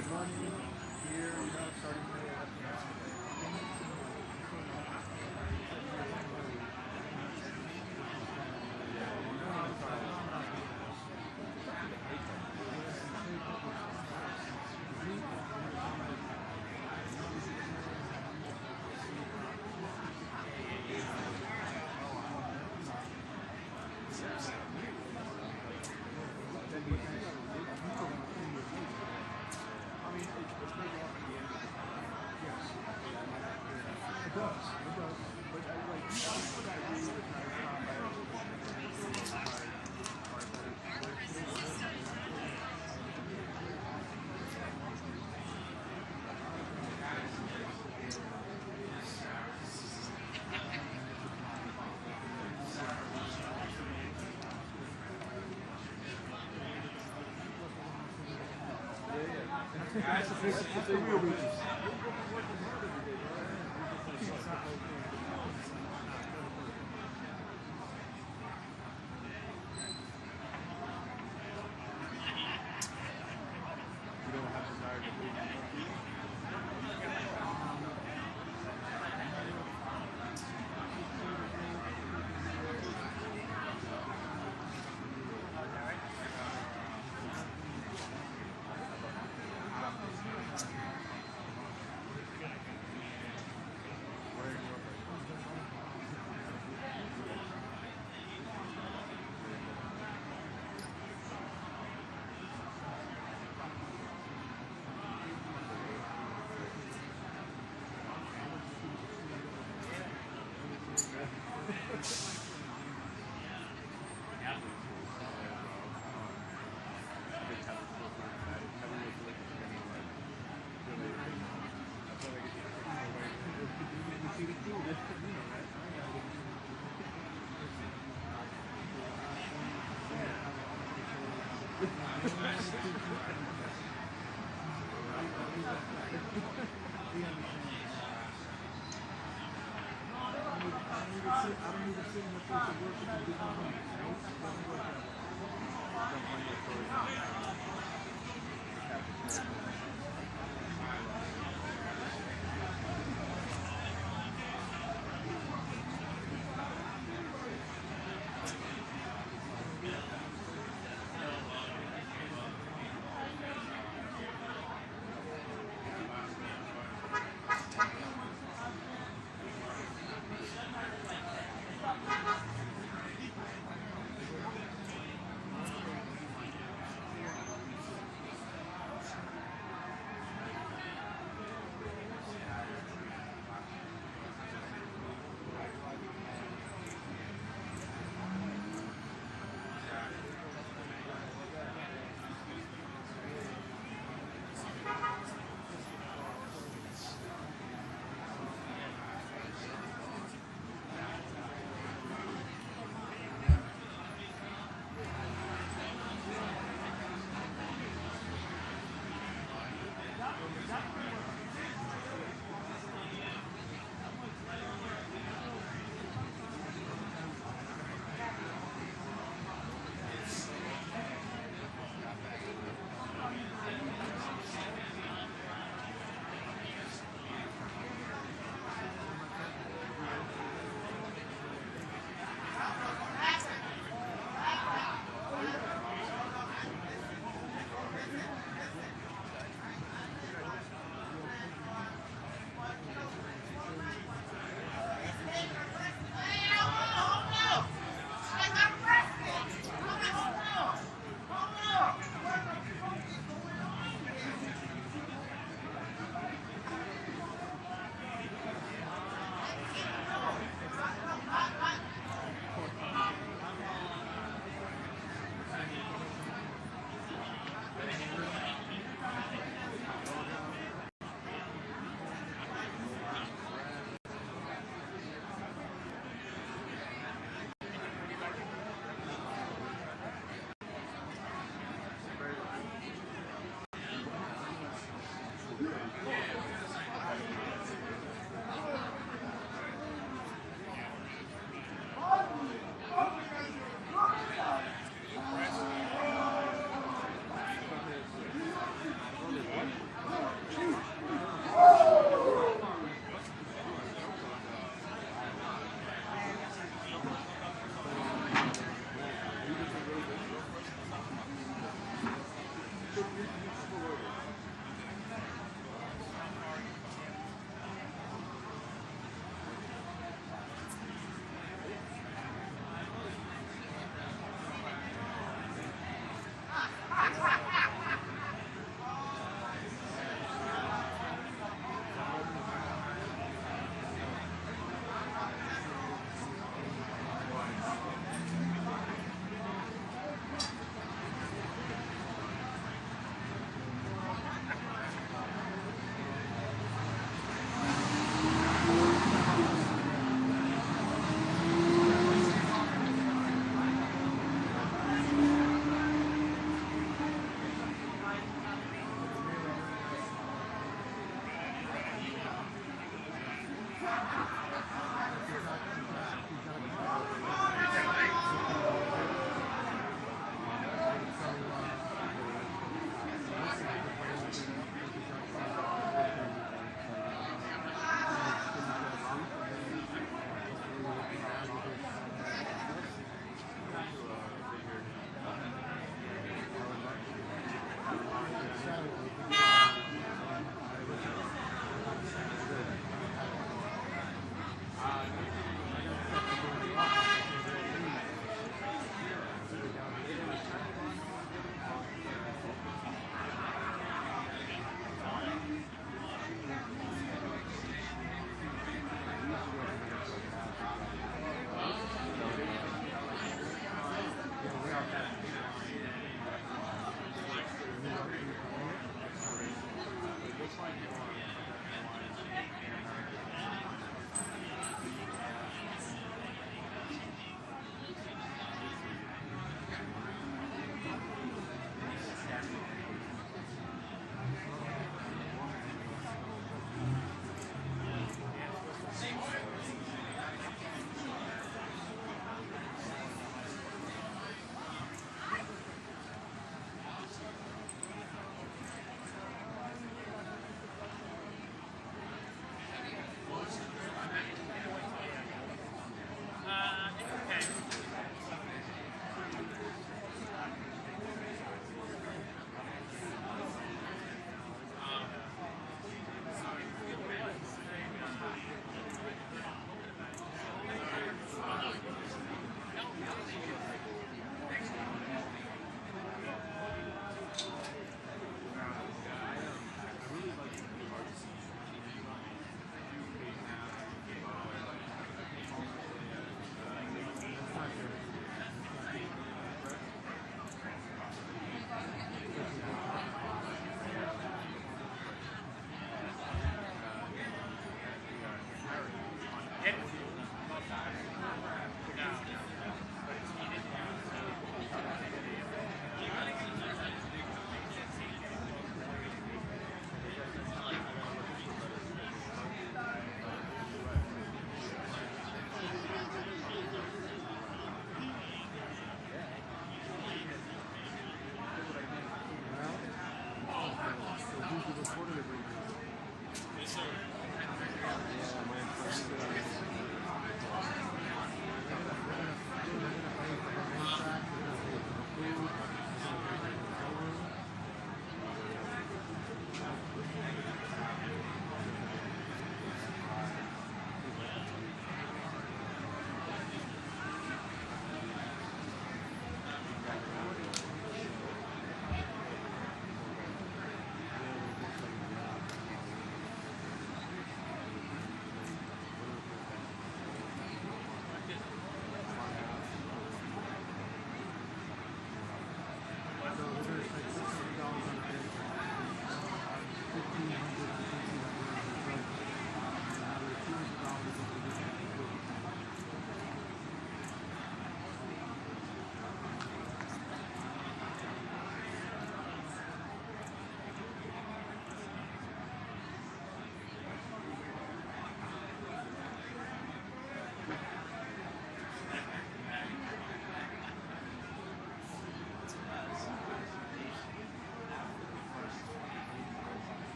good money here, you know, starting to it's a real reason.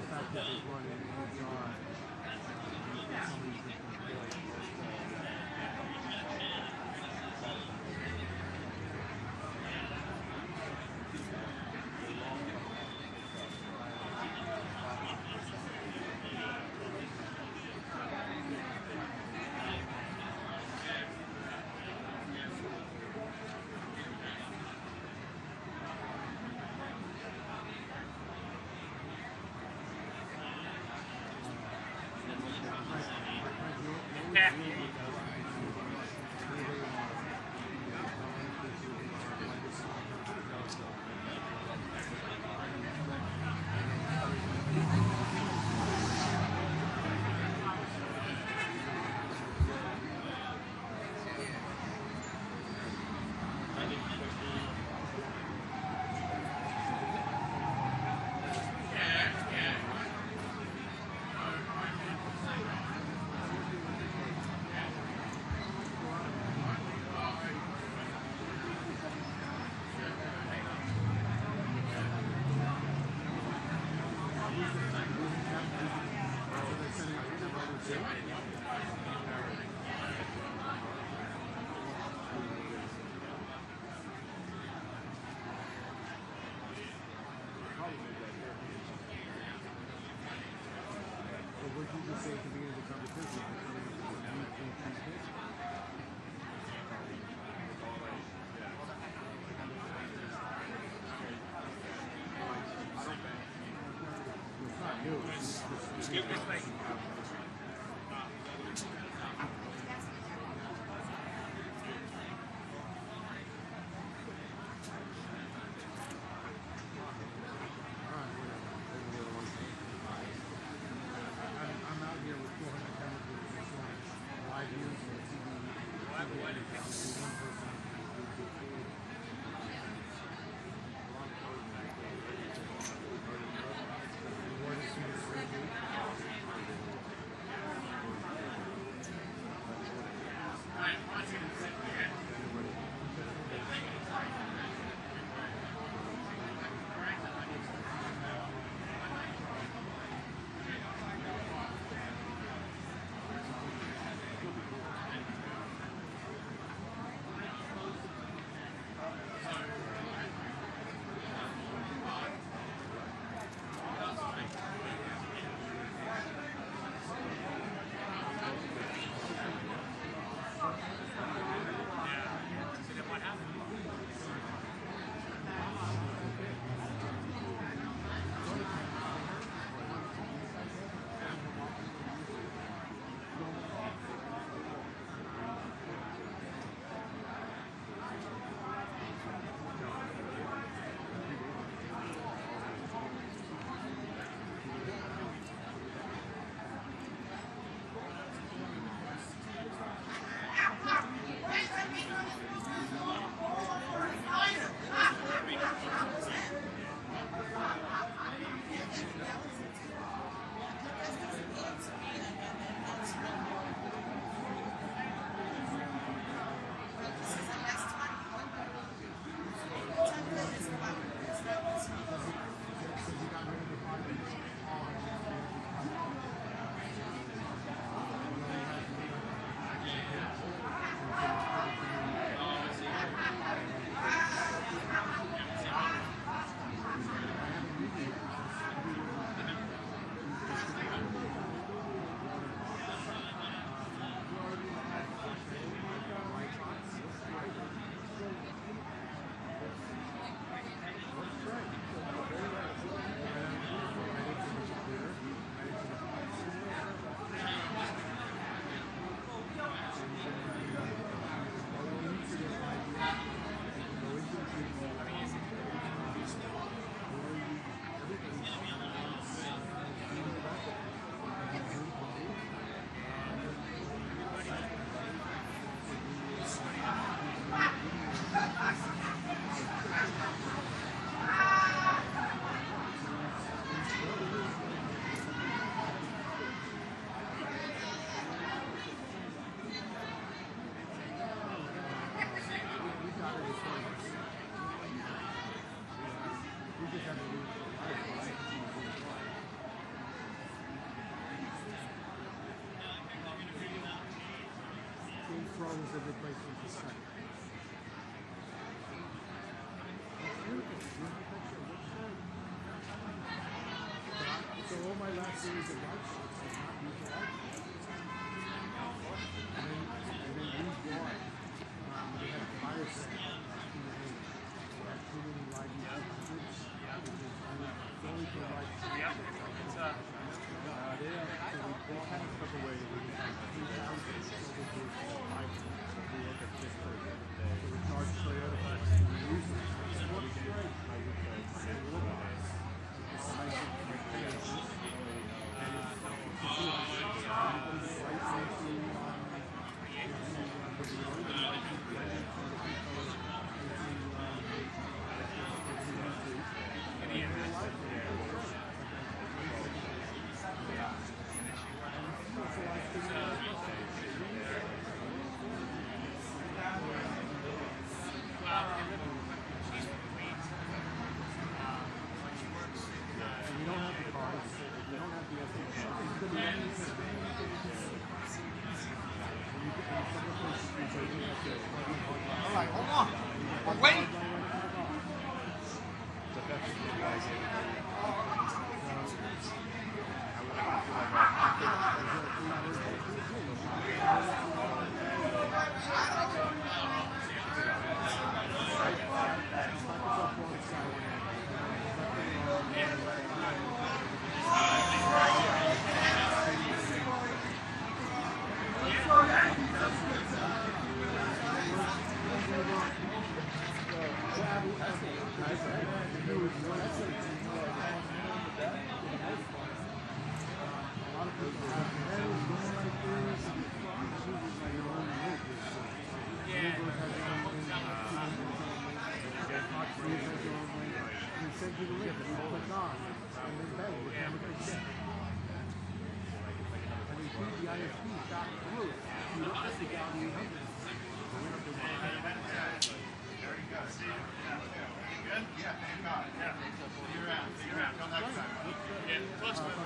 fact that they brought in HR, somebody's been employed. Excuse me. I'm out here with 400 chemicals insurance, live use, and one person. is a good place to start. So all my last series of life shirts have not used the light shirts. And then we bought, we had a fire sale we had too many light shirts, which is only for light shirts. Yeah, it's so we kind of took away, we had 3,000 silver boots and light shirts. So we look at this for the other day. So we charged Toyota for using it. What's great?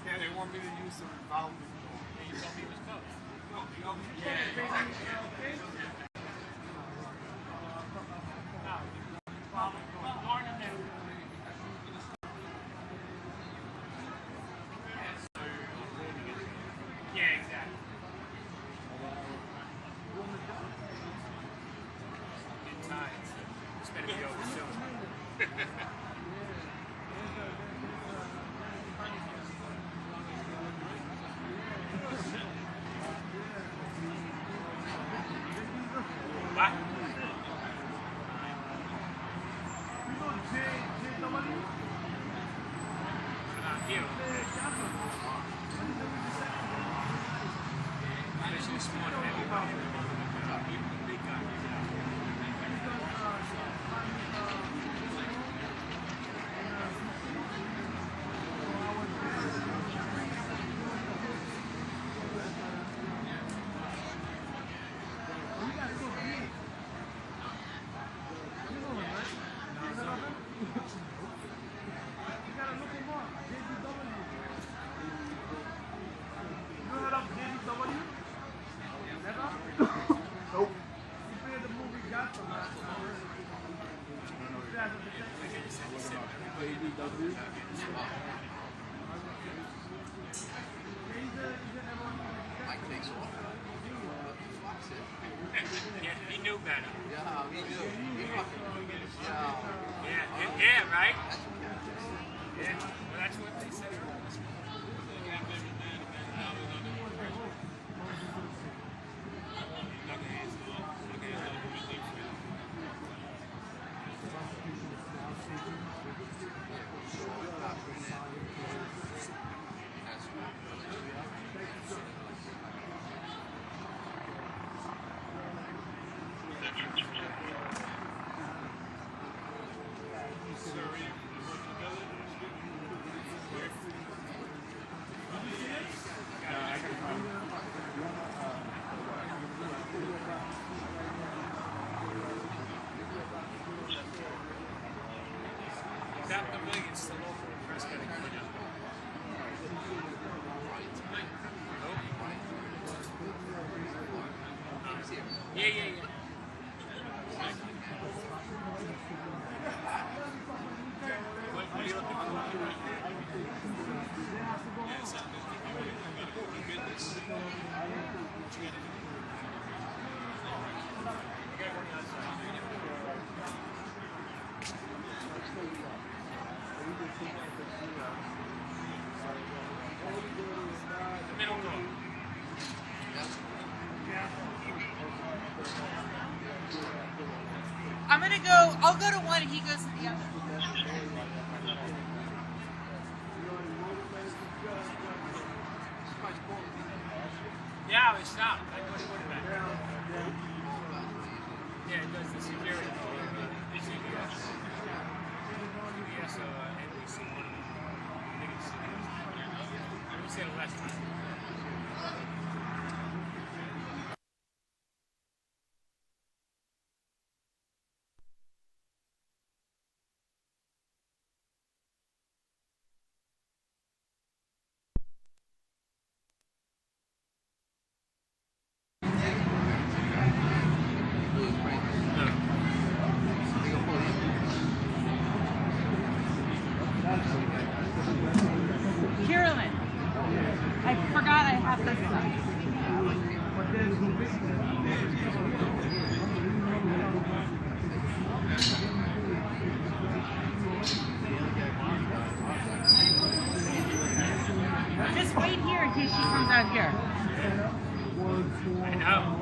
Yeah, they want me to use some involvement. And you told me it was close. Yeah, exactly. In time. It's better be over soon. What? Here. Especially this morning, everybody. Big guy. Yeah, he knew better. Yeah, he knew. He fucking Yeah, right? Yeah, well, that's what they said. That pavilion's still open. Press getting put up. Yeah. What are you looking I'm gonna go, I'll go to one and he goes to the other. Yeah, it stopped. I thought it would have been. Yeah, it does the security. The CBS. CBS, NBC. I think it's CBS. I would say last time. Carolyn, I forgot I have this stuff. Just wait here in case she comes out here. I know.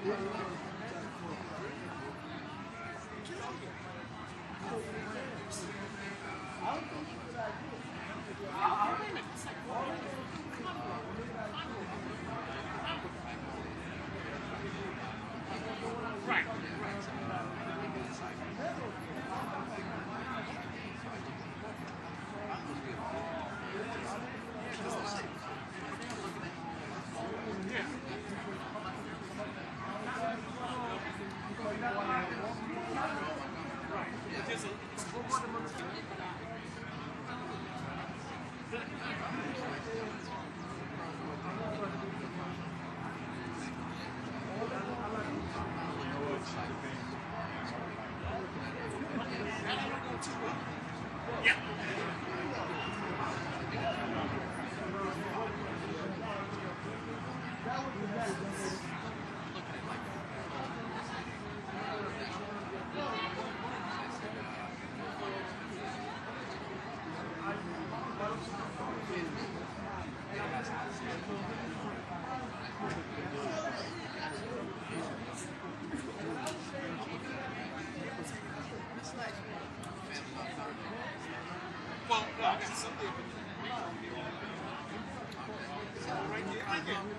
Well, no, I got something. Right there, right there.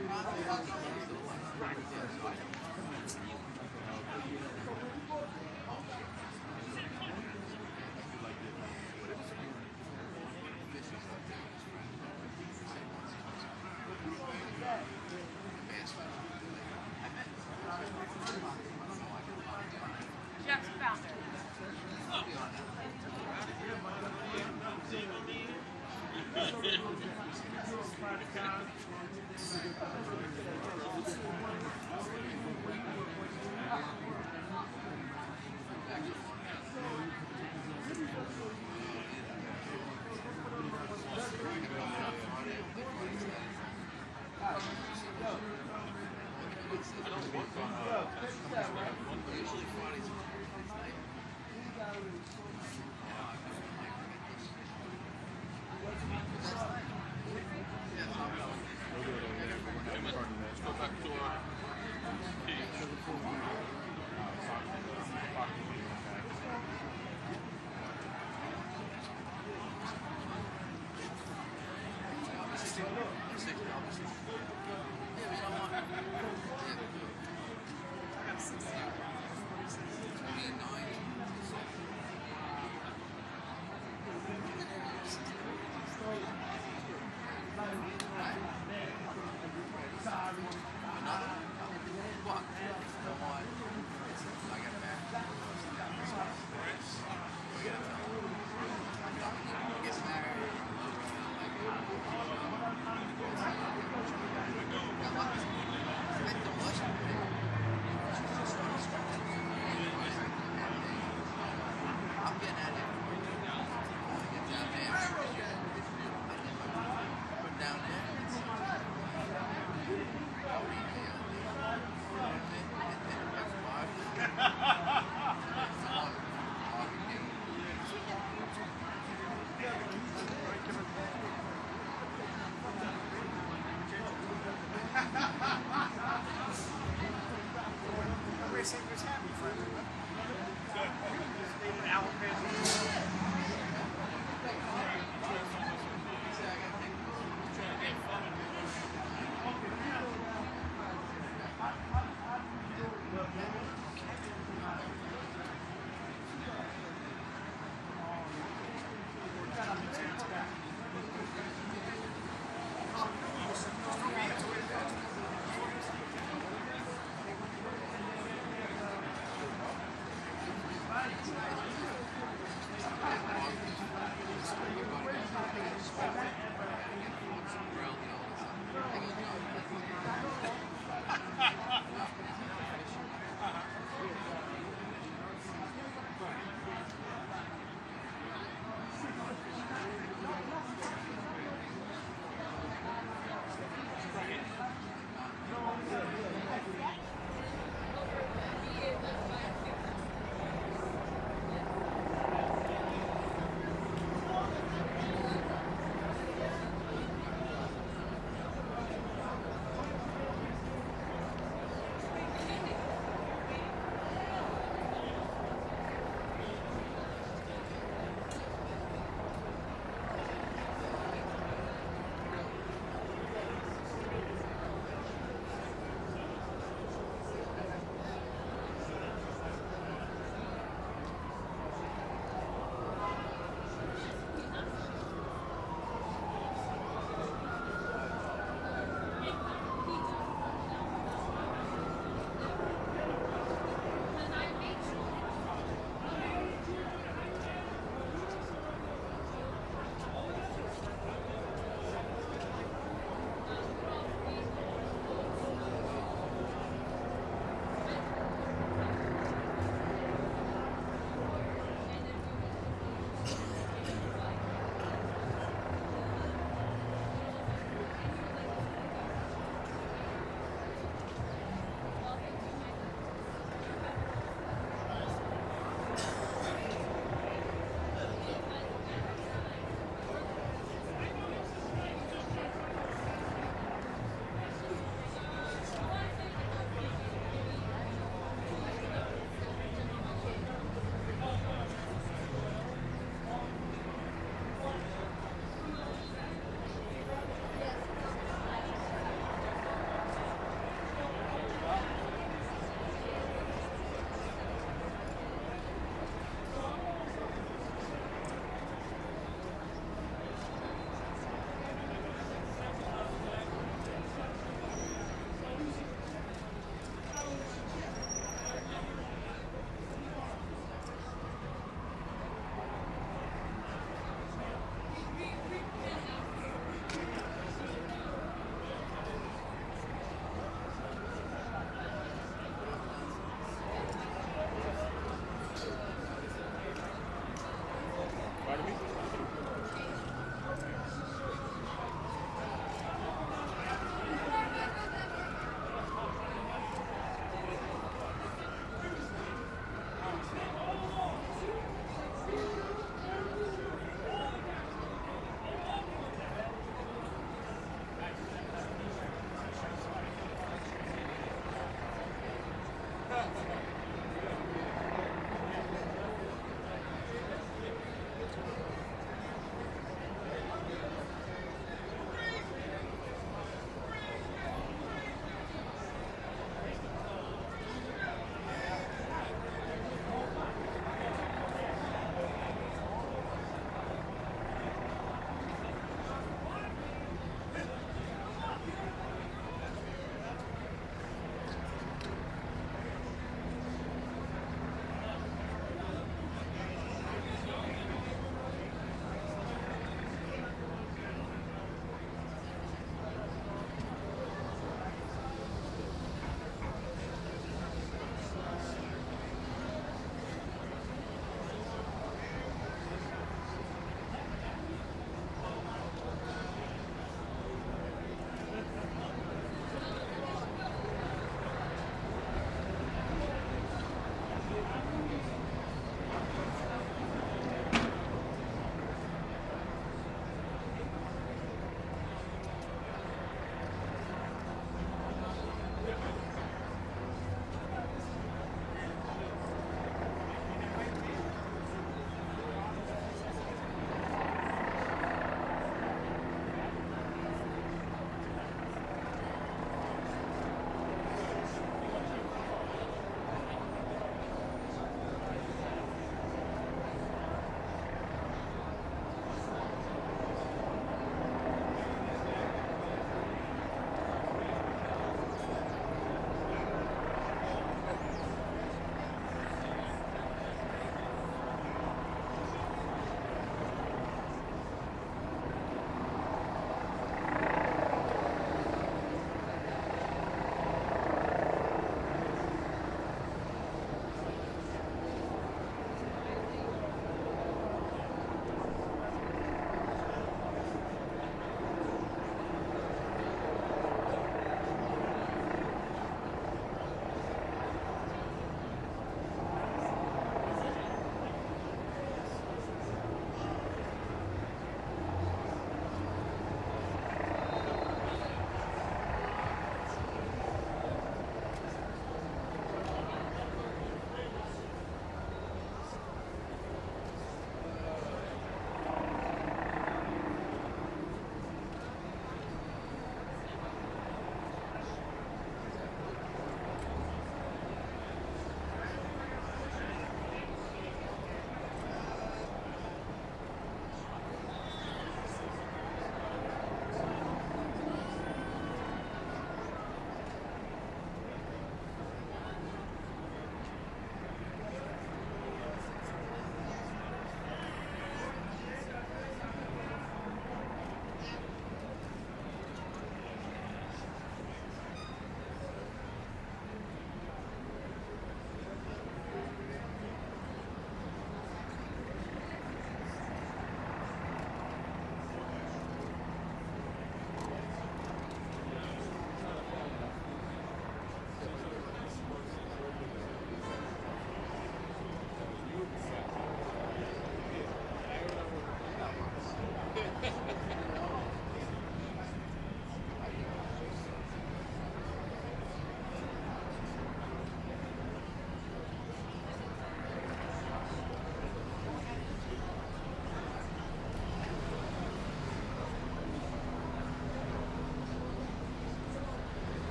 Jeff's founder.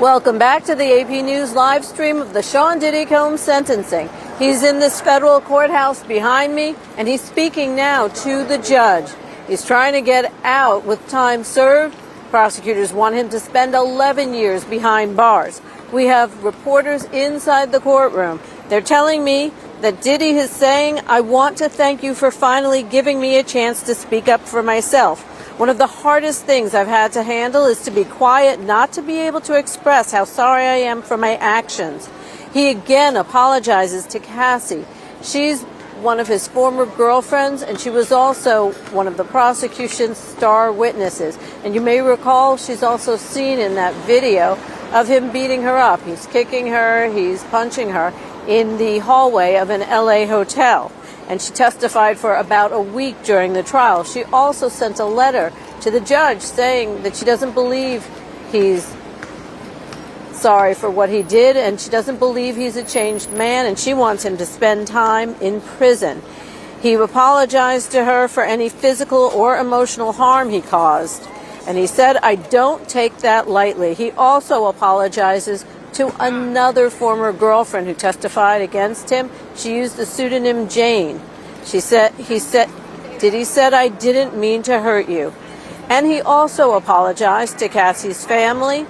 Welcome back to the AP News live stream of the Sean Diddy Combs sentencing. He's in this federal courthouse behind me, and he's speaking now to the judge. He's trying to get out with time served. Prosecutors want him to spend 11 years behind bars. We have reporters inside the courtroom. They're telling me that Diddy is saying, "I want to thank you for finally giving me a chance to speak up for myself. One of the hardest things I've had to handle is to be quiet, not to be able to express how sorry I am for my actions." He again apologizes to Cassie. She's one of his former girlfriends, and she was also one of the prosecution's star witnesses. And you may recall she's also seen in that video of him beating her up. He's kicking her, he's punching her in the hallway of an LA hotel. And she testified for about a week during the trial. She also sent a letter to the judge saying that she doesn't believe he's sorry for what he did, and she doesn't believe he's a changed man, and she wants him to spend time in prison. He apologized to her for any physical or emotional harm he caused, and he said, "I don't take that lightly." He also apologizes to another former girlfriend who testified against him. She used the pseudonym Jane. Diddy said, "I didn't mean to hurt you." And he also apologized to Cassie's family.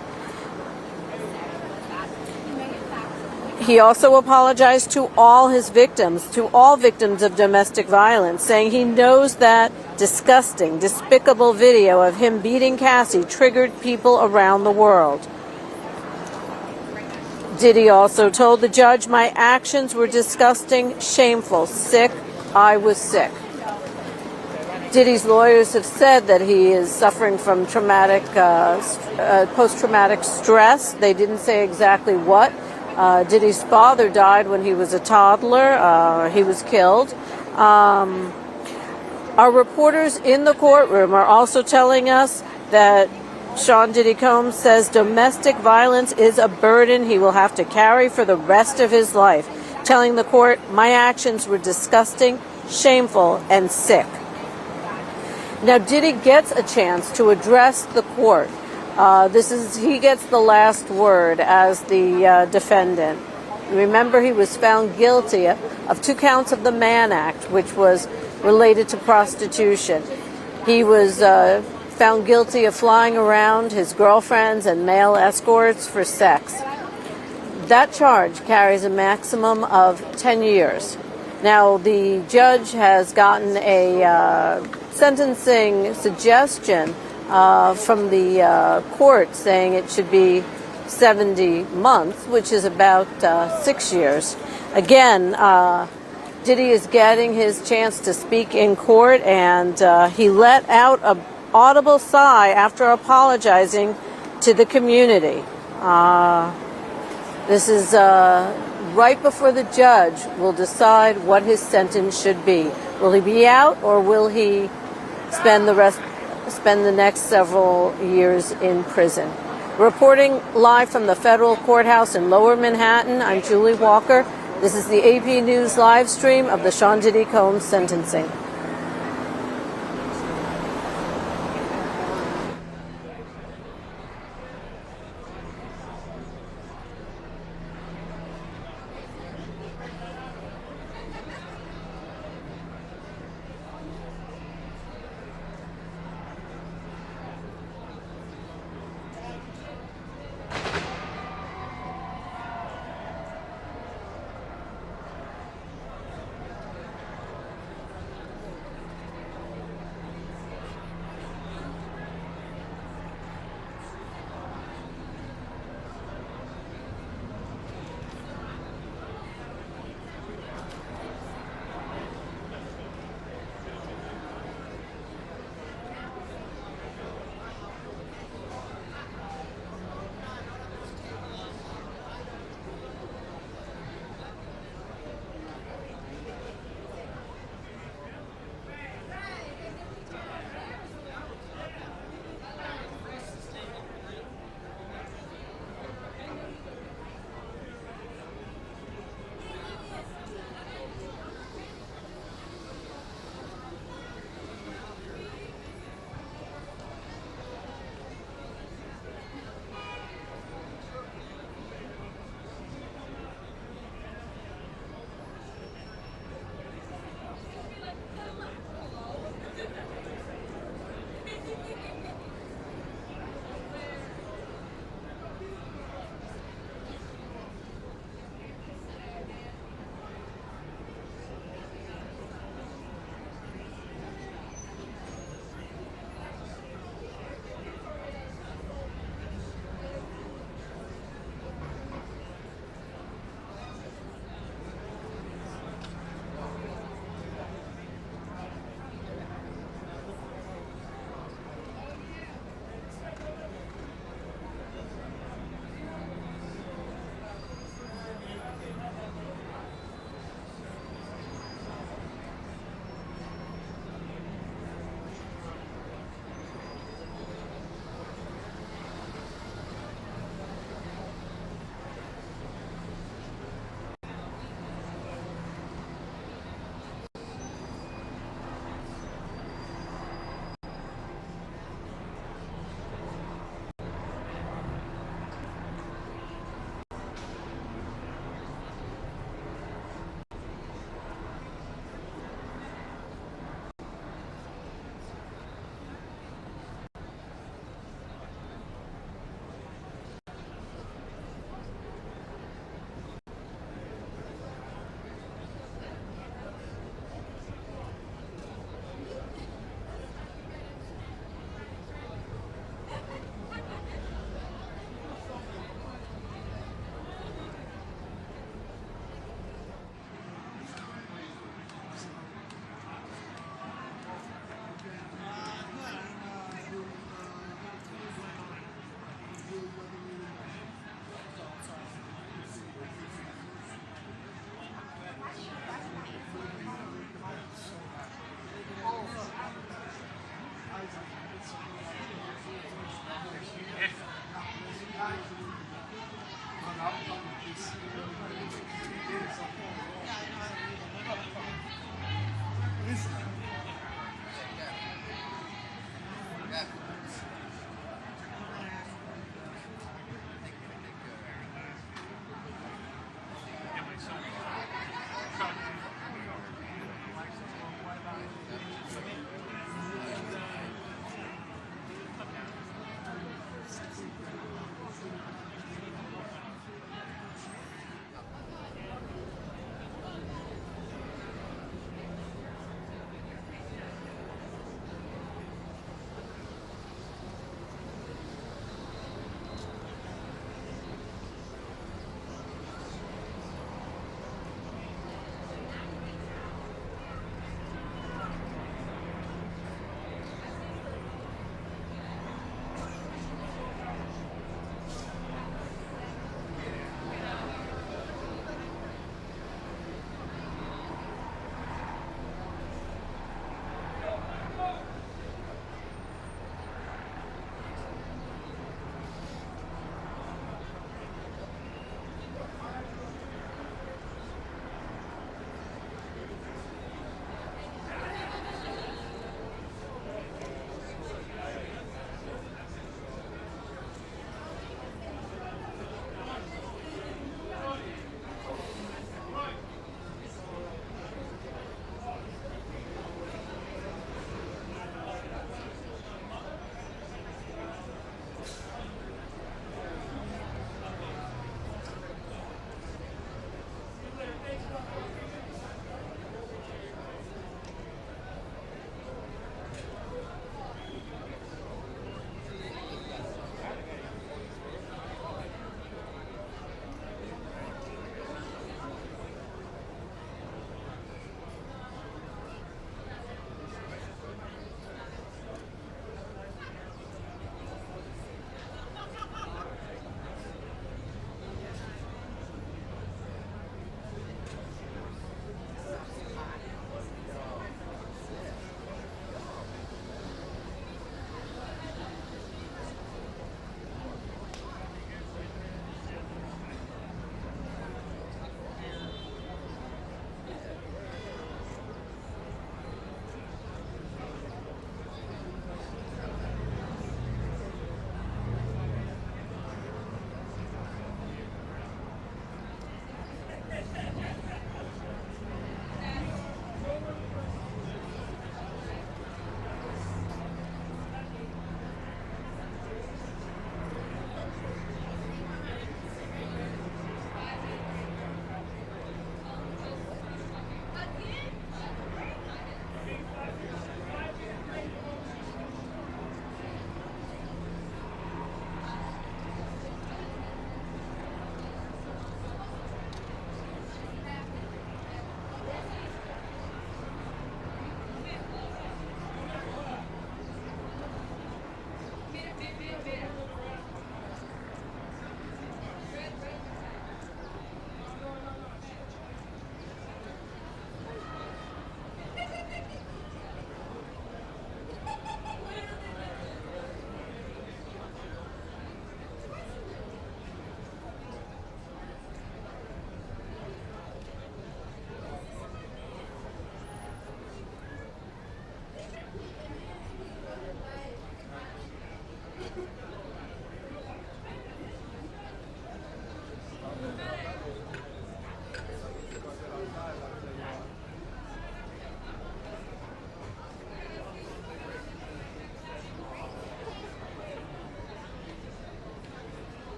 He also apologized to all his victims, to all victims of domestic violence, saying he knows that disgusting, despicable video of him beating Cassie triggered people around the world. Diddy also told the judge, "My actions were disgusting, shameful, sick. I was sick." Diddy's lawyers have said that he is suffering from post-traumatic stress. They didn't say exactly what. Diddy's father died when he was a toddler. He was killed. Our reporters in the courtroom are also telling us that Sean Diddy Combs says domestic violence is a burden he will have to carry for the rest of his life, telling the court, "My actions were disgusting, shameful, and sick." Now, Diddy gets a chance to address the court. He gets the last word as the defendant. Remember, he was found guilty of 2 counts of the Mann Act, which was related to prostitution. He was found guilty of flying around his girlfriends and male escorts for sex. That charge carries a maximum of 10 years. Now, the judge has gotten a sentencing suggestion from the court saying it should be 70 months, which is about 6 years. Again, Diddy is getting his chance to speak in court, and he let out an audible sigh after apologizing to the community. This is right before the judge will decide what his sentence should be. Will he be out, or will he spend the next several years in prison? Reporting live from the federal courthouse in Lower Manhattan, I'm Julie Walker. This is the AP News live stream of the Sean Diddy Combs sentencing.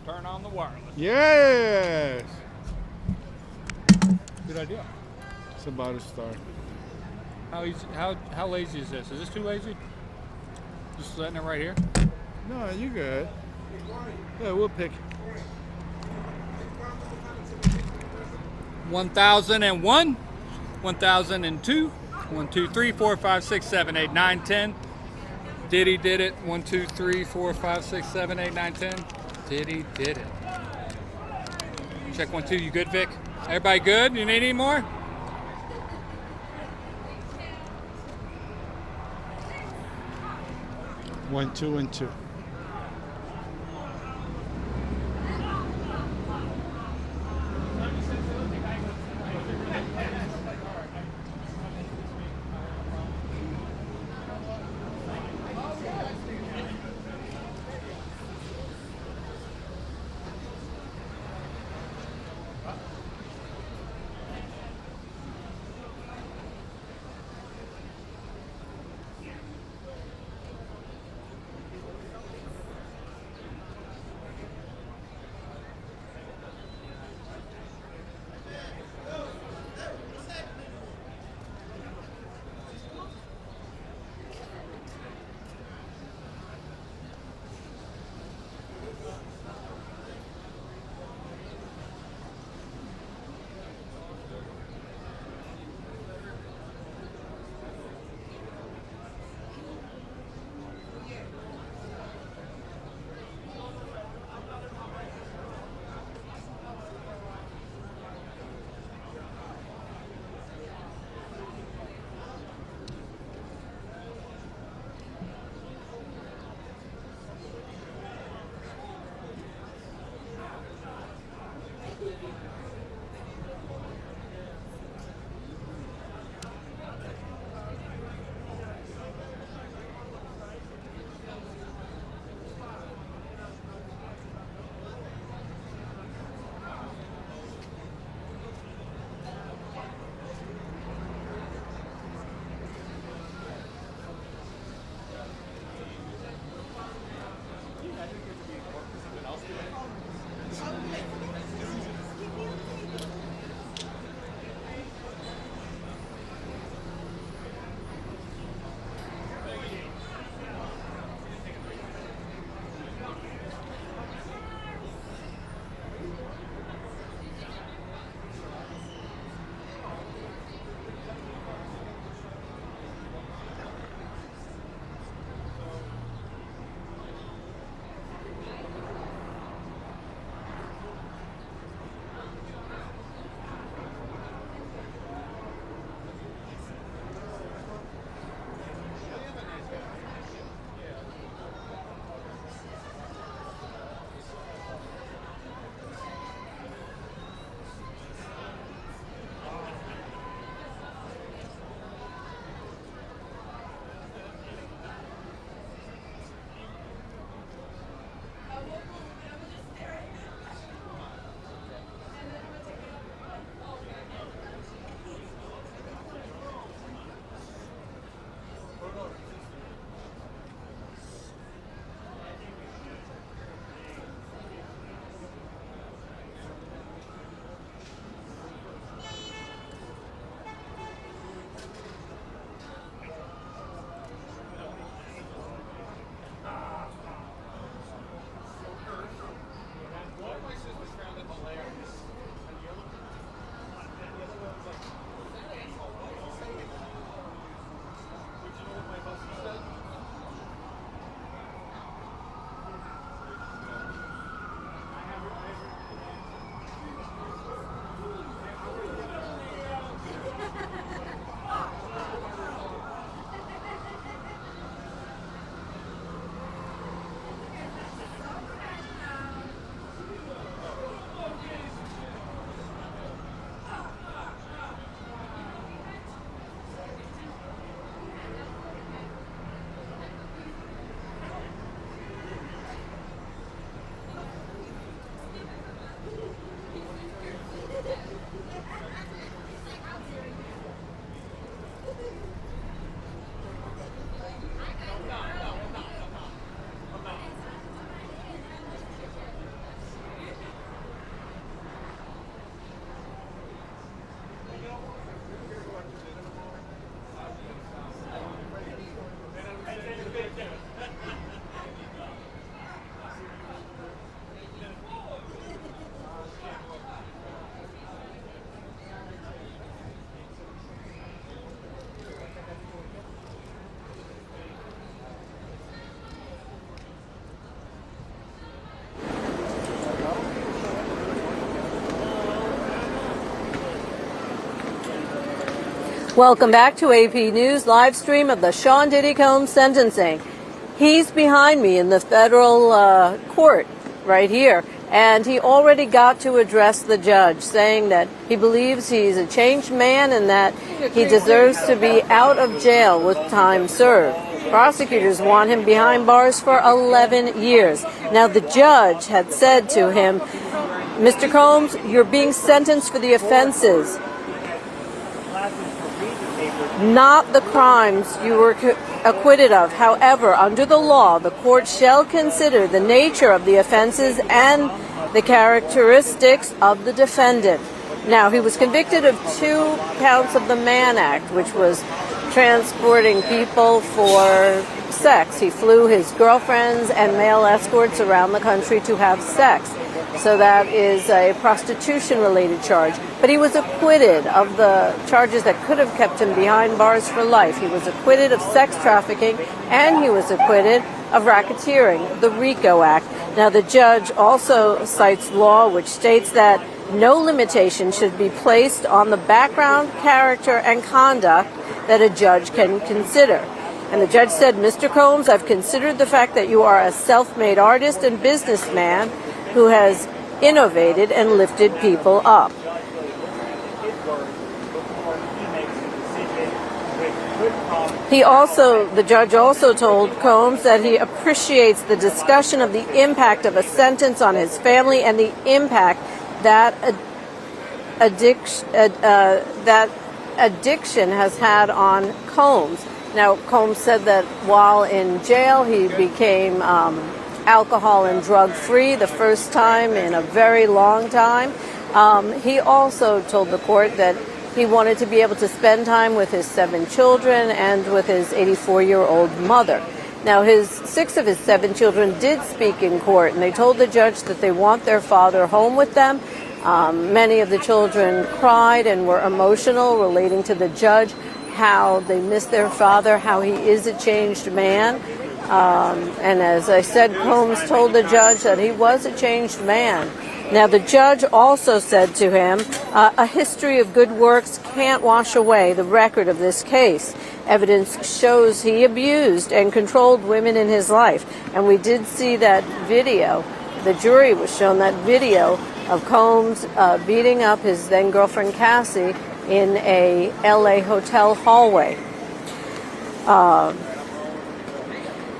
Turn on the wireless. Yes! Good idea. It's about to start. How easy? How lazy is this? Is this too lazy? Just letting it right here? No, you good. Yeah, we'll pick. 1001, 1002, 1, 2, 3, 4, 5, 6, 7, 8, 9, 10. Diddy did it. 1, 2, 3, 4, 5, 6, 7, 8, 9, 10. Diddy did it. Check 1, 2. You good, Vic? Everybody good? You need any more? One, two, and 2. Welcome back to AP News live stream of the Sean Diddy Combs sentencing. He's behind me in the federal court right here, and he already got to address the judge, saying that he believes he's a changed man and that he deserves to be out of jail with time served. Prosecutors want him behind bars for 11 years. Now, the judge had said to him, Mr. Combs, you're being sentenced for the offenses, not the crimes you were acquitted of. However, under the law, the court shall consider the nature of the offenses and the characteristics of the defendant. Now, he was convicted of 2 counts of the Mann Act, which was transporting people for sex. He flew his girlfriends and male escorts around the country to have sex. So that is a prostitution-related charge. But he was acquitted of the charges that could have kept him behind bars for life. He was acquitted of sex trafficking, and he was acquitted of racketeering, the RICO Act. Now, the judge also cites law which states that no limitation should be placed on the background, character, and conduct that a judge can consider. And the judge said, Mr. Combs, I've considered the fact that you are a self-made artist and businessman who has innovated and lifted people up. The judge also told Combs that he appreciates the discussion of the impact of a sentence on his family and the impact that addiction has had on Combs. Now, Combs said that while in jail, he became alcohol and drug-free, the first time in a very long time. He also told the court that he wanted to be able to spend time with his 7 children and with his 84-year-old mother. Now, 6 of his 7 children did speak in court, and they told the judge that they want their father home with them. Many of the children cried and were emotional, relating to the judge, how they miss their father, how he is a changed man. And as I said, Combs told the judge that he was a changed man. Now, the judge also said to him, a history of good works can't wash away the record of this case. Evidence shows he abused and controlled women in his life. And we did see that video. The jury was shown that video of Combs beating up his then-girlfriend Cassie in a LA hotel hallway.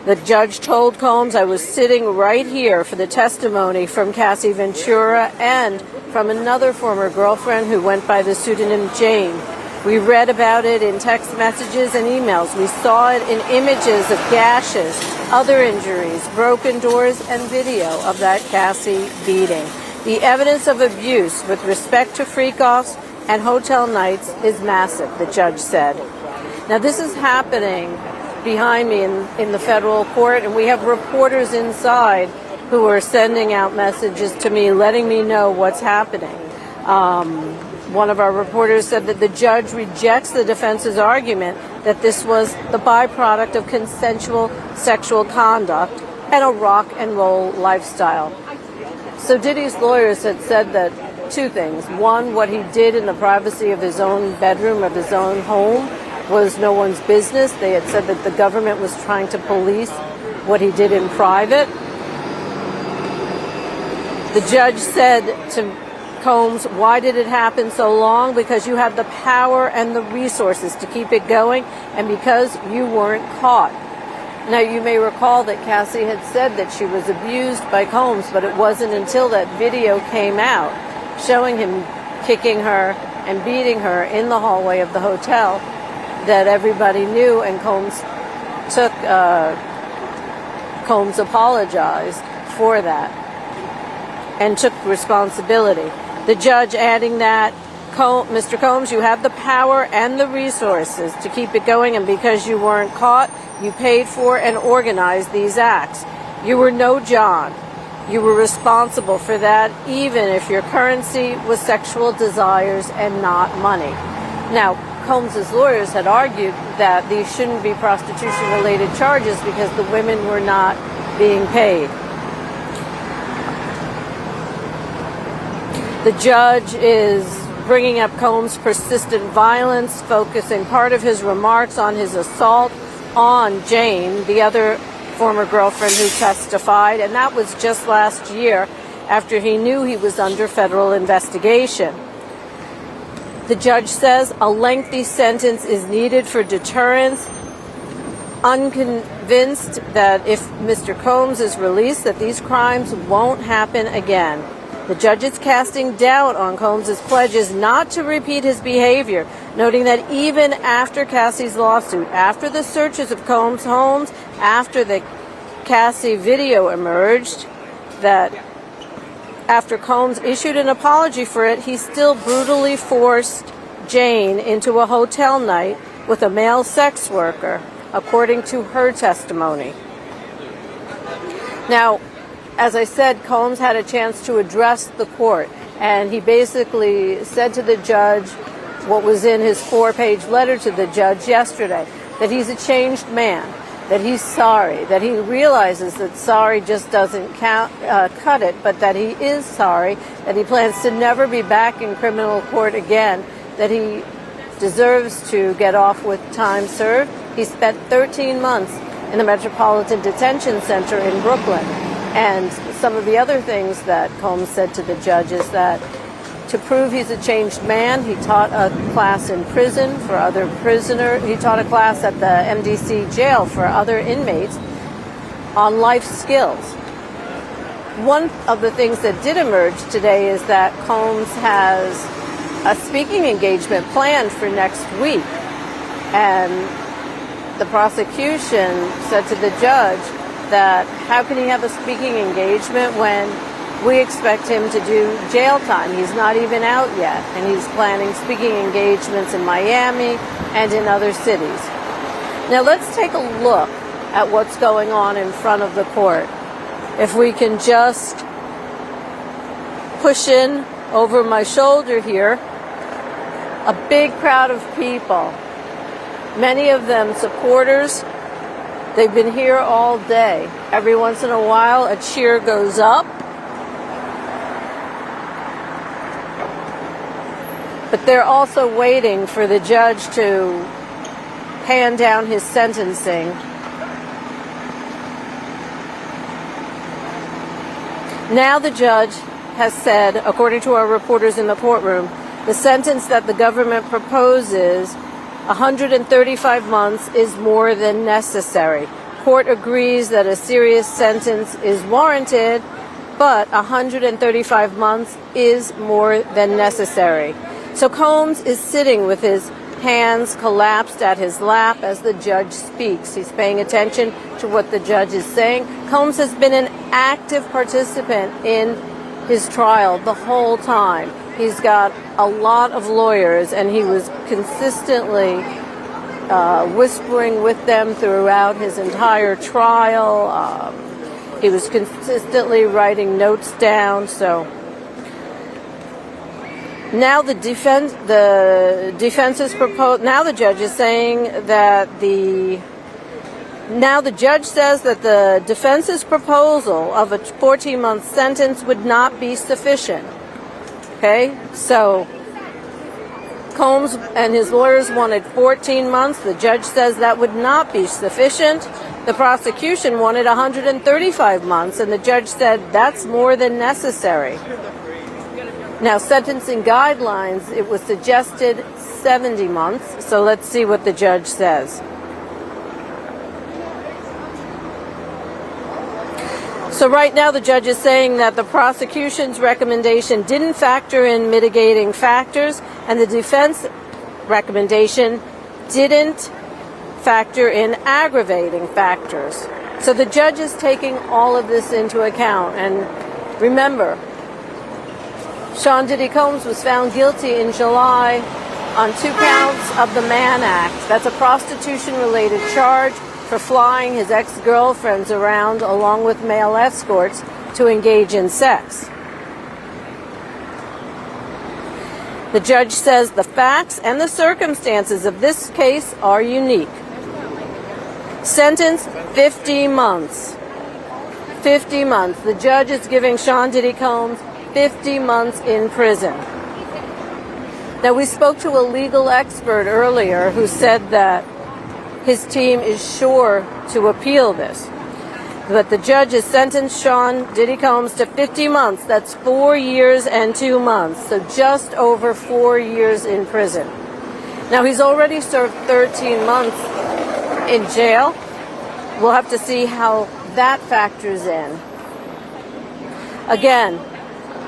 The judge told Combs, I was sitting right here for the testimony from Cassie Ventura and from another former girlfriend who went by the pseudonym Jane. We read about it in text messages and emails. We saw it in images of gashes, other injuries, broken doors, and video of that Cassie beating. The evidence of abuse with respect to freak-offs and hotel nights is massive, the judge said. Now, this is happening behind me in the federal court, and we have reporters inside who are sending out messages to me, letting me know what's happening. One of our reporters said that the judge rejects the defense's argument that this was the byproduct of consensual sexual conduct and a rock and roll lifestyle. So Diddy's lawyers had said that 2 things. One, what he did in the privacy of his own bedroom, of his own home, was no one's business. They had said that the government was trying to police what he did in private. The judge said to Combs, why did it happen so long? Because you had the power and the resources to keep it going, and because you weren't caught. Now, you may recall that Cassie had said that she was abused by Combs, but it wasn't until that video came out showing him kicking her and beating her in the hallway of the hotel that everybody knew, and Combs apologized for that and took responsibility. The judge adding that, Mr. Combs, you have the power and the resources to keep it going, and because you weren't caught, you paid for and organized these acts. You were no John. You were responsible for that, even if your currency was sexual desires and not money. Now, Combs' lawyers had argued that these shouldn't be prostitution-related charges because the women were not being paid. The judge is bringing up Combs' persistent violence, focusing part of his remarks on his assault on Jane, the other former girlfriend who testified, and that was just last year after he knew he was under federal investigation. The judge says a lengthy sentence is needed for deterrence, unconvinced that if Mr. Combs is released, that these crimes won't happen again. The judge is casting doubt on Combs' pledges not to repeat his behavior, noting that even after Cassie's lawsuit, after the searches of Combs' homes, after the Cassie video emerged, that after Combs issued an apology for it, he still brutally forced Jane into a hotel night with a male sex worker, according to her testimony. Now, as I said, Combs had a chance to address the court, and he basically said to the judge what was in his 4-page letter to the judge yesterday, that he's a changed man, that he's sorry, that he realizes that sorry just doesn't cut it, but that he is sorry, that he plans to never be back in criminal court again, that he deserves to get off with time served. He spent 13 months in the Metropolitan Detention Center in Brooklyn. And some of the other things that Combs said to the judge is that to prove he's a changed man, he taught a class in prison for other prisoners. He taught a class at the MDC jail for other inmates on life skills. One of the things that did emerge today is that Combs has a speaking engagement planned for next week. And the prosecution said to the judge that how can he have a speaking engagement when we expect him to do jail time? He's not even out yet, and he's planning speaking engagements in Miami and in other cities. Now let's take a look at what's going on in front of the court. If we can just push in over my shoulder here, a big crowd of people, many of them supporters. They've been here all day. Every once in a while, a cheer goes up. But they're also waiting for the judge to hand down his sentencing. Now the judge has said, according to our reporters in the courtroom, the sentence that the government proposes, 135 months, is more than necessary. Court agrees that a serious sentence is warranted, but 135 months is more than necessary. So Combs is sitting with his hands collapsed at his lap as the judge speaks. He's paying attention to what the judge is saying. Combs has been an active participant in his trial the whole time. He's got a lot of lawyers, and he was consistently whispering with them throughout his entire trial. He was consistently writing notes down. So now the defense's proposed. Now the judge is saying that Now the judge says that the defense's proposal of a 14-month sentence would not be sufficient. Okay, so Combs and his lawyers wanted 14 months. The judge says that would not be sufficient. The prosecution wanted 135 months, and the judge said that's more than necessary. Now, sentencing guidelines, it was suggested 70 months, so let's see what the judge says. So right now the judge is saying that the prosecution's recommendation didn't factor in mitigating factors, and the defense recommendation didn't factor in aggravating factors. So the judge is taking all of this into account. And remember, Sean Diddy Combs was found guilty in July on 2 counts of the Mann Act. That's a prostitution-related charge for flying his ex-girlfriends around along with male escorts to engage in sex. The judge says the facts and the circumstances of this case are unique. Sentence 50 months. 50 months. The judge is giving Sean Diddy Combs 50 months in prison. Now, we spoke to a legal expert earlier who said that his team is sure to appeal this. But the judge has sentenced Sean Diddy Combs to 50 months. That's 4 years and 2 months. So just over 4 years in prison. Now, he's already served 13 months in jail. We'll have to see how that factors in. Again,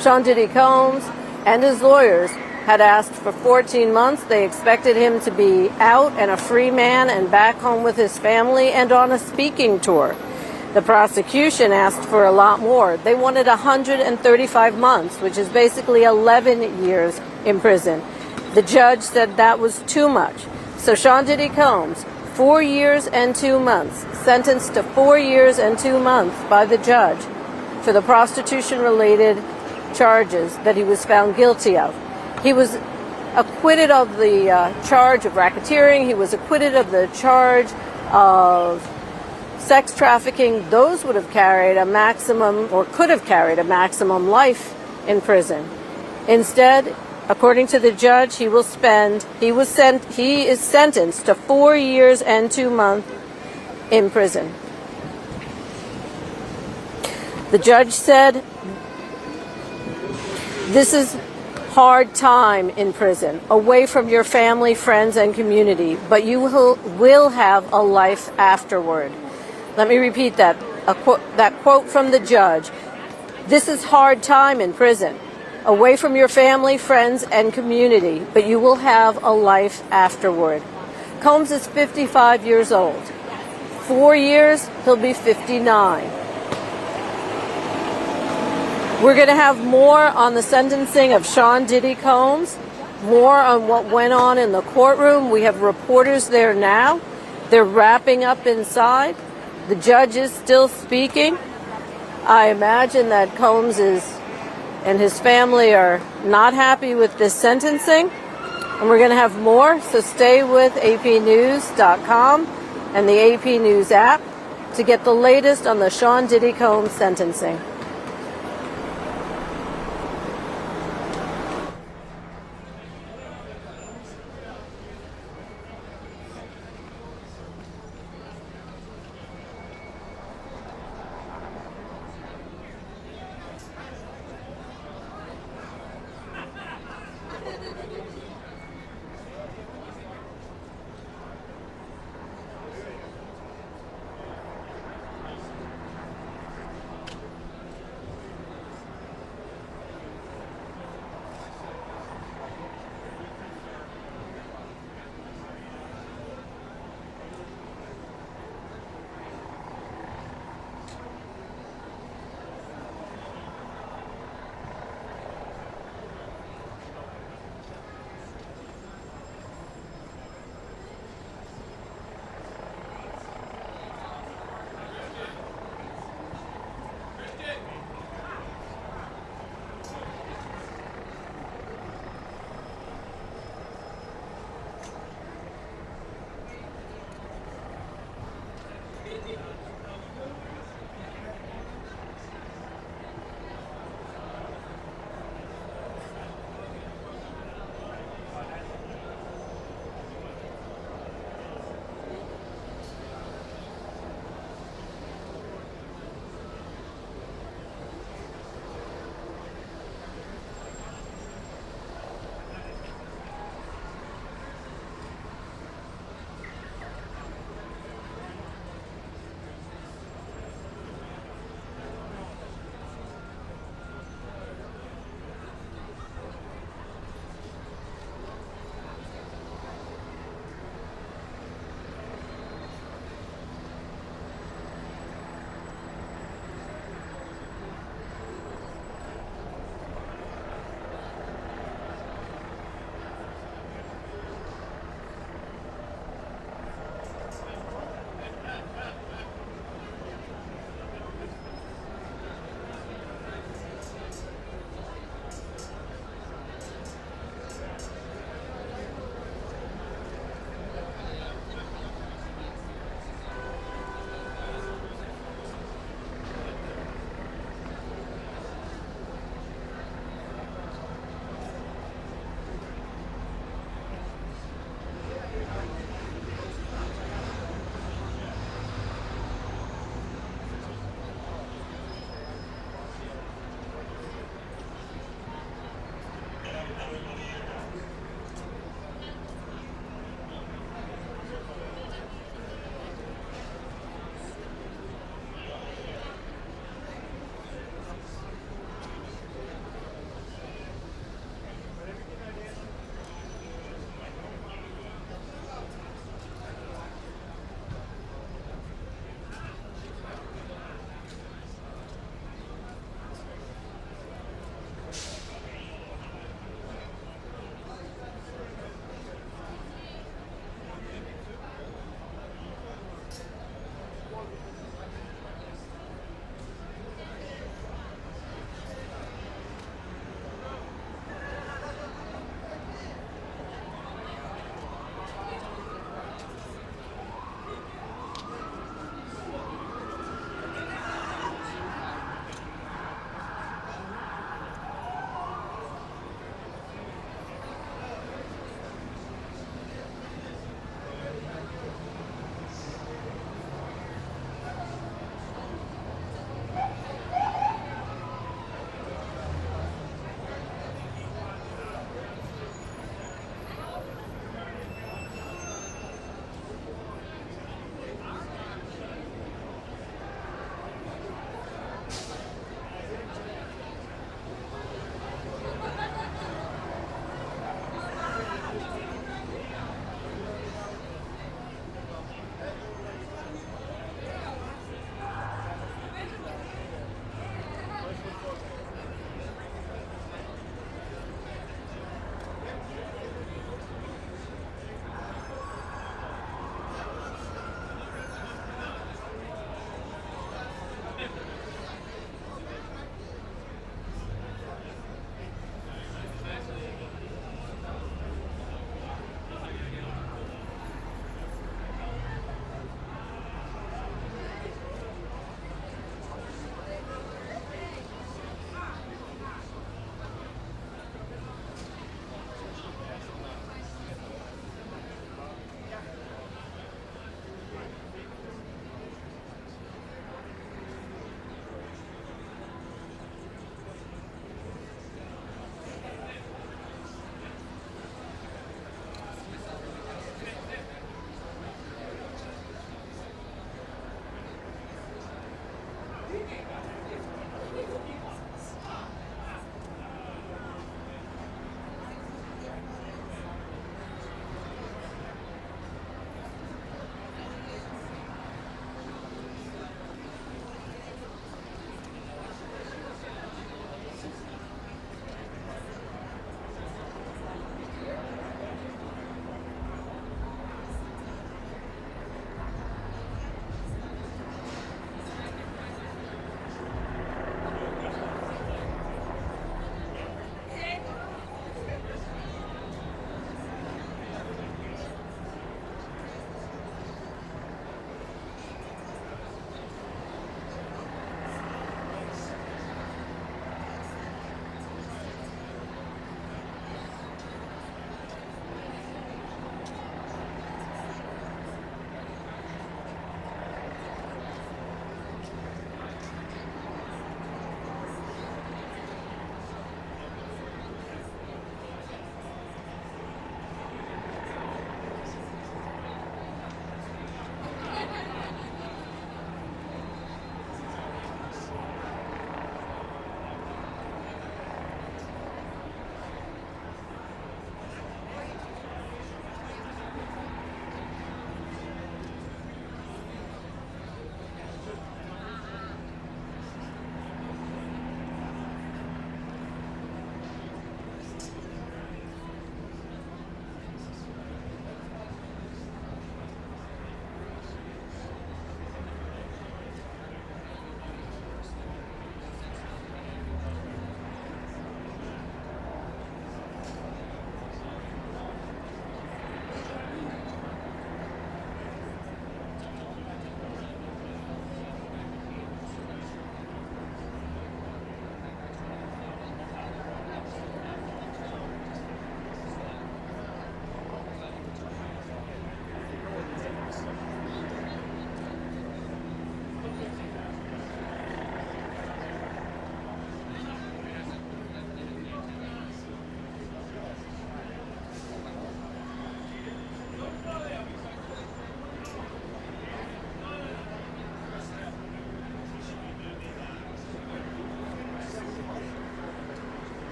Sean Diddy Combs and his lawyers had asked for 14 months. They expected him to be out and a free man and back home with his family and on a speaking tour. The prosecution asked for a lot more. They wanted 135 months, which is basically 11 years in prison. The judge said that was too much. So Sean Diddy Combs, 4 years and 2 months, sentenced to 4 years and 2 months by the judge for the prostitution-related charges that he was found guilty of. He was acquitted of the charge of racketeering. He was acquitted of the charge of sex trafficking. Those would have carried a maximum, or could have carried a maximum life in prison. Instead, according to the judge, he is sentenced to 4 years and 2 months in prison. The judge said, this is hard time in prison, away from your family, friends, and community, but you will have a life afterward. Let me repeat that. That quote from the judge. This is hard time in prison, away from your family, friends, and community, but you will have a life afterward. Combs is 55 years old. 4 years, he'll be 59. We're going to have more on the sentencing of Sean Diddy Combs, more on what went on in the courtroom. We have reporters there now. They're wrapping up inside. The judge is still speaking. I imagine that Combs and his family are not happy with this sentencing. And we're going to have more, so stay with apnews.com and the AP News app to get the latest on the Sean Diddy Combs sentencing.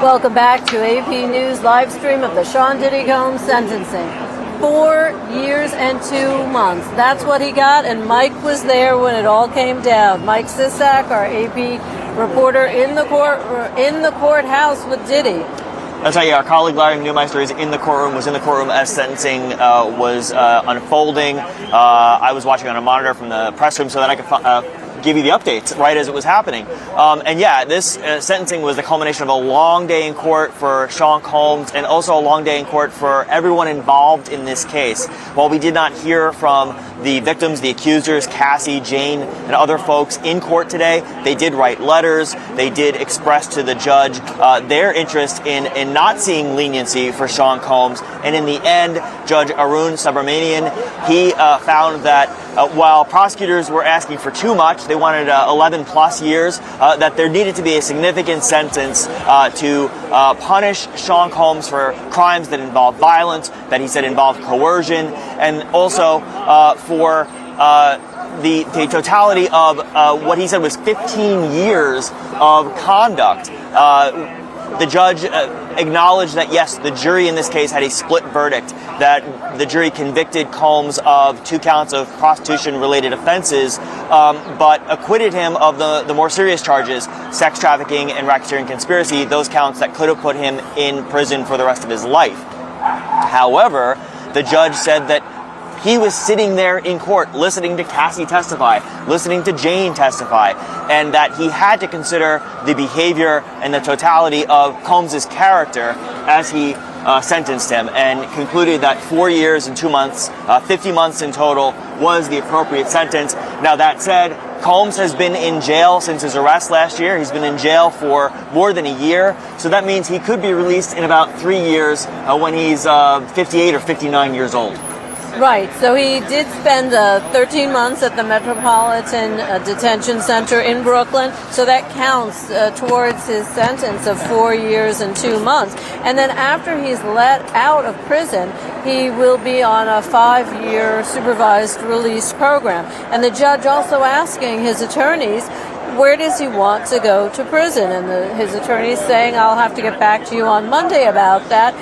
Welcome back to AP News live stream of the Sean Diddy Combs sentencing. 4 years and 2 months. That's what he got, and Mike was there when it all came down. Mike Sisak, our AP reporter in the courthouse with Diddy. That's right. Yeah, our colleague Larry Neumeister is in the courtroom. Was in the courtroom as sentencing was unfolding. I was watching on a monitor from the press room so that I could give you the updates right as it was happening. And yeah, this sentencing was the culmination of a long day in court for Sean Combs and also a long day in court for everyone involved in this case. While we did not hear from the victims, the accusers, Cassie, Jane, and other folks in court today, they did write letters. They did express to the judge their interest in not seeing leniency for Sean Combs. And in the end, Judge Arun Subramanian, he found that while prosecutors were asking for too much, they wanted 11 plus years, that there needed to be a significant sentence to punish Sean Combs for crimes that involve violence, that he said involved coercion, and also for the totality of what he said was 15 years of conduct. The judge acknowledged that, yes, the jury in this case had a split verdict, that the jury convicted Combs of 2 counts of prostitution-related offenses, but acquitted him of the more serious charges, sex trafficking and racketeering conspiracy, those counts that could have put him in prison for the rest of his life. However, the judge said that he was sitting there in court listening to Cassie testify, listening to Jane testify, and that he had to consider the behavior and the totality of Combs' character as he sentenced him, and concluded that 4 years and 2 months, 50 months in total, was the appropriate sentence. Now, that said, Combs has been in jail since his arrest last year. He's been in jail for more than a year, so that means he could be released in about 3 years when he's 58 or 59 years old. Right, so he did spend 13 months at the Metropolitan Detention Center in Brooklyn, so that counts towards his sentence of 4 years and 2 months. And then after he's let out of prison, he will be on a 5-year supervised release program. And the judge also asking his attorneys, where does he want to go to prison? And his attorney's saying, I'll have to get back to you on Monday about that.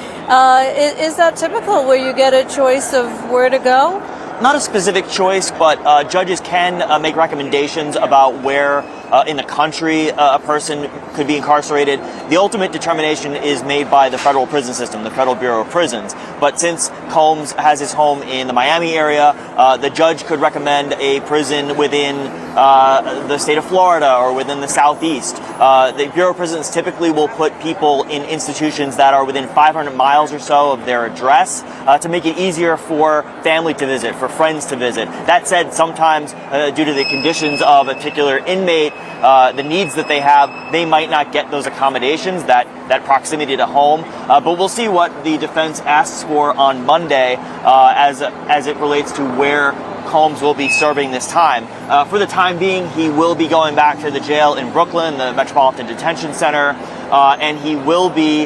Is that typical where you get a choice of where to go? Not a specific choice, but judges can make recommendations about where in the country a person could be incarcerated. The ultimate determination is made by the federal prison system, the Federal Bureau of Prisons. But since Combs has his home in the Miami area, the judge could recommend a prison within the state of Florida or within the Southeast. The Bureau of Prisons typically will put people in institutions that are within 500 miles or so of their address to make it easier for family to visit, for friends to visit. That said, sometimes due to the conditions of a particular inmate, the needs that they have, they might not get those accommodations, that proximity to home. But we'll see what the defense asks for on Monday as it relates to where Combs will be serving this time. For the time being, he will be going back to the jail in Brooklyn, the Metropolitan Detention Center, and he will be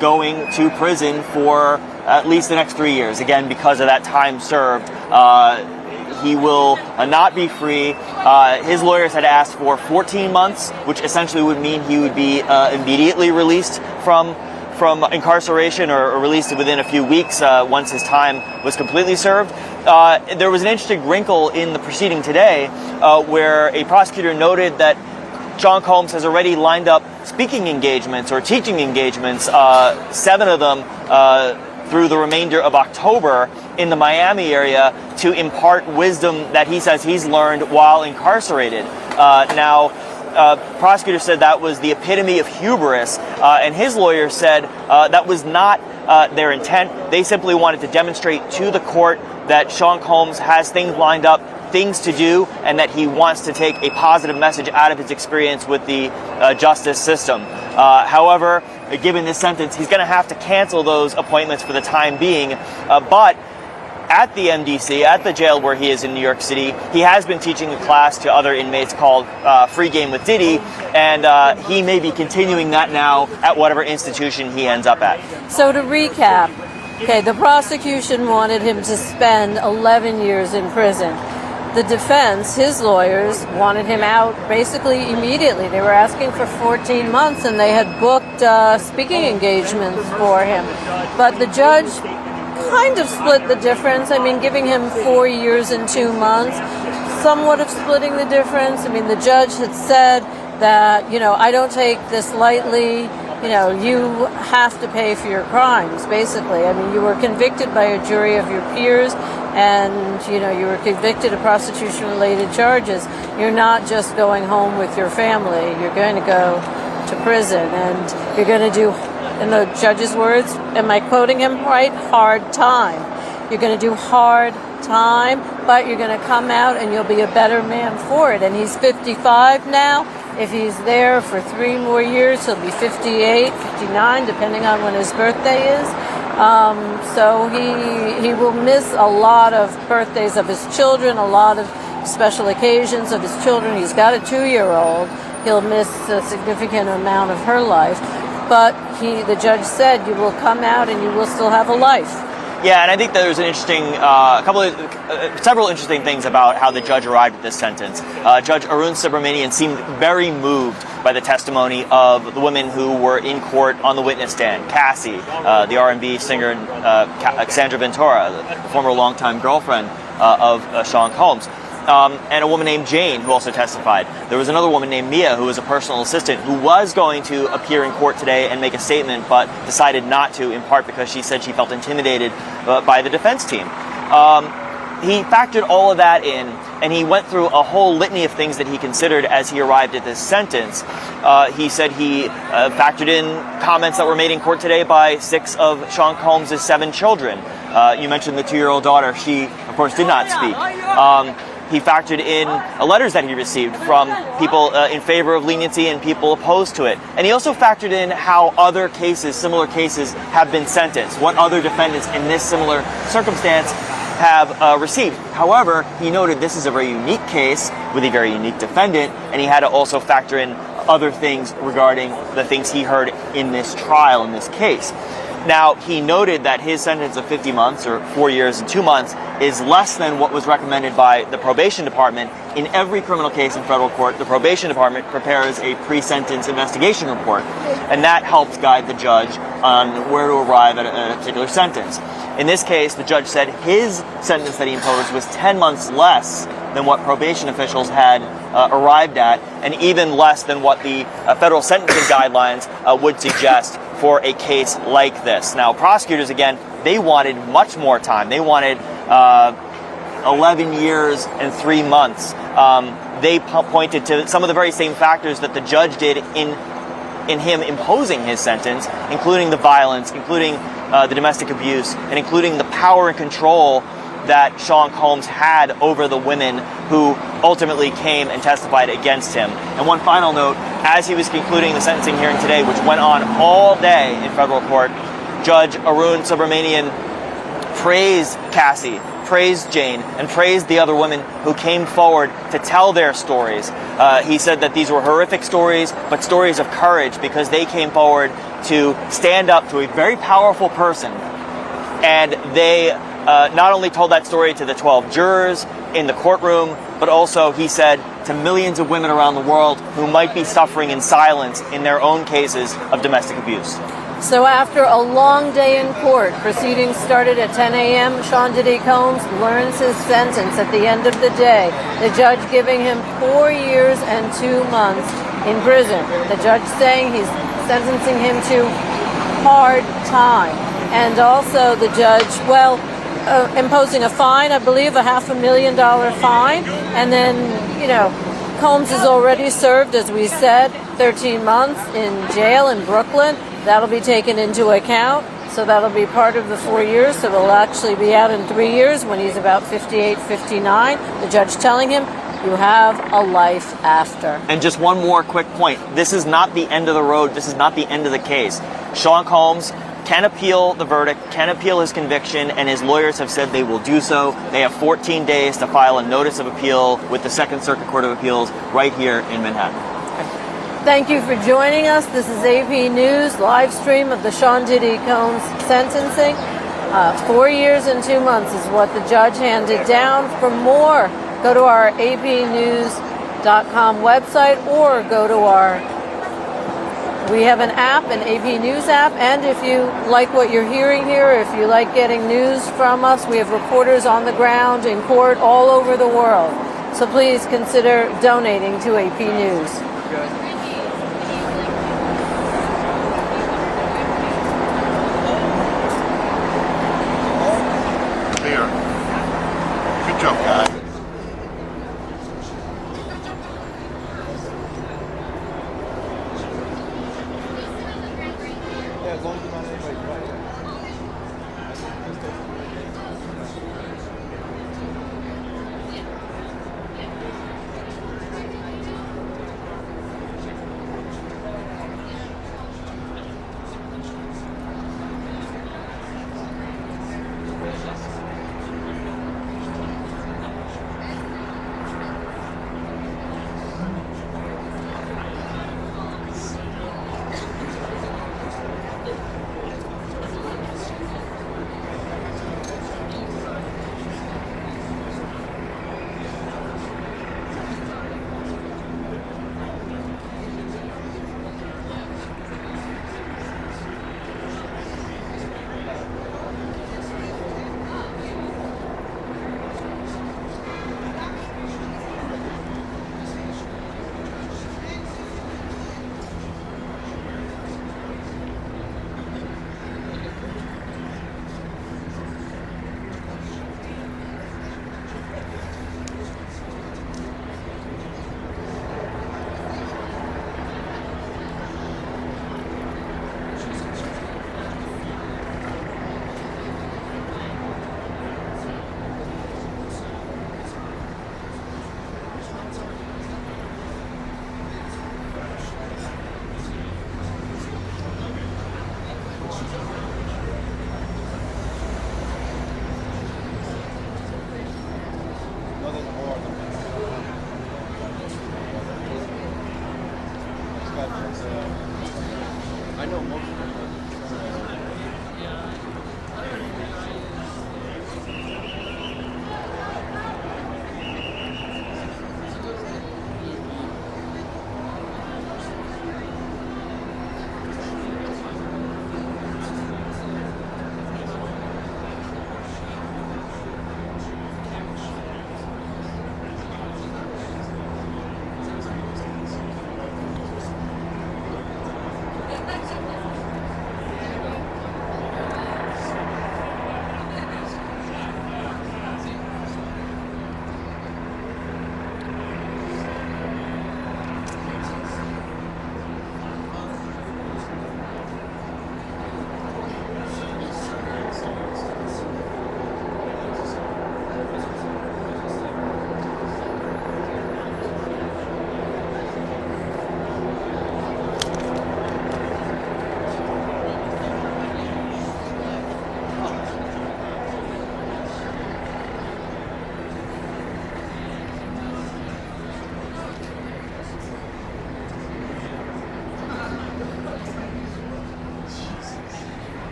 going to prison for at least the next 3 years, again, because of that time served. He will not be free. His lawyers had asked for 14 months, which essentially would mean he would be immediately released from incarceration or released within a few weeks once his time was completely served. There was an interesting wrinkle in the proceeding today where a prosecutor noted that Sean Combs has already lined up speaking engagements or teaching engagements, 7 of them through the remainder of October in the Miami area to impart wisdom that he says he's learned while incarcerated. Prosecutor said that was the epitome of hubris, and his lawyer said that was not their intent. They simply wanted to demonstrate to the court that Sean Combs has things lined up, things to do, and that he wants to take a positive message out of his experience with the justice system. However, given this sentence, he's going to have to cancel those appointments for the time being. But at the MDC, at the jail where he is in New York City, he has been teaching a class to other inmates called Free Game with Diddy, and he may be continuing that now at whatever institution he ends up at. So to recap, okay, the prosecution wanted him to spend 11 years in prison. the defense, his lawyers, wanted him out basically immediately. They were asking for 14 months, and they had booked speaking engagements for him. But the judge kind of split the difference. I mean, giving him 4 years and 2 months, somewhat of splitting the difference. I mean, the judge had said that, I don't take this lightly. You have to pay for your crimes, basically. I mean, you were convicted by a jury of your peers, and, you were convicted of prostitution-related charges. You're not just going home with your family. You're going to go to prison, and you're going to do, in the judge's words, am I quoting him right? Hard time. You're going to do hard time, but you're going to come out and you'll be a better man for it. And he's 55 now. If he's there for 3 more years, he'll be 58, 59, depending on when his birthday is. So he will miss a lot of birthdays of his children, a lot of special occasions of his children. He's got a 2-year-old. He'll miss a significant amount of her life. But the judge said, you will come out and you will still have a life. Yeah, and I think there's an interesting, several interesting things about how the judge arrived at this sentence. Judge Arun Subramanian seemed very moved by the testimony of the women who were in court on the witness stand. Cassie, the R&B singer, Cassandra Ventura, the former longtime girlfriend of Sean Combs. And a woman named Jane, who also testified. There was another woman named Mia, who was a personal assistant, who was going to appear in court today and make a statement, but decided not to, in part because she said she felt intimidated by the defense team. He factored all of that in, and he went through a whole litany of things that he considered as he arrived at this sentence. He said he factored in comments that were made in court today by 6 of Sean Combs' 7 children. You mentioned the 2-year-old daughter. She, of course, did not speak. He factored in letters that he received from people in favor of leniency and people opposed to it. And he also factored in how other cases, similar cases, have been sentenced, what other defendants in this similar circumstance have received. However, he noted this is a very unique case with a very unique defendant, and he had to also factor in other things regarding the things he heard in this trial, in this case. Now, he noted that his sentence of 50 months, or 4 years and 2 months, is less than what was recommended by the probation department. In every criminal case in federal court, the probation department prepares a pre-sentence investigation report, and that helps guide the judge on where to arrive at a particular sentence. In this case, the judge said his sentence that he imposed was 10 months less than what probation officials had arrived at, and even less than what the federal sentencing guidelines would suggest for a case like this. Now, prosecutors, again, they wanted much more time. They wanted 11 years and 3 months. They pointed to some of the very same factors that the judge did in him imposing his sentence, including the violence, including the domestic abuse, and including the power and control that Sean Combs had over the women who ultimately came and testified against him. And one final note, as he was concluding the sentencing hearing today, which went on all day in federal court, Judge Arun Subramanian praised Cassie, praised Jane, and praised the other women who came forward to tell their stories. He said that these were horrific stories, but stories of courage, because they came forward to stand up to a very powerful person. And they not only told that story to the 12 jurors in the courtroom, but also, he said, to millions of women around the world who might be suffering in silence in their own cases of domestic abuse. So after a long day in court, proceedings started at 10 a.m., Sean Diddy Combs learns his sentence at the end of the day. The judge giving him 4 years and 2 months in prison. The judge saying he's sentencing him to hard time. And also the judge, imposing a fine, I believe, a $500,000 fine. And then, Combs has already served, as we said, 13 months in jail in Brooklyn. That'll be taken into account. So that'll be part of the 4 years. So he'll actually be out in 3 years when he's about 58, 59. The judge telling him, you have a life after. And just one more quick point. This is not the end of the road. This is not the end of the case. Sean Combs can appeal the verdict, can appeal his conviction, and his lawyers have said they will do so. They have 14 days to file a notice of appeal with the Second Circuit Court of Appeals right here in Manhattan. Thank you for joining us. This is AP News, live stream of the Sean Diddy Combs sentencing. 4 years and 2 months is what the judge handed down. For more go to our apnews.com website or go to we have an app, an AP News app, and if you like what you're hearing here, if you like getting news from us, we have reporters on the ground in court all over the world. So please consider donating to AP News. Here. Good job, guy. Yeah, as long as you're not anybody quiet. I know most of them.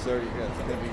Sir, you got heavy.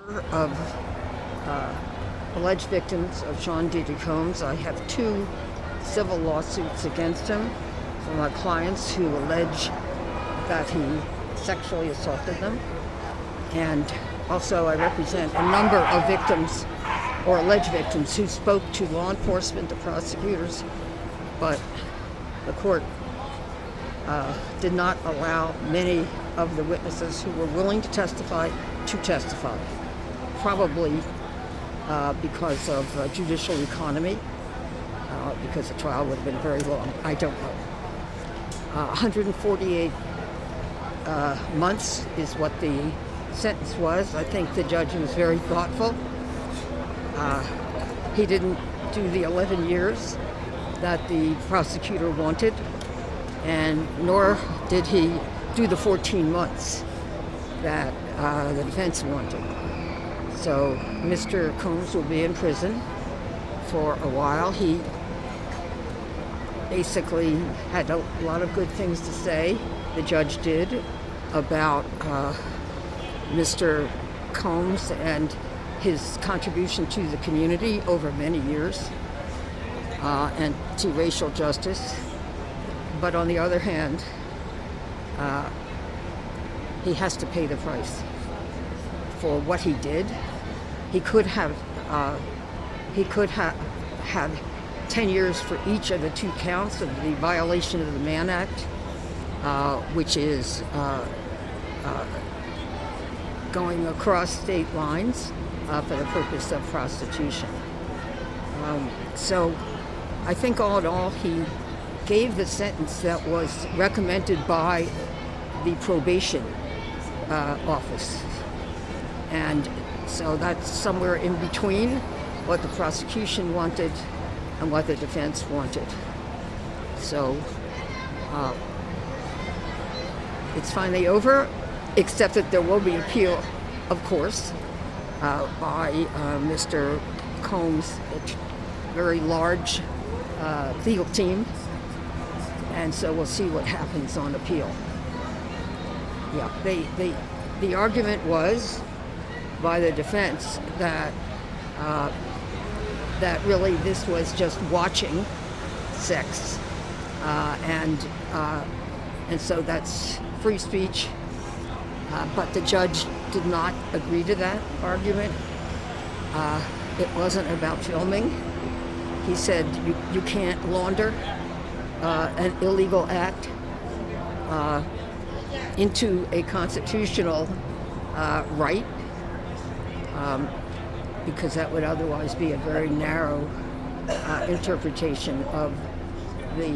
Of alleged victims of Sean Diddy Combs. I have 2 civil lawsuits against him from my clients who allege that he sexually assaulted them. And also I represent a number of victims or alleged victims who spoke to law enforcement, the prosecutors, but the court did not allow many of the witnesses who were willing to testify. Probably because of judicial economy, because the trial would have been very long. I don't know. 148 months is what the sentence was. I think the judge was very thoughtful. He didn't do the 11 years that the prosecutor wanted, and nor did he do the 14 months that the defense wanted. So Mr. Combs will be in prison for a while. He basically had a lot of good things to say, the judge did, about Mr. Combs and his contribution to the community over many years and to racial justice. But on the other hand, he has to pay the price for what he did. He could have had 10 years for each of the 2 counts of the violation of the Mann Act, which is going across state lines for the purpose of prostitution. So I think all in all, he gave the sentence that was recommended by the probation office. And so that's somewhere in between what the prosecution wanted and what the defense wanted. So it's finally over, except that there will be appeal, of course, by Mr. Combs' very large legal team. And so we'll see what happens on appeal. Yeah, the argument was by the defense that that really this was just watching sex, and so that's free speech. But the judge did not agree to that argument. It wasn't about filming. He said you can't launder an illegal act into a constitutional right, because that would otherwise be a very narrow interpretation of the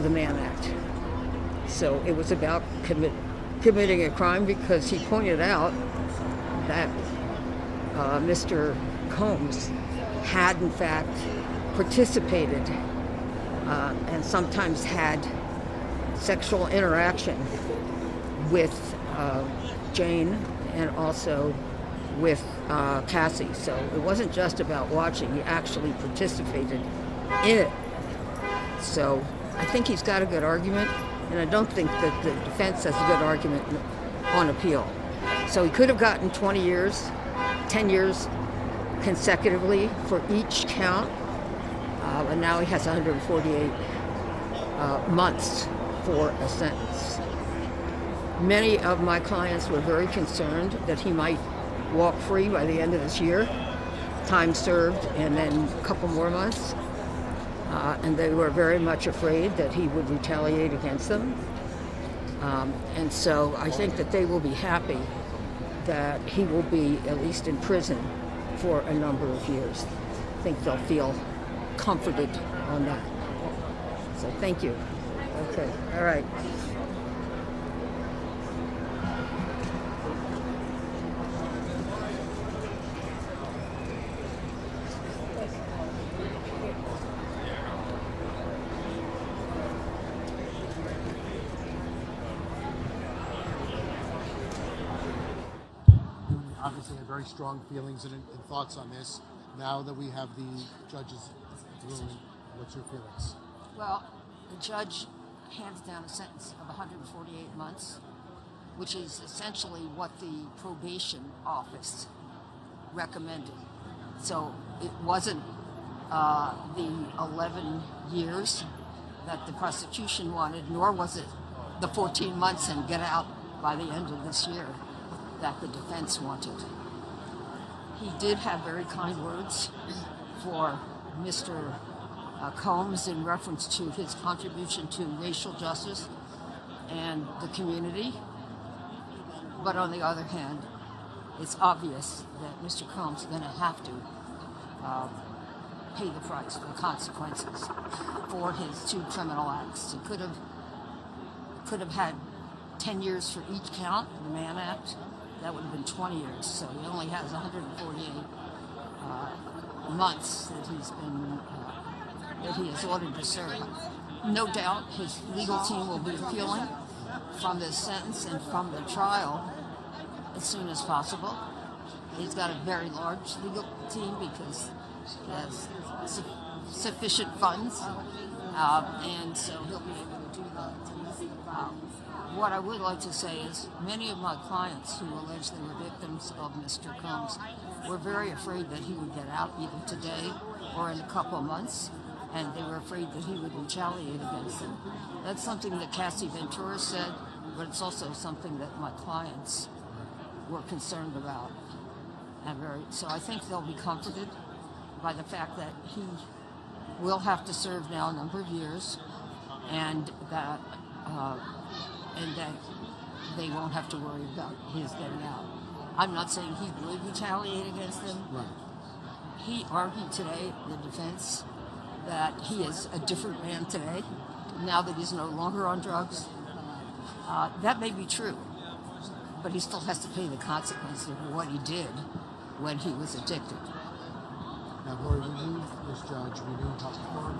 Mann Act. So it was about committing a crime, because he pointed out that Mr. Combs had in fact participated and sometimes had sexual interaction with Jane and also with Cassie. So it wasn't just about watching, he actually participated in it. So I think he's got a good argument, and I don't think that the defense has a good argument on appeal. So he could have gotten 20 years, 10 years consecutively for each count, and now he has 148 months for a sentence. Many of my clients were very concerned that he might walk free by the end of this year, time served, and then a couple more months. And they were very much afraid that he would retaliate against them. And so I think that they will be happy that he will be at least in prison for a number of years. I think they'll feel comforted on that. So thank you. Okay, all right. Obviously had very strong feelings and thoughts on this. Now that we have the judge's ruling, what's your feelings? Well, the judge hands down a sentence of 148 months, which is essentially what the probation office recommended. So it wasn't the 11 years that the prosecution wanted, nor was it the 14 months and get out by the end of this year that the defense wanted. He did have very kind words for Mr. Combs in reference to his contribution to racial justice and the community. But on the other hand, it's obvious that Mr. Combs is going to have to pay the price, the consequences for his 2 criminal acts. He could have had 10 years for each count, the Mann Act. That would have been 20 years. So he only has 148 months that he is ordered to serve. No doubt his legal team will be appealing from this sentence and from the trial as soon as possible. He's got a very large legal team because he has sufficient funds, and so he'll be able to do that. What I would like to say is many of my clients who allege they were victims of Mr. Combs were very afraid that he would get out either today or in a couple of months, and they were afraid that he would retaliate against them. That's something that Cassie Ventura said, but it's also something that my clients were concerned about. So I think they'll be comforted by the fact that he will have to serve now a number of years, and that they won't have to worry about his getting out. I'm not saying he would retaliate against them. Right. He argued today, the defense, that he is a different man today, now that he's no longer on drugs. That may be true, but he still has to pay the consequences of what he did when he was addicted. Now, Lori, when you was judge, we knew how firm you were.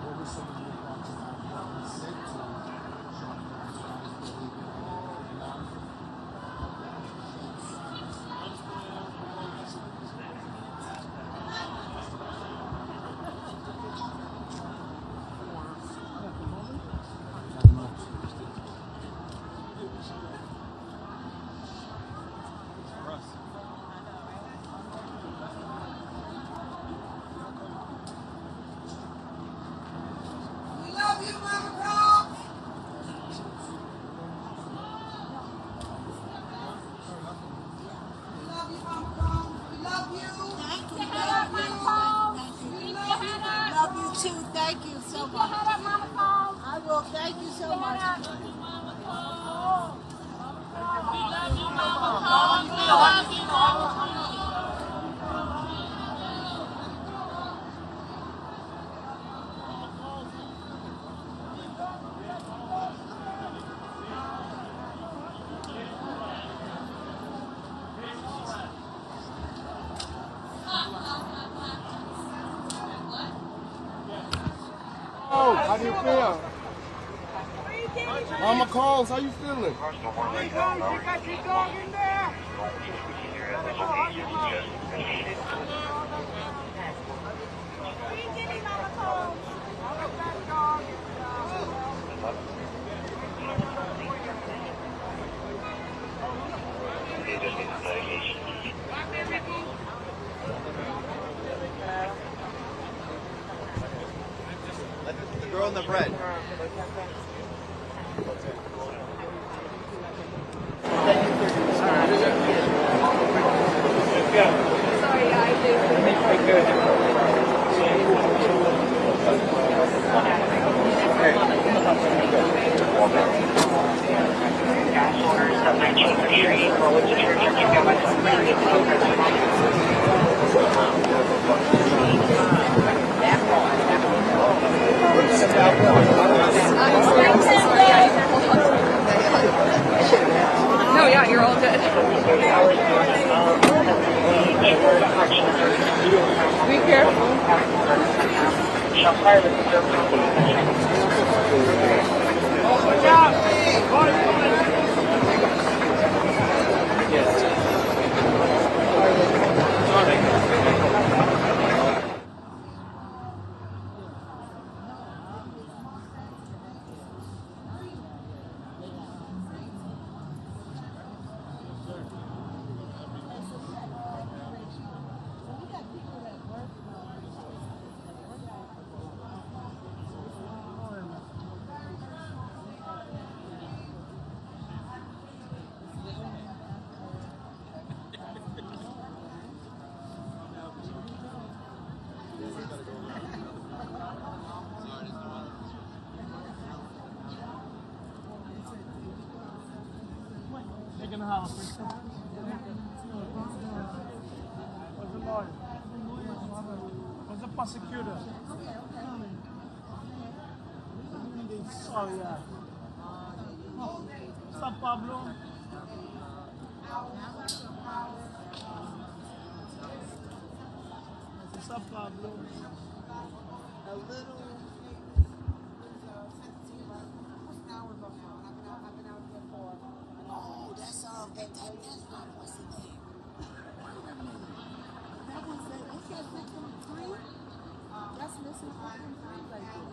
What were some of your thoughts about what he said to Sean Combs believing all of Thank you so much. I will. Thank you so much. Oh, how do you feel? Mama Combs, how you feeling? You got your dog in there? The girl in the bread. No, yeah, you're all good. Be careful. can have a picture. Where's the lawyer? Where's the prosecutor? Sorry, yeah. What's up, Pablo? What's up, Pablo? A little. Oh, that's what's the name? That was it. What's that victim 3? That's missing victim 3 right there.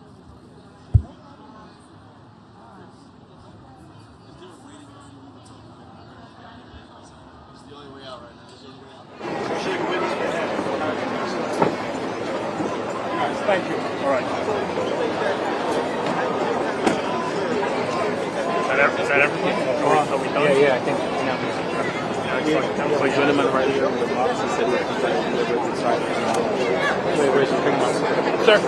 It's the only way out right now. Thank you. All right. Is that everything? Are we done? Yeah, I think. There's a gentleman right here with a box and said he's going to deliver it inside. Where's your finger? Sir.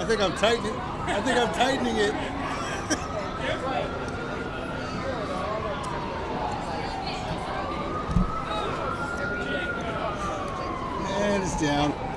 I think I'm tightening. I think I'm tightening it. And it's down.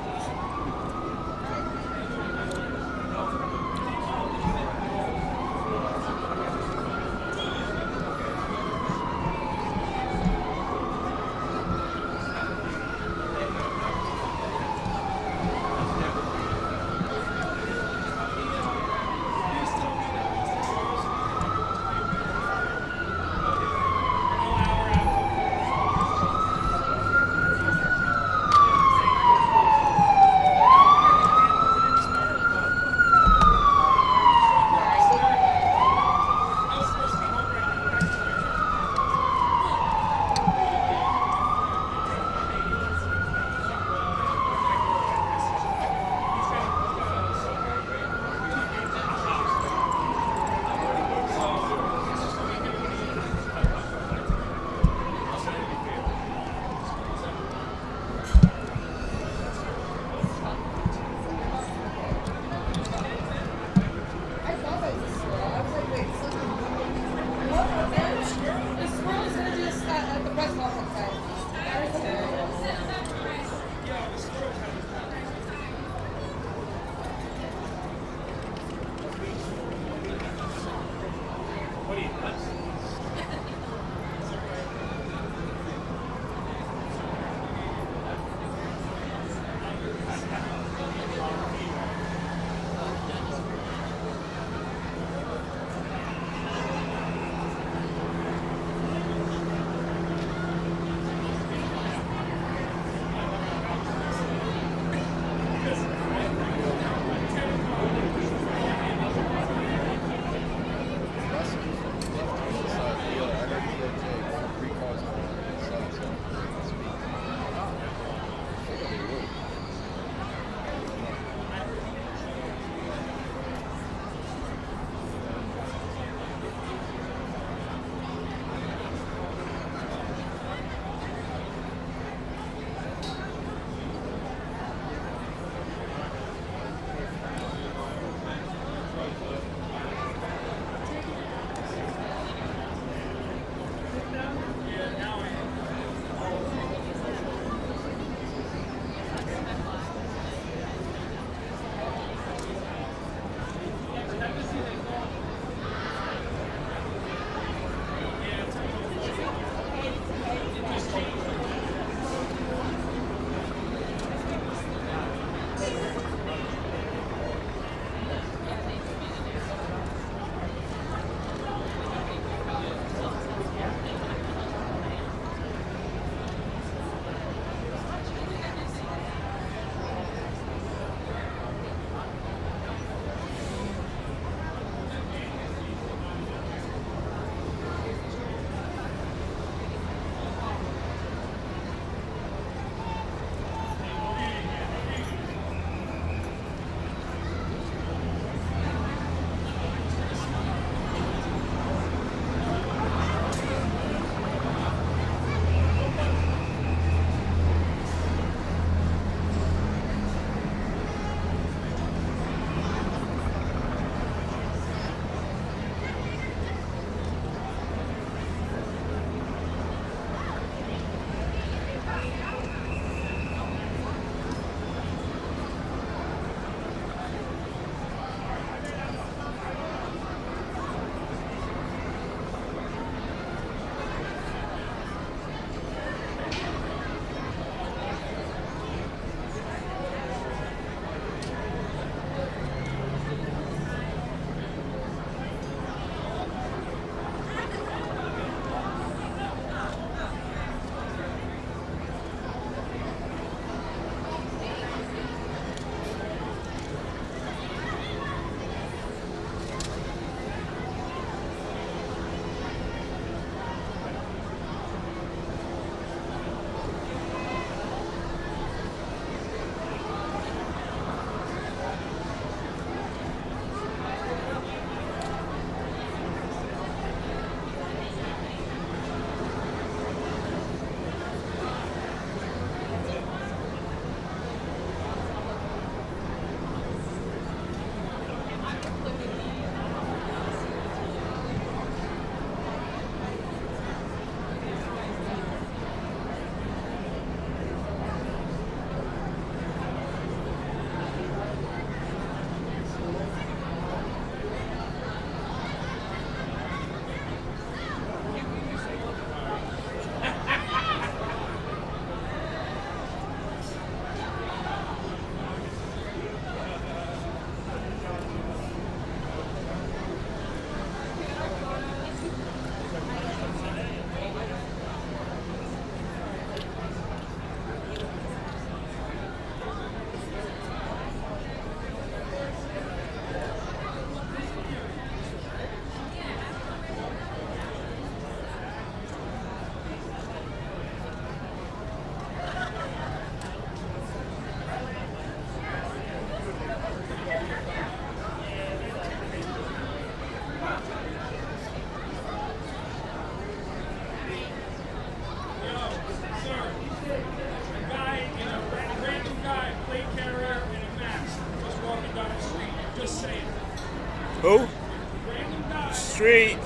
Street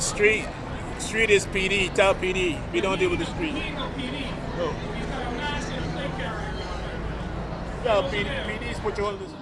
is PD. Tell PD. We don't deal with the street. No. Tell PD's put you on this.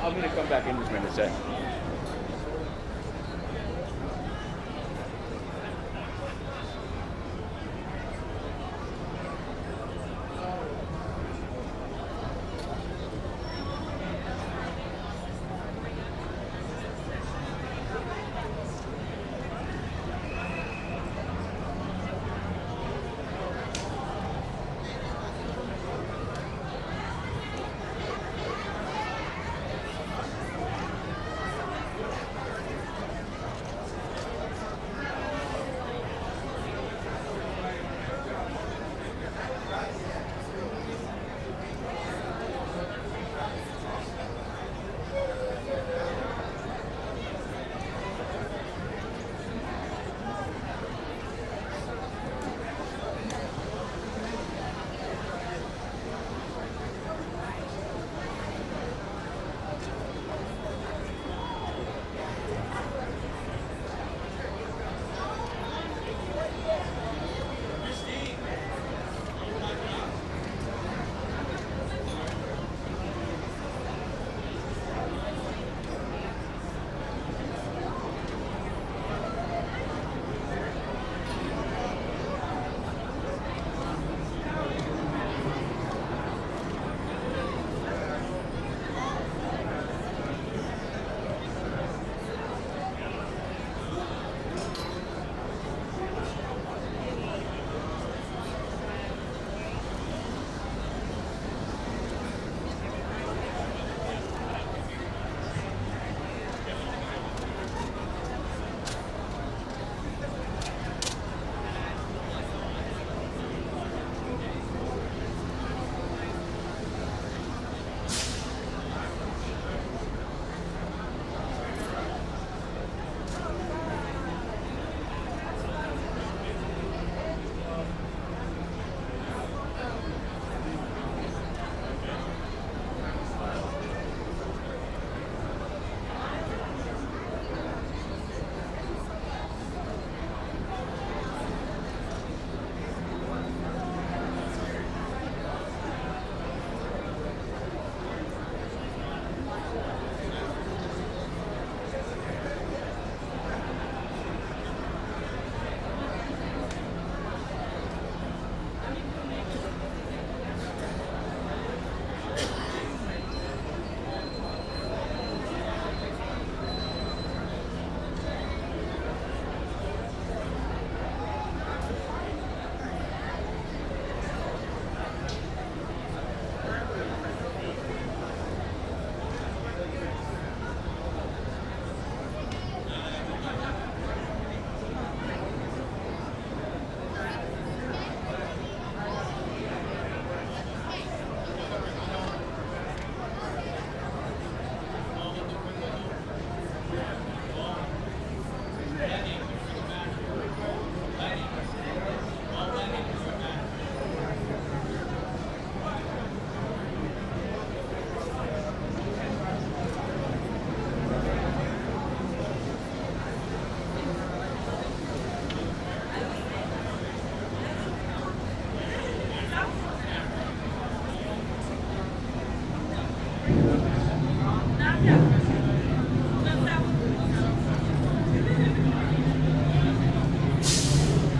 I'm going to come back in just a minute, sir.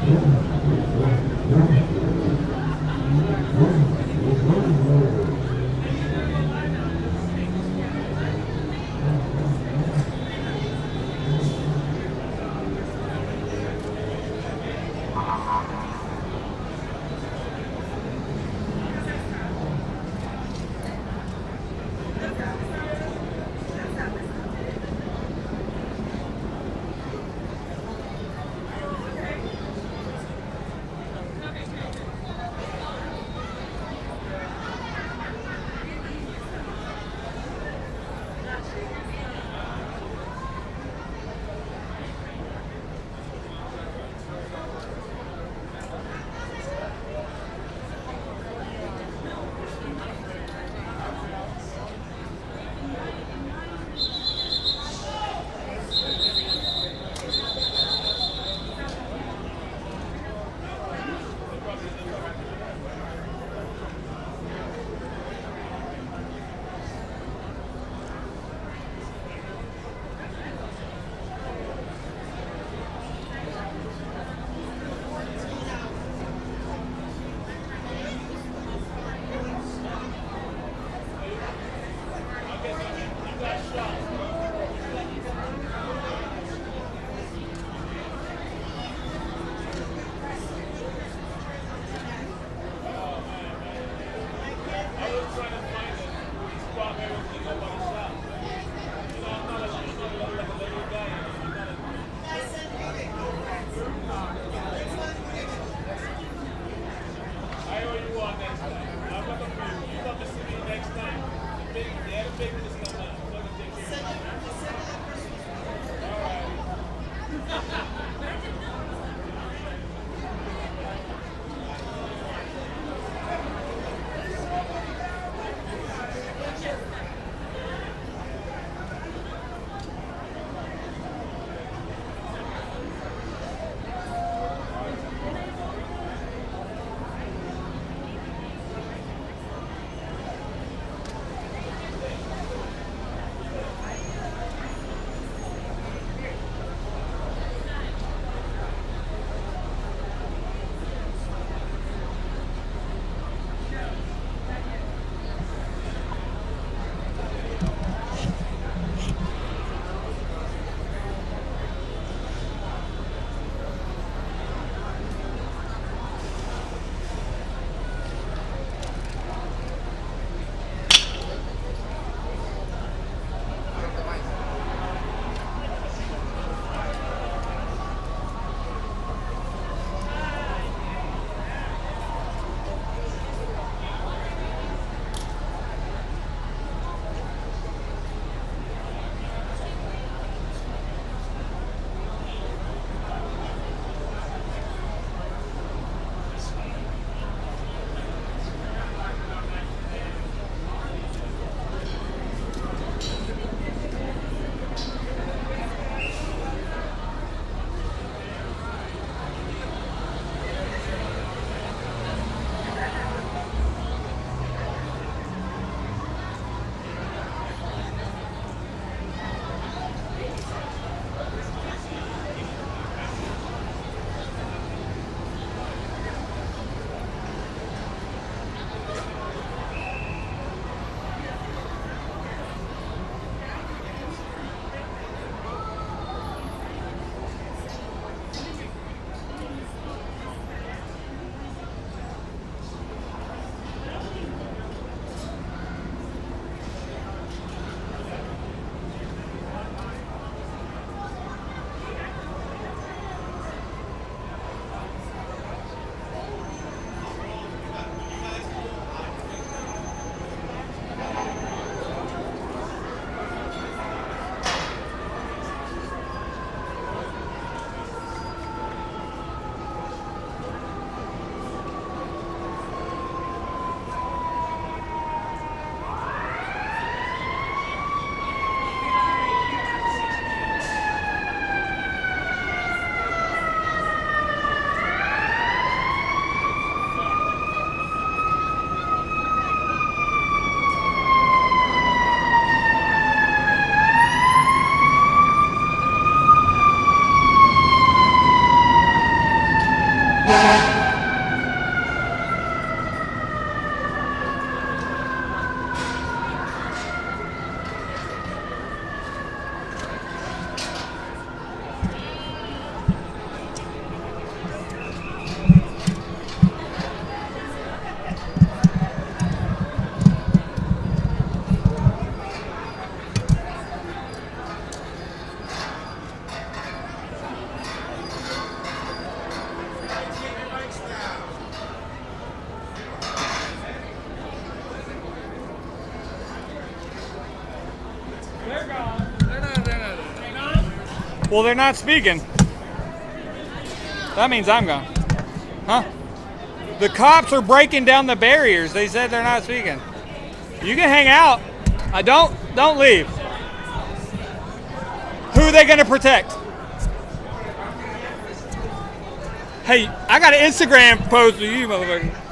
Okay. Well, they're not speaking. That means I'm gone. Huh? The cops are breaking down the barriers. They said they're not speaking. You can hang out. Don't leave. Who are they going to protect? Hey, I got an Instagram post with you, motherfucker.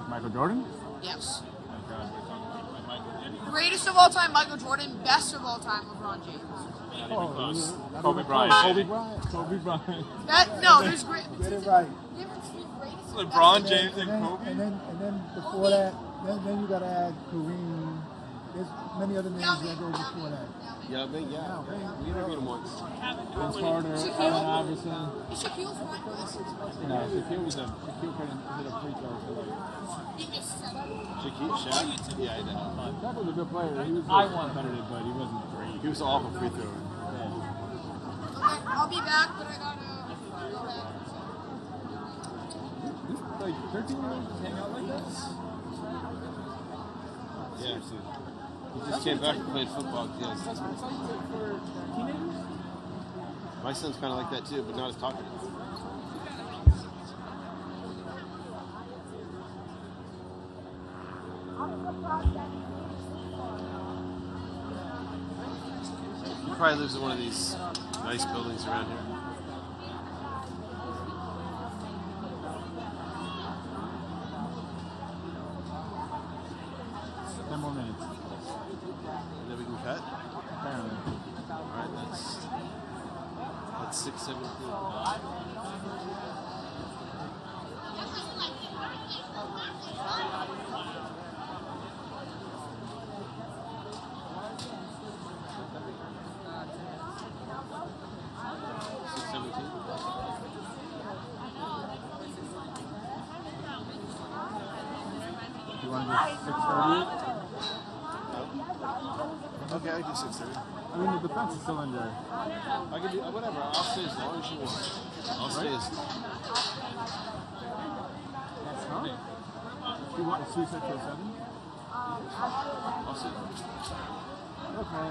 Michael Jordan? Yes. Okay. Greatest of all time, Michael Jordan. Best of all time, LeBron James. Kobe Bryant. Kobe Bryant. Kobe Bryant. No, there's great. Get it right. LeBron James and Kobe. And then before that, then you gotta add Kareem. There's many other names that go before that. Yeah, we interviewed him once. Vince Carter, Allen Iverson. Shaquille's one list. No, Shaquille couldn't hit a free throw for like. Shaquille, Shaq? Yeah, I know. Shaq was a good player. He was competitive, but he wasn't great. He was an awful free thrower. Okay, I'll be back, but I gotta go back. Like 13-year-olds just hang out like this? Yeah, he just came back and played football. Yes. That's what it's like for teenagers? My son's kind of like that too, but not as talkative. He probably lives in one of these nice buildings around here. More minutes. And then we can cut? Apparently. Alright, that's 6:17. You want to do 6:30? Okay, I can do 6:30. I mean, the defense is still in there. I can do whatever. I'll stay as long as you want. I'll stay as. Huh? You want to switch it to 7? I'll stay. Okay.